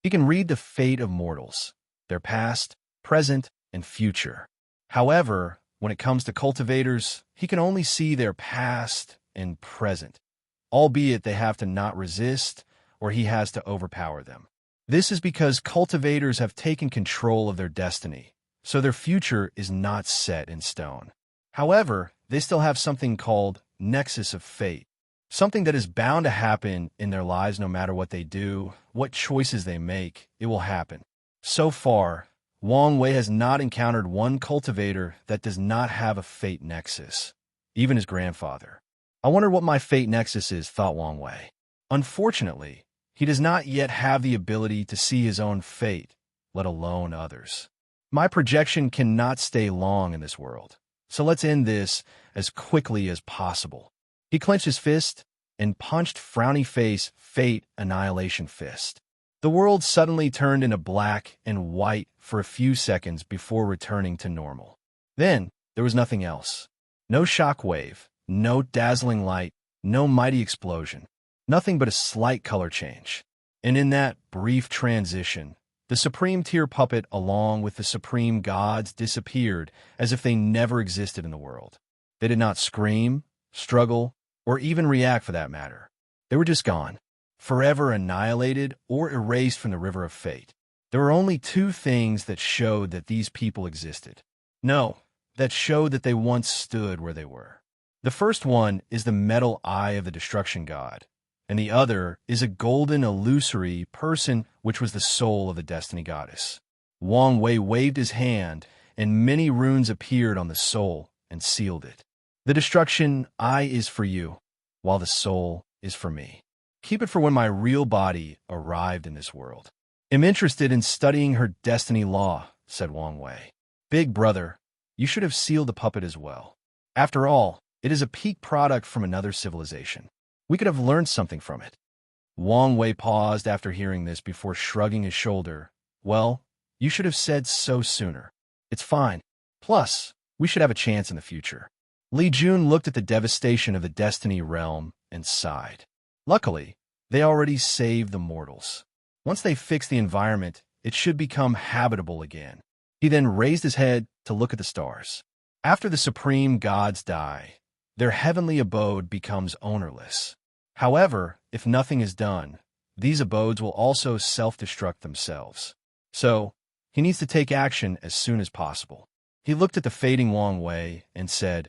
He can read the fate of mortals, their past, present, and future. However, when it comes to cultivators, he can only see their past and present, albeit they have to not resist or he has to overpower them. This is because cultivators have taken control of their destiny, so their future is not set in stone. However, they still have something called nexus of fate, something that is bound to happen in their lives no matter what they do, what choices they make, it will happen. So far, Wang Wei has not encountered one cultivator that does not have a fate nexus, even his grandfather. I wonder what my fate nexus is, thought Wang Wei. Unfortunately, he does not yet have the ability to see his own fate, let alone others. My projection cannot stay long in this world, so let's end this as quickly as possible. He clenched his fist and punched frowny face fate annihilation fist. The world suddenly turned into black and white for a few seconds before returning to normal. Then, there was nothing else. No shockwave, no dazzling light, no mighty explosion. Nothing but a slight color change. And in that brief transition, the supreme tier puppet along with the supreme gods disappeared as if they never existed in the world. They did not scream, struggle, or even react for that matter. They were just gone, forever annihilated or erased from the river of fate. There were only two things that showed that these people existed. No, that showed that they once stood where they were. The first one is the metal eye of the destruction god, and the other is a golden illusory person which was the soul of the destiny goddess. Wang Wei waved his hand, and many runes appeared on the soul and sealed it. The destruction eye is for you, while the soul is for me. Keep it for when my real body arrived in this world. Am interested in studying her destiny law, said Wang Wei. Big brother, you should have sealed the puppet as well. After all, it is a peak product from another civilization. We could have learned something from it. Wang Wei paused after hearing this before shrugging his shoulder. Well, you should have said so sooner. It's fine. Plus, we should have a chance in the future. Li Jun looked at the devastation of the Destiny realm and sighed. Luckily, they already saved the mortals. Once they fix the environment, it should become habitable again. He then raised his head to look at the stars. After the supreme gods die, their heavenly abode becomes ownerless. However, if nothing is done, these abodes will also self-destruct themselves. So, he needs to take action as soon as possible. He looked at the fading Wang Wei and said,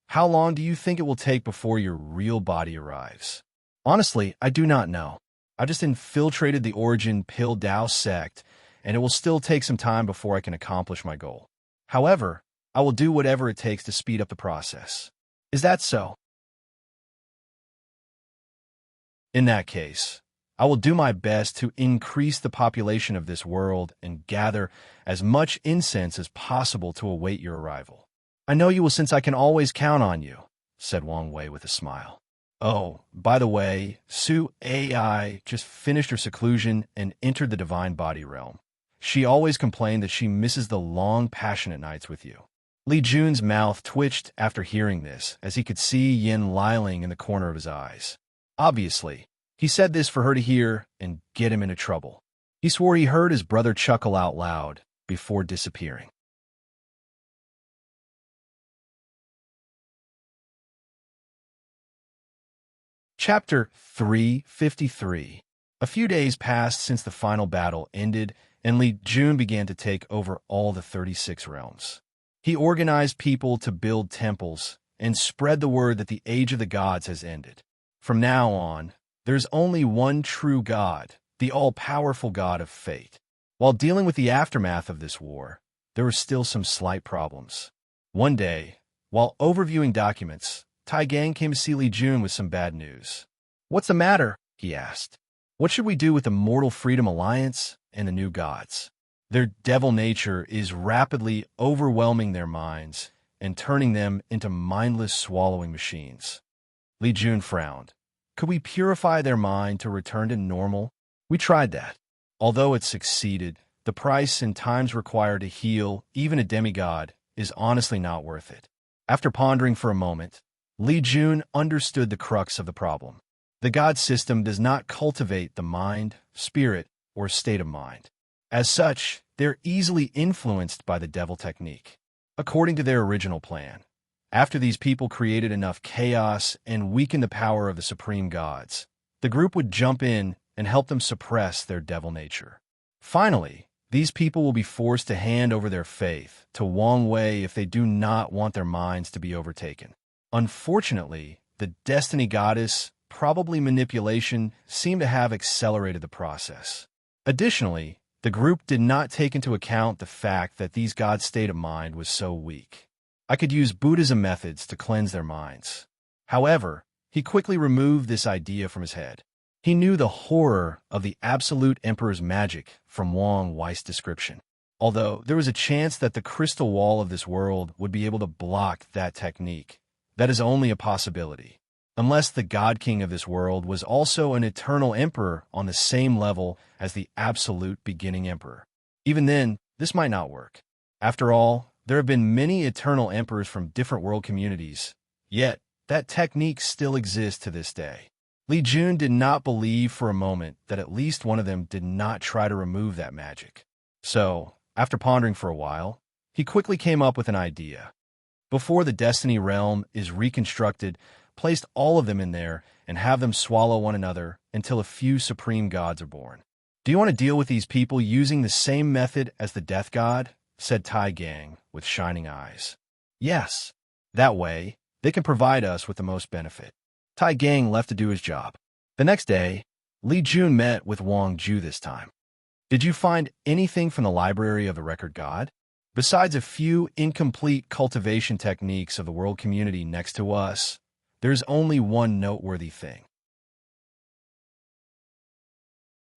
How long do you think it will take before your real body arrives? Honestly, I do not know. I just infiltrated the Origin Pill Dao sect, and it will still take some time before I can accomplish my goal. However, I will do whatever it takes to speed up the process. Is that so? In that case, I will do my best to increase the population of this world and gather as much incense as possible to await your arrival. I know you will since I can always count on you, said Wang Wei with a smile. Oh, by the way, Su Ai just finished her seclusion and entered the divine body realm. She always complained that she misses the long, passionate nights with you. Li Jun's mouth twitched after hearing this, as he could see Yin lying in the corner of his eyes. Obviously, he said this for her to hear and get him into trouble. He swore he heard his brother chuckle out loud before disappearing. Chapter 353. A few days passed since the final battle ended, and Li Jun began to take over all the 36 realms. He organized people to build temples and spread the word that the Age of the Gods has ended. From now on, there's only one true God, the all-powerful God of fate. While dealing with the aftermath of this war, there were still some slight problems. One day, while overviewing documents, Tai Gang came to see Li Jun with some bad news. "What's the matter?" he asked. "What should we do with the Mortal Freedom Alliance and the new gods? Their devil nature is rapidly overwhelming their minds and turning them into mindless swallowing machines." Li Jun frowned. "Could we purify their mind to return to normal? We tried that. Although it succeeded, the price and times required to heal even a demigod is honestly not worth it." After pondering for a moment, Li Jun understood the crux of the problem. The god system does not cultivate the mind, spirit, or state of mind. As such, they're easily influenced by the devil technique. According to their original plan, after these people created enough chaos and weakened the power of the supreme gods, the group would jump in and help them suppress their devil nature. Finally, these people will be forced to hand over their faith to Wang Wei if they do not want their minds to be overtaken. Unfortunately, the Destiny Goddess, probably manipulation, seemed to have accelerated the process. Additionally, the group did not take into account the fact that these gods' state of mind was so weak. I could use Buddhism methods to cleanse their minds. However, he quickly removed this idea from his head. He knew the horror of the Absolute Emperor's magic from Wang Wei's description. Although there was a chance that the crystal wall of this world would be able to block that technique, that is only a possibility. Unless the God King of this world was also an eternal emperor on the same level as the absolute beginning emperor. Even then, this might not work. After all, there have been many eternal emperors from different world communities, yet that technique still exists to this day. Li Jun did not believe for a moment that at least one of them did not try to remove that magic. So, after pondering for a while, he quickly came up with an idea. Before the Destiny realm is reconstructed, place all of them in there and have them swallow one another until a few supreme gods are born. "Do you want to deal with these people using the same method as the Death God?" said Tai Gang with shining eyes. "Yes. That way, they can provide us with the most benefit." Tai Gang left to do his job. The next day, Li Jun met with Wang Ju this time. "Did you find anything from the library of the Record God? Besides a few incomplete cultivation techniques of the world community next to us, there's only one noteworthy thing.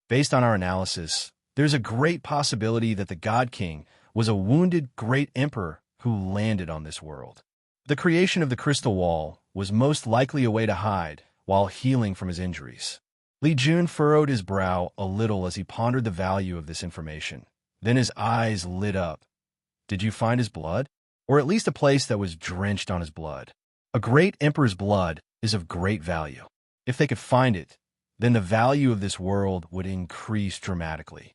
Based on our analysis, there's a great possibility that the God King was a wounded great emperor who landed on this world. The creation of the crystal wall was most likely a way to hide while healing from his injuries." Li Jun furrowed his brow a little as he pondered the value of this information. Then his eyes lit up. "Did you find his blood? Or at least a place that was drenched on his blood? A great emperor's blood is of great value. If they could find it, then the value of this world would increase dramatically."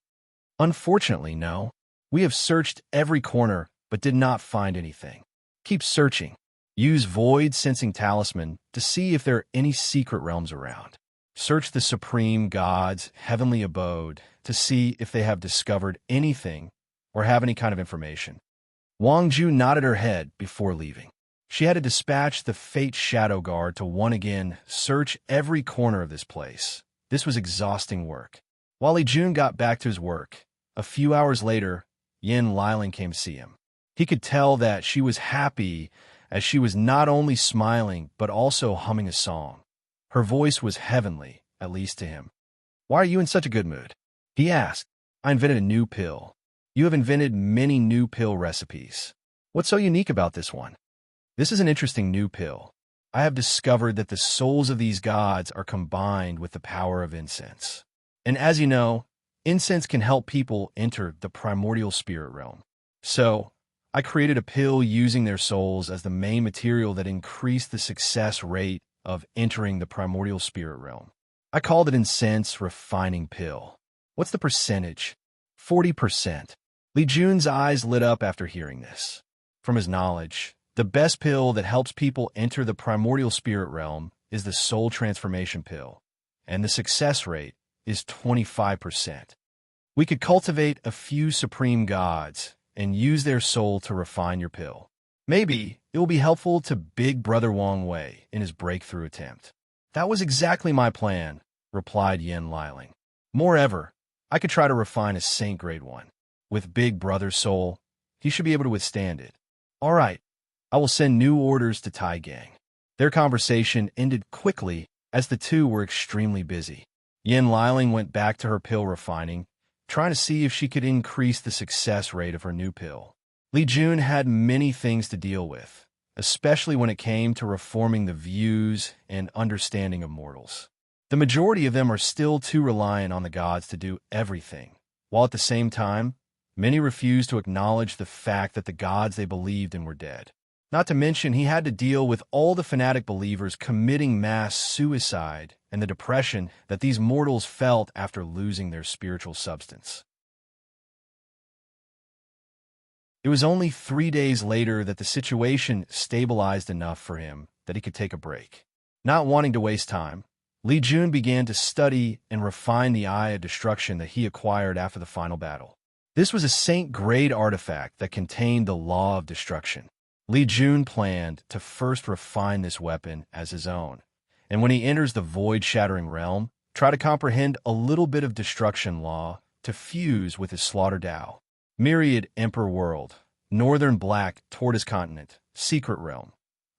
"Unfortunately, no. We have searched every corner, but did not find anything. Keep searching. Use Void Sensing Talisman to see if there are any secret realms around. Search the Supreme God's heavenly abode to see if they have discovered anything or have any kind of information." Wang Ju nodded her head before leaving. She had to dispatch the Fate Shadow Guard to once again search every corner of this place. This was exhausting work. While Li Jun got back to his work, a few hours later, Yin Liling came to see him. He could tell that she was happy as she was not only smiling but also humming a song. Her voice was heavenly, at least to him. "Why are you in such a good mood?" he asked. "I invented a new pill. You have invented many new pill recipes. What's so unique about this one?" "This is an interesting new pill. I have discovered that the souls of these gods are combined with the power of incense. And as you know, incense can help people enter the primordial spirit realm. So, I created a pill using their souls as the main material that increased the success rate of entering the primordial spirit realm. I called it Incense Refining Pill. What's the percentage? 40%. Li Jun's eyes lit up after hearing this. From his knowledge, the best pill that helps people enter the primordial spirit realm is the soul transformation pill, and the success rate is 25%. We could cultivate a few supreme gods and use their soul to refine your pill. Maybe it will be helpful to Big Brother Wang Wei in his breakthrough attempt. That was exactly my plan, replied Yen Liling. Moreover, I could try to refine a Saint Grade 1. With Big Brother's soul, he should be able to withstand it. All right, I will send new orders to Tai Gang. Their conversation ended quickly as the two were extremely busy. Yen Liling went back to her pill refining, trying to see if she could increase the success rate of her new pill. Li Jun had many things to deal with, especially when it came to reforming the views and understanding of mortals. The majority of them are still too reliant on the gods to do everything, while at the same time, many refuse to acknowledge the fact that the gods they believed in were dead. Not to mention, he had to deal with all the fanatic believers committing mass suicide and the depression that these mortals felt after losing their spiritual substance. It was only 3 days later that the situation stabilized enough for him that he could take a break. Not wanting to waste time, Li Jun began to study and refine the Eye of Destruction that he acquired after the final battle. This was a Saint-grade artifact that contained the Law of Destruction. Li Jun planned to first refine this weapon as his own, and when he enters the void-shattering realm, try to comprehend a little bit of destruction law to fuse with his slaughter Dao. Myriad Emperor World, Northern Black Tortoise Continent, Secret Realm.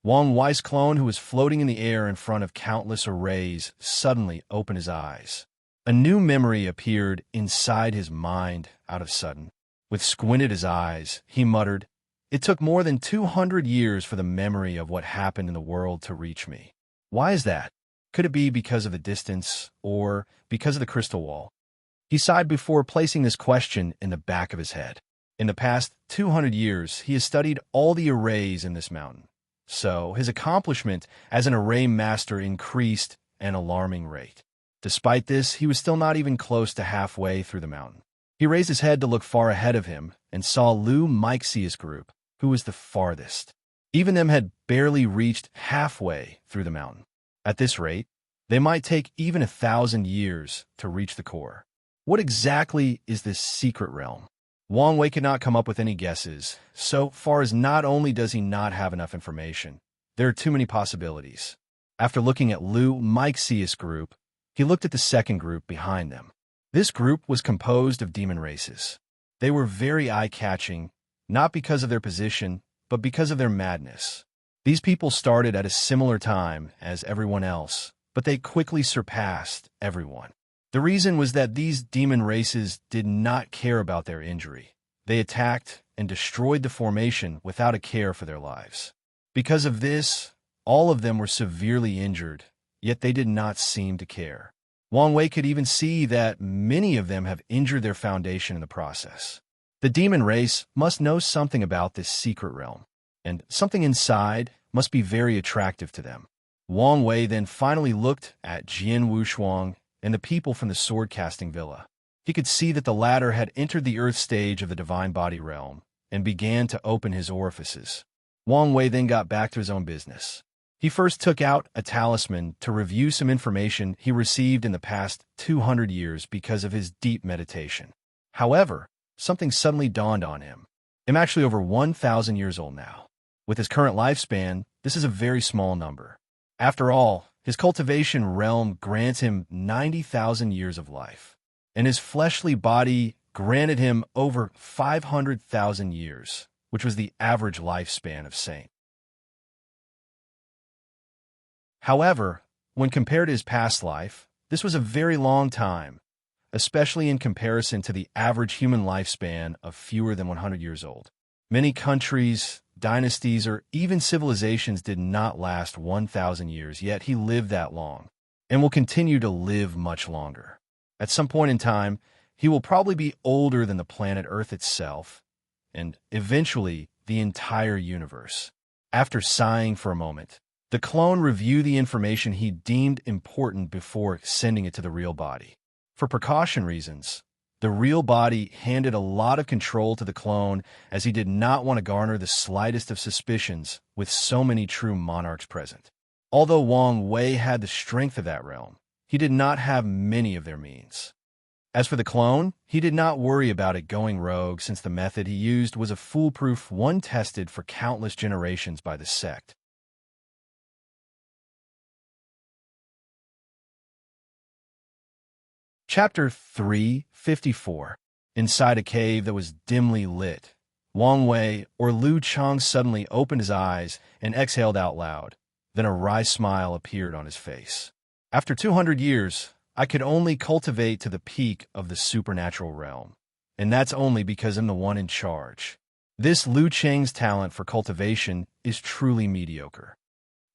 Wang Wei's clone, who was floating in the air in front of countless arrays, suddenly opened his eyes. A new memory appeared inside his mind out of sudden. With squinted his eyes, he muttered, "It took more than 200 years for the memory of what happened in the world to reach me. Why is that? Could it be because of the distance, or because of the crystal wall?" He sighed before placing this question in the back of his head. In the past 200 years, he has studied all the arrays in this mountain, so his accomplishment as an array master increased at an alarming rate. Despite this, he was still not even close to halfway through the mountain. He raised his head to look far ahead of him and saw Lu Meixia's group, who was the farthest. Even them had barely reached halfway through the mountain. At this rate, they might take even 1,000 years to reach the core. What exactly is this secret realm? Wang Wei could not come up with any guesses, so far as not only does he not have enough information, there are too many possibilities. After looking at Lu Meixia's group, he looked at the second group behind them. This group was composed of demon races. They were very eye-catching, not because of their position, but because of their madness. These people started at a similar time as everyone else, but they quickly surpassed everyone. The reason was that these demon races did not care about their injury. They attacked and destroyed the formation without a care for their lives. Because of this, all of them were severely injured, yet they did not seem to care. Wang Wei could even see that many of them have injured their foundation in the process. The demon race must know something about this secret realm, and something inside must be very attractive to them. Wang Wei then finally looked at Jian Wushuang and the people from the sword-casting villa. He could see that the latter had entered the earth stage of the divine body realm and began to open his orifices. Wang Wei then got back to his own business. He first took out a talisman to review some information he received in the past 200 years because of his deep meditation. However, something suddenly dawned on him. I'm actually over 1,000 years old now. With his current lifespan, this is a very small number. After all, his cultivation realm grants him 90,000 years of life, and his fleshly body granted him over 500,000 years, which was the average lifespan of Saint. However, when compared to his past life, this was a very long time, especially in comparison to the average human lifespan of fewer than 100 years old. Many countries, dynasties, or even civilizations did not last 1,000 years, yet he lived that long, and will continue to live much longer. At some point in time, he will probably be older than the planet Earth itself, and eventually the entire universe. After sighing for a moment, the clone reviewed the information he deemed important before sending it to the real body. For precaution reasons, the real body handed a lot of control to the clone, as he did not want to garner the slightest of suspicions with so many true monarchs present. Although Wang Wei had the strength of that realm, he did not have many of their means. As for the clone, he did not worry about it going rogue, since the method he used was a foolproof one tested for countless generations by the sect. Chapter 354. Inside a cave that was dimly lit, Wang Wei, or Lu Chang, suddenly opened his eyes and exhaled out loud. Then a wry smile appeared on his face. After 200 years, I could only cultivate to the peak of the supernatural realm, and that's only because I'm the one in charge. This Lu Chang's talent for cultivation is truly mediocre.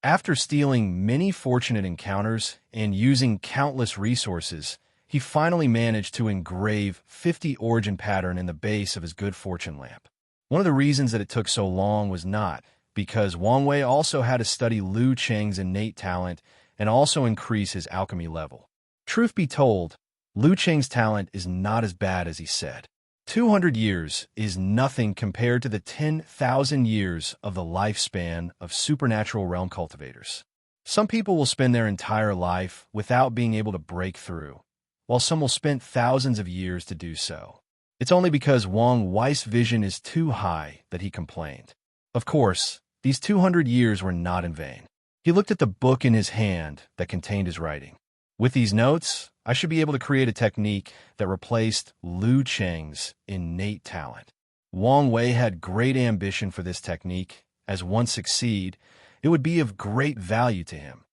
After stealing many fortunate encounters and using countless resources, he finally managed to engrave 50 origin pattern in the base of his good fortune lamp. One of the reasons that it took so long was not because Wang Wei also had to study Lu Chang's innate talent and also increase his alchemy level. Truth be told, Lu Chang's talent is not as bad as he said. 200 years is nothing compared to the 10,000 years of the lifespan of supernatural realm cultivators. Some people will spend their entire life without being able to break through, while some will spend thousands of years to do so. It's only because Wang Wei's vision is too high that he complained. Of course, these 200 years were not in vain. He looked at the book in his hand that contained his writing. With these notes, I should be able to create a technique that replaced Lu Chang's innate talent. Wang Wei had great ambition for this technique, as once succeed, it would be of great value to him,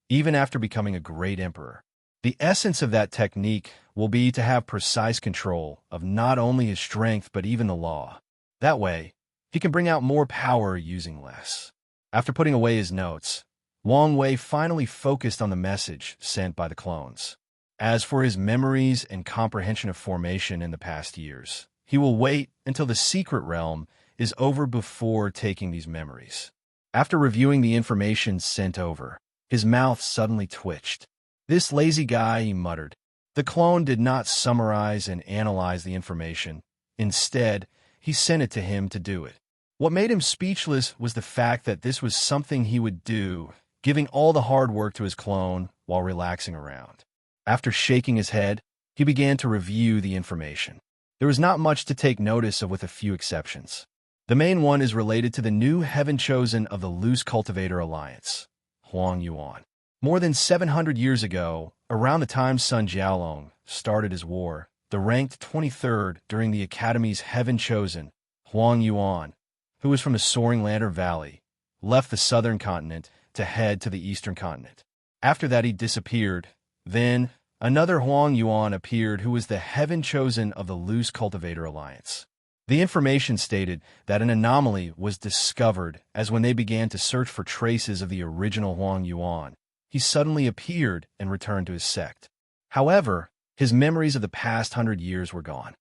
even after becoming a great emperor. The essence of that technique will be to have precise control of not only his strength but even the law. That way, he can bring out more power using less. After putting away his notes, Wang Wei finally focused on the message sent by the clones. As for his memories and comprehension of formation in the past years, he will wait until the secret realm is over before taking these memories. After reviewing the information sent over, his mouth suddenly twitched. "This lazy guy," he muttered. The clone did not summarize and analyze the information. Instead, he sent it to him to do it. What made him speechless was the fact that this was something he would do, giving all the hard work to his clone while relaxing around. After shaking his head, he began to review the information. There was not much to take notice of with a few exceptions. The main one is related to the new heaven chosen of the Loose Cultivator Alliance, Huang Yuan. More than 700 years ago, around the time Sun Jiaolong started his war, the ranked 23rd during the Academy's Heaven Chosen, Huang Yuan, who was from the Soaring Lantern Valley, left the southern continent to head to the eastern continent. After that, he disappeared. Then, another Huang Yuan appeared who was the Heaven Chosen of the Loose Cultivator Alliance. The information stated that an anomaly was discovered as when they began to search for traces of the original Huang Yuan, he suddenly appeared and returned to his sect. However, his memories of the past 100 years were gone.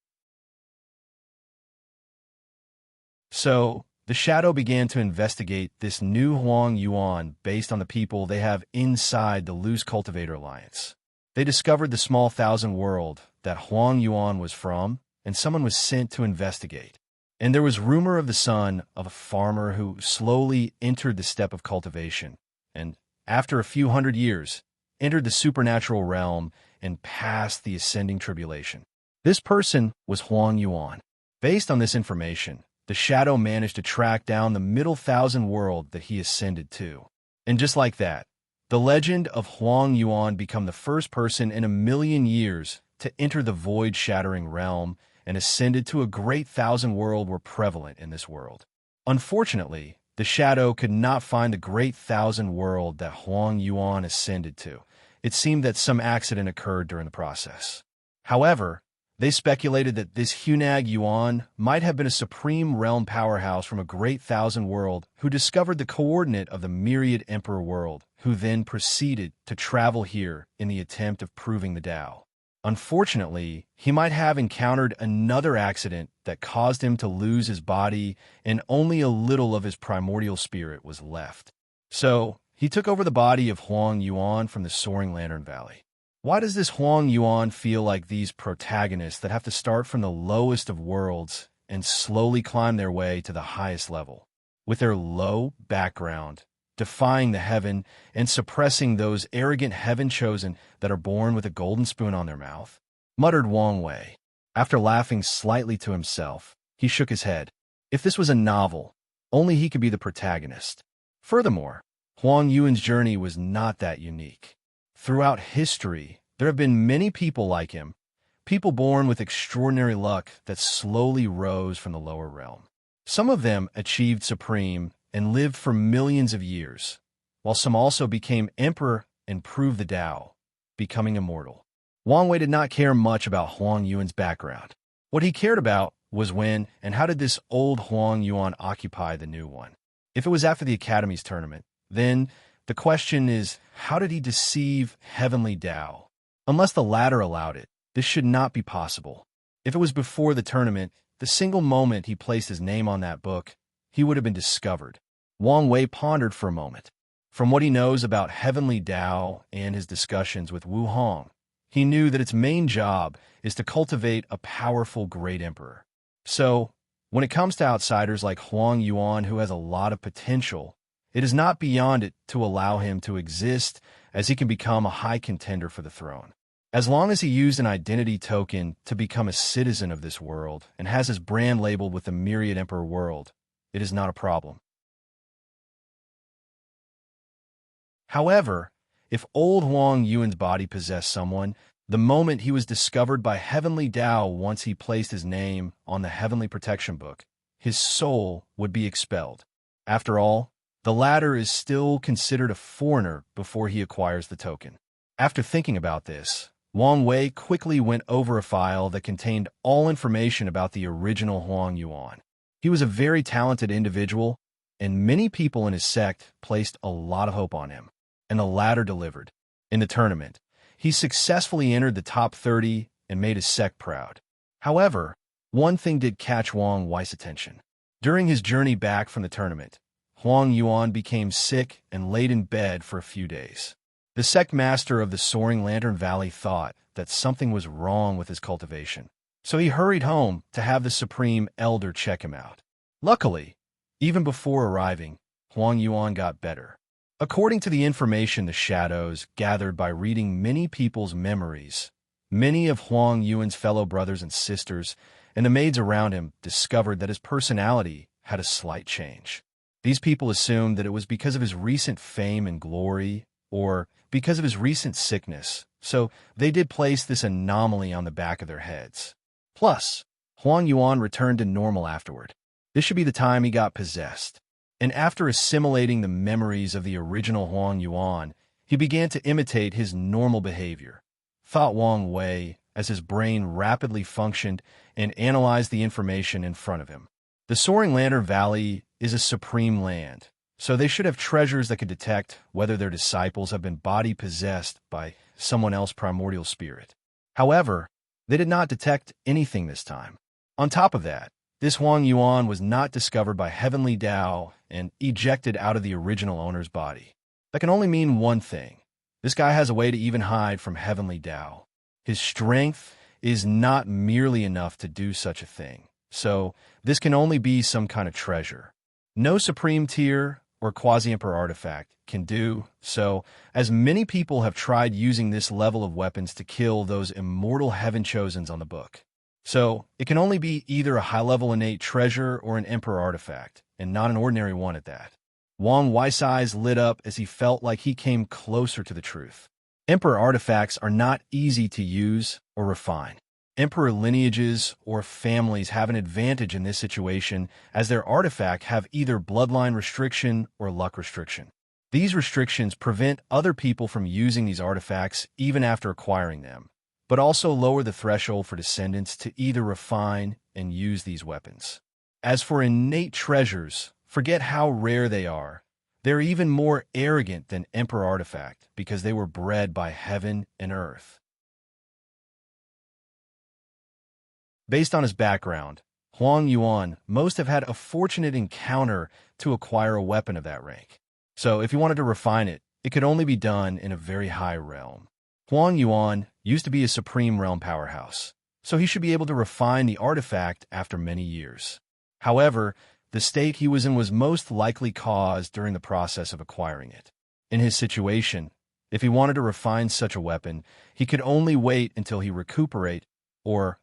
So, the Shadow began to investigate this new Huang Yuan based on the people they have inside the Loose Cultivator Alliance. They discovered the small thousand world that Huang Yuan was from, and someone was sent to investigate. And there was rumor of the son of a farmer who slowly entered the step of cultivation, and after a few hundred years, entered the supernatural realm and passed the ascending tribulation. This person was Huang Yuan. Based on this information, the Shadow managed to track down the middle thousand world that he ascended to. And just like that, the legend of Huang Yuan became the first person in 1,000,000 years to enter the void-shattering realm, and ascended to a great thousand world were prevalent in this world. Unfortunately, the Shadow could not find the great thousand world that Huang Yuan ascended to. It seemed that some accident occurred during the process. However, they speculated that this Hunag Yuan might have been a supreme realm powerhouse from a great thousand world who discovered the coordinate of the myriad emperor world, who then proceeded to travel here in the attempt of proving the Tao. Unfortunately, he might have encountered another accident that caused him to lose his body and only a little of his primordial spirit was left. So, he took over the body of Huang Yuan from the Soaring Lantern Valley. Why does this Huang Yuan feel like these protagonists that have to start from the lowest of worlds and slowly climb their way to the highest level? With their low background, defying the heaven and suppressing those arrogant heaven-chosen that are born with a golden spoon on their mouth, muttered Wang Wei. After laughing slightly to himself, he shook his head. If this was a novel, only he could be the protagonist. Furthermore, Huang Yuan's journey was not that unique. Throughout history, there have been many people like him, people born with extraordinary luck that slowly rose from the lower realm. Some of them achieved supreme and lived for millions of years, while some also became emperor and proved the Tao, becoming immortal. Wang Wei did not care much about Huang Yuan's background. What he cared about was when and how did this old Huang Yuan occupy the new one. If it was after the Academy's tournament, then the question is, how did he deceive heavenly Tao? Unless the latter allowed it, this should not be possible. If it was before the tournament, the single moment he placed his name on that book, he would have been discovered. Wang Wei pondered for a moment. From what he knows about heavenly Tao and his discussions with Wu Hong, he knew that its main job is to cultivate a powerful great emperor. So, when it comes to outsiders like Huang Yuan who has a lot of potential, it is not beyond it to allow him to exist as he can become a high contender for the throne. As long as he used an identity token to become a citizen of this world and has his brand labeled with the Myriad Emperor world, it is not a problem. However, if old Huang Yuan's body possessed someone, the moment he was discovered by Heavenly Tao once he placed his name on the Heavenly Protection Book, his soul would be expelled. After all, the latter is still considered a foreigner before he acquires the token. After thinking about this, Wang Wei quickly went over a file that contained all information about the original Huang Yuan. He was a very talented individual, and many people in his sect placed a lot of hope on him, and the latter delivered. In the tournament, he successfully entered the top 30 and made his sect proud. However, one thing did catch Wang Wei's attention. During his journey back from the tournament, Huang Yuan became sick and laid in bed for a few days. The sect master of the Soaring Lantern Valley thought that something was wrong with his cultivation, so he hurried home to have the Supreme Elder check him out. Luckily, even before arriving, Huang Yuan got better. According to the information the Shadows gathered by reading many people's memories, many of Huang Yuan's fellow brothers and sisters and the maids around him discovered that his personality had a slight change. These people assumed that it was because of his recent fame and glory, or because of his recent sickness, so they did place this anomaly on the back of their heads. Plus, Huang Yuan returned to normal afterward. This should be the time he got possessed. And after assimilating the memories of the original Huang Yuan, he began to imitate his normal behavior, thought Wang Wei as his brain rapidly functioned and analyzed the information in front of him. The Soaring Lantern Valley is a supreme land, so they should have treasures that could detect whether their disciples have been body-possessed by someone else's primordial spirit. However, they did not detect anything this time. On top of that, this Huang Yuan was not discovered by Heavenly Tao and ejected out of the original owner's body. That can only mean one thing. This guy has a way to even hide from Heavenly Tao. His strength is not merely enough to do such a thing, so this can only be some kind of treasure. No supreme tier or quasi-emperor artifact can do so, as many people have tried using this level of weapons to kill those immortal heaven-chosens on the book. So, it can only be either a high-level innate treasure or an emperor artifact, and not an ordinary one at that. Wang Wei's eyes lit up as he felt like he came closer to the truth. Emperor artifacts are not easy to use or refine. Emperor lineages or families have an advantage in this situation as their artifact have either bloodline restriction or luck restriction. These restrictions prevent other people from using these artifacts even after acquiring them, but also lower the threshold for descendants to either refine and use these weapons. As for innate treasures, forget how rare they are. They're even more arrogant than Emperor Artifact because they were bred by heaven and earth. Based on his background, Huang Yuan must have had a fortunate encounter to acquire a weapon of that rank. So if he wanted to refine it, it could only be done in a very high realm. Huang Yuan used to be a supreme realm powerhouse, so he should be able to refine the artifact after many years. However, the state he was in was most likely caused during the process of acquiring it. In his situation, if he wanted to refine such a weapon, he could only wait until he recuperate, or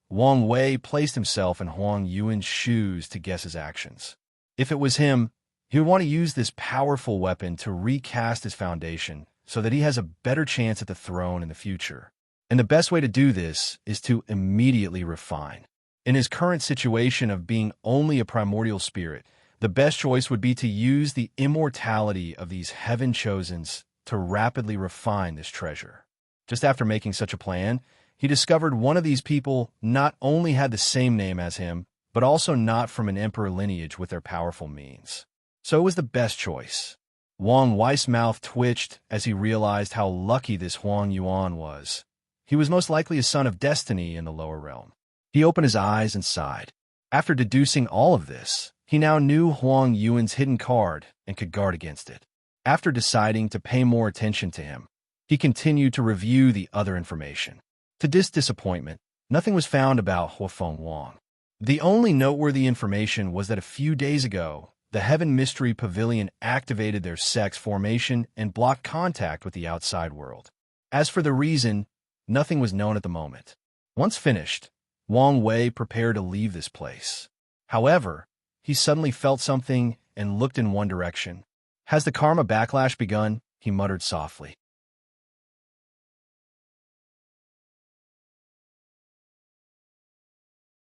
Wang Wei placed himself in Huang Yuan's shoes to guess his actions. If it was him, he would want to use this powerful weapon to recast his foundation so that he has a better chance at the throne in the future. And the best way to do this is to immediately refine. In his current situation of being only a primordial spirit, the best choice would be to use the immortality of these heaven-chosens to rapidly refine this treasure. Just after making such a plan, he discovered one of these people not only had the same name as him, but also not from an emperor lineage with their powerful means. So it was the best choice. Wang Wei's mouth twitched as he realized how lucky this Huang Yuan was. He was most likely a son of destiny in the lower realm. He opened his eyes and sighed. After deducing all of this, he now knew Huang Yuan's hidden card and could guard against it. After deciding to pay more attention to him, he continued to review the other information. To his disappointment, nothing was found about Huafeng Wang. The only noteworthy information was that a few days ago, the Heaven Mystery Pavilion activated their sex formation and blocked contact with the outside world. As for the reason, nothing was known at the moment. Once finished, Wang Wei prepared to leave this place. However, he suddenly felt something and looked in one direction. Has the karma backlash begun? He muttered softly.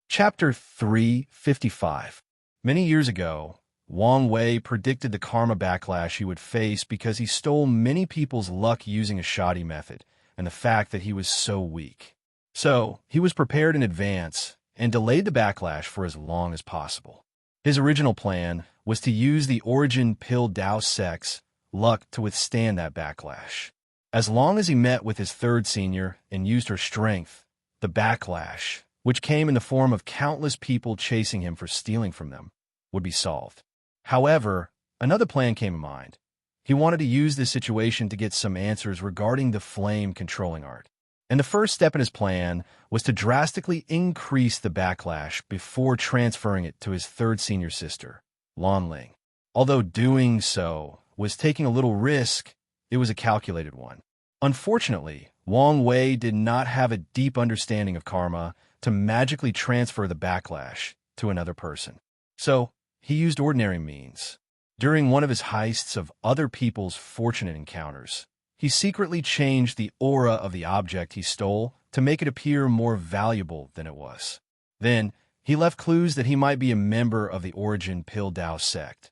Chapter 355. Many years ago, Wang Wei predicted the karma backlash he would face because he stole many people's luck using a shoddy method, and the fact that he was so weak. So, he was prepared in advance and delayed the backlash for as long as possible. His original plan was to use the origin pill Dao Sex luck to withstand that backlash. As long as he met with his third senior and used her strength, the backlash, which came in the form of countless people chasing him for stealing from them, would be solved. However, another plan came in mind. He wanted to use this situation to get some answers regarding the flame controlling art. And the first step in his plan was to drastically increase the backlash before transferring it to his third senior sister, Lan Ling. Although doing so was taking a little risk, it was a calculated one. Unfortunately, Wang Wei did not have a deep understanding of karma to magically transfer the backlash to another person. So, he used ordinary means. During one of his heists of other people's fortunate encounters, he secretly changed the aura of the object he stole to make it appear more valuable than it was. Then, he left clues that he might be a member of the Origin Pill Dao sect.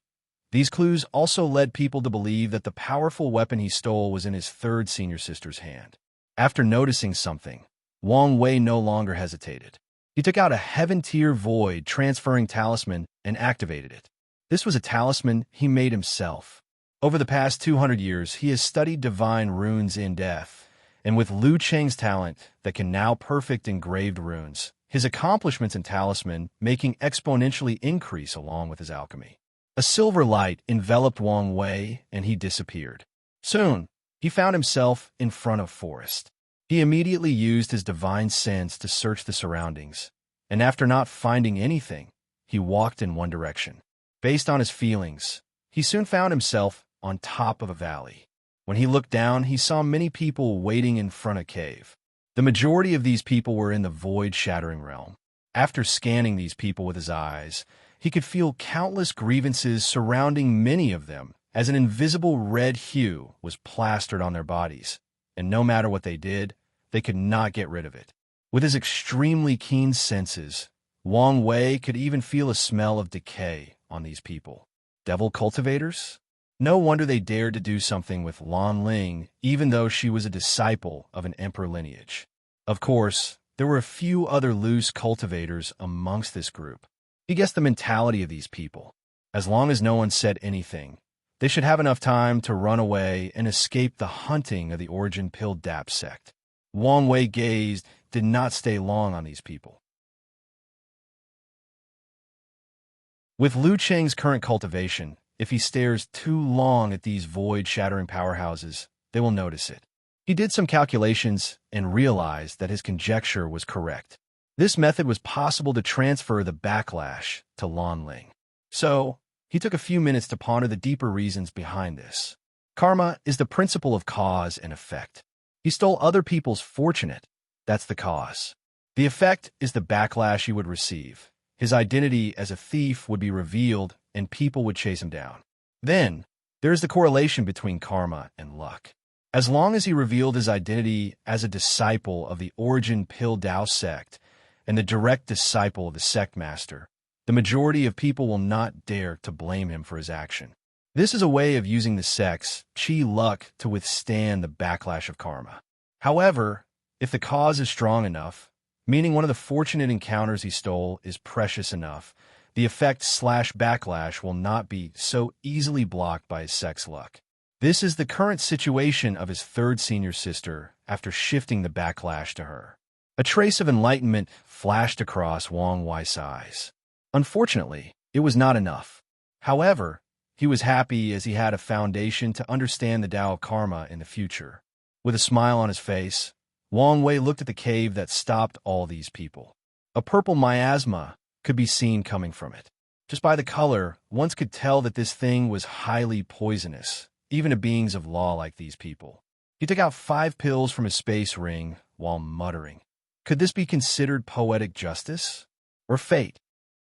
These clues also led people to believe that the powerful weapon he stole was in his third senior sister's hand. After noticing something, Wang Wei no longer hesitated. He took out a Heaven-tier Void transferring talisman and activated it. This was a talisman he made himself. Over the past 200 years, he has studied divine runes in depth, and with Lu Cheng's talent that can now perfect engraved runes, his accomplishments in talisman making exponentially increase along with his alchemy. A silver light enveloped Wang Wei, and he disappeared. Soon, he found himself in front of forest. He immediately used his divine sense to search the surroundings, and after not finding anything, he walked in one direction. Based on his feelings, he soon found himself on top of a valley. When he looked down, he saw many people waiting in front of a cave. The majority of these people were in the void-shattering realm. After scanning these people with his eyes, he could feel countless grievances surrounding many of them, as an invisible red hue was plastered on their bodies, and no matter what they did, they could not get rid of it. With his extremely keen senses, Wang Wei could even feel a smell of decay on these people. Devil cultivators? No wonder they dared to do something with Lan Ling, even though she was a disciple of an emperor lineage. Of course, there were a few other loose cultivators amongst this group. He guessed the mentality of these people. As long as no one said anything, they should have enough time to run away and escape the hunting of the Origin Pill Dap sect. Wang Wei gazed, did not stay long on these people. With Lu Cheng's current cultivation, if he stares too long at these void-shattering powerhouses, they will notice it. He did some calculations and realized that his conjecture was correct. This method was possible to transfer the backlash to Lan Ling. So, he took a few minutes to ponder the deeper reasons behind this. Karma is the principle of cause and effect. He stole other people's fortunate. That's the cause. The effect is the backlash he would receive. His identity as a thief would be revealed and people would chase him down. Then, there is the correlation between karma and luck. As long as he revealed his identity as a disciple of the Origin Pill Dao sect and the direct disciple of the sect master, the majority of people will not dare to blame him for his action. This is a way of using the sect's chi luck to withstand the backlash of karma. However, if the cause is strong enough, meaning one of the fortunate encounters he stole is precious enough, the effect/backlash will not be so easily blocked by his sect's luck. This is the current situation of his third senior sister after shifting the backlash to her. A trace of enlightenment flashed across Wang Wei's eyes. Unfortunately, it was not enough. However, he was happy as he had a foundation to understand the Tao of karma in the future. With a smile on his face, Wang Wei looked at the cave that stopped all these people. A purple miasma could be seen coming from it. Just by the color, one could tell that this thing was highly poisonous, even to beings of law like these people. He took out 5 pills from his space ring while muttering. Could this be considered poetic justice? Or fate?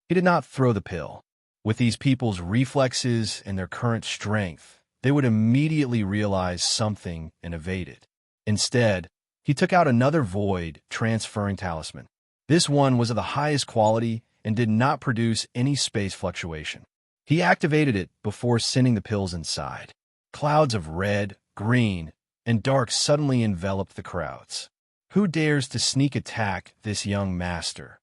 He did not throw the pill. With these people's reflexes and their current strength, they would immediately realize something and evade it. Instead, he took out another void transferring talisman. This one was of the highest quality and did not produce any space fluctuation. He activated it before sending the pills inside. Clouds of red, green, and dark suddenly enveloped the crowds. Who dares to sneak attack this young master?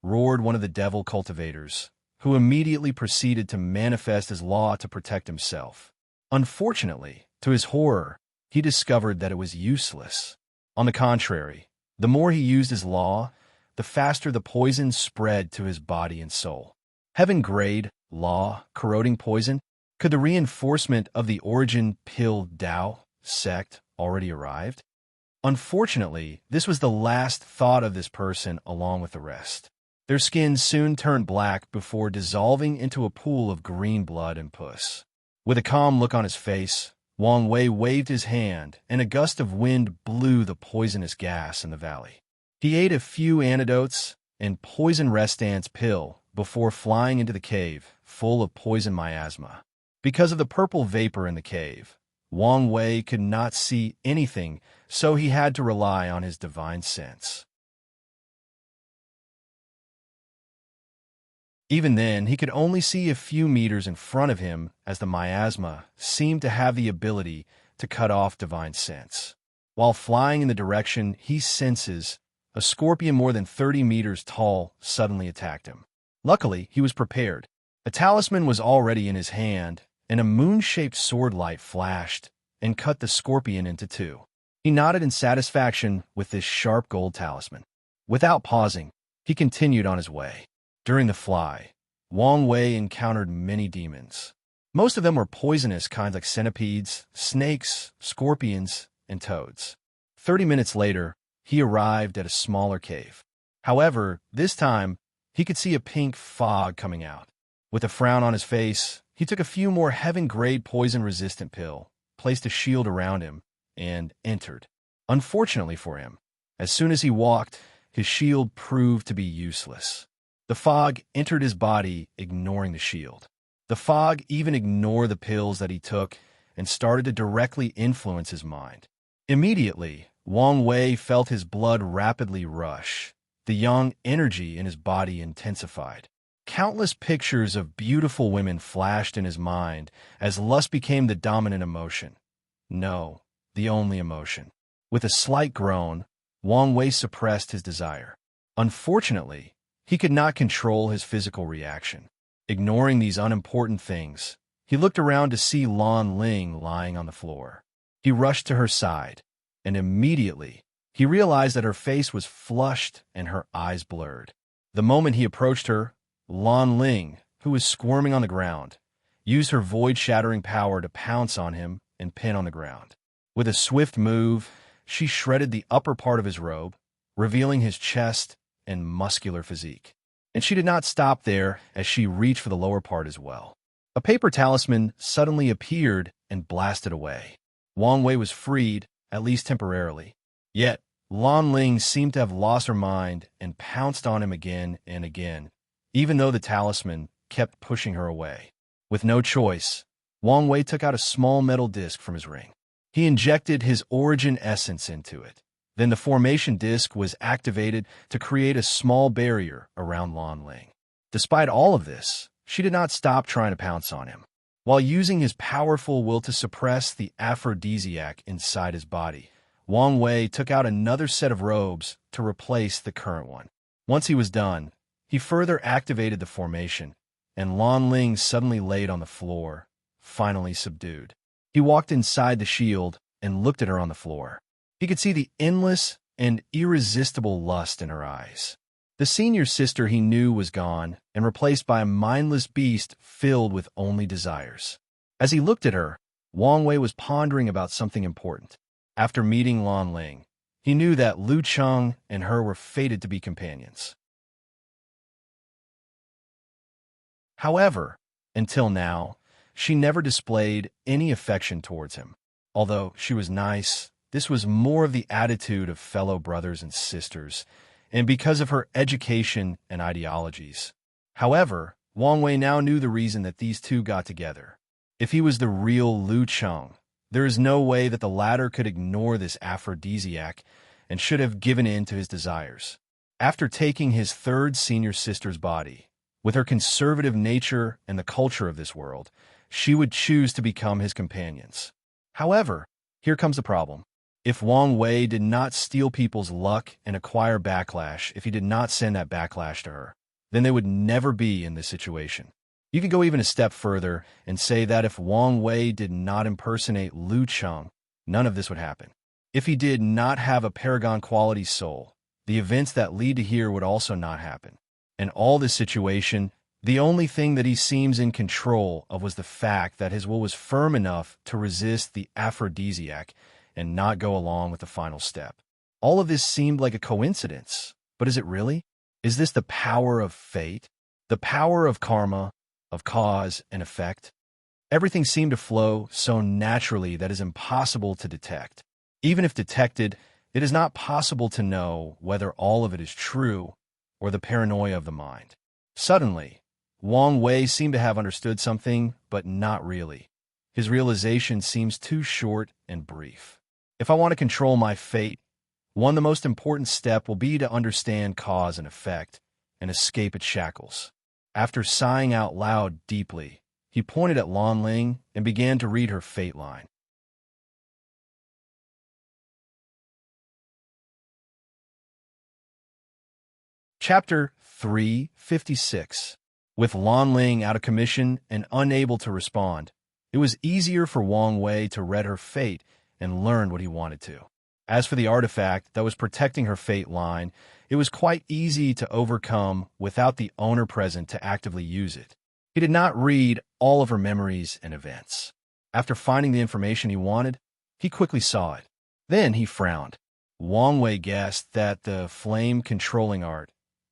Roared one of the devil cultivators, who immediately proceeded to manifest his law to protect himself. Unfortunately, to his horror, he discovered that it was useless. On the contrary, the more he used his law, the faster the poison spread to his body and soul. Heaven-grade law, corroding poison. Could the reinforcement of the Origin Pill Dao sect already arrived? Unfortunately, this was the last thought of this person along with the rest. Their skin soon turned black before dissolving into a pool of green blood and pus. With a calm look on his face, Wang Wei waved his hand, and a gust of wind blew the poisonous gas in the valley. He ate a few antidotes and poison restance pill before flying into the cave, full of poison miasma. Because of the purple vapor in the cave, Wang Wei could not see anything, so he had to rely on his divine sense. Even then, he could only see a few meters in front of him as the miasma seemed to have the ability to cut off divine sense. While flying in the direction he senses, a scorpion more than 30 meters tall suddenly attacked him. Luckily, he was prepared. A talisman was already in his hand, and a moon-shaped sword light flashed and cut the scorpion into 2. He nodded in satisfaction with this sharp gold talisman. Without pausing, he continued on his way. During the fly, Wang Wei encountered many demons. Most of them were poisonous kinds like centipedes, snakes, scorpions, and toads. 30 minutes later, he arrived at a smaller cave. However, this time, he could see a pink fog coming out. With a frown on his face, he took a few more heaven-grade poison-resistant pill, placed a shield around him, and entered. Unfortunately for him, as soon as he walked, his shield proved to be useless. The fog entered his body, ignoring the shield. The fog even ignored the pills that he took and started to directly influence his mind. Immediately, Wang Wei felt his blood rapidly rush. The young energy in his body intensified. Countless pictures of beautiful women flashed in his mind as lust became the dominant emotion. No, the only emotion. With a slight groan, Wang Wei suppressed his desire. Unfortunately, he could not control his physical reaction. Ignoring these unimportant things, he looked around to see Lan Ling lying on the floor. He rushed to her side, and immediately, he realized that her face was flushed and her eyes blurred. The moment he approached her, Lan Ling who was squirming on the ground, used her void-shattering power to pounce on him and pin on the ground. With a swift move, she shredded the upper part of his robe, revealing his chest and muscular physique. And she did not stop there, as she reached for the lower part as well. A paper talisman suddenly appeared and blasted away. Wang Wei was freed, at least temporarily. Yet, Lan Ling seemed to have lost her mind and pounced on him again and again, even though the talisman kept pushing her away. With no choice, Wang Wei took out a small metal disc from his ring. He injected his origin essence into it. Then the formation disc was activated to create a small barrier around Lan Ling. Despite all of this, she did not stop trying to pounce on him. While using his powerful will to suppress the aphrodisiac inside his body, Wang Wei took out another set of robes to replace the current one. Once he was done, he further activated the formation, and Lan Ling suddenly laid on the floor, finally subdued. He walked inside the shield and looked at her on the floor. He could see the endless and irresistible lust in her eyes. The senior sister he knew was gone and replaced by a mindless beast filled with only desires. As he looked at her, Wang Wei was pondering about something important. After meeting Lan Ling, he knew that Lu Cheng and her were fated to be companions. However, until now, she never displayed any affection towards him. Although she was nice, this was more of the attitude of fellow brothers and sisters, and because of her education and ideologies. However, Wang Wei now knew the reason that these two got together. If he was the real Lu Cheng, there is no way that the latter could ignore this aphrodisiac and should have given in to his desires. After taking his third senior sister's body, with her conservative nature and the culture of this world, she would choose to become his companions. However, here comes the problem. If Wang Wei did not steal people's luck and acquire backlash, if he did not send that backlash to her, then they would never be in this situation. You could go even a step further and say that if Wang Wei did not impersonate Lu Cheng, none of this would happen. If he did not have a paragon quality soul, the events that lead to here would also not happen. In all this situation, the only thing that he seems in control of was the fact that his will was firm enough to resist the aphrodisiac and not go along with the final step. All of this seemed like a coincidence, but is it really? Is this the power of fate? The power of karma, of cause and effect? Everything seemed to flow so naturally that it is impossible to detect. Even if detected, it is not possible to know whether all of it is true or the paranoia of the mind. Suddenly, Wang Wei seemed to have understood something, but not really. His realization seems too short and brief. If I want to control my fate, the most important step will be to understand cause and effect and escape its shackles. After sighing out loud deeply, he pointed at Lan Ling and began to read her fate line. Chapter 356. With Lan Ling out of commission and unable to respond, it was easier for Wang Wei to read her fate and learn what he wanted to. As for the artifact that was protecting her fate line, it was quite easy to overcome without the owner present to actively use it. He did not read all of her memories and events. After finding the information he wanted, he quickly saw it. Then he frowned. Wang Wei guessed that the flame-controlling art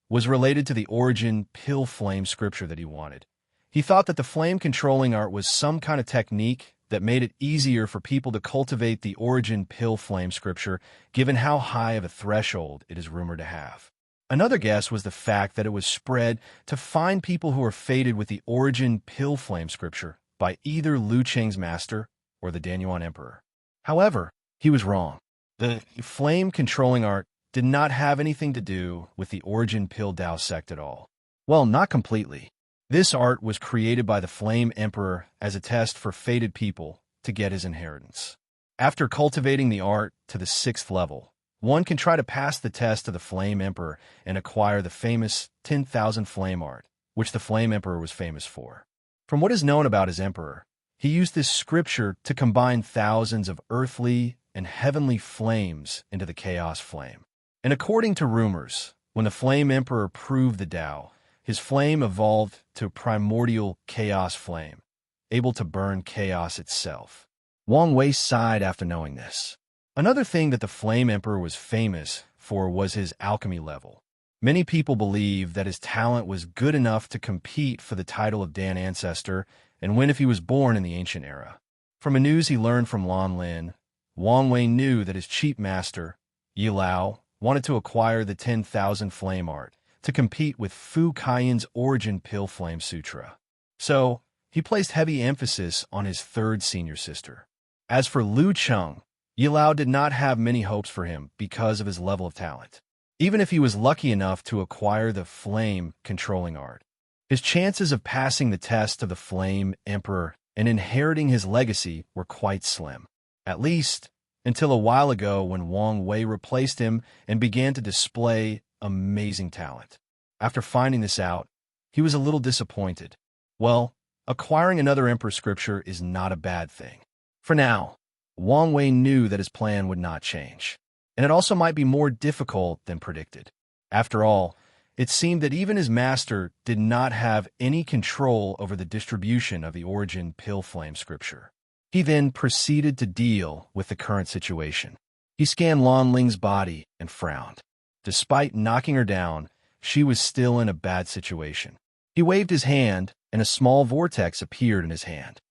was related to the origin pill flame scripture that he wanted. He thought that the flame-controlling art was some kind of technique that made it easier for people to cultivate the origin pill flame scripture, given how high of a threshold it is rumored to have. Another guess was the fact that it was spread to find people who are fated with the origin pill flame scripture by either Lu Cheng's master or the Danyuan emperor. However, he was wrong. The flame-controlling art did not have anything to do with the origin pill Dao sect at all. Well, not completely. This art was created by the Flame Emperor as a test for fated people to get his inheritance. After cultivating the art to the 6th level, one can try to pass the test of the Flame Emperor and acquire the famous 10,000 flame art, which the Flame Emperor was famous for. From what is known about his emperor, he used this scripture to combine thousands of earthly and heavenly flames into the chaos flame. And according to rumors, when the Flame Emperor proved the Tao, His flame evolved to a primordial chaos flame, able to burn chaos itself. Wang Wei sighed after knowing this. Another thing that the Flame Emperor was famous for was his alchemy level. Many people believe that his talent was good enough to compete for the title of Dan Ancestor and win if he was born in the ancient era. From a news he learned from Lan Lin, Wang Wei knew that his chief master, Yi Lao, wanted to acquire the 10,000 Flame Art to compete with Fu Kaiyan's Origin Pill Flame Sutra. So, he placed heavy emphasis on his third senior sister. As for Lu Cheng, Yi Lao did not have many hopes for him because of his level of talent. Even if he was lucky enough to acquire the Flame Controlling Art, his chances of passing the test of the Flame Emperor and inheriting his legacy were quite slim. At least, until a while ago when Wang Wei replaced him and began to display amazing talent. After finding this out, he was a little disappointed. Well, acquiring another Emperor scripture is not a bad thing. For now, Wang Wei knew that his plan would not change, and it also might be more difficult than predicted. After all, it seemed that even his master did not have any control over the distribution of the Origin Pill Flame scripture. He then proceeded to deal with the current situation. He scanned Lan Ling's body and frowned. Despite knocking her down, she was still in a bad situation. He waved his hand, and a small vortex appeared in his hand.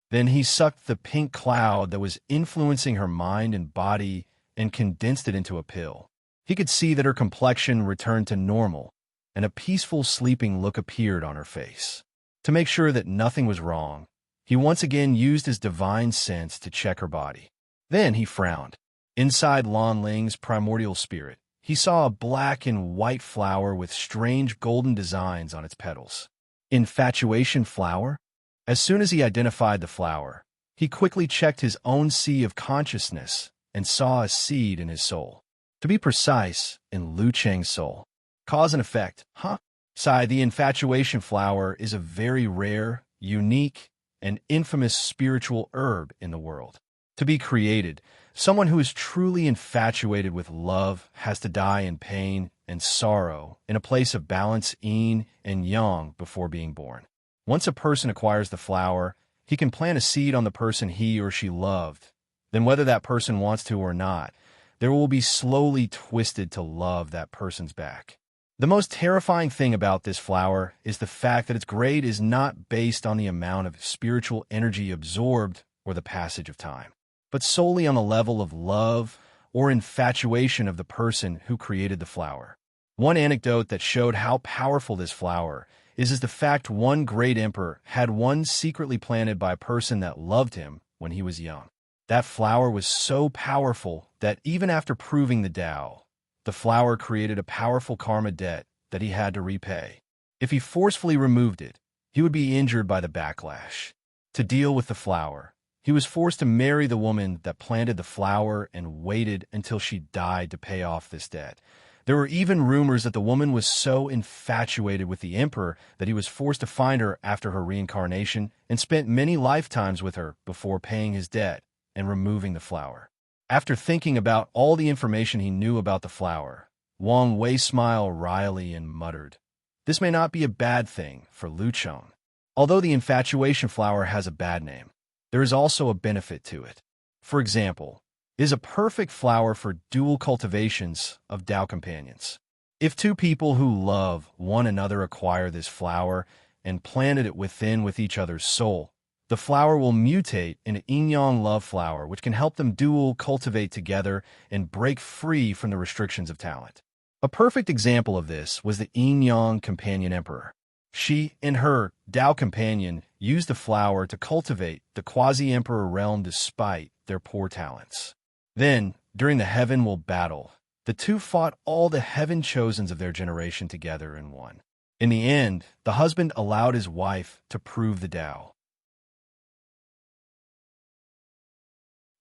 Then he sucked the pink cloud that was influencing her mind and body and condensed it into a pill. He could see that her complexion returned to normal, and a peaceful sleeping look appeared on her face. To make sure that nothing was wrong, he once again used his divine sense to check her body. Then he frowned. Inside Lan Ling's primordial spirit, he saw a black and white flower with strange golden designs on its petals. Infatuation flower? As soon as he identified the flower, he quickly checked his own sea of consciousness and saw a seed in his soul. To be precise, in Lu Cheng's soul. Cause and effect, huh? Sai, the infatuation flower is a very rare, unique, and infamous spiritual herb in the world. To be created, someone who is truly infatuated with love has to die in pain and sorrow in a place of balance, yin and yang before being born. Once a person acquires the flower, he can plant a seed on the person he or she loved. Then whether that person wants to or not, there will be slowly twisted to love that person's back. The most terrifying thing about this flower is the fact that its grade is not based on the amount of spiritual energy absorbed or the passage of time, but solely on the level of love or infatuation of the person who created the flower. One anecdote that showed how powerful this flower is the fact one great emperor had one secretly planted by a person that loved him when he was young. That flower was so powerful that even after proving the Tao, the flower created a powerful karma debt that he had to repay. If he forcefully removed it, he would be injured by the backlash. To deal with the flower, he was forced to marry the woman that planted the flower and waited until she died to pay off this debt. There were even rumors that the woman was so infatuated with the emperor that he was forced to find her after her reincarnation and spent many lifetimes with her before paying his debt and removing the flower. After thinking about all the information he knew about the flower, Wang Wei smiled wryly and muttered, "This may not be a bad thing for Lu Cheng. Although the infatuation flower has a bad name, there is also a benefit to it. For example, it is a perfect flower for dual cultivations of Tao companions. If two people who love one another acquire this flower and planted it with each other's soul, the flower will mutate into yin-yang love flower, which can help them dual cultivate together and break free from the restrictions of talent. A perfect example of this was the yin-yang companion emperor. She and her Tao companion used the flower to cultivate the quasi-emperor realm despite their poor talents. Then, during the Heaven-Will battle, the two fought all the heaven-chosens of their generation together and won. In the end, the husband allowed his wife to prove the Tao.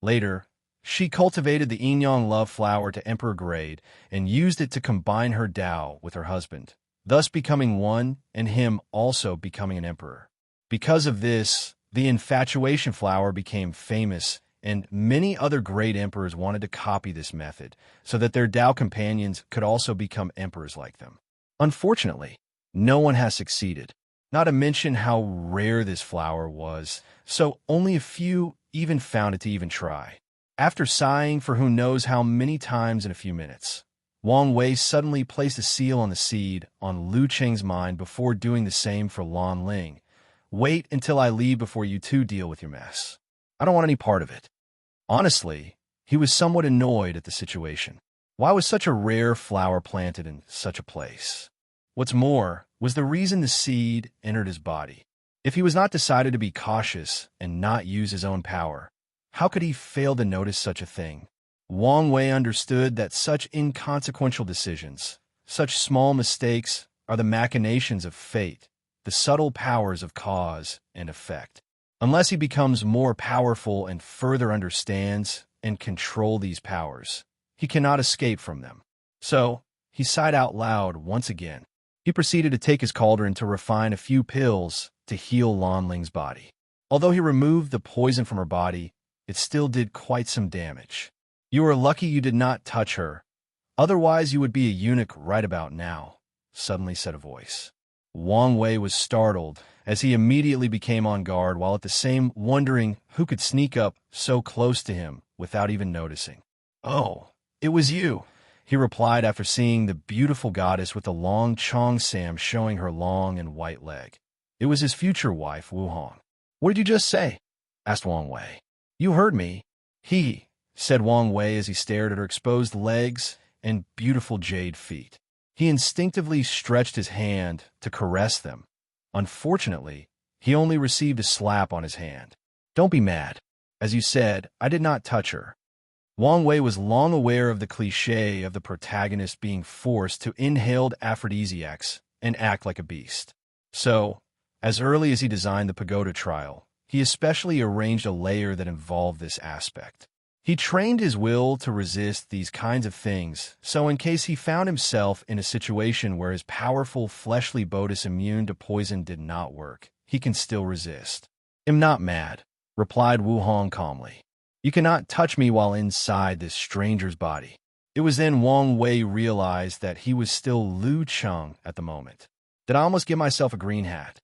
Later, she cultivated the yin-yang love flower to emperor grade and used it to combine her Tao with her husband, thus becoming one and him also becoming an emperor. Because of this, the infatuation flower became famous and many other great emperors wanted to copy this method so that their Tao companions could also become emperors like them. Unfortunately, no one has succeeded, not to mention how rare this flower was, so only a few even found it to even try. After sighing for who knows how many times in a few minutes, Wang Wei suddenly placed a seal on the seed on Lu Cheng's mind before doing the same for Lan Ling. Wait until I leave before you two deal with your mess. I don't want any part of it. Honestly, he was somewhat annoyed at the situation. Why was such a rare flower planted in such a place? What's more, was the reason the seed entered his body. If he was not decided to be cautious and not use his own power, how could he fail to notice such a thing? Wang Wei understood that such inconsequential decisions, such small mistakes, are the machinations of fate, the subtle powers of cause and effect. Unless he becomes more powerful and further understands and control these powers, he cannot escape from them. So, he sighed out loud once again. He proceeded to take his cauldron to refine a few pills to heal Lan Ling's body. Although he removed the poison from her body, it still did quite some damage. You are lucky you did not touch her. Otherwise you would be a eunuch right about now, suddenly said a voice. Wang Wei was startled as he immediately became on guard while at the same wondering who could sneak up so close to him without even noticing. Oh, it was you, he replied after seeing the beautiful goddess with the long chong sam showing her long and white leg. It was his future wife, Wu Hong. What did you just say? Asked Wang Wei. You heard me. Said Wang Wei as he stared at her exposed legs and beautiful jade feet. He instinctively stretched his hand to caress them. Unfortunately, he only received a slap on his hand. Don't be mad. As you said, I did not touch her. Wang Wei was long aware of the cliché of the protagonist being forced to inhaled aphrodisiacs and act like a beast. So, as early as he designed the pagoda trial, he especially arranged a layer that involved this aspect. He trained his will to resist these kinds of things, so in case he found himself in a situation where his powerful fleshly bodis immune to poison did not work, he can still resist. I'm not mad, replied Wu Hong calmly. You cannot touch me while inside this stranger's body. It was then Wang Wei realized that he was still Lu Cheng at the moment. Did I almost give myself a green hat?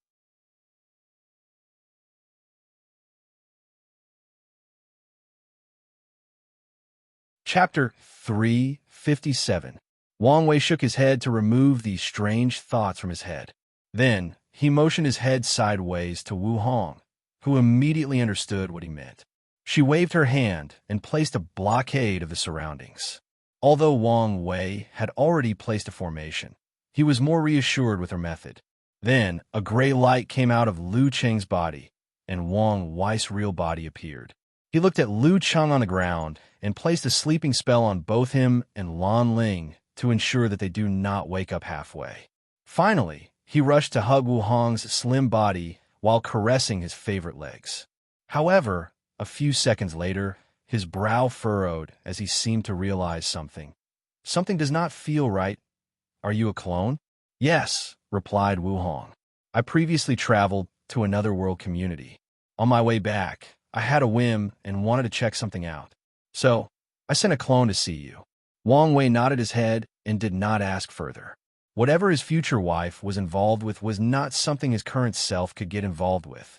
Chapter 357. Wang Wei shook his head to remove these strange thoughts from his head. Then, he motioned his head sideways to Wu Hong, who immediately understood what he meant. She waved her hand and placed a blockade of the surroundings. Although Wang Wei had already placed a formation, he was more reassured with her method. Then, a gray light came out of Lu Cheng's body, and Wang Wei's real body appeared. He looked at Lu Cheng on the ground and placed a sleeping spell on both him and Lan Ling to ensure that they do not wake up halfway. Finally, he rushed to hug Wu Hong's slim body while caressing his favorite legs. However, a few seconds later, his brow furrowed as he seemed to realize something. Something does not feel right. Are you a clone? Yes, replied Wu Hong. I previously traveled to another world community. On my way back, I had a whim and wanted to check something out. So, I sent a clone to see you. Wang Wei nodded his head and did not ask further. Whatever his future wife was involved with was not something his current self could get involved with,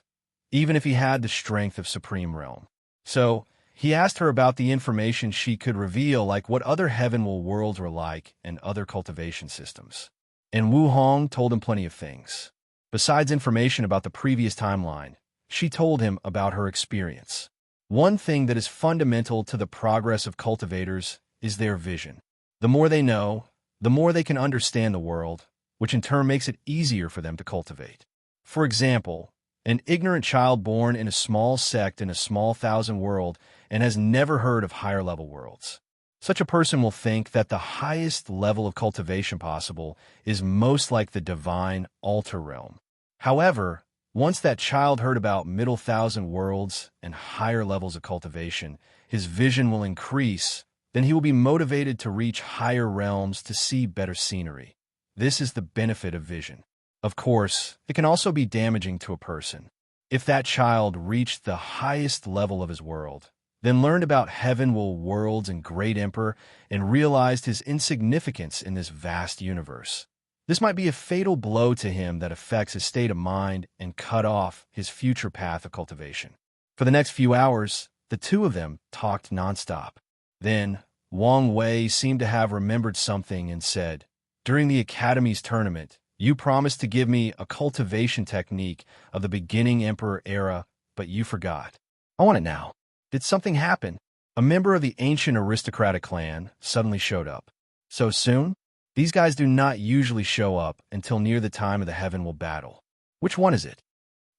even if he had the strength of Supreme Realm. So, he asked her about the information she could reveal, like what other heavenward worlds were like and other cultivation systems. And Wu Hong told him plenty of things. Besides information about the previous timeline, she told him about her experience. One thing that is fundamental to the progress of cultivators is their vision. The more they know, the more they can understand the world, which in turn makes it easier for them to cultivate. For example, an ignorant child born in a small sect in a small thousand world and has never heard of higher level worlds. Such a person will think that the highest level of cultivation possible is most like the divine altar realm. However, once that child heard about middle thousand worlds and higher levels of cultivation, his vision will increase. Then he will be motivated to reach higher realms to see better scenery. This is the benefit of vision. Of course, it can also be damaging to a person. If that child reached the highest level of his world, then learned about heaven, worlds, and great emperor, and realized his insignificance in this vast universe. This might be a fatal blow to him that affects his state of mind and cut off his future path of cultivation. For the next few hours, the two of them talked nonstop. Then, Wang Wei seemed to have remembered something and said, "During the Academy's tournament, you promised to give me a cultivation technique of the beginning emperor era, but you forgot. I want it now." Did something happen? A member of the ancient aristocratic clan suddenly showed up. So soon? These guys do not usually show up until near the time of the Heaven will battle. Which one is it?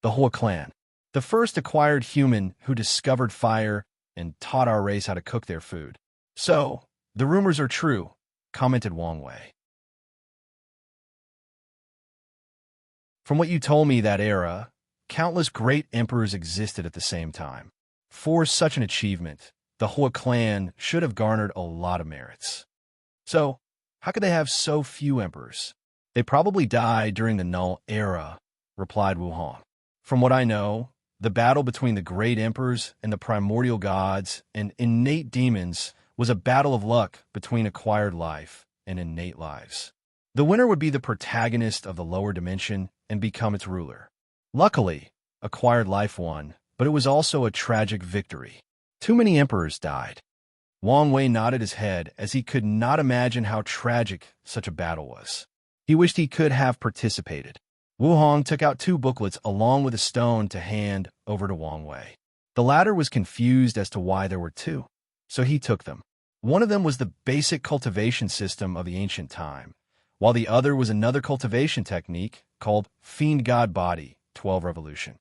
The Hoa clan. The first acquired human who discovered fire and taught our race how to cook their food. So, the rumors are true, commented Wang Wei. From what you told me that era, countless great emperors existed at the same time. For such an achievement, the Hoa clan should have garnered a lot of merits. So, how could they have so few emperors? They probably died during the Null era, replied Wu Hong. From what I know, the battle between the great emperors and the primordial gods and innate demons was a battle of luck between acquired life and innate lives. The winner would be the protagonist of the lower dimension and become its ruler. Luckily, acquired life won, but it was also a tragic victory. Too many emperors died. Wang Wei nodded his head as he could not imagine how tragic such a battle was. He wished he could have participated. Wu Hong took out 2 booklets along with a stone to hand over to Wang Wei. The latter was confused as to why there were 2, so he took them. One of them was the basic cultivation system of the ancient time, while the other was another cultivation technique called Fiend God Body, 12 Revolution.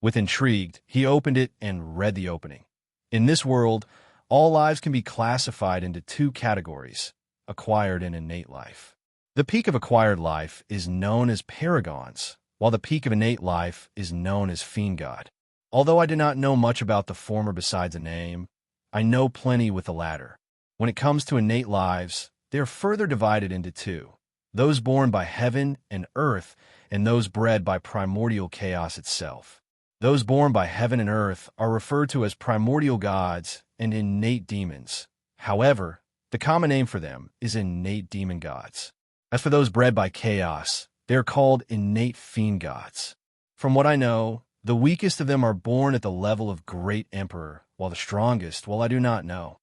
With intrigued, he opened it and read the opening. In this world, all lives can be classified into 2 categories, acquired and innate life. The peak of acquired life is known as paragons, while the peak of innate life is known as fiend god. Although I do not know much about the former besides a name, I know plenty with the latter. When it comes to innate lives, they are further divided into 2, those born by heaven and earth and those bred by primordial chaos itself. Those born by heaven and earth are referred to as primordial gods and innate demons. However, the common name for them is innate demon gods. As for those bred by chaos, they are called innate fiend gods. From what I know, the weakest of them are born at the level of great emperor, while the strongest, well, I do not know.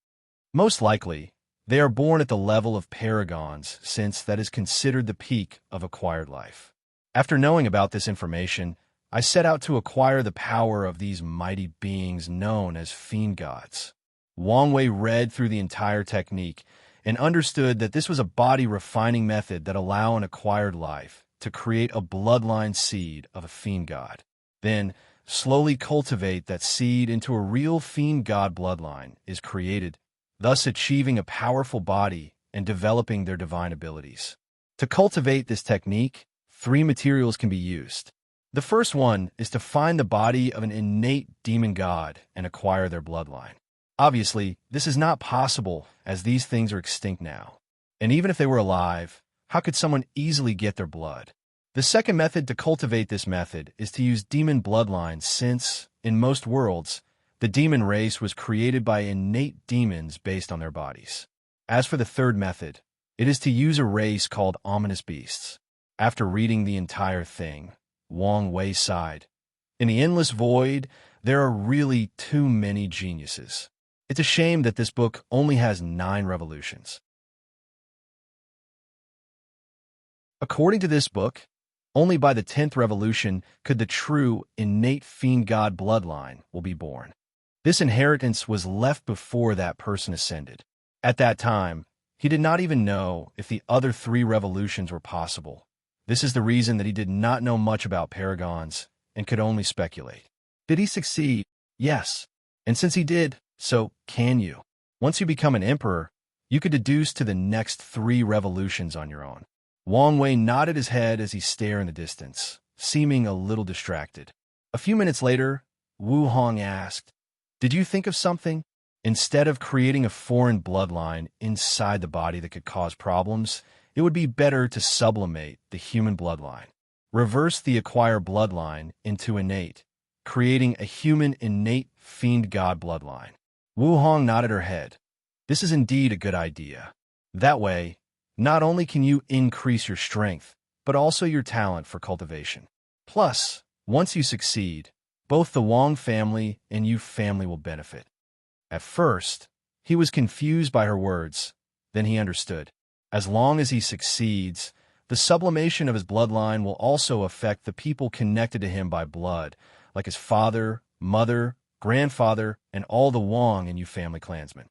Most likely, they are born at the level of paragons, since that is considered the peak of acquired life. After knowing about this information, I set out to acquire the power of these mighty beings known as fiend gods. Wang Wei read through the entire technique and understood that this was a body refining method that allows an acquired life to create a bloodline seed of a fiend god. Then, slowly cultivate that seed into a real fiend god bloodline is created, thus achieving a powerful body and developing their divine abilities. To cultivate this technique, 3 materials can be used. The first one is to find the body of an innate demon god and acquire their bloodline. Obviously, this is not possible as these things are extinct now. And even if they were alive, how could someone easily get their blood? The second method to cultivate this method is to use demon bloodlines since, in most worlds, the demon race was created by innate demons based on their bodies. As for the third method, it is to use a race called ominous beasts. After reading the entire thing, Wang Wei sighed. In the endless void, there are really too many geniuses. It's a shame that this book only has 9 revolutions. According to this book, only by the 10th revolution could the true innate fiend god bloodline will be born. This inheritance was left before that person ascended. At that time, he did not even know if the other 3 revolutions were possible. This is the reason that he did not know much about paragons and could only speculate. Did he succeed? Yes. And since he did, so can you. Once you become an emperor, you could deduce to the next 3 revolutions on your own. Wang Wei nodded his head as he stared in the distance, seeming a little distracted. A few minutes later, Wu Hong asked, "Did you think of something? Instead of creating a foreign bloodline inside the body that could cause problems, it would be better to sublimate the human bloodline. Reverse the acquired bloodline into innate, creating a human innate fiend god bloodline. Wu Hong nodded her head. This is indeed a good idea. That way, not only can you increase your strength, but also your talent for cultivation. Plus, once you succeed, both the Wang family and you family will benefit. At first, he was confused by her words, then he understood. As long as he succeeds, the sublimation of his bloodline will also affect the people connected to him by blood, like his father, mother, grandfather, and all the Wang and Yu family clansmen.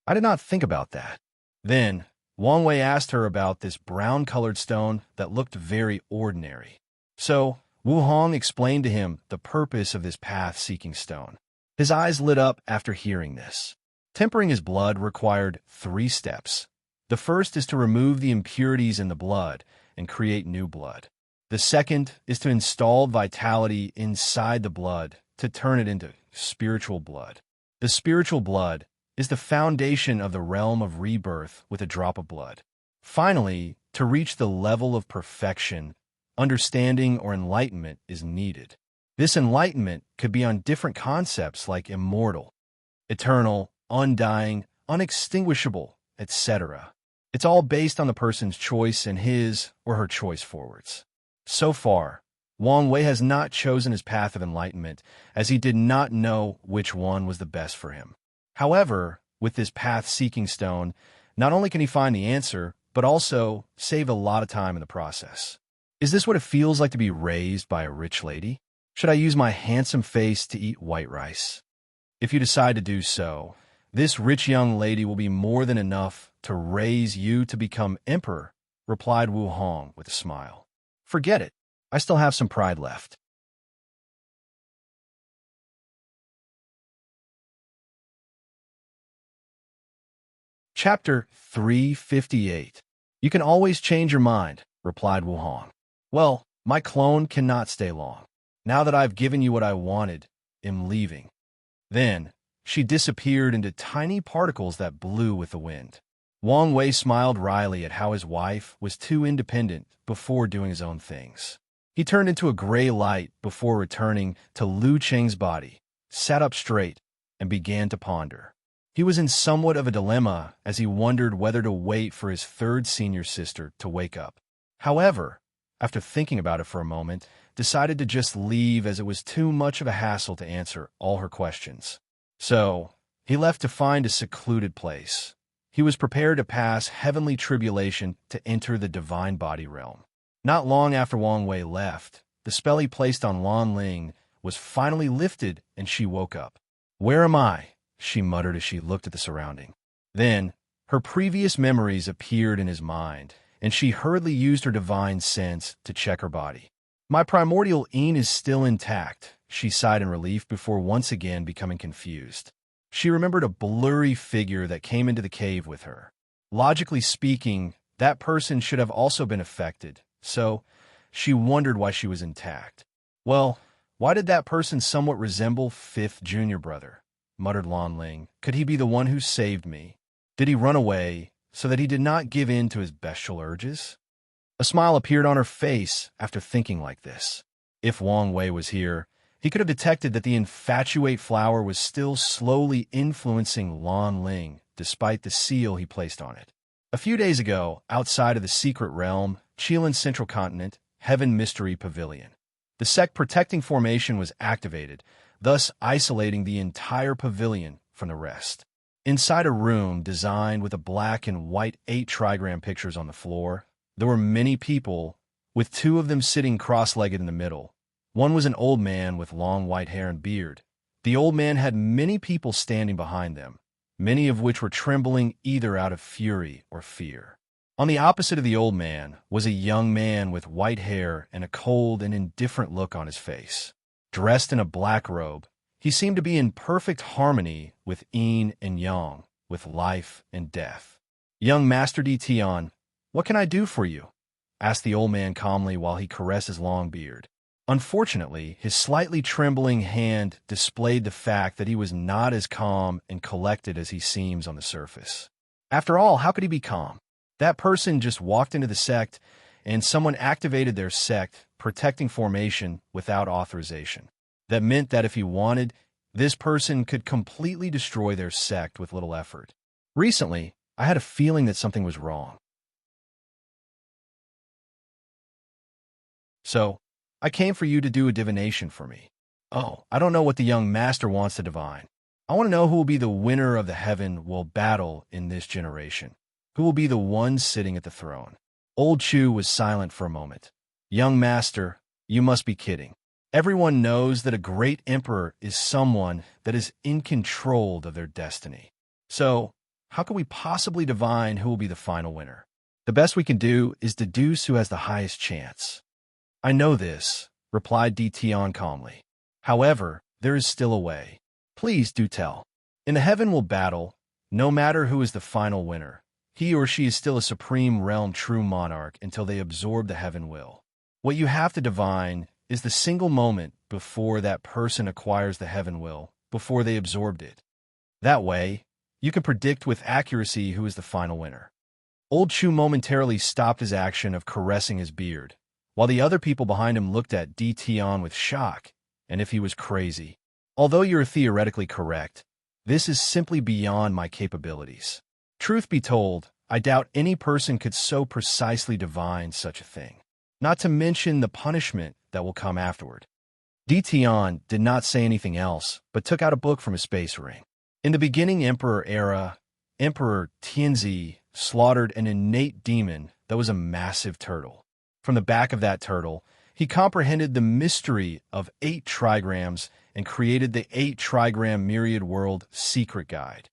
I did not think about that. Then, Wang Wei asked her about this brown-colored stone that looked very ordinary. So, Wu Hong explained to him the purpose of this path-seeking stone. His eyes lit up after hearing this. Tempering his blood required 3 steps. The first is to remove the impurities in the blood and create new blood. The second is to install vitality inside the blood to turn it into spiritual blood. The spiritual blood is the foundation of the realm of rebirth with a drop of blood. Finally, to reach the level of perfection, understanding or enlightenment is needed. This enlightenment could be on different concepts like immortal, eternal, undying, unextinguishable, etc. It's all based on the person's choice and his or her choice forwards. So far, Wang Wei has not chosen his path of enlightenment, as he did not know which one was the best for him. However, with this path-seeking stone, not only can he find the answer, but also save a lot of time in the process. Is this what it feels like to be raised by a rich lady? Should I use my handsome face to eat white rice? If you decide to do so, this rich young lady will be more than enough to raise you to become emperor, replied Wu Hong with a smile. Forget it. I still have some pride left. Chapter 358. You can always change your mind, replied Wu Hong. Well, my clone cannot stay long. Now that I've given you what I wanted, am leaving. Then, she disappeared into tiny particles that blew with the wind. Wang Wei smiled wryly at how his wife was too independent before doing his own things. He turned into a gray light before returning to Lu Cheng's body, sat up straight, and began to ponder. He was in somewhat of a dilemma as he wondered whether to wait for his 3rd senior sister to wake up. However, after thinking about it for a moment, decided to just leave as it was too much of a hassle to answer all her questions. So, he left to find a secluded place. He was prepared to pass heavenly tribulation to enter the divine body realm. Not long after Wang Wei left, the spell he placed on Lan Ling was finally lifted and she woke up. Where am I? She muttered as she looked at the surrounding. Then, her previous memories appeared in his mind, and she hurriedly used her divine sense to check her body. My primordial Yin is still intact, she sighed in relief before once again becoming confused. She remembered a blurry figure that came into the cave with her. Logically speaking, that person should have also been affected, so she wondered why she was intact. Well, why did that person somewhat resemble 5th junior brother? Muttered Lan Ling. Could he be the one who saved me? Did he run away so that he did not give in to his bestial urges? A smile appeared on her face after thinking like this. If Wang Wei was here, he could have detected that the infatuate flower was still slowly influencing Lan Ling, despite the seal he placed on it. A few days ago, outside of the secret realm, Qilin's central continent, Heaven Mystery Pavilion, the sect protecting formation was activated, thus isolating the entire pavilion from the rest. Inside a room designed with a black and white 8 trigram pictures on the floor, there were many people, with 2 of them sitting cross-legged in the middle. One was an old man with long white hair and beard. The old man had many people standing behind them, many of which were trembling either out of fury or fear. On the opposite of the old man was a young man with white hair and a cold and indifferent look on his face. Dressed in a black robe, he seemed to be in perfect harmony with yin and yang, with life and death. Young Master Di Tian, what can I do for you? Asked the old man calmly while he caressed his long beard. Unfortunately, his slightly trembling hand displayed the fact that he was not as calm and collected as he seems on the surface. After all, how could he be calm? That person just walked into the sect, and someone activated their sect, protecting formation without authorization. That meant that if he wanted, This person could completely destroy their sect with little effort. Recently, I had a feeling that something was wrong. So, I came for you to do a divination for me. Oh, I don't know what the young master wants to divine. I want to know who will be the winner of the heaven will battle in this generation. Who will be the one sitting at the throne? Old Chu was silent for a moment. Young master, you must be kidding. Everyone knows that a great emperor is someone that is in control of their destiny. So, how can we possibly divine who will be the final winner? The best we can do is deduce who has the highest chance. I know this, replied Tion calmly. However, there is still a way. Please do tell. In the heaven will battle, no matter who is the final winner. He or she is still a supreme realm true monarch until they absorb the heaven will. What you have to divine is the single moment before that person acquires the heaven will, before they absorbed it. That way, you can predict with accuracy who is the final winner. Old Chu momentarily stopped his action of caressing his beard, while the other people behind him looked at Tion with shock, and if he was crazy. Although you're theoretically correct, this is simply beyond my capabilities. Truth be told, I doubt any person could so precisely divine such a thing. Not to mention the punishment that will come afterward. Tion did not say anything else, but took out a book from his space ring. In the beginning Emperor era, Emperor Tianzi slaughtered an innate demon that was a massive turtle. From the back of that turtle, he comprehended the mystery of 8 trigrams and created the 8 trigram myriad world secret guide.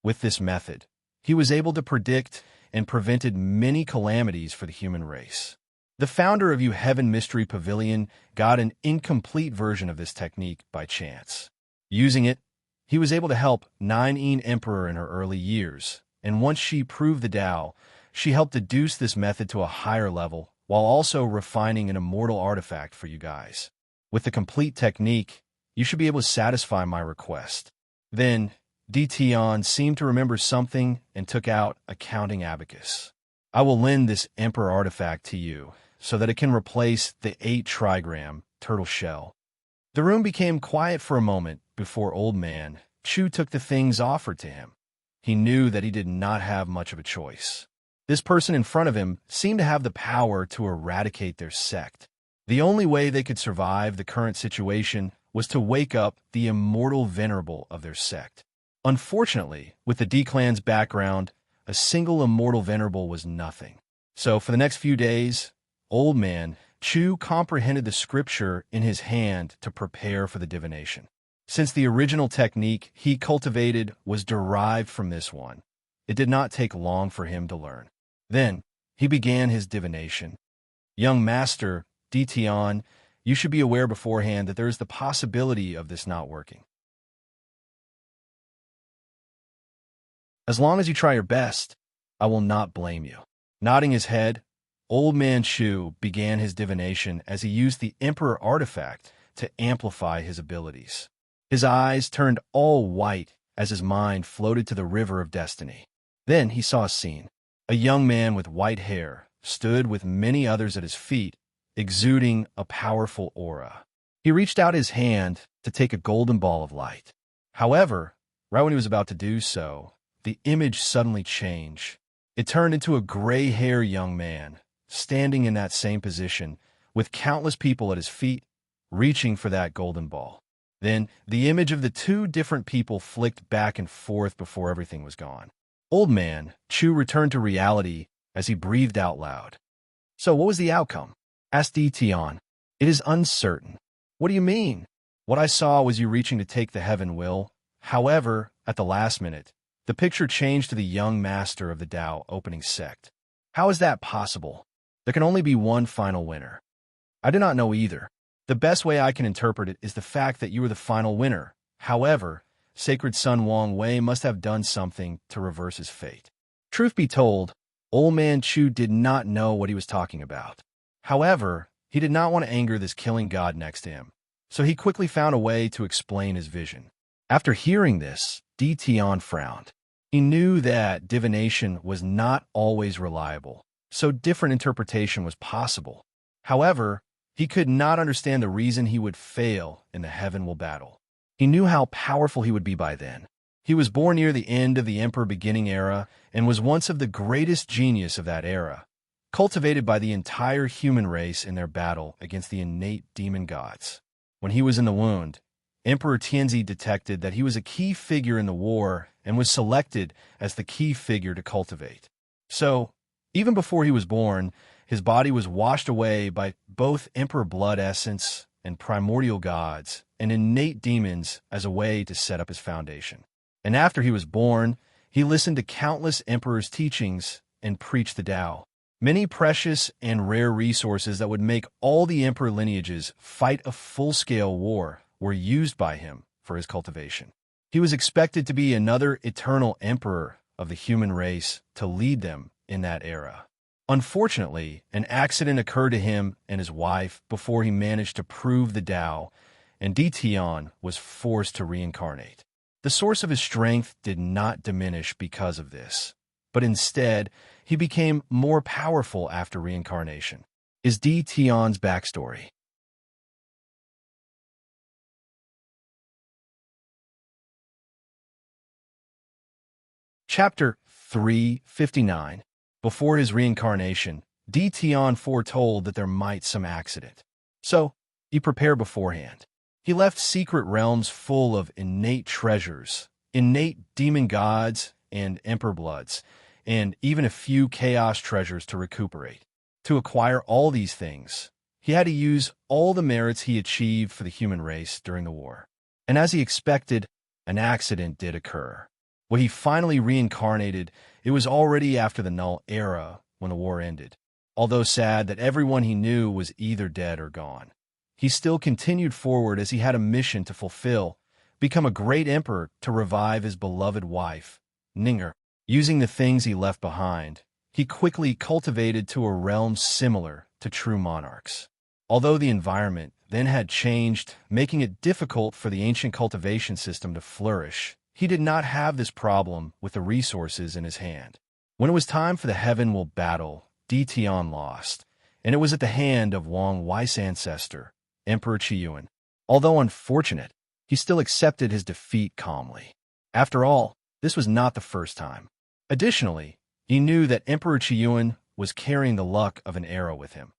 With this method, he was able to predict and prevented many calamities for the human race. The founder of Heaven Mystery Pavilion got an incomplete version of this technique by chance. Using it, he was able to help Nine Emperor in her early years, and once she proved the Tao, she helped deduce this method to a higher level while also refining an immortal artifact for you guys. With the complete technique, you should be able to satisfy my request. Then, Tion seemed to remember something and took out a counting abacus. I will lend this Emperor artifact to you, so that it can replace the 8 trigram turtle shell. The room became quiet for a moment before Old Man Chu took the things offered to him. He knew that he did not have much of a choice. This person in front of him seemed to have the power to eradicate their sect. The only way they could survive the current situation was to wake up the immortal venerable of their sect. Unfortunately, with the D-Clan's background, a single immortal venerable was nothing. So for the next few days, Old Man Chu comprehended the scripture in his hand to prepare for the divination. Since the original technique he cultivated was derived from this one, it did not take long for him to learn. Then, he began his divination. Young Master, Tion, you should be aware beforehand that there is the possibility of this not working. As long as you try your best, I will not blame you. Nodding his head, Old Man Chu began his divination as he used the Emperor artifact to amplify his abilities. His eyes turned all white as his mind floated to the river of destiny. Then he saw a scene. A young man with white hair stood with many others at his feet, exuding a powerful aura. He reached out his hand to take a golden ball of light. However, right when he was about to do so, the image suddenly changed. It turned into a gray-haired young man, standing in that same position, with countless people at his feet, reaching for that golden ball. Then, the image of the 2 different people flicked back and forth before everything was gone. Old Man Chu returned to reality as he breathed out loud. So what was the outcome? Asked Tion. It is uncertain. What do you mean? What I saw was you reaching to take the heaven will. However, at the last minute, the picture changed to the young master of the Tao opening sect. How is that possible? There can only be one final winner. I do not know either. The best way I can interpret it is the fact that you were the final winner. However, Sacred Son Wang Wei must have done something to reverse his fate. Truth be told, Old Man Chu did not know what he was talking about. However, he did not want to anger this killing god next to him, so he quickly found a way to explain his vision. After hearing this, Tion frowned. He knew that divination was not always reliable, so different interpretation was possible. However, he could not understand the reason he would fail in the heaven will battle. He knew how powerful he would be by then. He was born near the end of the Emperor Beginning era and was once of the greatest genius of that era, cultivated by the entire human race in their battle against the innate demon gods. When he was in the wound, Emperor Tianzi detected that he was a key figure in the war and was selected as the key figure to cultivate. So, even before he was born, his body was washed away by both Emperor Blood Essence and primordial gods and innate demons as a way to set up his foundation. And after he was born, he listened to countless emperors' teachings and preached the Tao. Many precious and rare resources that would make all the emperor lineages fight a full-scale war were used by him for his cultivation. He was expected to be another eternal emperor of the human race to lead them in that era. Unfortunately, an accident occurred to him and his wife before he managed to prove the Tao, and Di Tian was forced to reincarnate. The source of his strength did not diminish because of this, but instead, he became more powerful after reincarnation. Is Di Tian's backstory. Chapter 359. Before his reincarnation, Di Tian foretold that there might some accident. So, he prepared beforehand. He left secret realms full of innate treasures, innate demon gods and emperor bloods, and even a few chaos treasures to recuperate. To acquire all these things, he had to use all the merits he achieved for the human race during the war. And as he expected, an accident did occur. When he finally reincarnated, it was already after the Null Era when the war ended. Although sad that everyone he knew was either dead or gone, he still continued forward as he had a mission to fulfill, become a great emperor to revive his beloved wife, Ninger. Using the things he left behind, he quickly cultivated to a realm similar to true monarchs. Although the environment then had changed, making it difficult for the ancient cultivation system to flourish, he did not have this problem with the resources in his hand. When it was time for the Heaven-Will battle, Di Tian lost, and it was at the hand of Wang Wei's ancestor, Emperor Qiyuan. Although unfortunate, he still accepted his defeat calmly. After all, this was not the first time. Additionally, he knew that Emperor Qiyuan was carrying the luck of an era with him.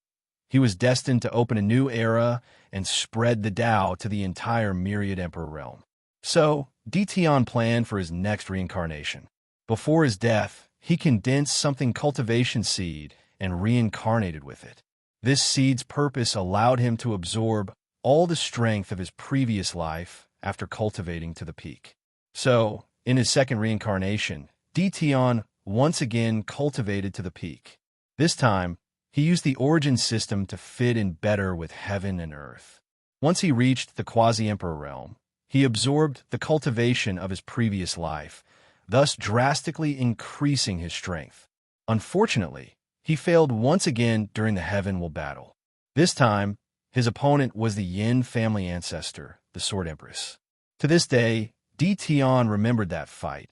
He was destined to open a new era and spread the Tao to the entire myriad emperor realm. So, Di Tian planned for his next reincarnation. Before his death, he condensed something cultivation seed and reincarnated with it. This seed's purpose allowed him to absorb all the strength of his previous life after cultivating to the peak. So, in his second reincarnation, Di Tian once again cultivated to the peak. This time, he used the origin system to fit in better with heaven and earth. Once he reached the quasi-emperor realm, he absorbed the cultivation of his previous life, thus drastically increasing his strength. Unfortunately, he failed once again during the Heaven-Will battle. This time, his opponent was the Yin family ancestor, the Sword Empress. To this day, Di Tian remembered that fight,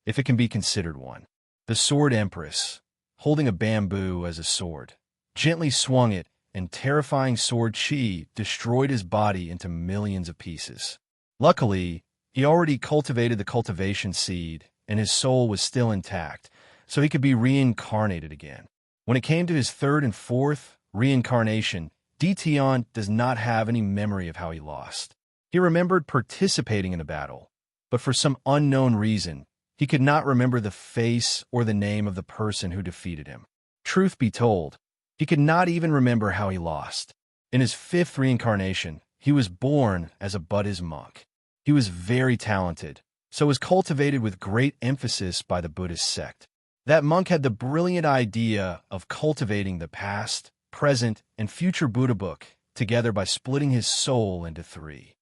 if it can be considered one. The Sword Empress, holding a bamboo as a sword, gently swung it, and terrifying sword chi destroyed his body into millions of pieces. Luckily, he already cultivated the cultivation seed, and his soul was still intact, so he could be reincarnated again. When it came to his third and fourth reincarnation, Di Tian does not have any memory of how he lost. He remembered participating in a battle, but for some unknown reason, he could not remember the face or the name of the person who defeated him. Truth be told, he could not even remember how he lost. In his fifth reincarnation, he was born as a Buddhist monk. He was very talented, so was cultivated with great emphasis by the Buddhist sect. That monk had the brilliant idea of cultivating the past, present, and future Buddha book together by splitting his soul into three.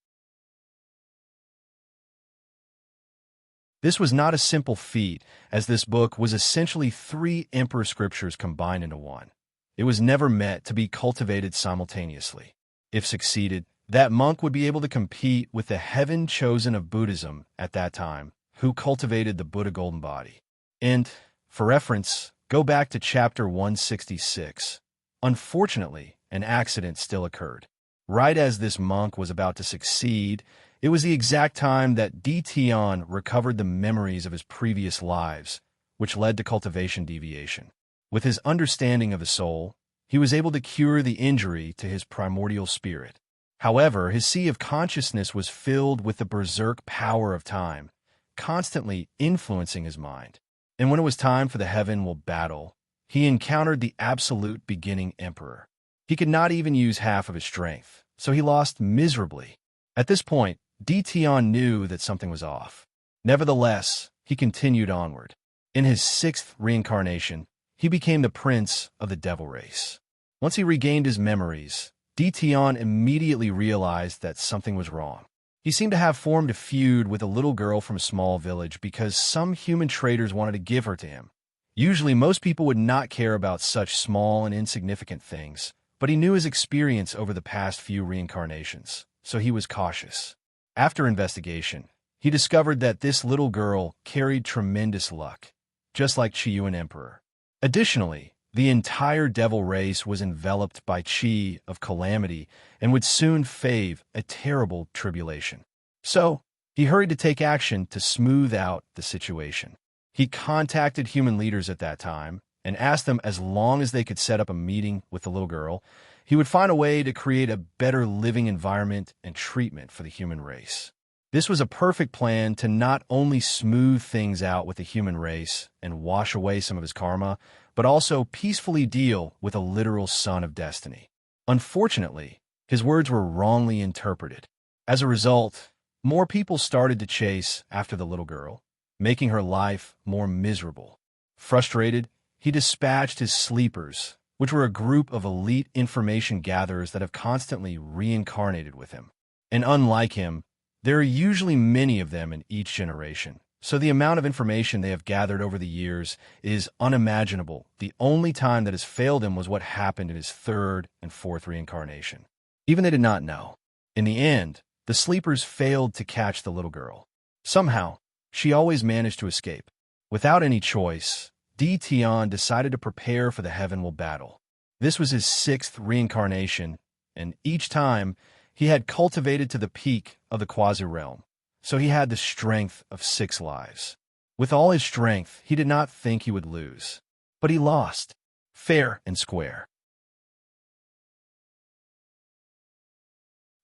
This was not a simple feat, as this book was essentially three emperor scriptures combined into one. It was never meant to be cultivated simultaneously. If succeeded, that monk would be able to compete with the heaven chosen of Buddhism at that time, who cultivated the Buddha Golden Body. And, for reference, go back to chapter 166. Unfortunately, an accident still occurred. Right as this monk was about to succeed, It was the exact time that Tion recovered the memories of his previous lives, which led to cultivation deviation. With his understanding of the soul, he was able to cure the injury to his primordial spirit. However, his sea of consciousness was filled with the berserk power of time, constantly influencing his mind. And when it was time for the heaven will battle, he encountered the absolute beginning emperor. He could not even use half of his strength, so he lost miserably. At this point, Tion knew that something was off. Nevertheless, he continued onward. In his 6th reincarnation, he became the prince of the devil race. Once he regained his memories, Tion immediately realized that something was wrong. He seemed to have formed a feud with a little girl from a small village because some human traders wanted to give her to him. Usually, most people would not care about such small and insignificant things, but he knew his experience over the past few reincarnations, so he was cautious. After investigation, he discovered that this little girl carried tremendous luck, just like Qiyuan Emperor. Additionally, the entire devil race was enveloped by Qi of calamity and would soon face a terrible tribulation. So, he hurried to take action to smooth out the situation. He contacted human leaders at that time and asked them as long as they could set up a meeting with the little girl, he would find a way to create a better living environment and treatment for the human race. This was a perfect plan to not only smooth things out with the human race and wash away some of his karma, but also peacefully deal with a literal son of destiny. Unfortunately, his words were wrongly interpreted. As a result, more people started to chase after the little girl, making her life more miserable. Frustrated, he dispatched his sleepers, which were a group of elite information gatherers that have constantly reincarnated with him. And unlike him, there are usually many of them in each generation, so the amount of information they have gathered over the years is unimaginable. The only time that has failed him was what happened in his 3rd and 4th reincarnation. Even they did not know. In the end, the sleepers failed to catch the little girl. Somehow, she always managed to escape. Without any choice, Tion decided to prepare for the heaven will battle. This was his 6th reincarnation, and each time he had cultivated to the peak of the quasi-realm, so he had the strength of 6 lives. With all his strength, he did not think he would lose, but he lost, fair and square.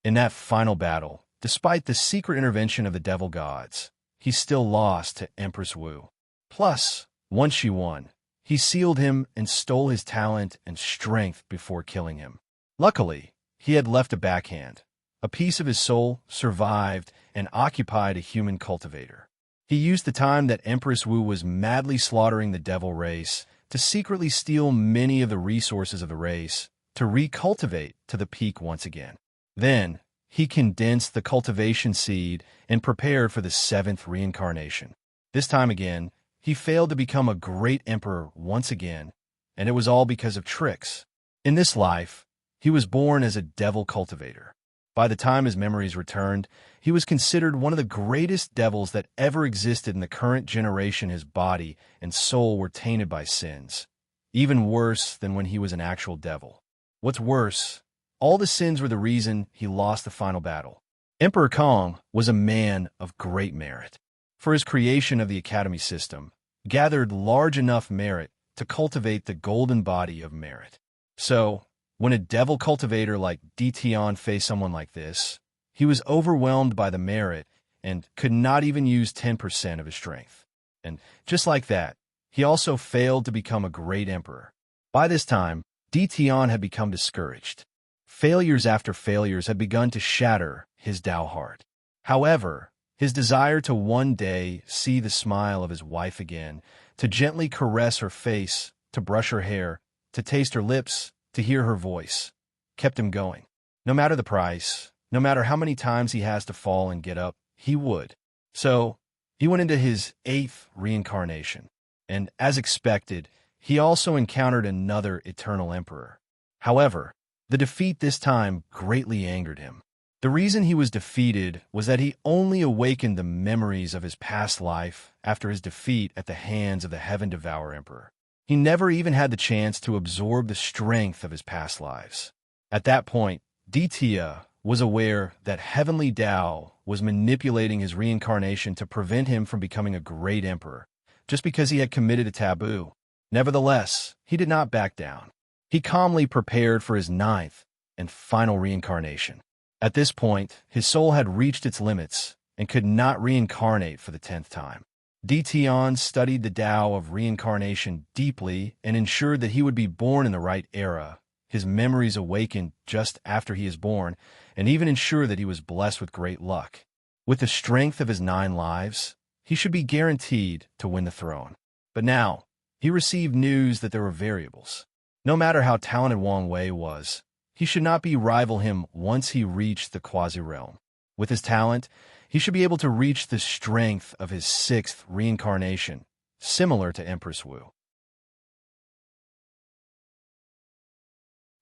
In that final battle, despite the secret intervention of the devil gods, he still lost to Empress Wu. Plus, once she won, he sealed him and stole his talent and strength before killing him. Luckily, he had left a backhand. A piece of his soul survived and occupied a human cultivator. He used the time that Empress Wu was madly slaughtering the devil race to secretly steal many of the resources of the race to recultivate to the peak once again. Then, he condensed the cultivation seed and prepared for the 7th reincarnation. This time again, he failed to become a great emperor once again, and it was all because of tricks. In this life, he was born as a devil cultivator. By the time his memories returned, he was considered one of the greatest devils that ever existed in the current generation. His body and soul were tainted by sins, even worse than when he was an actual devil. What's worse, all the sins were the reason he lost the final battle. Emperor Kong was a man of great merit. For his creation of the academy system, gathered large enough merit to cultivate the golden body of merit. So, when a devil cultivator like Tion faced someone like this, he was overwhelmed by the merit and could not even use 10% of his strength. And just like that, he also failed to become a great emperor. By this time, Tion had become discouraged. Failures after failures had begun to shatter his Tao heart. However, his desire to one day see the smile of his wife again, to gently caress her face, to brush her hair, to taste her lips, to hear her voice, kept him going. No matter the price, no matter how many times he has to fall and get up, he would. So, he went into his 8th reincarnation, and as expected, he also encountered another eternal emperor. However, the defeat this time greatly angered him. The reason he was defeated was that he only awakened the memories of his past life after his defeat at the hands of the Heaven Devourer Emperor. He never even had the chance to absorb the strength of his past lives. At that point, Tion was aware that Heavenly Tao was manipulating his reincarnation to prevent him from becoming a great emperor, just because he had committed a taboo. Nevertheless, he did not back down. He calmly prepared for his ninth and final reincarnation. At this point, his soul had reached its limits and could not reincarnate for the 10th time. Tian studied the Tao of reincarnation deeply and ensured that he would be born in the right era. His memories awakened just after he is born, and even ensure that he was blessed with great luck. With the strength of his 9 lives, he should be guaranteed to win the throne. But now, he received news that there were variables. No matter how talented Wang Wei was, he should not rival him once he reached the quasi-realm. With his talent, he should be able to reach the strength of his 6th reincarnation, similar to Empress Wu.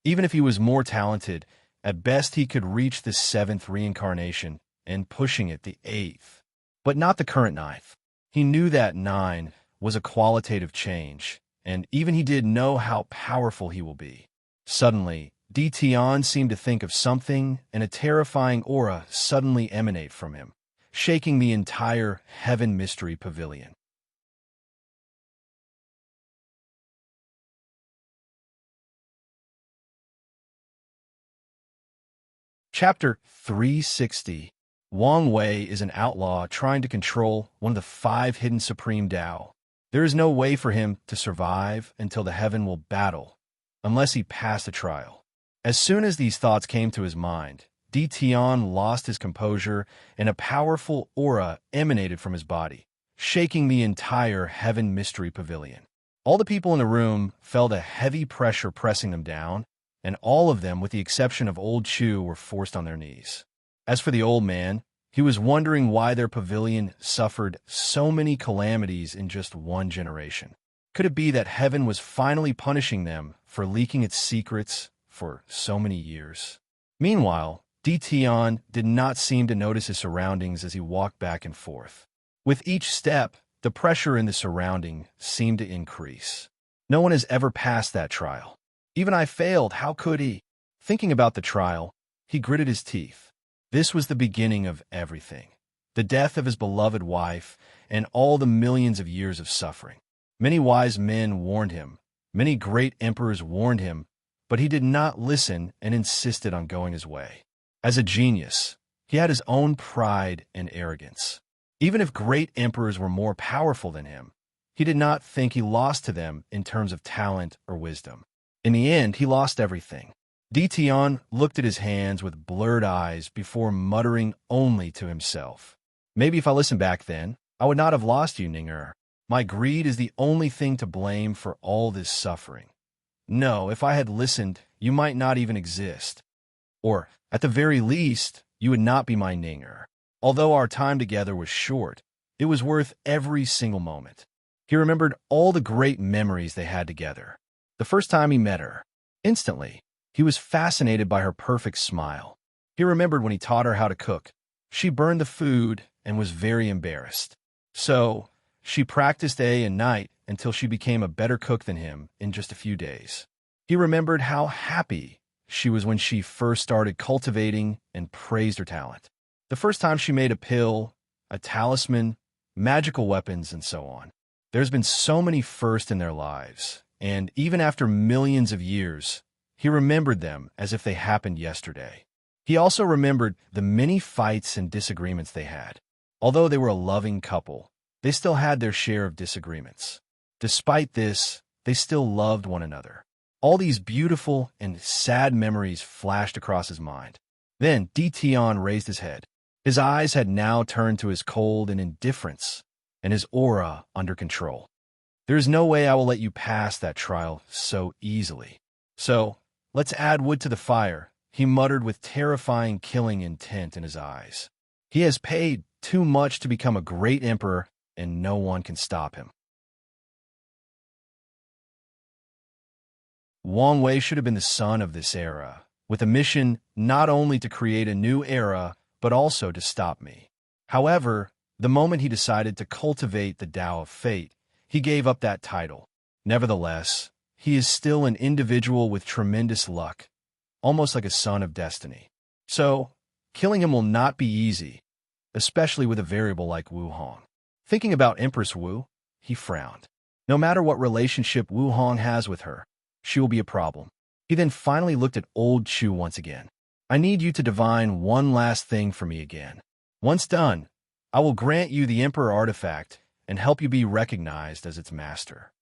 Even if he was more talented, at best he could reach the 7th reincarnation and pushing it the 8th, but not the current 9th. He knew that 9 was a qualitative change, and even he did know how powerful he will be. Suddenly, Tian seemed to think of something, and a terrifying aura suddenly emanate from him, shaking the entire Heaven Mystery Pavilion. Chapter 360. Wang Wei is an outlaw trying to control one of the 5 hidden supreme Tao. There is no way for him to survive until the heaven will battle, unless he passed a trial. As soon as these thoughts came to his mind, Tian lost his composure and a powerful aura emanated from his body, shaking the entire Heaven Mystery Pavilion. All the people in the room felt a heavy pressure pressing them down, and all of them, with the exception of Old Chu, were forced on their knees. As for the old man, he was wondering why their pavilion suffered so many calamities in just 1 generation. Could it be that heaven was finally punishing them for leaking its secrets for so many years? Meanwhile, Tian did not seem to notice his surroundings as he walked back and forth. With each step, the pressure in the surrounding seemed to increase. No one has ever passed that trial. Even I failed, how could he? Thinking about the trial, he gritted his teeth. This was the beginning of everything. The death of his beloved wife and all the millions of years of suffering. Many wise men warned him. Many great emperors warned him, but he did not listen and insisted on going his way. As a genius, he had his own pride and arrogance. Even if great emperors were more powerful than him, he did not think he lost to them in terms of talent or wisdom. In the end, he lost everything. Tian looked at his hands with blurred eyes before muttering only to himself. Maybe if I listened back then, I would not have lost you, Ninger. My greed is the only thing to blame for all this suffering. No, if I had listened, you might not even exist. Or, at the very least, you would not be my Ninger. Although our time together was short, it was worth every single moment. He remembered all the great memories they had together. The first time he met her, instantly, he was fascinated by her perfect smile. He remembered when he taught her how to cook. She burned the food and was very embarrassed. So, she practiced day and night until she became a better cook than him in just a few days. He remembered how happy she was when she first started cultivating and praised her talent. The first time she made a pill, a talisman, magical weapons, and so on. There's been so many firsts in their lives, and even after millions of years, he remembered them as if they happened yesterday. He also remembered the many fights and disagreements they had. Although they were a loving couple, they still had their share of disagreements. Despite this, they still loved one another. All these beautiful and sad memories flashed across his mind. Then Tian raised his head. His eyes had now turned to his cold and indifference, and his aura under control. There is no way I will let you pass that trial so easily. So, let's add wood to the fire, he muttered with terrifying killing intent in his eyes. He has paid too much to become a great emperor, and no one can stop him. Wang Wei should have been the son of this era, with a mission not only to create a new era, but also to stop me. However, the moment he decided to cultivate the Tao of Fate, he gave up that title. Nevertheless, he is still an individual with tremendous luck, almost like a son of destiny. So, killing him will not be easy, especially with a variable like Wu Hong. Thinking about Empress Wu, he frowned. No matter what relationship Wu Hong has with her, she will be a problem. He then finally looked at old Chu once again. I need you to divine one last thing for me again. Once done, I will grant you the Emperor artifact and help you be recognized as its master.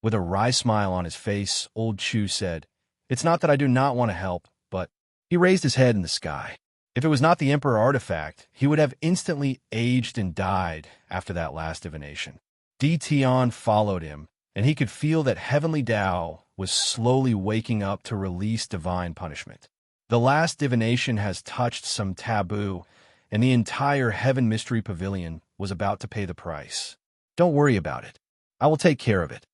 With a wry smile on his face, old Chu said, It's not that I do not want to help, but he raised his head in the sky. If it was not the Emperor artifact, he would have instantly aged and died after that last divination. Di Tian followed him, and he could feel that heavenly Tao was slowly waking up to release divine punishment. The last divination has touched some taboo, and the entire Heaven Mystery Pavilion was about to pay the price. Don't worry about it. I will take care of it.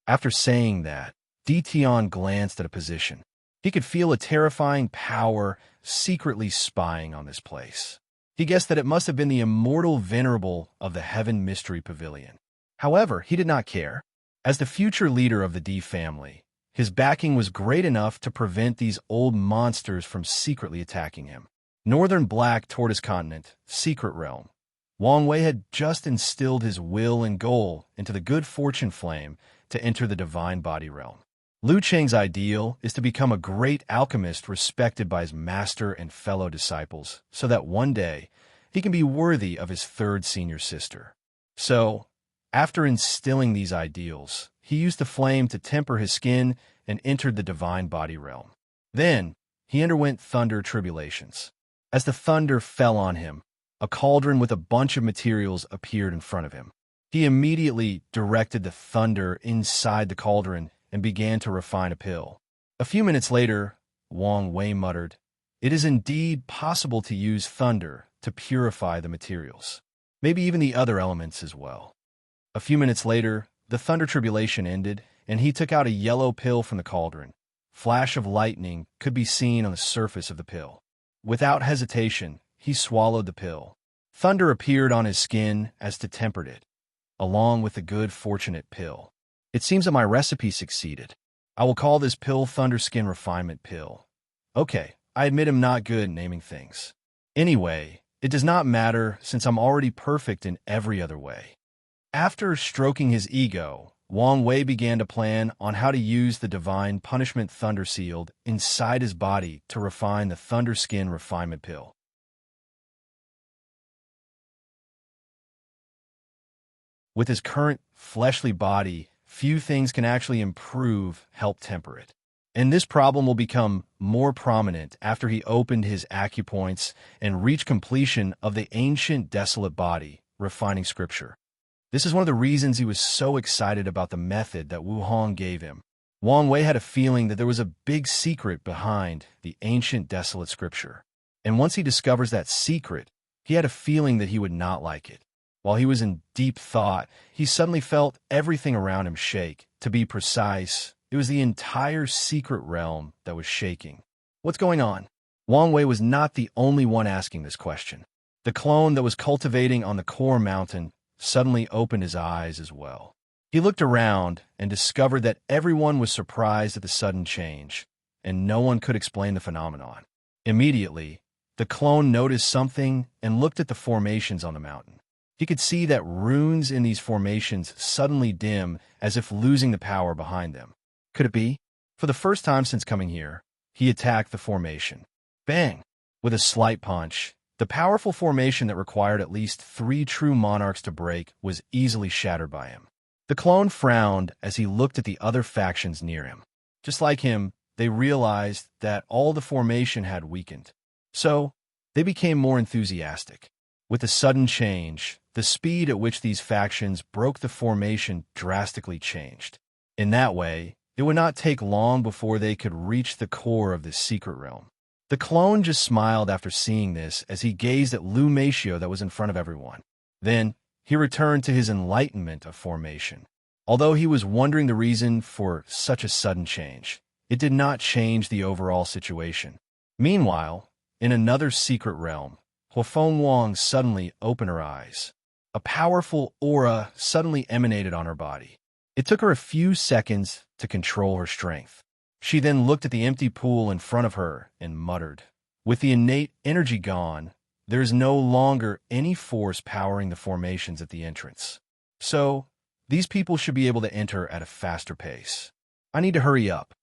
After saying that, Di Tian glanced at a position. He could feel a terrifying power secretly spying on this place. He guessed that it must have been the immortal venerable of the Heaven Mystery Pavilion. However, he did not care. As the future leader of the Di family, his backing was great enough to prevent these old monsters from secretly attacking him. Northern Black Tortoise Continent, Secret Realm. Wang Wei had just instilled his will and goal into the good fortune flame to enter the divine body realm. Lu Cheng's ideal is to become a great alchemist respected by his master and fellow disciples, so that one day he can be worthy of his third senior sister. So, after instilling these ideals, he used the flame to temper his skin and entered the divine body realm. Then, he underwent thunder tribulations. As the thunder fell on him, a cauldron with a bunch of materials appeared in front of him. He immediately directed the thunder inside the cauldron and began to refine a pill. A few minutes later, Wang Wei muttered, It is indeed possible to use thunder to purify the materials, maybe even the other elements as well. A few minutes later, the thunder tribulation ended, and he took out a yellow pill from the cauldron. Flash of lightning could be seen on the surface of the pill. Without hesitation, he swallowed the pill. Thunder appeared on his skin as to temper it, along with the good fortunate pill. It seems that my recipe succeeded. I will call this pill Thunderskin Refinement Pill. Okay, I admit I'm not good at naming things. Anyway, it does not matter since I'm already perfect in every other way. After stroking his ego, Wang Wei began to plan on how to use the divine punishment thunder sealed inside his body to refine the Thunderskin Refinement Pill. With his current fleshly body, few things can actually help temper it. And this problem will become more prominent after he opened his acupoints and reached completion of the ancient desolate body, refining scripture. This is one of the reasons he was so excited about the method that Wu Hong gave him. Wang Wei had a feeling that there was a big secret behind the ancient desolate scripture. And once he discovers that secret, he had a feeling that he would not like it. While he was in deep thought, he suddenly felt everything around him shake. To be precise, it was the entire secret realm that was shaking. What's going on? Wang Wei was not the only one asking this question. The clone that was cultivating on the core mountain suddenly opened his eyes as well. He looked around and discovered that everyone was surprised at the sudden change, and no one could explain the phenomenon. Immediately, the clone noticed something and looked at the formations on the mountain. He could see that runes in these formations suddenly dim as if losing the power behind them. Could it be? For the first time since coming here, he attacked the formation. Bang! With a slight punch, the powerful formation that required at least 3 true monarchs to break was easily shattered by him. The clone frowned as he looked at the other factions near him. Just like him, they realized that all the formation had weakened. So, they became more enthusiastic. With the sudden change, the speed at which these factions broke the formation drastically changed. In that way, it would not take long before they could reach the core of this secret realm. The clone just smiled after seeing this as he gazed at Lu Meishio that was in front of everyone. Then, he returned to his enlightenment of formation. Although he was wondering the reason for such a sudden change, it did not change the overall situation. Meanwhile, in another secret realm, Huofeng Wang suddenly opened her eyes. A powerful aura suddenly emanated on her body. It took her a few seconds to control her strength. She then looked at the empty pool in front of her and muttered, With the innate energy gone, there is no longer any force powering the formations at the entrance. So, these people should be able to enter at a faster pace. I need to hurry up.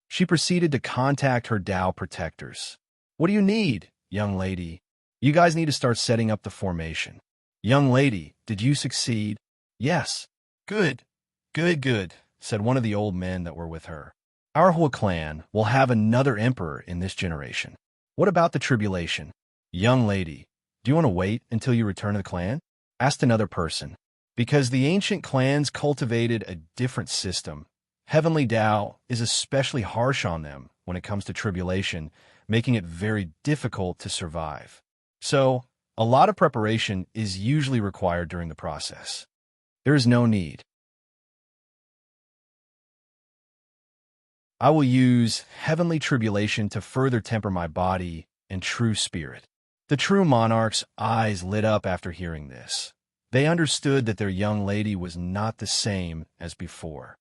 She proceeded to contact her Tao protectors. What do you need, young lady? You guys need to start setting up the formation. Young lady, did you succeed? Yes. Good, good, said one of the old men that were with her. Our whole clan will have another emperor in this generation. What about the tribulation? Young lady, do you want to wait until you return to the clan? Asked another person. Because the ancient clans cultivated a different system, Heavenly Tao is especially harsh on them when it comes to tribulation, making it very difficult to survive. So, a lot of preparation is usually required during the process. There is no need. I will use heavenly tribulation to further temper my body and true spirit. The true monarch's eyes lit up after hearing this. They understood that their young lady was not the same as before.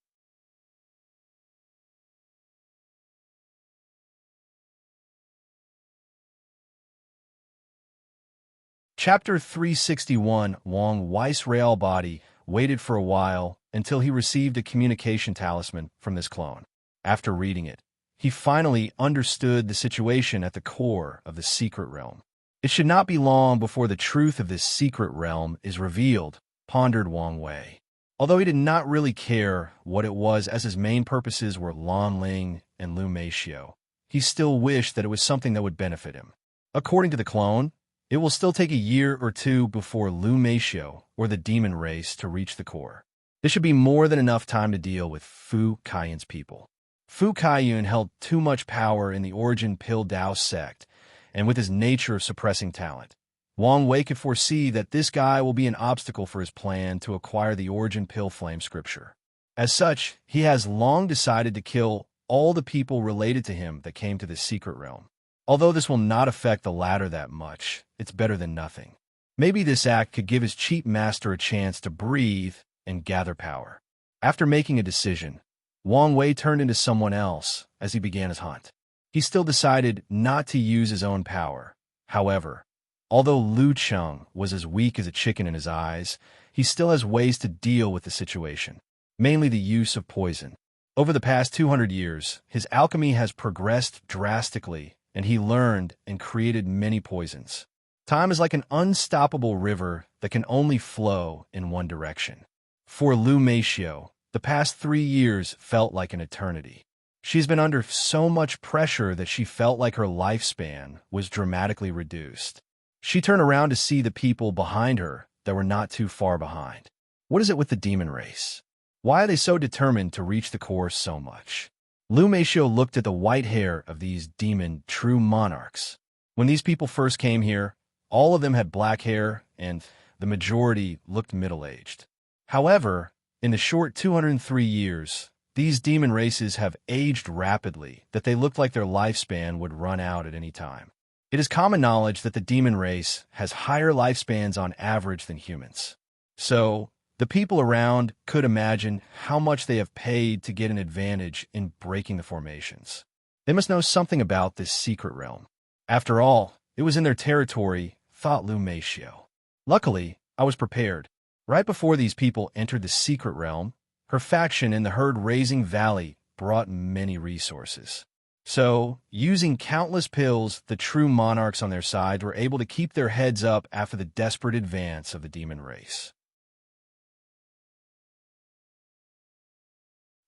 Chapter 361. Wang Wei's real body waited for a while until he received a communication talisman from this clone. After reading it, he finally understood the situation at the core of the secret realm. It should not be long before the truth of this secret realm is revealed, pondered Wang Wei. Although he did not really care what it was, as his main purposes were Lan Ling and Lu Meishio, he still wished that it was something that would benefit him. According to the clone, it will still take a year or two before Lu Meishio or the demon race to reach the core. This should be more than enough time to deal with Fu Kaiyun's people. Fu Kaiyun held too much power in the Origin Pill Dao sect, and with his nature of suppressing talent, Wang Wei could foresee that this guy will be an obstacle for his plan to acquire the Origin Pill Flame Scripture. As such, he has long decided to kill all the people related to him that came to this secret realm. Although this will not affect the latter that much, it's better than nothing. Maybe this act could give his cheap master a chance to breathe and gather power. After making a decision, Wang Wei turned into someone else as he began his hunt. He still decided not to use his own power. However, although Lu Cheng was as weak as a chicken in his eyes, he still has ways to deal with the situation, mainly the use of poison. Over the past 200 years, his alchemy has progressed drastically, and he learned and created many poisons. Time is like an unstoppable river that can only flow in one direction. For Lu Meishio, the past 3 years felt like an eternity. She's been under so much pressure that she felt like her lifespan was dramatically reduced. She turned around to see the people behind her that were not too far behind. What is it with the demon race? Why are they so determined to reach the core so much? Lu Meishio looked at the white hair of these demon true monarchs. When these people first came here, all of them had black hair, and the majority looked middle-aged. However, in the short 203 years, these demon races have aged rapidly, that they look like their lifespan would run out at any time. It is common knowledge that the demon race has higher lifespans on average than humans. So, the people around could imagine how much they have paid to get an advantage in breaking the formations. They must know something about this secret realm. After all, it was in their territory, thought Lu Meishio. Luckily, I was prepared. Right before these people entered the secret realm, her faction in the herd-raising valley brought many resources. So, using countless pills, the true monarchs on their side were able to keep their heads up after the desperate advance of the demon race.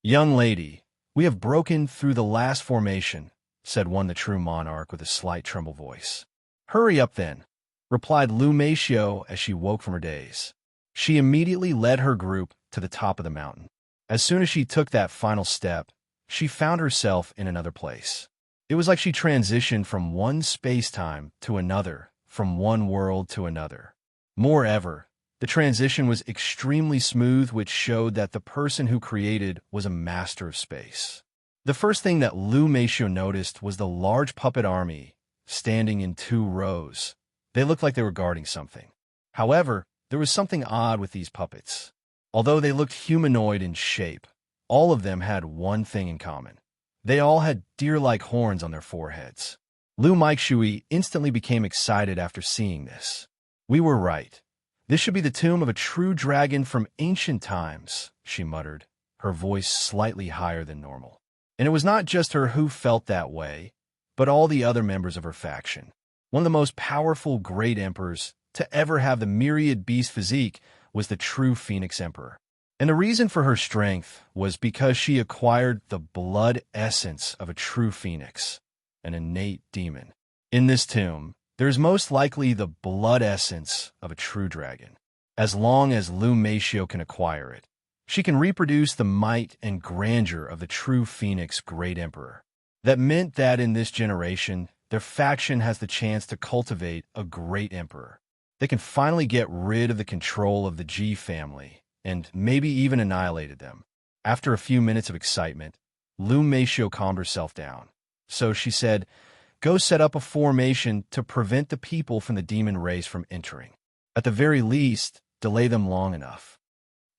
Young lady, we have broken through the last formation, said one the true monarch with a slight tremble voice. Hurry up then, replied Lu Meishio as she woke from her daze. She immediately led her group to the top of the mountain. As soon as she took that final step, she found herself in another place. It was like she transitioned from one space-time to another, from one world to another. Moreover, the transition was extremely smooth, which showed that the person who created was a master of space. The first thing that Lu Meishio noticed was the large puppet army standing in 2 rows. They looked like they were guarding something. However, there was something odd with these puppets. Although they looked humanoid in shape, all of them had one thing in common. They all had deer-like horns on their foreheads. Lu Meixui instantly became excited after seeing this. We were right. This should be the tomb of a true dragon from ancient times, she muttered, her voice slightly higher than normal. And it was not just her who felt that way, but all the other members of her faction. One of the most powerful great emperors to ever have the myriad beast physique was the true Phoenix Emperor. And the reason for her strength was because she acquired the blood essence of a true phoenix, an innate demon. In this tomb, there is most likely the blood essence of a true dragon. As long as Lu Meixio can acquire it, she can reproduce the might and grandeur of the true Phoenix Great Emperor. That meant that in this generation, their faction has the chance to cultivate a great emperor. They can finally get rid of the control of the G family, and maybe even annihilated them. After a few minutes of excitement, Lu Meixio calmed herself down. So she said, "Go set up a formation to prevent the people from the demon race from entering. At the very least, delay them long enough."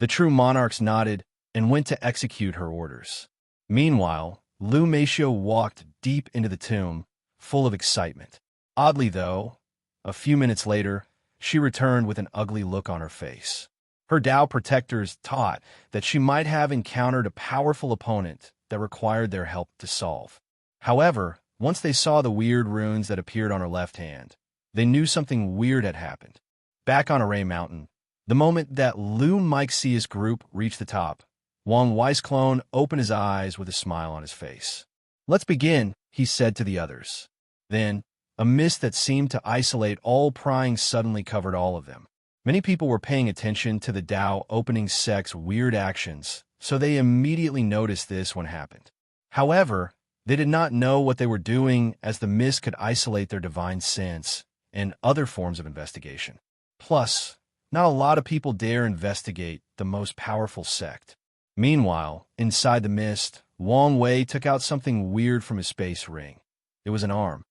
The true monarchs nodded and went to execute her orders. Meanwhile, Lu Meixio walked deep into the tomb, full of excitement. Oddly, though, a few minutes later, she returned with an ugly look on her face. Her Dao protectors taught that she might have encountered a powerful opponent that required their help to solve. However, once they saw the weird runes that appeared on her left hand, they knew something weird had happened. Back on Array Mountain, the moment that Lu Meixia's group reached the top, Wang Wei's clone opened his eyes with a smile on his face. "Let's begin," he said to the others. Then, a mist that seemed to isolate all prying suddenly covered all of them. Many people were paying attention to the Dao opening sect's weird actions, so they immediately noticed this when it happened. However, they did not know what they were doing, as the mist could isolate their divine sense and other forms of investigation. Plus, not a lot of people dare investigate the most powerful sect. Meanwhile, inside the mist, Wang Wei took out something weird from his space ring. It was an arm.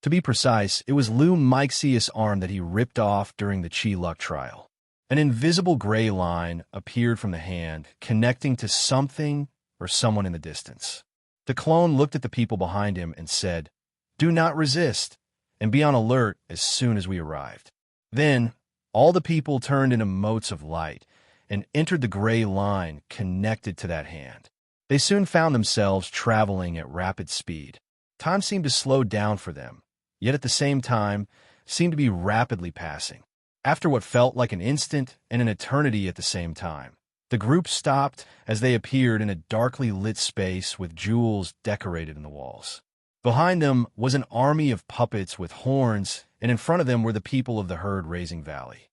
To be precise, it was Lu Meixia's arm that he ripped off during the Qi Luck trial. An invisible gray line appeared from the hand, connecting to something or someone in the distance. The clone looked at the people behind him and said, "Do not resist, and be on alert as soon as we arrived." Then, all the people turned into motes of light and entered the gray line connected to that hand. They soon found themselves traveling at rapid speed. Time seemed to slow down for them, yet at the same time seemed to be rapidly passing. After what felt like an instant and an eternity at the same time, the group stopped as they appeared in a darkly lit space with jewels decorated in the walls. Behind them was an army of puppets with horns, and in front of them were the people of the herd raising valley.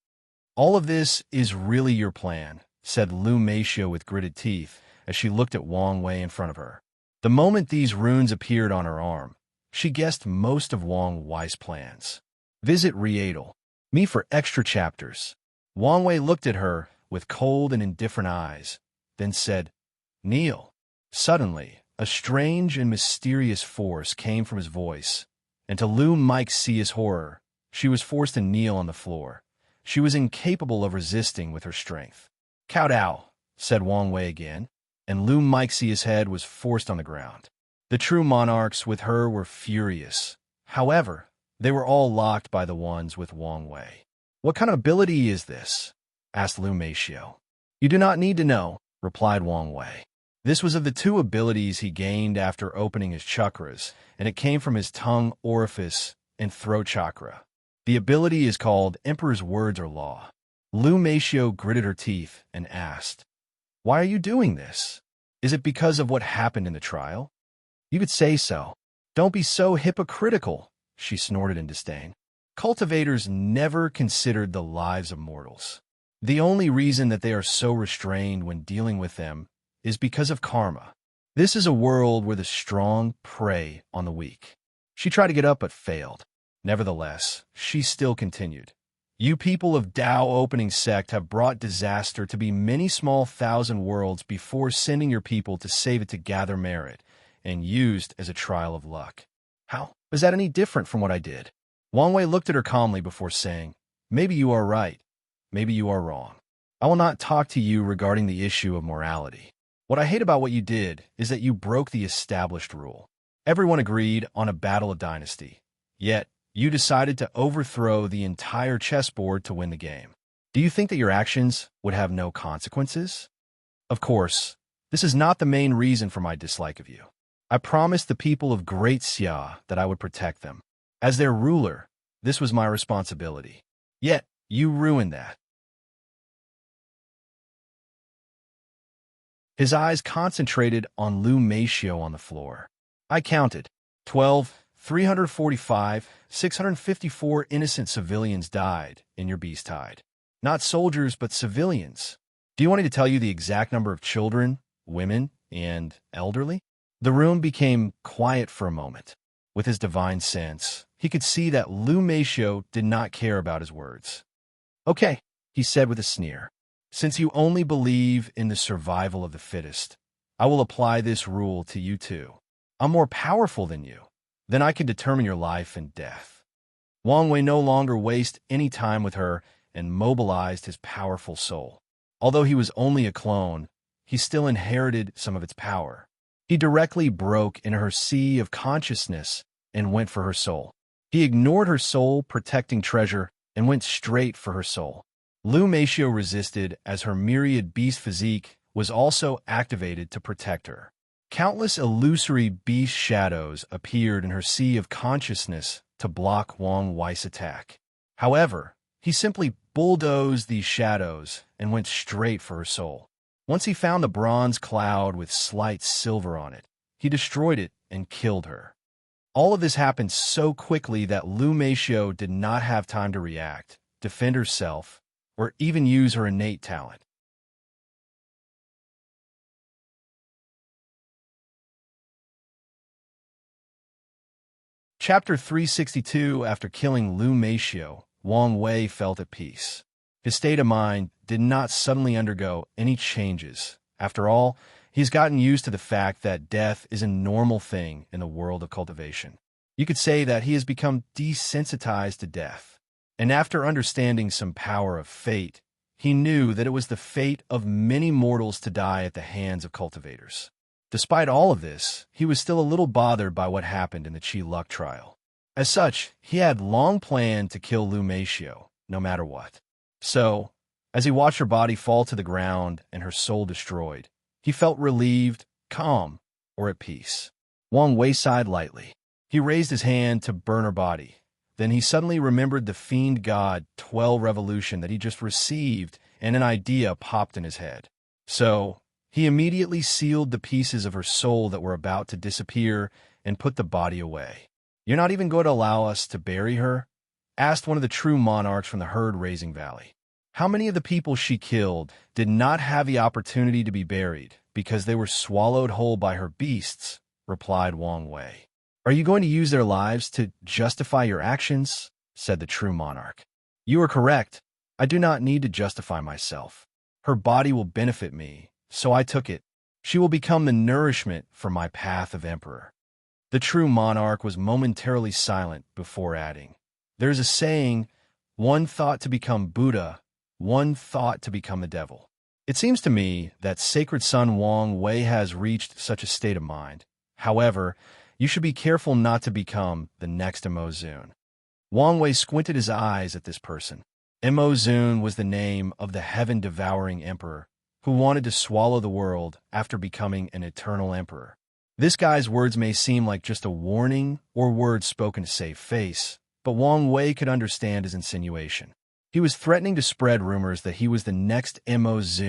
"All of this is really your plan," said Lu Meixio with gritted teeth as she looked at Wang Wei in front of her. The moment these runes appeared on her arm, she guessed most of Wang Wei's plans. Visit Rieadle. Me for extra chapters. Wang Wei looked at her with cold and indifferent eyes, then said, "Kneel." Suddenly, a strange and mysterious force came from his voice, and to Lu Meixia's horror, she was forced to kneel on the floor. She was incapable of resisting with her strength. "Kowtow," said Wang Wei again, and Lu Meixia's head was forced on the ground. The true monarchs with her were furious. However, they were all locked by the ones with Wang Wei. "What kind of ability is this?" asked Lu Meixio. "You do not need to know," replied Wang Wei. This was of the two abilities he gained after opening his chakras, and it came from his tongue orifice and throat chakra. The ability is called Emperor's Words or Law. Lu Meixio gritted her teeth and asked, "Why are you doing this? Is it because of what happened in the trial?" "You could say so. Don't be so hypocritical," she snorted in disdain. "Cultivators never considered the lives of mortals. The only reason that they are so restrained when dealing with them is because of karma. This is a world where the strong prey on the weak." She tried to get up but failed. Nevertheless, she still continued. "You people of Dao Opening Sect have brought disaster to be many small thousand worlds before sending your people to save it to gather merit, and used as a trial of luck. How is that any different from what I did?" Wang Wei looked at her calmly before saying, "Maybe you are right. Maybe you are wrong. I will not talk to you regarding the issue of morality. What I hate about what you did is that you broke the established rule. Everyone agreed on a battle of dynasty. Yet, you decided to overthrow the entire chessboard to win the game. Do you think that your actions would have no consequences? Of course, this is not the main reason for my dislike of you. I promised the people of Great Xia that I would protect them. As their ruler, this was my responsibility. Yet, you ruined that. His eyes concentrated on Lu Meishio on the floor. I counted. 12, 345, 654 innocent civilians died in your beast tide. Not soldiers, but civilians. Do you want me to tell you the exact number of children, women, and elderly? The room became quiet for a moment. With his divine sense, he could see that Lu Meishio did not care about his words. Okay, he said with a sneer. Since you only believe in the survival of the fittest, I will apply this rule to you too. I'm more powerful than you. Then I can determine your life and death. Wang Wei no longer wasted any time with her and mobilized his powerful soul. Although he was only a clone, he still inherited some of its power. He directly broke into her sea of consciousness and went for her soul. He ignored her soul protecting treasure and went straight for her soul. Lu Meishio resisted as her myriad beast physique was also activated to protect her. Countless illusory beast shadows appeared in her sea of consciousness to block Wang Wei's attack. However, he simply bulldozed these shadows and went straight for her soul. Once he found the bronze cloud with slight silver on it, he destroyed it and killed her. All of this happened so quickly that Lu Meishio did not have time to react, defend herself, or even use her innate talent. Chapter 362. After killing Lu Meishio, Wang Wei felt at peace. His state of mind did not suddenly undergo any changes. After all, he's gotten used to the fact that death is a normal thing in the world of cultivation. You could say that he has become desensitized to death. And after understanding some power of fate, he knew that it was the fate of many mortals to die at the hands of cultivators. Despite all of this, he was still a little bothered by what happened in the Qi Luck trial. As such, he had long planned to kill Lu Meishio, no matter what. So, as he watched her body fall to the ground and her soul destroyed, he felt relieved, calm, or at peace. Wang Wei sighed lightly. He raised his hand to burn her body. Then he suddenly remembered the fiend god 12 revolution that he just received, and an idea popped in his head. So, he immediately sealed the pieces of her soul that were about to disappear and put the body away. "You're not even going to allow us to bury her?" asked one of the true monarchs from the herd-raising valley. How many of the people she killed did not have the opportunity to be buried because they were swallowed whole by her beasts? Replied Wang Wei. "Are you going to use their lives to justify your actions?" said the true monarch. "You are correct. I do not need to justify myself. Her body will benefit me, so I took it. She will become the nourishment for my path of emperor." The true monarch was momentarily silent before adding, "There's a saying, one thought to become Buddha, one thought to become the devil." It seems to me that sacred son Wang Wei has reached such a state of mind. However, you should be careful not to become the next Immerse. Wang Wei squinted his eyes at this person. Immerse was the name of the heaven-devouring emperor who wanted to swallow the world after becoming an eternal emperor. This guy's words may seem like just a warning or words spoken to save face, but Wang Wei could understand his insinuation. He was threatening to spread rumors that he was the next Immerse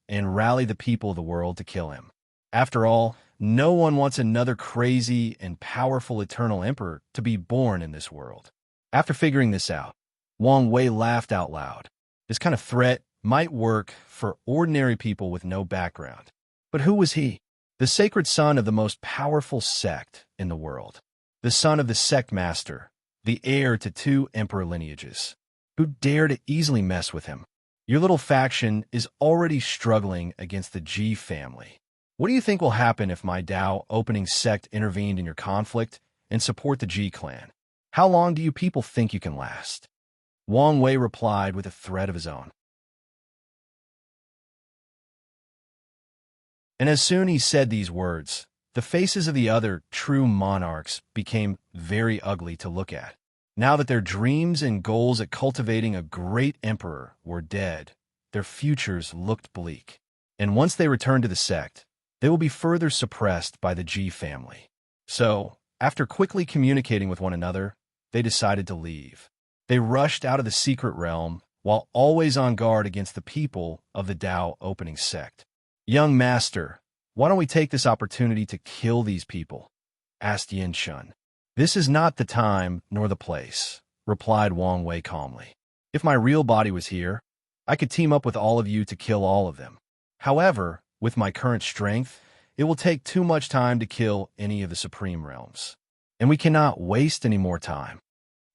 and rally the people of the world to kill him. After all, no one wants another crazy and powerful eternal emperor to be born in this world. After figuring this out, Wang Wei laughed out loud. This kind of threat might work for ordinary people with no background. But who was he? The sacred son of the most powerful sect in the world. The son of the sect master, the heir to 2 emperor lineages. Who dare to easily mess with him? Your little faction is already struggling against the Ji family. What do you think will happen if my Dao opening sect intervened in your conflict and support the Ji clan? How long do you people think you can last? Wang Wei replied with a threat of his own. And as soon he said these words, the faces of the other true monarchs became very ugly to look at. Now that their dreams and goals at cultivating a great emperor were dead, their futures looked bleak. And once they return to the sect, they will be further suppressed by the G family. So, after quickly communicating with one another, they decided to leave. They rushed out of the secret realm, while always on guard against the people of the Tao opening sect. "Young master, why don't we take this opportunity to kill these people?" asked Yin Shun. "This is not the time nor the place," replied Wang Wei calmly. "If my real body was here, I could team up with all of you to kill all of them. However, with my current strength, it will take too much time to kill any of the Supreme Realms. And we cannot waste any more time."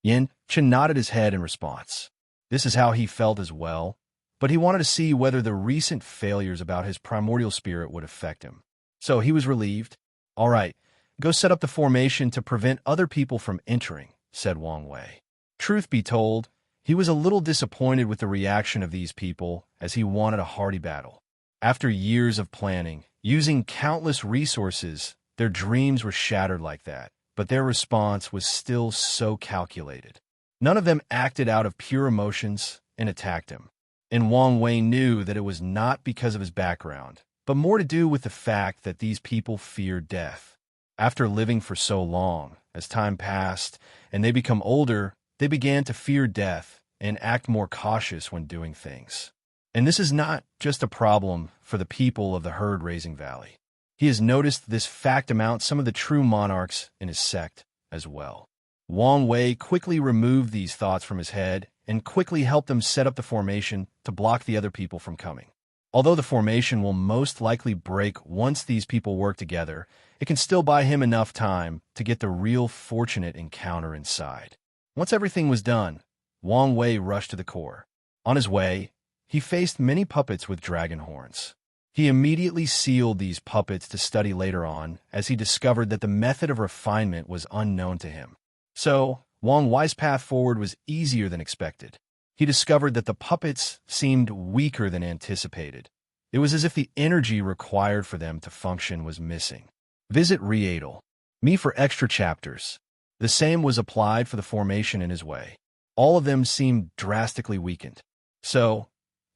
Yin Shun nodded his head in response. This is how he felt as well, but he wanted to see whether the recent failures about his primordial spirit would affect him. So he was relieved. "All right, go set up the formation to prevent other people from entering," said Wang Wei. Truth be told, he was a little disappointed with the reaction of these people, as he wanted a hearty battle. After years of planning, using countless resources, their dreams were shattered like that, but their response was still so calculated. None of them acted out of pure emotions and attacked him. And Wang Wei knew that it was not because of his background, but more to do with the fact that these people feared death. After living for so long, as time passed and they become older, they began to fear death and act more cautious when doing things. And this is not just a problem for the people of the herd-raising valley. He has noticed this fact among some of the true monarchs in his sect as well. Wang Wei quickly removed these thoughts from his head and quickly helped them set up the formation to block the other people from coming. Although the formation will most likely break once these people work together, it can still buy him enough time to get the real fortunate encounter inside. Once everything was done, Wang Wei rushed to the core. On his way, he faced many puppets with dragon horns. He immediately sealed these puppets to study later on, as he discovered that the method of refinement was unknown to him. So, Wang Wei's path forward was easier than expected. He discovered that the puppets seemed weaker than anticipated. It was as if the energy required for them to function was missing. Visit Readel. Me for extra chapters. The same was applied for the formation in his way. All of them seemed drastically weakened. So,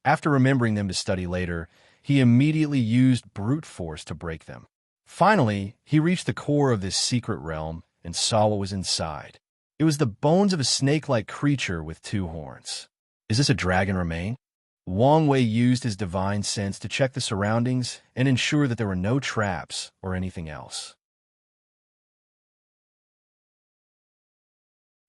after remembering them to study later, he immediately used brute force to break them. Finally, he reached the core of this secret realm and saw what was inside. It was the bones of a snake-like creature with 2 horns. Is this a dragon remain? Wang Wei used his divine sense to check the surroundings and ensure that there were no traps or anything else.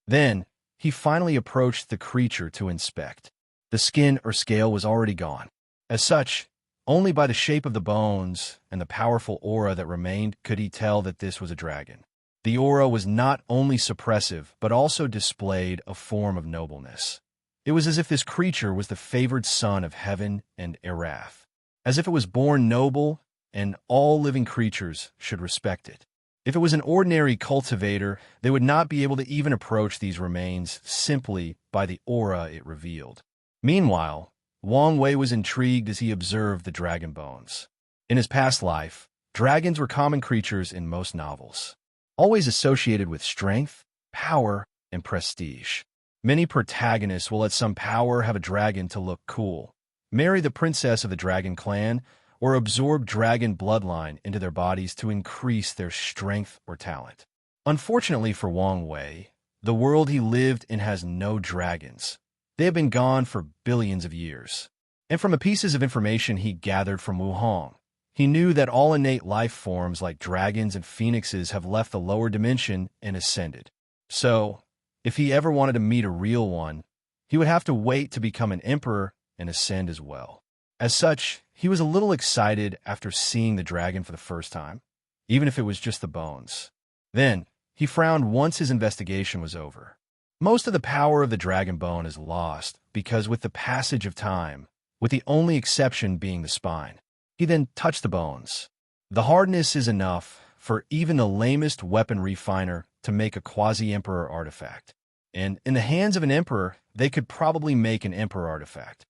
Then, he finally approached the creature to inspect. The skin or scale was already gone. As such, only by the shape of the bones and the powerful aura that remained could he tell that this was a dragon. The aura was not only suppressive, but also displayed a form of nobleness. It was as if this creature was the favored son of heaven and Erath, as if it was born noble and all living creatures should respect it. If it was an ordinary cultivator, they would not be able to even approach these remains simply by the aura it revealed. Meanwhile, Wang Wei was intrigued as he observed the dragon bones. In his past life, dragons were common creatures in most novels, always associated with strength, power, and prestige. Many protagonists will let some power have a dragon to look cool, marry the princess of the dragon clan, or absorb dragon bloodline into their bodies to increase their strength or talent. Unfortunately for Wang Wei, the world he lived in has no dragons. They have been gone for billions of years. And from the pieces of information he gathered from Wuhong, he knew that all innate life forms like dragons and phoenixes have left the lower dimension and ascended. So, if he ever wanted to meet a real one, he would have to wait to become an emperor and ascend as well. As such, he was a little excited after seeing the dragon for the first time, even if it was just the bones. Then, he frowned once his investigation was over. Most of the power of the dragon bone is lost because with the passage of time, with the only exception being the spine. He then touched the bones. The hardness is enough for even the lamest weapon refiner to make a quasi-emperor artifact. And in the hands of an emperor, they could probably make an emperor artifact.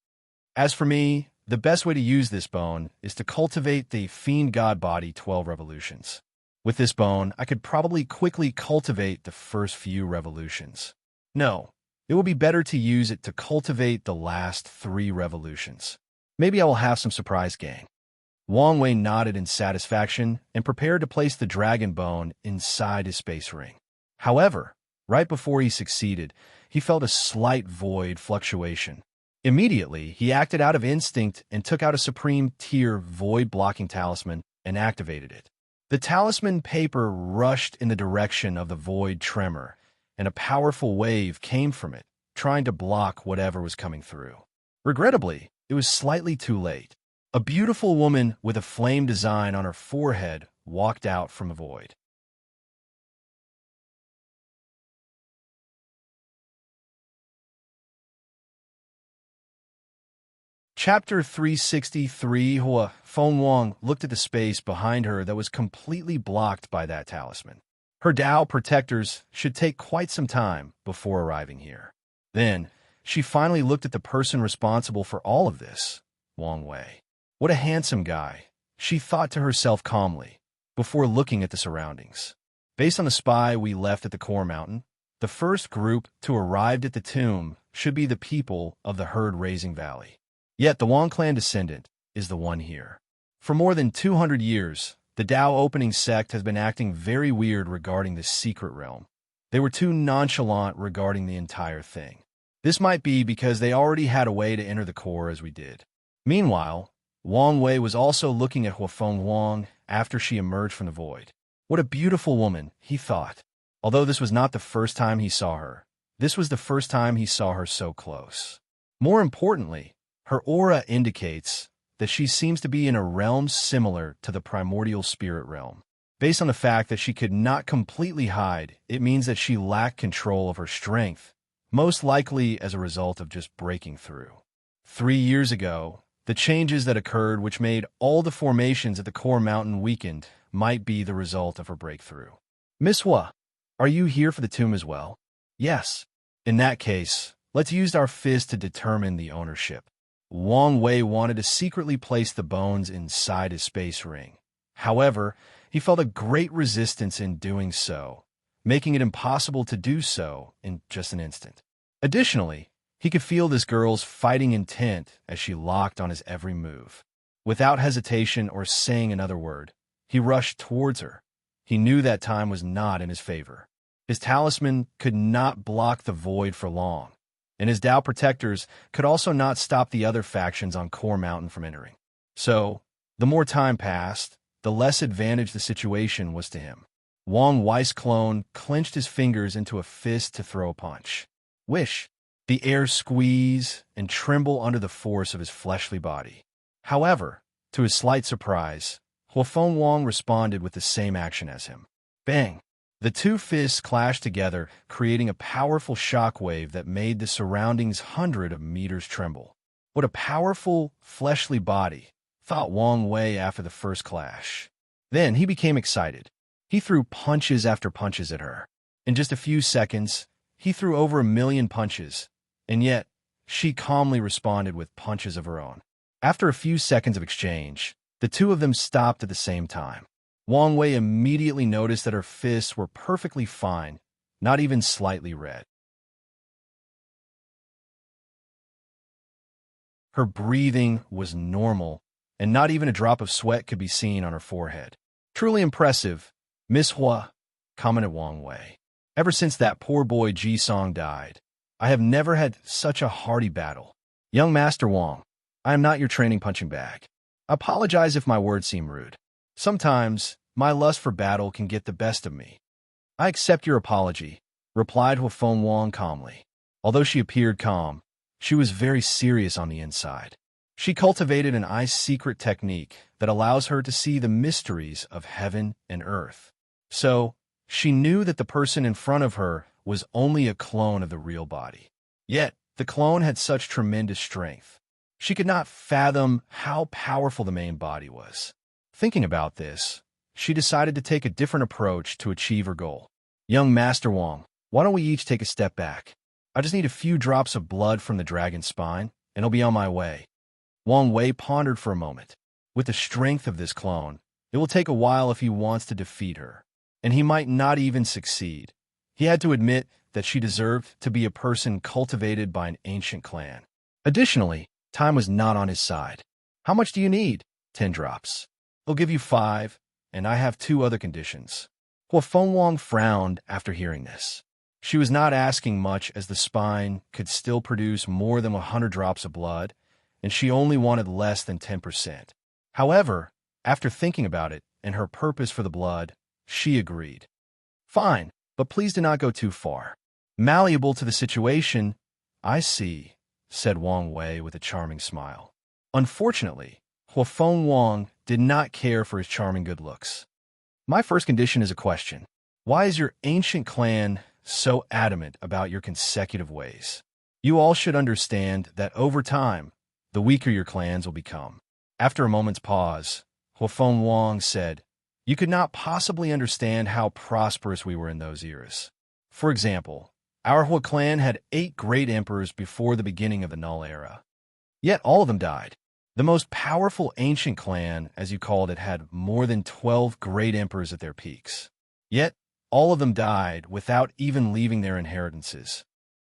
As for me, The best way to use this bone is to cultivate the Fiend God Body 12 revolutions. With this bone, I could probably quickly cultivate the first few revolutions. No, it will be better to use it to cultivate the last 3 revolutions. Maybe I will have some surprise gain. Wang Wei nodded in satisfaction and prepared to place the dragon bone inside his space ring. However, right before he succeeded, he felt a slight void fluctuation. Immediately, he acted out of instinct and took out a supreme tier void-blocking talisman and activated it. The talisman paper rushed in the direction of the void tremor, and a powerful wave came from it, trying to block whatever was coming through. Regrettably, it was slightly too late. A beautiful woman with a flame design on her forehead walked out from the void. Chapter 363. Hua Feng Wang looked at the space behind her that was completely blocked by that talisman. Her Tao protectors should take quite some time before arriving here. Then, she finally looked at the person responsible for all of this, Wang Wei. What a handsome guy, she thought to herself calmly, before looking at the surroundings. Based on the spy we left at the core mountain, the first group to arrive at the tomb should be the people of the herd-raising valley. Yet the Wang clan descendant is the one here. For more than 200 years, the Tao opening sect has been acting very weird regarding this secret realm. They were too nonchalant regarding the entire thing. This might be because they already had a way to enter the core as we did. Meanwhile, Wang Wei was also looking at Huafeng Wang after she emerged from the void. What a beautiful woman, he thought. Although this was not the first time he saw her, this was the first time he saw her so close. More importantly, her aura indicates that she seems to be in a realm similar to the primordial spirit realm. Based on the fact that she could not completely hide, it means that she lacked control of her strength, most likely as a result of just breaking through. 3 years ago, the changes that occurred which made all the formations at the core mountain weakened might be the result of her breakthrough. Miss Hua, are you here for the tomb as well? Yes. In that case, let's use our fist to determine the ownership. Wang Wei wanted to secretly place the bones inside his space ring. However, he felt a great resistance in doing so, making it impossible to do so in just an instant. Additionally, he could feel this girl's fighting intent as she locked on his every move. Without hesitation or saying another word, he rushed towards her. He knew that time was not in his favor. His talisman could not block the void for long, and his Tao protectors could also not stop the other factions on Core Mountain from entering. So, the more time passed, the less advantage the situation was to him. Wang Wei's clone clenched his fingers into a fist to throw a punch. Wish! The air squeeze and tremble under the force of his fleshly body. However, to his slight surprise, Huafeng Wang responded with the same action as him. Bang! The two fists clashed together, creating a powerful shockwave that made the surroundings hundreds of meters tremble. What a powerful, fleshly body, thought Wang Wei after the first clash. Then he became excited. He threw punches after punches at her. In just a few seconds, he threw over 1,000,000 punches, and yet, she calmly responded with punches of her own. After a few seconds of exchange, the two of them stopped at the same time. Wang Wei immediately noticed that her fists were perfectly fine, not even slightly red. Her breathing was normal, and not even a drop of sweat could be seen on her forehead. Truly impressive, Miss Hua, commented Wang Wei. Ever since that poor boy Ji-song died, I have never had such a hearty battle. Young Master Wang, I am not your training punching bag. I apologize if my words seem rude. Sometimes, my lust for battle can get the best of me. I accept your apology, replied Huafeng Wang calmly. Although she appeared calm, she was very serious on the inside. She cultivated an eye-secret technique that allows her to see the mysteries of heaven and earth. So, she knew that the person in front of her was only a clone of the real body. Yet, the clone had such tremendous strength. She could not fathom how powerful the main body was. Thinking about this, she decided to take a different approach to achieve her goal. Young Master Wang, why don't we each take a step back? I just need a few drops of blood from the dragon's spine, and I'll be on my way. Wang Wei pondered for a moment. With the strength of this clone, it will take a while if he wants to defeat her, and he might not even succeed. He had to admit that she deserved to be a person cultivated by an ancient clan. Additionally, time was not on his side. How much do you need? 10 drops. I'll give you 5, and I have 2 other conditions. Huafeng Wang frowned after hearing this. She was not asking much, as the spine could still produce more than 100 drops of blood, and she only wanted less than 10%. However, after thinking about it and her purpose for the blood, she agreed. Fine, but please do not go too far. Malleable to the situation, I see, said Wang Wei with a charming smile. Unfortunately, Huafeng Wang did not care for his charming good looks. My first condition is a question. Why is your ancient clan so adamant about your consecutive ways? You all should understand that over time, the weaker your clans will become. After a moment's pause, Huafeng Wang said, you could not possibly understand how prosperous we were in those eras. For example, our Hua clan had 8 great emperors before the beginning of the Null Era. Yet all of them died. The most powerful ancient clan, as you called it, had more than 12 great emperors at their peaks. Yet all of them died without even leaving their inheritances.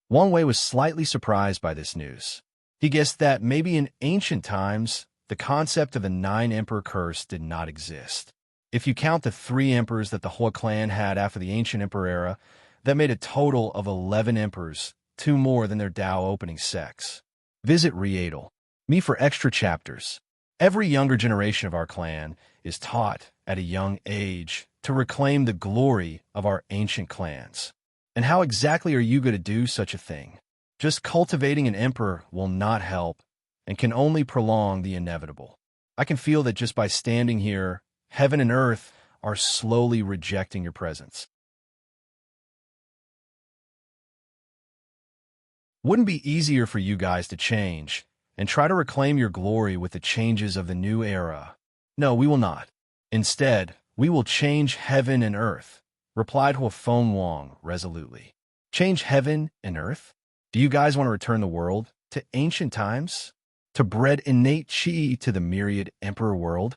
Wang Wei was slightly surprised by this news. He guessed that maybe in ancient times, the concept of the 9-emperor curse did not exist. If you count the 3 emperors that the Hua clan had after the ancient emperor era, that made a total of 11 emperors, 2 more than their Dao opening sex. Visit Readel. Me for extra chapters. Every younger generation of our clan is taught at a young age to reclaim the glory of our ancient clans. And how exactly are you going to do such a thing? Just cultivating an emperor will not help and can only prolong the inevitable. I can feel that just by standing here, heaven and earth are slowly rejecting your presence. Wouldn't it be easier for you guys to change and try to reclaim your glory with the changes of the new era? No, we will not. Instead, we will change heaven and earth, replied Huafeng Wang resolutely. Change heaven and earth? Do you guys want to return the world to ancient times? To bred innate qi to the myriad emperor world?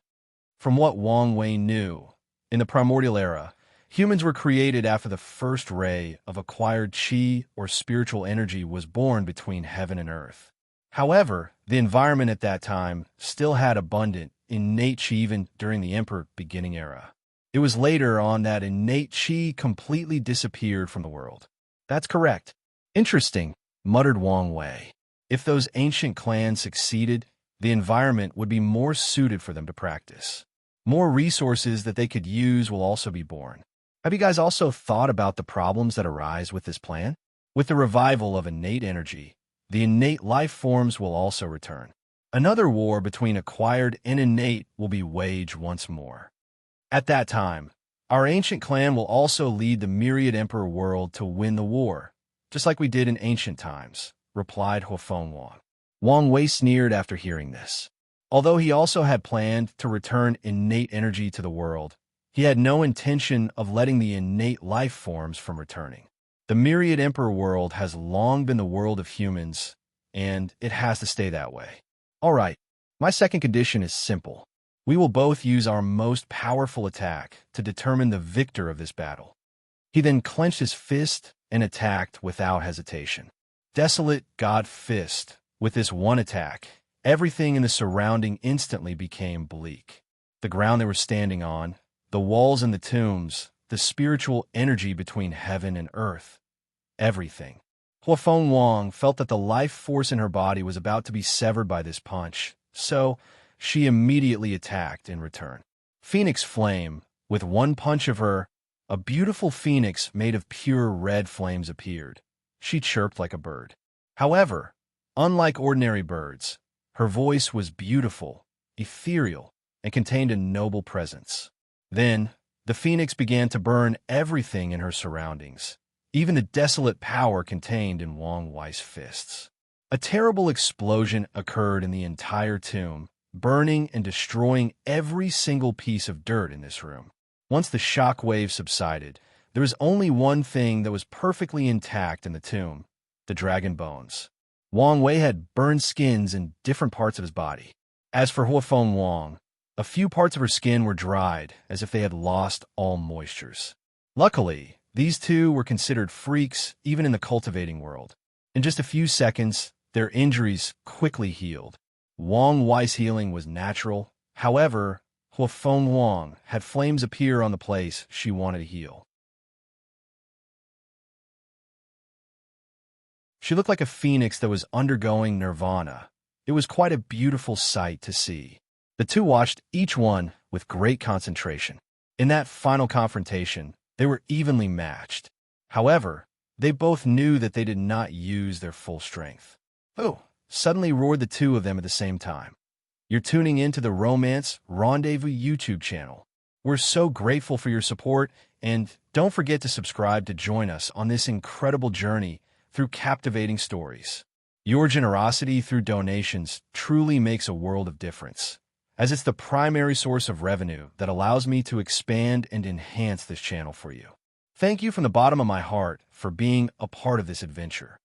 From what Wang Wei knew, in the primordial era, humans were created after the first ray of acquired qi or spiritual energy was born between heaven and earth. However, the environment at that time still had abundant, innate qi even during the emperor beginning era. It was later on that innate qi completely disappeared from the world. That's correct. Interesting, muttered Wang Wei. If those ancient clans succeeded, the environment would be more suited for them to practice. More resources that they could use will also be born. Have you guys also thought about the problems that arise with this plan? With the revival of innate energy, the innate life forms will also return. Another war between acquired and innate will be waged once more. At that time, our ancient clan will also lead the myriad emperor world to win the war, just like we did in ancient times, replied Huafeng Wang. Wang Wei sneered after hearing this. Although he also had planned to return innate energy to the world, he had no intention of letting the innate life forms from returning. The myriad emperor world has long been the world of humans, and it has to stay that way. All right, my second condition is simple. We will both use our most powerful attack to determine the victor of this battle. He then clenched his fist and attacked without hesitation. Desolate God Fist. With this one attack, everything in the surrounding instantly became bleak. The ground they were standing on, the walls and the tombs, the spiritual energy between heaven and earth, everything. Huafeng Wang felt that the life force in her body was about to be severed by this punch, so she immediately attacked in return. Phoenix Flame. With one punch of her, a beautiful phoenix made of pure red flames appeared. She chirped like a bird. However, unlike ordinary birds, her voice was beautiful, ethereal, and contained a noble presence. Then, the phoenix began to burn everything in her surroundings, even the desolate power contained in Wang Wei's fists. A terrible explosion occurred in the entire tomb, burning and destroying every single piece of dirt in this room. Once the shock wave subsided, there was only one thing that was perfectly intact in the tomb: the dragon bones. Wang Wei had burned skins in different parts of his body. As for Huafeng Wang, a few parts of her skin were dried, as if they had lost all moistures. Luckily, these two were considered freaks even in the cultivating world. In just a few seconds, their injuries quickly healed. Wang Wei's healing was natural. However, Huafeng Wang had flames appear on the place she wanted to heal. She looked like a phoenix that was undergoing nirvana. It was quite a beautiful sight to see. The two watched each one with great concentration. In that final confrontation, they were evenly matched. However, they both knew that they did not use their full strength. "Oh!" suddenly roared the two of them at the same time. "You're tuning in to the Romance Rendezvous YouTube channel. We're so grateful for your support, and don't forget to subscribe to join us on this incredible journey through captivating stories. Your generosity through donations truly makes a world of difference, as it's the primary source of revenue that allows me to expand and enhance this channel for you. Thank you from the bottom of my heart for being a part of this adventure.